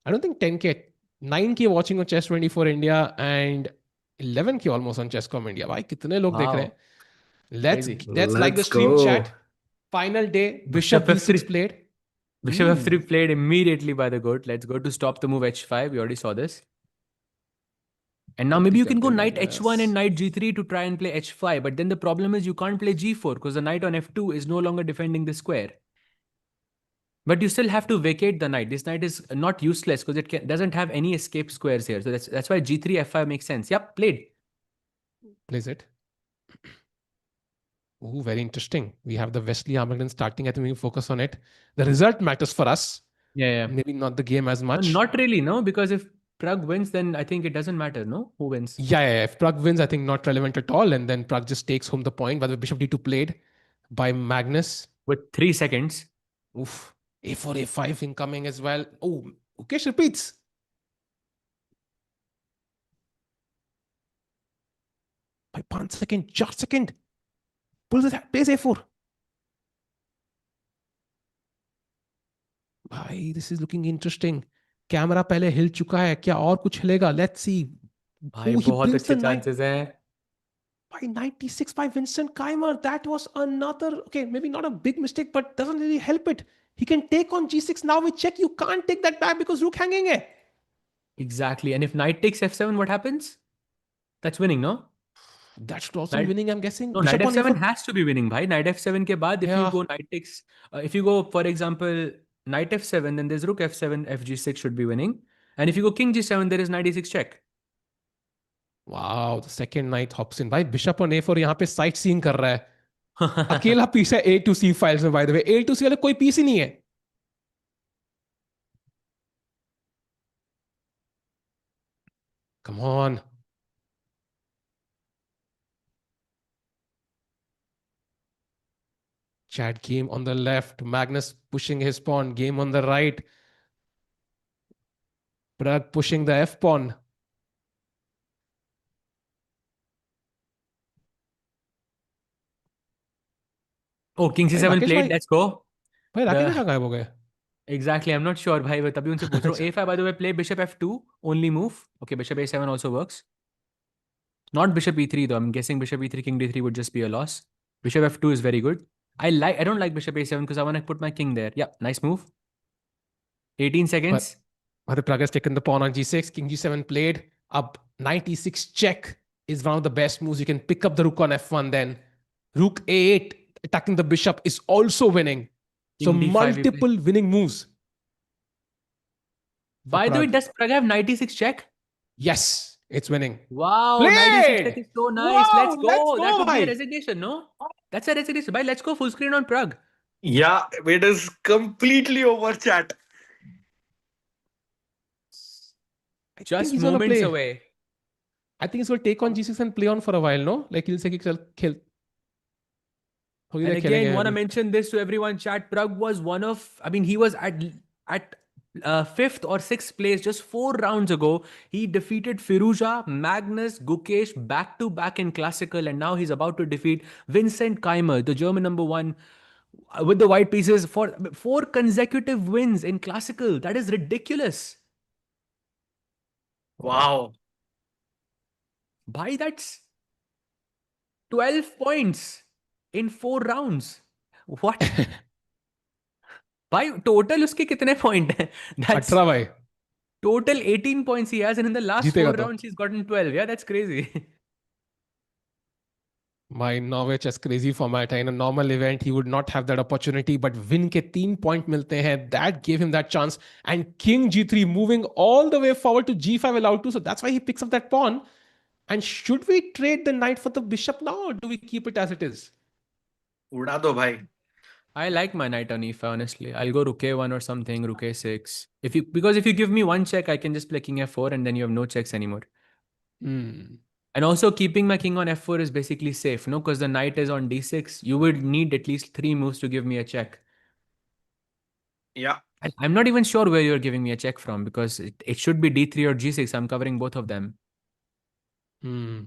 I don't think 10K, 9K watching on Chess 24 India and 11K almost on Chesscom India. Bhai, kitne log dekh rahe Wow, hain? Let's crazy. let's like the Let's stream go. chat. Final day, Bishop Bishop D6 f3. played. Bishop f3 played immediately by the goat. Let's go to stop the move h5. We already saw this. And now 30 maybe you can go knight centimeters. h1 and knight g3 to try and play h5. But then the problem is you can't play g4 because the knight on f2 is no longer defending the square. But you still have to vacate the knight. This knight is not useless because doesn't have any escape squares here. So that's why g3 f5 makes sense. Yep, played. Plays it. Oh, very interesting. We have the Wesley Armageddon starting. I think we can focus on it. The result matters for us. Yeah. Maybe not the game as much. Not really, no, because if Pragg wins, then I think it doesn't matter, no? Who wins? Yeah. If Pragg wins, I think not relevant at all. And then Pragg just takes home the point. But the Bishop D2 played by Magnus. With 3 seconds. Oof. A4, A5 incoming as well. Oh, Gukesh repeats. By 5 second, just second. Pulls it, plays A4. भाई, this is looking interesting. Camera पहले हिल चुका है, क्या और कुछ हिलेगा? Let's see. भाई he बहुत brings अच्छे the knight chances हैं. by 96 by Vincent Keymer. That was another, okay, maybe not a big mistake, but doesn't really help it. He can take on G6. Now we check. You can't take that back because rook hanging hai. Exactly. And if knight takes f7, what happens? That's winning, no? That should also Knight- be winning, I'm guessing. No, Bishop knight on f7 A4. has to be winning, bhai. Knight f7 ke baad, if you Yeah. go knight takes, if you go, for example, knight f7, then there's rook f7, fg6 should be winning. And if you go king g7, there is knight e6 check. Wow, the second knight hops in. भाई Bishop on A4 यहाँ पे sight seeing कर रहा है. अकेला piece है A2C files में, by the way. A2C वाले कोई पीस ही नहीं है. Come on. Chat game on the left. Magnus pushing his pawn. Game on the right. Pragg pushing the F pawn. Oh, king c7 Rakesh played. bhai- Let's go. भाई राकेश कहाँ गायब हो गए? Exactly. I'm not sure, bhai. But तभी उनसे पूछ रहा हूँ. A5, by the way, play bishop f2. Only move. Okay, bishop a7 also works. Not bishop e3 though. I'm guessing bishop e3, king d3 would just be a loss. Bishop f2 is very good. I don't like bishop a7 because I want to put my king there. Yeah, nice move. 18 seconds. But Pragg has taken the pawn on G6. King G7 played. Up 96 check is one of the best moves. You can pick up the rook on F1 then. Rook A8 attacking the bishop is also winning. So King D5 multiple winning moves. By the way, Pragg. does Pragg have 96 check? Yes, it's winning. Wow, Played! 96 check is so nice. Wow, Let's go. let's go, That would be a bhai. resignation, no? That's a resignation. Bhai, let's go full screen on Pragg. Yeah, it is completely over, chat. I think Just he's gonna moments play. away. I think he's going to take on G6 and play on for a while, no? Like he'll say, kill. And again, want to mention this to everyone, chat. Pragg was one of, I mean, he was at fifth or sixth place just 4 rounds ago. He defeated Firouzja, Magnus, Gukesh back to back in classical, and now he's about to defeat Vincent Keymer, the German number one, with the white pieces for 4 consecutive wins in classical. That is ridiculous. Wow. Bhai, that's 12 points in 4 rounds. What? Bhai, total उसके कितने point हैं? That's 18 भाई total 18 points he has, and in the last जीतेगा 4 तो rounds he's gotten 12. Yeah, that's crazy. My Norway chess crazy format है. In a normal event, he would not have that opportunity, but win के 3 point मिलते हैं. That gave him that chance. And King G3 moving all the way forward to G5 allowed to. So that's why he picks up that pawn. And should we trade the knight for the bishop now, or do we keep it as it is? उड़ा दो भाई. I like my knight on e5, honestly. I'll go rook a1 or something, rook a6. Because if you give me one check, I can just play king f4 and then you have no checks anymore. Hmm. And also keeping my king on f4 is basically safe, no? Because the knight is on d6. You would need at least 3 moves to give me a check. Yeah. And I'm not even sure where you're giving me a check from, because it should be d3 or g6. I'm covering both of them. Hmm.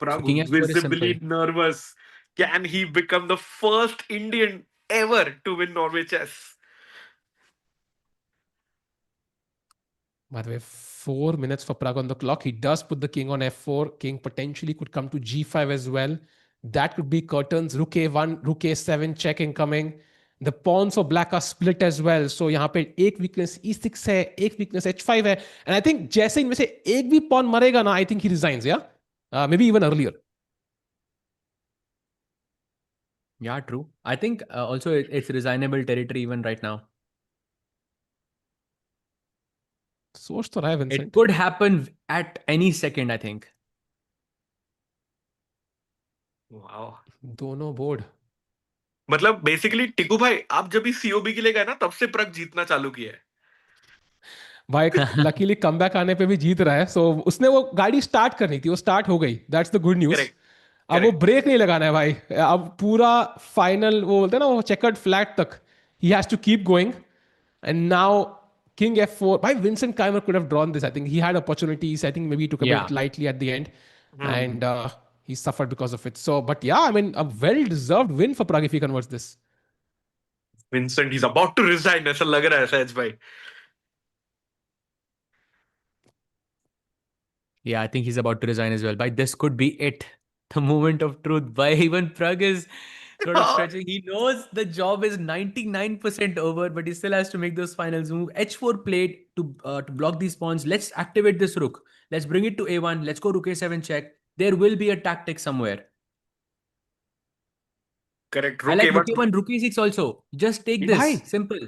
Pragg King f4 is visibly simple. nervous. Can he become the first Indian ever to win Norway chess? By the way, 4 minutes for Pragg on the clock. He does put the king on f4. King potentially could come to g5 as well. That could be curtains. Rook a1, rook a7 check incoming. The pawns for black are split as well. So यहाँ पे एक weakness e6 है, एक weakness h5 है. And I think जैसे इनमें से एक भी pawn मरेगा ना, I think he resigns, yeah? Maybe even earlier. Yeah, true. I think also it's resignable territory even right now. सोच तो रहा है It Vincent. could happen at any second, I think. Wow. दोनों बोर्ड. मतलब basically टिकू भाई आप जब भी सीओबी के लिए गए ना तब से प्रग जीतना चालू किया है. भाई लकीली कमबैक आने पे भी जीत रहा है. सो उसने वो गाड़ी स्टार्ट करनी थी, वो स्टार्ट हो गई. That's the good news. Correct. अब वो Correct. ब्रेक नहीं लगाना है भाई. अब पूरा फाइनल वो बोलते हैं ना, वो चेकर्ड फ्लैट तक ही has to keep going. And now king f4. By Vincent Keymer could have drawn this. I think he had opportunities. I think maybe he took a bit lightly at the end, and he suffered because of it. So, but yeah, I mean, a well-deserved win for Pragg if he converts this. Vincent, he's about to resign. ऐसा लग रहा है सहज भाई. Yeah, I think he's about to resign as well. But this could be it. The moment of truth. By even Pragg is sort of stretching. He knows the job is 99% over, but he still has to make those finals move. h4 played to block these pawns. Let's activate this rook. Let's bring it to a1. Let's go rook a7 check. There will be a tactic somewhere. Correct. I like rook a1, rook e6 also. Just take this. Why? Simple.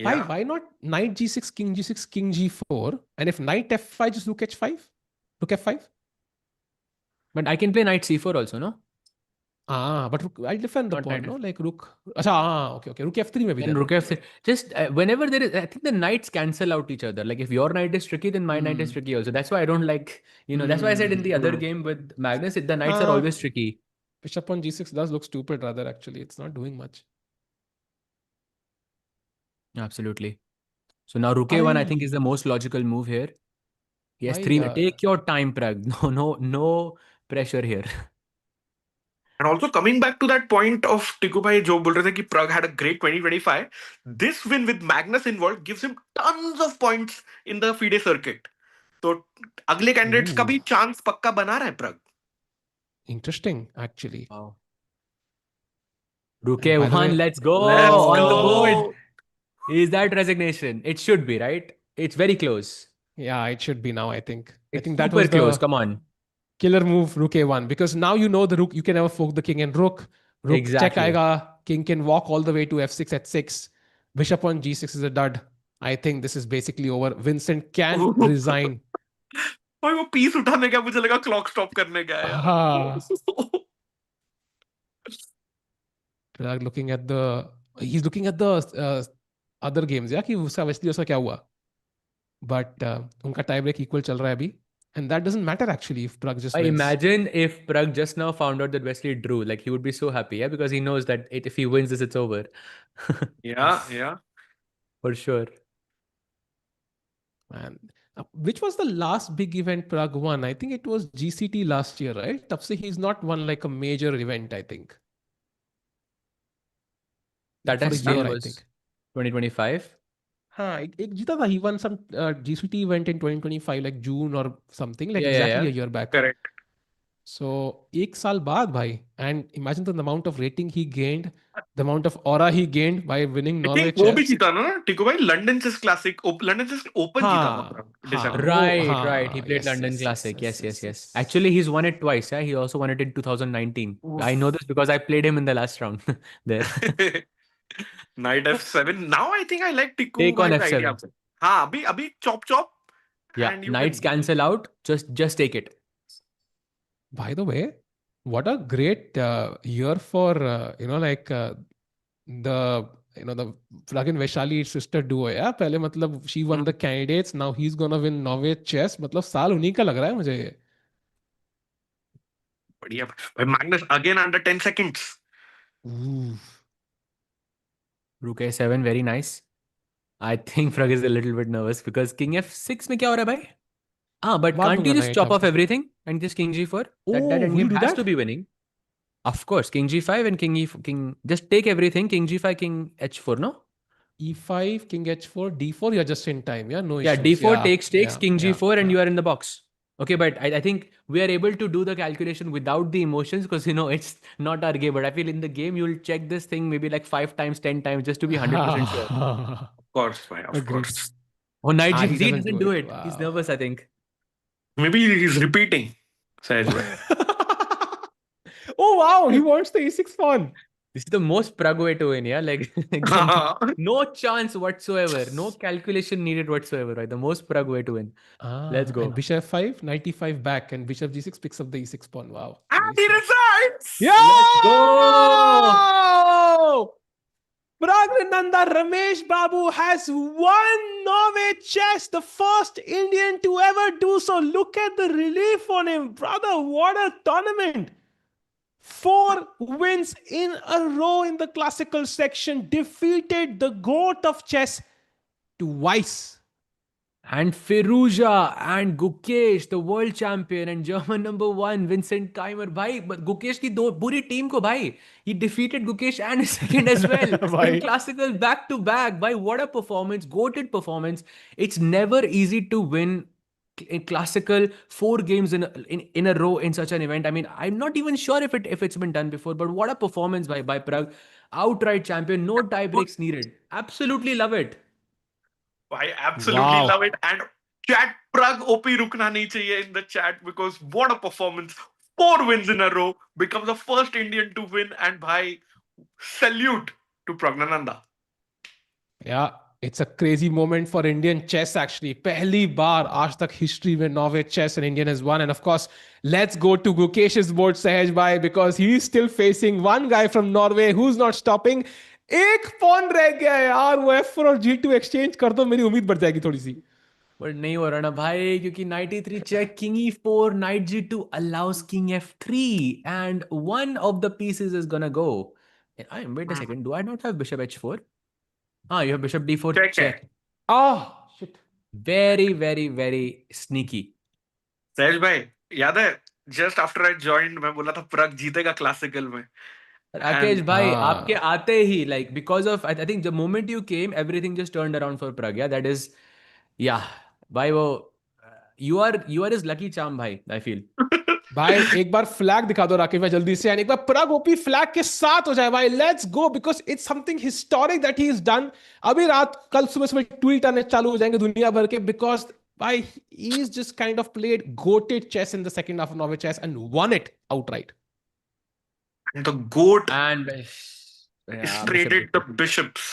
Yeah. Why not knight g6, king g6, king g4, and if knight f5, just rook h5, rook f5. But I can play knight c4 also, no? But I'll defend the Not pawn, knight no? Like rook. Okay. Rook f3 maybe. And rook f3. Just whenever there is, I think the knights cancel out each other. Like if your knight is tricky, then my knight is tricky also. That's why I don't like, that's why I said in the other game with Magnus, the knights are always tricky. Bishop on g6 does look stupid rather, actually. It's not doing much. Absolutely. So now rook a1, I think, is the most logical move here. He has Why, 3 minutes. Take your time, Pragg. No pressure here. And also coming back to that point of Tiku bhai jo bol rahe the ki Pragg had a great 2025. This win with Magnus involved gives him tons of points in the FIDE circuit. तो अगले candidates का भी chance पक्का बना रहा है Pragg. Interesting, actually. Wow. Rook And by the a1, way- let's go. Let's On the go. board. Is that resignation? It should be, right? It's very close. Yeah, it should be now, I think. I It's think that super was the close. Come on. killer move, rook a1, because now you know the rook, you can never fork the king and rook. Rook check Exactly. aega, king can walk all the way to f6 at 6. Bishop on g6 is a dud. I think this is basically over. Vincent can resign. भाई वो piece उठाने का मुझे लगा clock stop करने का है यार. Pragg looking at he's looking at the other games, yeah, कि उसका Wesley उसका क्या हुआ. But उनका tie break equal चल रहा है अभी. And that doesn't matter actually if Pragg just I wins. imagine if Pragg just now found out that Wesley drew, like he would be so happy, yeah, because he knows that if he wins this, it's over. Yeah. For sure. Man. Which was the last big event Prague won? I think it was GCT last year, right? Tab se he's not won like a major event, I think. Like That for a still year, I was think. 2025. हाँ एक जीता था. He won some GCT event in 2025 like June or something, like Yeah, exactly yeah. a year back. Correct. So एक साल बाद भाई, and imagine the amount of rating he gained, the amount of aura he gained by winning I Norway think वो भी chess. जीता ना टिको भाई, London chess classic, London chess open जीता था हाँ दिसंबर। वो Right, हाँ right. He played yes London yes Classic. yes Yes. yes. Actually, he's won it twice. Yeah, he also won it in 2019. I know this because I played him in the last round there. Knight f7. Now I think I like Tiku Take on भाई idea. F7. हाँ अभी अभी chop Yeah, and you knights can. cancel out. Just take it. By the way, what a great year for like the the fucking Vaishali sister duo. Yeah, पहले मतलब she won the candidates. Now he's gonna win Norway chess. मतलब साल उन्हीं का लग रहा है मुझे ये. बढ़िया भाई, Magnus again under 10 seconds. Ooh. Rook A7, very nice. I think Pragg is a little bit nervous because King F6 में क्या हो रहा है भाई? But मार can't you दूंगा just knight chop अब. off everything and just King G4? That Oh, will you endgame do has that? to be winning. Of course, King G5 and King. Just take everything. King G5, King H4. No. E5, King H4, D4. You're just in time. Yeah, no Yeah, issues. D4 Yeah, takes, yeah, King yeah, G4, and yeah. you are in the box. Okay, but I think we are able to do the calculation without the emotions because it's not our game. But I feel in the game you'll check this thing maybe like 5 times, 10 times just to be 100% sure. Of course, भाई, of Agreed. course. Oh, Knight Ah, he G3 doesn't doesn't do do it. it. He's Wow. nervous, I think. Maybe he's repeating. Sahaj bhai. Oh wow, he wants the E6 pawn. This is the most Pragg way to win, yeah? Like, no chance whatsoever. No calculation needed whatsoever, right? The most Pragg way to win. Let's go. And bishop f5, knight e5 back, and bishop g6 picks up the e6 pawn. Wow. And Nice, he man. resigns! Yeah! Let's go! Praggnanandhaa Rameshbabu has won Norway chess, the first Indian to ever do so. Look at the relief on him, brother. What a tournament! 4 wins in a row in the classical section, defeated the GOAT of chess twice. And Firouzja and Gukesh, the world champion and German #1, Vincent Keymer. Bhai, but Gukesh ki puri team ko bhai. He defeated Gukesh and his second as well. In classical back to back. Bhai, what a performance. Goated performance. It's never easy to win in classical 4 games in a row in such an event. I mean, I'm not even sure if it's been done before, but what a performance by Pragg. Outright champion, no tie breaks needed. Absolutely love it. I absolutely Wow. love it. And chat Pragg OP rukna nahi chahiye in the chat because what a performance. 4 wins in a row. Becomes the first Indian to win. And bhai, salute to Praggnanandhaa. Yeah, it's a crazy moment for Indian chess actually. Pehli baar aaj tak history mein Norway chess and Indian has won. And of course, let's go to Gukesh's board Sahaj bhai because he's still facing one guy from Norway who's not stopping. एक pawn रह गया है यार, वो F4 और G2 exchange कर दो, मेरी उम्मीद बढ़ जाएगी थोड़ी सी. But नहीं हो रहा ना भाई क्योंकि knight e3 check, king e4, knight g2 allows king f3 and one of the pieces is gonna go. Wait a second, do I not have bishop h4? You have bishop d4 check. Oh shit. Very, very, very sneaky. सहज भाई याद है just after I joined मैं बोला था प्रग जीतेगा classical में. Rakesh bhai, आपके आते ही like because of I think the moment you came everything just turned around for Pragg. Yeah, that is भाई वो you are his lucky charm भाई, I feel. भाई एक बार फ्लैग दिखा दो राकेश भाई जल्दी से, एक बार Pragg OP फ्लैग के साथ हो जाए भाई. Let's go because it's something historic that he is done. अभी रात कल सुबह सुबह ट्वीट आने चालू हो जाएंगे दुनिया भर के बिकॉज भाई he is just kind of played goated chess in the second half of Norway chess and won it outright. And the goat And traded the bishops.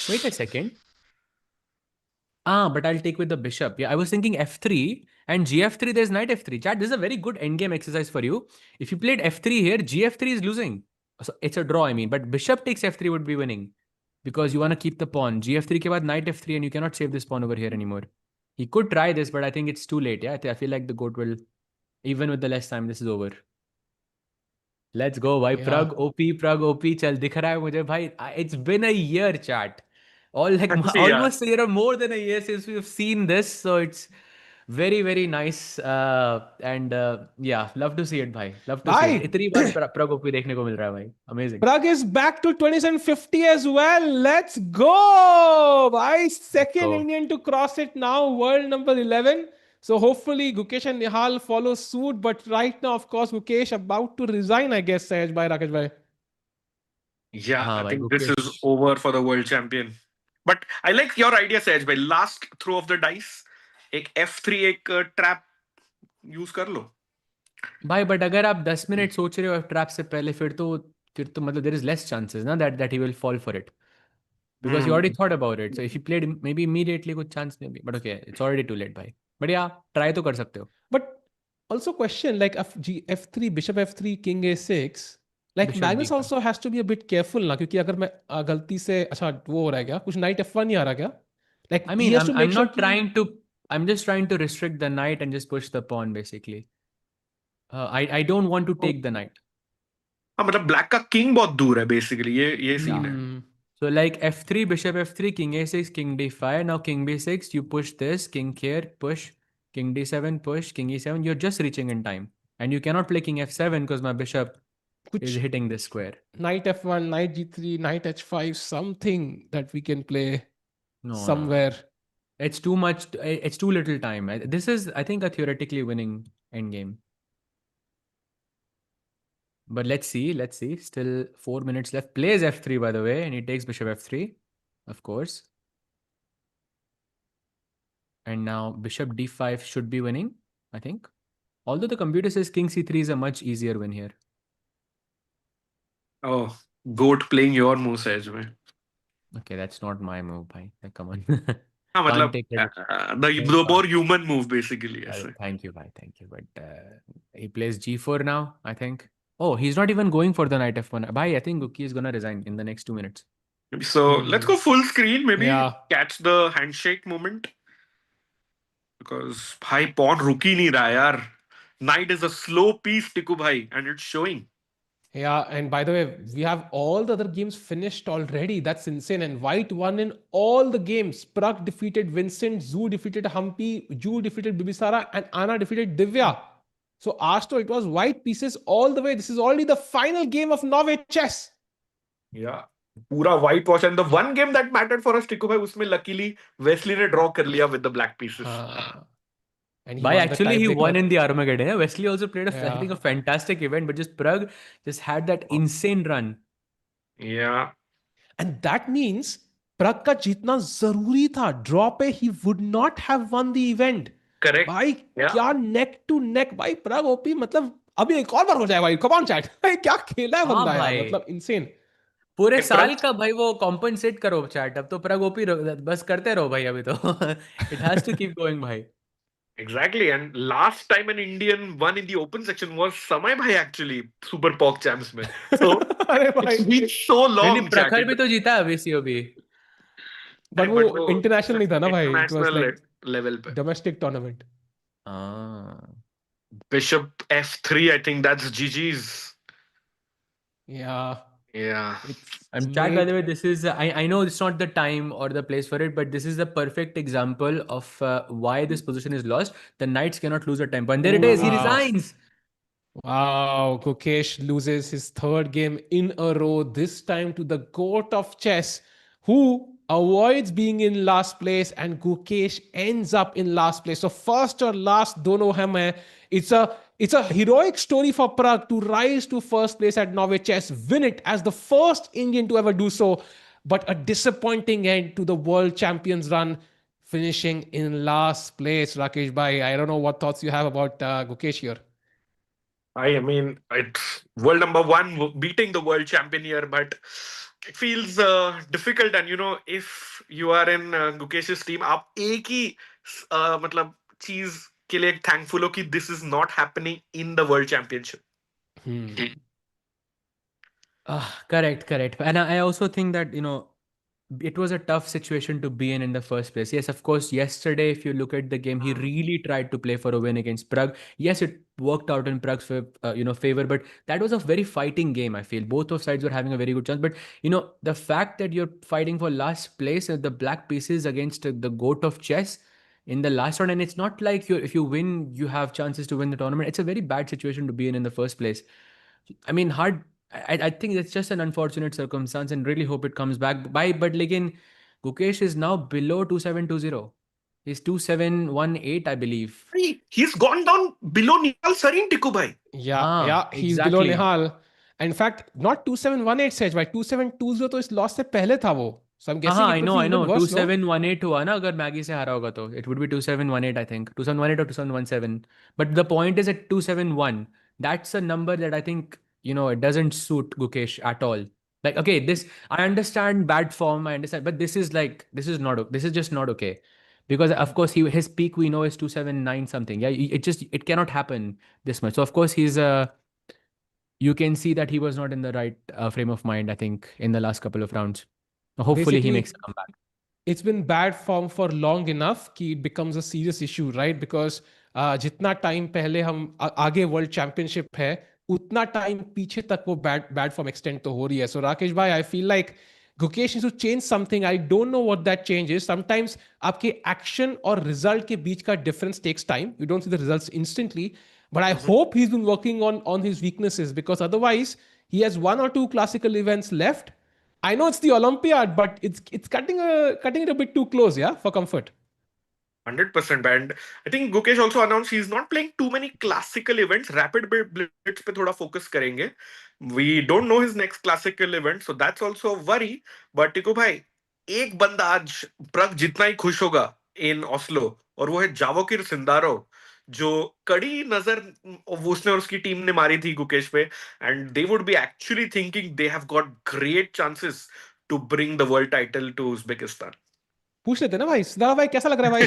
Wait a second. But I'll take with the bishop. Yeah, I was thinking f3 and gf3. There's knight f3. Chat, this is a very good endgame exercise for you. If you played f3 here, gf3 is losing. So it's a draw, I mean. But bishop takes f3 would be winning because you want to keep the pawn. gf3 ke baad knight f3 and you cannot save this pawn over here anymore. He could try this, but I think it's too late. Yeah, I feel like the goat will, even with the less time, this is over. Let's go, bhai. Yeah. Pragg OP. Chal, dikh raha hai mujhe, bhai. It's been a year, chat. Yeah. almost more than a year since we've seen this, so it's very very nice, and yeah, love to see it, bhai. Love to see it. Bhai, इतनी बार Pragg OP देखने को मिल रहा है भाई. Amazing. Pragg is back to 2750 as well. Let's go! Bhai, second go. Indian to cross it now, world number 11. So hopefully Gukesh and Nihal follow suit. But right now, of course, Gukesh about to resign, I guess, Sahaj bhai, Rakesh bhai. Yeah, हाँ I भाई, think this is Gukesh. over for the world champion. But I like your idea, Sahaj bhai. Last throw of the dice, एक F3 एक trap use कर लो. भाई but अगर आप 10 minute सोच रहे हो ट्रैप से पहले, फिर तो मतलब देयर इज लेस चांसेस ना that he will fall for it, because you already thought about it. So if you played maybe immediately, कुछ चांस नहीं, but okay, it's already too late भाई. बट या ट्राई तो कर सकते हो. But also question like F3, Bishop F3, King A6. Like Bishop Magnus D5. also has to be a bit careful ना, क्योंकि अगर मैं गलती से अच्छा वो हो रहा है क्या, कुछ knight F1 नहीं आ रहा क्या? Like I he mean, has to make I'm sure not trying to, I'm just trying to restrict the knight and just push the pawn basically. I don't want to take the knight. हाँ मतलब black का king बहुत दूर है basically, ये scene है. So like F3, Bishop F3, King A6, King D5. Now King B6, you push this, King here, push, King D7, push, King E7. You're just reaching in time. And you cannot play King F7 because my bishop is hitting this square. Knight F1, Knight G3, Knight H5, something that we can play No. somewhere. It's too much, it's too little time. This is, I think, a theoretically winning endgame. But let's see. Still 4 minutes left. Plays F3, by the way, and he takes Bishop F3, of course. And now Bishop D5 should be winning, I think. Although the computer says King C3 is a much easier win here. Oh, goat playing your move, Sahaj bhai. Okay, that's not my move, bhai. Like, come on. हाँ Can't मतलब take credit. the more human move basically. ऐसे. Thank you, bhai. Thank you. But he plays G4 now, I think. Oh, he's not even going for the Knight F1. Bhai, I think Guki is going to resign in the next 2 minutes. So let's go full screen. Maybe catch the handshake moment. Because भाई pawn रुक ही नहीं रहा यार. Knight is a slow piece, Tiku bhai, and it's showing. Yeah, and by the way, we have all the other games finished already. That's insane. And White won in all the games. Pragg defeated Vincent, Zhu defeated Humpy, Ju defeated Bibisara, and Anna defeated Divya. So Astro, it was white pieces all the way. This is already the final game of Norway chess. Yeah. पूरा white wash, and the one game that mattered for us, Tiku bhai, उसमें luckily Wesley ने draw कर लिया with the black pieces. And Bhai, actually he won in the Armageddon. Wesley also played I think a fantastic event, but just Pragg just had that insane run. Yeah. And that means Pragg का जीतना जरूरी था. Draw पे he would not have won the event. Correct. भाई क्या neck to neck. भाई Pragg OP मतलब अभी एक और बार हो जाए भाई. Come on chat. भाई क्या खेला है बंदा यार. मतलब insane. पूरे साल का भाई वो compensate करो chat. अब तो Pragg OP बस करते रहो भाई अभी तो. It has to keep going भाई. Exactly, and last time an Indian won in the open section was Samay bhai actually, Super Pog Champs में. So it's been so long. नहीं प्रखर भी तो जीता अभी COB. But वो international नहीं था ना भाई. It was like level पे. Domestic tournament. Bishop F3, I think that's GG's. Yeah. And chat, by the way, this is I know it's not the time or the place for it, but this is the perfect example of why this position is lost. The knights cannot lose a tempo, and there it is. He resigns. Wow, Gukesh loses his third game in a row, this time to the goat of chess, who avoids being in last place, and Gukesh ends up in last place. So first or last, dono hum hai. It's a heroic story for Pragg to rise to first place at Norway Chess, win it as the first Indian to ever do so, but a disappointing end to the world champions run, finishing in last place. Rakesh bhai, I don't know what thoughts you have about Gukesh here. I mean, it's world number 1 beating the world champion here, but it feels difficult. And you know, if you are in Gukesh's team, आप एक ही मतलब चीज के लिए thankful हो कि this is not happening in the world championship. Correct. And I also think that, you know, it was a tough situation to be in the first place. Yes, of course, yesterday, if you look at the game, he really tried to play for a win against Prague. Yes, it worked out in Prague's favor, but that was a very fighting game, I feel. Both of sides were having a very good chance. But, the fact that you're fighting for last place at the black pieces against the GOAT of chess in the last round, and it's not like if you win, you have chances to win the tournament. It's a very bad situation to be in the first place. I mean, hard. I think it's just an unfortunate circumstance, and really hope it comes back. But again, Gukesh is now below 2720. He's 2718, I believe. He's gone down below Nihal Sarin, Tiku bhai. Yeah, he's below exactly. Nihal. In fact, not 2718 Sej, by 2720 तो इस loss से पहले था वो. So I'm guessing I it know. was even worse, no? 2718 हुआ ना अगर Maggi से हारा होगा तो it would be 2718, I think 2718 or 2717. But the point is at 271. That's a number that I think it doesn't suit Gukesh at all. Like, okay, this I understand bad form, I understand, but this is just not okay. Because of course his peak we know is 279 something. Yeah, it cannot happen this much. So of course you can see that he was not in the right frame of mind, I think, in the last couple of rounds. Hopefully he Basically, makes a comeback. it's been bad form for long enough कि it becomes a serious issue, right? Because जितना time पहले हम आगे world championship है उतना time पीछे तक वो बैड फॉर्म एक्सटेंड तो हो रही है. सो राकेश भाई, I feel like Gukesh needs to change something. I don't know what that change is. Sometimes आपके action और result के बीच का difference takes time. You don't see the results instantly. But I hope he's been working on his weaknesses, because otherwise he has 1 or 2 classical events left. I know it's the Olympiad, but it's cutting it a bit too close, yeah, for comfort. 100%. And I think Gukesh also announced he's not playing too many classical events. Rapid blitz पे थोड़ा focus करेंगे. We don't know his next classical event, so that's also a worry. But टिको भाई, एक बंदा आज प्रग जितना ही खुश होगा in Oslo, और वो है जावोकिर सिंदारो, जो कड़ी नजर उसने और उसकी टीम ने मारी थी गुकेश पे, and they would be actually thinking they have got great chances to bring the world title to Uzbekistan. पूछ लेते ना भाई, सिद्धार्थ भाई कैसा लग रहा है भाई?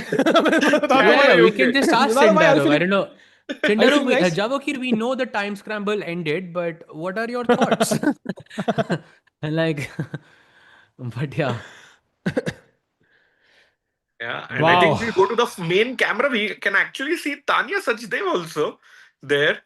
Yeah, we can just ask Siddharth bhai, I'll Sindaro. feel I it. don't know. Are you Sindaro, feeling nice? Javokir, we know the time scramble ended, but what are your thoughts? And like, but yeah. Yeah, and I think if Wow. we go to the main camera, we can actually see Tanya Sachdev also there.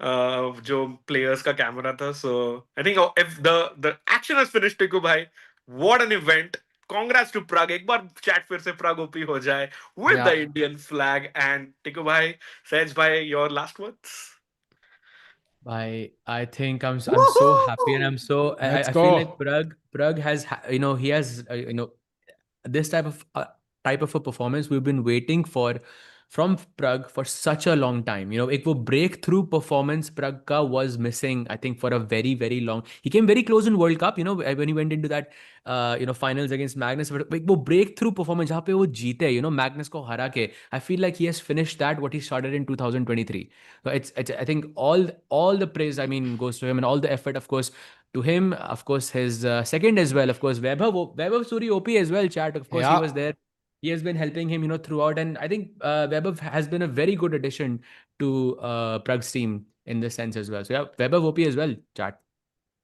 जो players का camera था. So I think if the action has finished, Tiku bhai, what an event! Congrats to Prague. एक बार chat फिर से Prague OP हो जाए with the Indian flag. And Tiku bhai, Sej bhai, your last words. I think I'm so happy, and I'm so Let's I feel go. like Prague has he has this type of a performance we've been waiting for from Prague for such a long time. एक वो breakthrough performance Prague का was missing, I think, for a very very long. He came very close in World Cup, when he went into that finals against Magnus. But एक वो breakthrough performance जहाँ पे वो जीते, Magnus को हरा के. I feel like he has finished that what he started in 2023. So it's I think all the praise, I mean, goes to him, and all the effort, of course, to him. Of course, his second as well, of course, Weber Suri OP as well, chat. Of course, he was there. He has been helping him, throughout. And I think Weber has been a very good addition to Prague's team in this sense as well. So yeah, Weber OP as well, chat.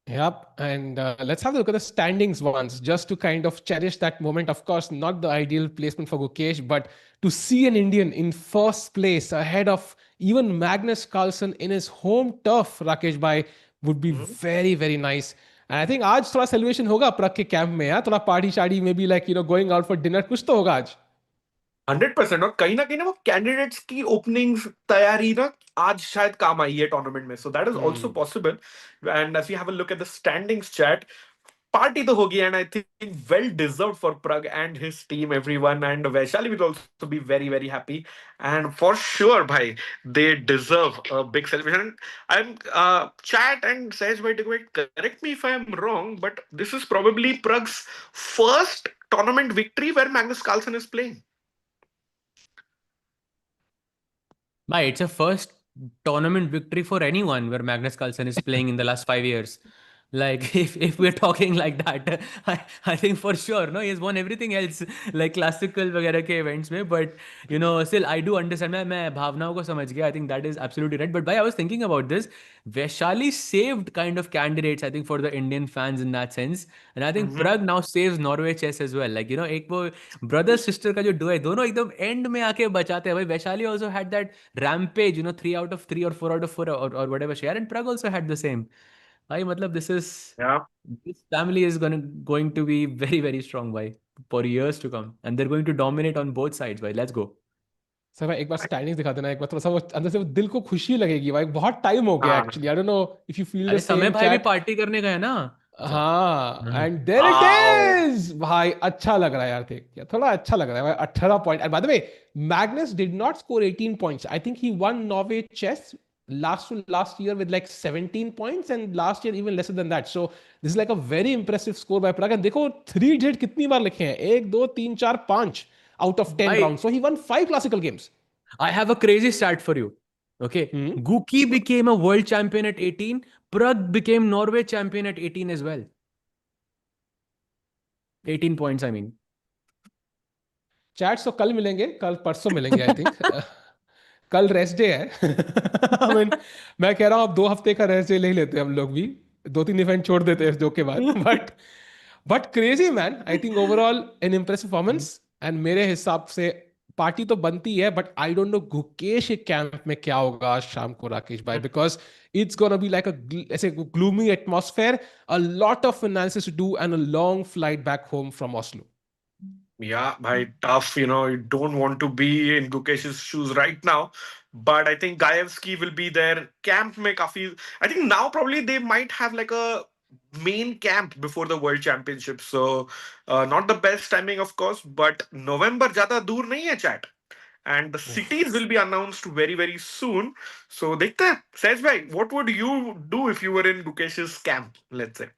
Yep. And let's have a look at the standings once, just to kind of cherish that moment. Of course, not the ideal placement for Gukesh, but to see an Indian in first place ahead of even Magnus Carlsen in his home turf, Rakesh bhai, would be very, very nice. And I think आज थोड़ा celebration होगा प्रग के camp में, यार थोड़ा party sari, maybe like going out for dinner, कुछ तो होगा आज. 100%. और कहीं ना वो कैंडिडेट्स की ओपनिंग्स तैयारी ना आज शायद काम आई है टूर्नामेंट में. So that is also possible. And as we have a look at the standings chat, party तो होगी, and I think well deserved for Pragg and his team, everyone. And Vaishali will also be very very happy, and for sure भाई they deserve a big celebration. I am chat and says by correct me if I am wrong, but this is probably Prag's first tournament victory where Magnus Carlsen is playing. It's a first tournament victory for anyone where Magnus Carlsen is playing in the last 5 years. Like if we're talking like that, I think for sure, no, he has won everything else like classical वगैरह के events में, but still I do understand. मैं भावनाओं को समझ गया. I think that is absolutely right. But I was thinking about this. Vaishali saved kind of candidates, I think, for the Indian fans in that sense, and I think Mhm. Pragg now saves Norway chess as well. Like एक वो brother sister का जो duo है, दोनों एकदम end में आके बचाते हैं भाई. Vaishali also had that rampage, 3 out of 3 or 4 out of 4 or whatever she had, and Pragg also had the same. भाई मतलब Yeah. this family is going to be very very strong भाई for years to come, and they're going to dominate on both sides भाई. Let's go. Sir भाई एक बार standings दिखा देना, एक बार थोड़ा सा वो अंदर से वो दिल को खुशी लगेगी भाई. बहुत टाइम हो गया हाँ. Actually. I don't know if you feel the अरे समय सेम भाई भी चैट. पार्टी करने का है ना. अच्छा. हाँ, hmm. And there it Wow. Is भाई. अच्छा लग रहा है यार, देख के थोड़ा अच्छा लग रहा है भाई. 18 point. And by the way, Magnus did not score 18 points. I think he won Norway chess last year with like 17 points, and last year even lesser than that. So this is like a very impressive score by Pragg. And देखो 3 digit कितनी बार लिखे हैं, 1 2 3 4 5 out of 10 भाई rounds. So he won 5 classical games. I have a crazy stat for you. Okay, Guki became a world champion at 18. Pragg became Norway champion at 18 as well. 18 points, I mean. Chat. सो कल मिलेंगे, कल परसों मिलेंगे I think. कल rest day है. I mean, मैं कह रहा हूँ अब 2 हफ्ते का रेस्ट डे ले ही लेते हैं हम लोग भी. 2-3 इवेंट छोड़ देते हैं इस जोक के बाद. But crazy man. I think overall N impressive performance. And मेरे हिसाब से पार्टी तो बनती है, but I don't no Gukesh के कैंप में क्या होगा आज शाम को राकेश भाई, because it's gonna be like ऐसे gloomy atmosphere, a lot of analysis to do and a long flight back home from Oslo. Yeah, bhai, tough. You don't want to be in Gukesh's shoes right now. But I think Gaevsky will be there. Camp mein kafi. I think now probably they might have like a main camp before the World Championship. So not the best timing, of course. But November ज़्यादा दूर नहीं है, chat. And the cities will be announced very very soon. So देखते हैं. Sej bhai, what would you do if you were in Gukesh's camp? Let's say.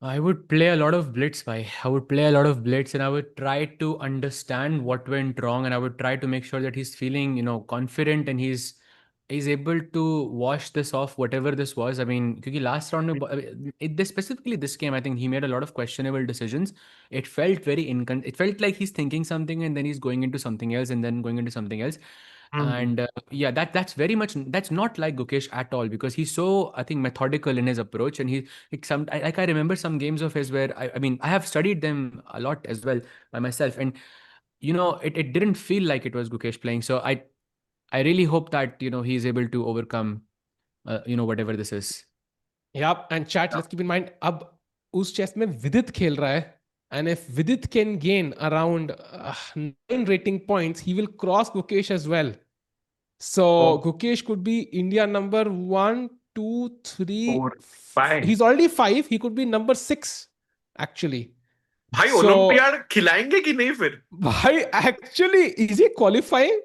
I would play a lot of blitz, bhai. I would play a lot of blitz, and I would try to understand what went wrong, and I would try to make sure that he's feeling, confident, and he's able to wash this off, whatever this was. I mean, because last round, this specifically this game, I think he made a lot of questionable decisions. It felt very it felt like he's thinking something, and then he's going into something else, and then going into something else. And yeah, that's very much, that's not like Gukesh at all, because he's so, I think, methodical in his approach, and I remember some games of his where I mean I have studied them a lot as well by myself, and it didn't feel like it was Gukesh playing. So I really hope that he's able to overcome whatever this is. Yep, and chat, let's keep in mind, अब उस chess में विदित खेल रहा है, and if Vidit can gain around 9 rating points, he will cross Gukesh as well. So Gukesh could be India number 1, 2, 3, 4, 5. He's already 5. He could be number 6 actually. भाई olympiad खिलाएंगे कि नहीं फिर? भाई actually is he qualifying?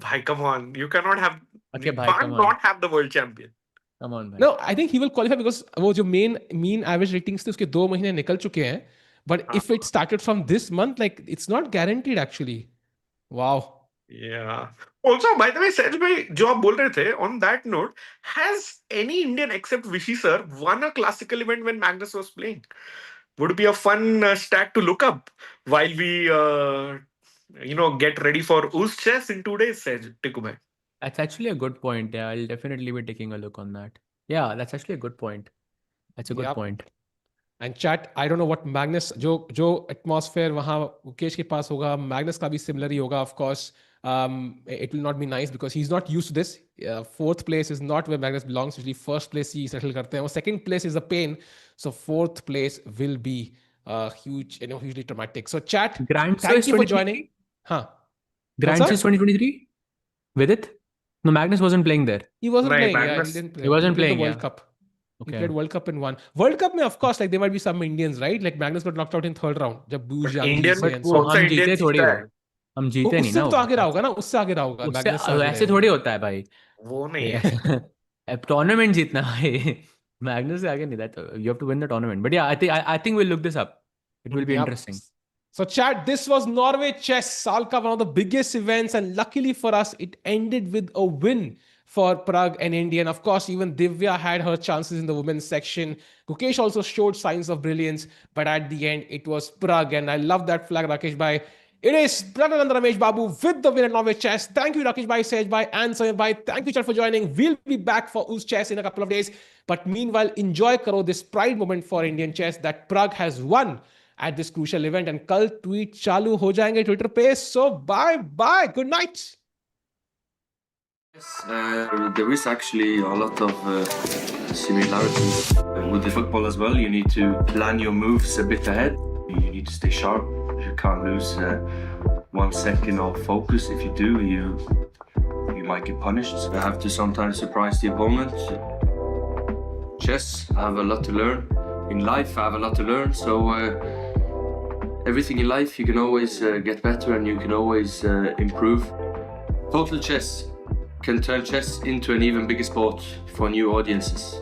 भाई come on, you cannot have, Okay, you bhai, can't come on. not have the world champion. Come on, bhai. No, I think he will qualify because वो जो mean average ratings थे उसके 2 महीने निकल चुके हैं. But if it started from this month, like it's not guaranteed actually. Wow. Yeah. Also, by the way, Sej bhai, जो आप बोल रहे थे, on that note, has any Indian except Vishy sir won a classical event when Magnus was playing? Would be a fun stat to look up while we, get ready for Us Chess in 2 days, Sej, Tikku bhai. That's actually a good point. Yeah, I'll definitely be taking a look on that. Yeah, that's actually a good point. That's a good point. And chat, I don't know what Magnus, जो atmosphere वहाँ मुकेश के पास होगा, Magnus का भी similar ही होगा, of course. It will not be nice because he's not used to this. 4th place is not where Magnus belongs. Usually 1st place he settle करते हैं. 2nd place is a pain. So 4th place will be hugely traumatic. So chat, Grand thank you for 2023? joining. Huh? Grand Chess 2023? With it? No, Magnus wasn't playing there. He wasn't Nahin, playing. Yeah, Magnus- he didn't play. He wasn't played playing, the World yeah. Cup. He Okay. played World Cup in one. World Cup में, of course, like there might be some Indians, right? Like Magnus got knocked out in 3rd round. जब Booz But Young Indian GC में and वो so on. कौन सा हम Indian जीते थोड़ी जीता हो है? हम जीते नहीं उससे ना तो आगे रहा होगा ना, उससे आगे रहा होगा. उससे Magnus से आगे वैसे रहेगा. थोड़ी होता है भाई. वो नहीं है. अब टूर्नामेंट जीतना भाई. मैग्नस से आगे नहीं. That you have to win the tournament. But yeah, I think we'll look this up. It will be Yep. interesting. So chat, this was Norway Chess, Salka, one of the biggest events, and luckily for us, it ended with a win for Pragg and India. And of course, even Divya had her chances in the women's section. Gukesh also showed signs of brilliance, but at the end, it was Pragg. And I love that flag, Rakesh Bhai. It is Praggnanandhaa Rameshbabu with the win at Norway Chess. Thank you, Rakesh Bhai, Sej Bhai, and Samir Bhai. Thank you, chat, for joining. We'll be back for US Chess in a couple of days. But meanwhile, enjoy karo this pride moment for Indian chess that Pragg has won at this crucial event. And kal tweet chalu ho jayenge Twitter pe. So bye. Good night. Yes, there is actually a lot of similarities with the football as well. You need to plan your moves a bit ahead. You need to stay sharp. You can't lose 1 second of focus. If you do, you might get punished. You have to sometimes surprise the opponent. Chess, I have a lot to learn. In life, I have a lot to learn. So everything in life, you can always get better and you can always improve. Total Chess can turn chess into an even bigger sport for new audiences.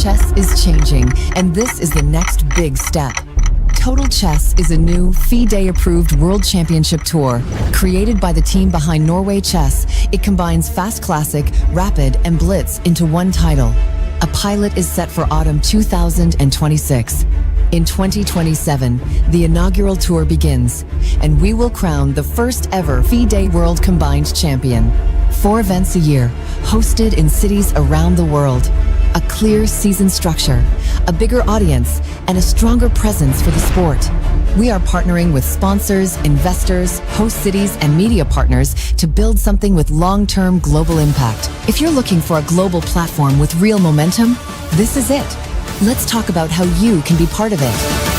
Chess is changing, and this is the next big step. Total Chess is a new FIDE-approved World Championship Tour. Created by the team behind Norway Chess, it combines Fast Classic, Rapid, and Blitz into one title. A pilot is set for autumn 2026. In 2027, the inaugural tour begins, and we will crown the first ever FIDE World Combined Champion. 4 events a year, hosted in cities around the world. A clear season structure, a bigger audience, and a stronger presence for the sport. We are partnering with sponsors, investors, host cities, and media partners to build something with long-term global impact. If you're looking for a global platform with real momentum, this is it. Let's talk about how you can be part of it.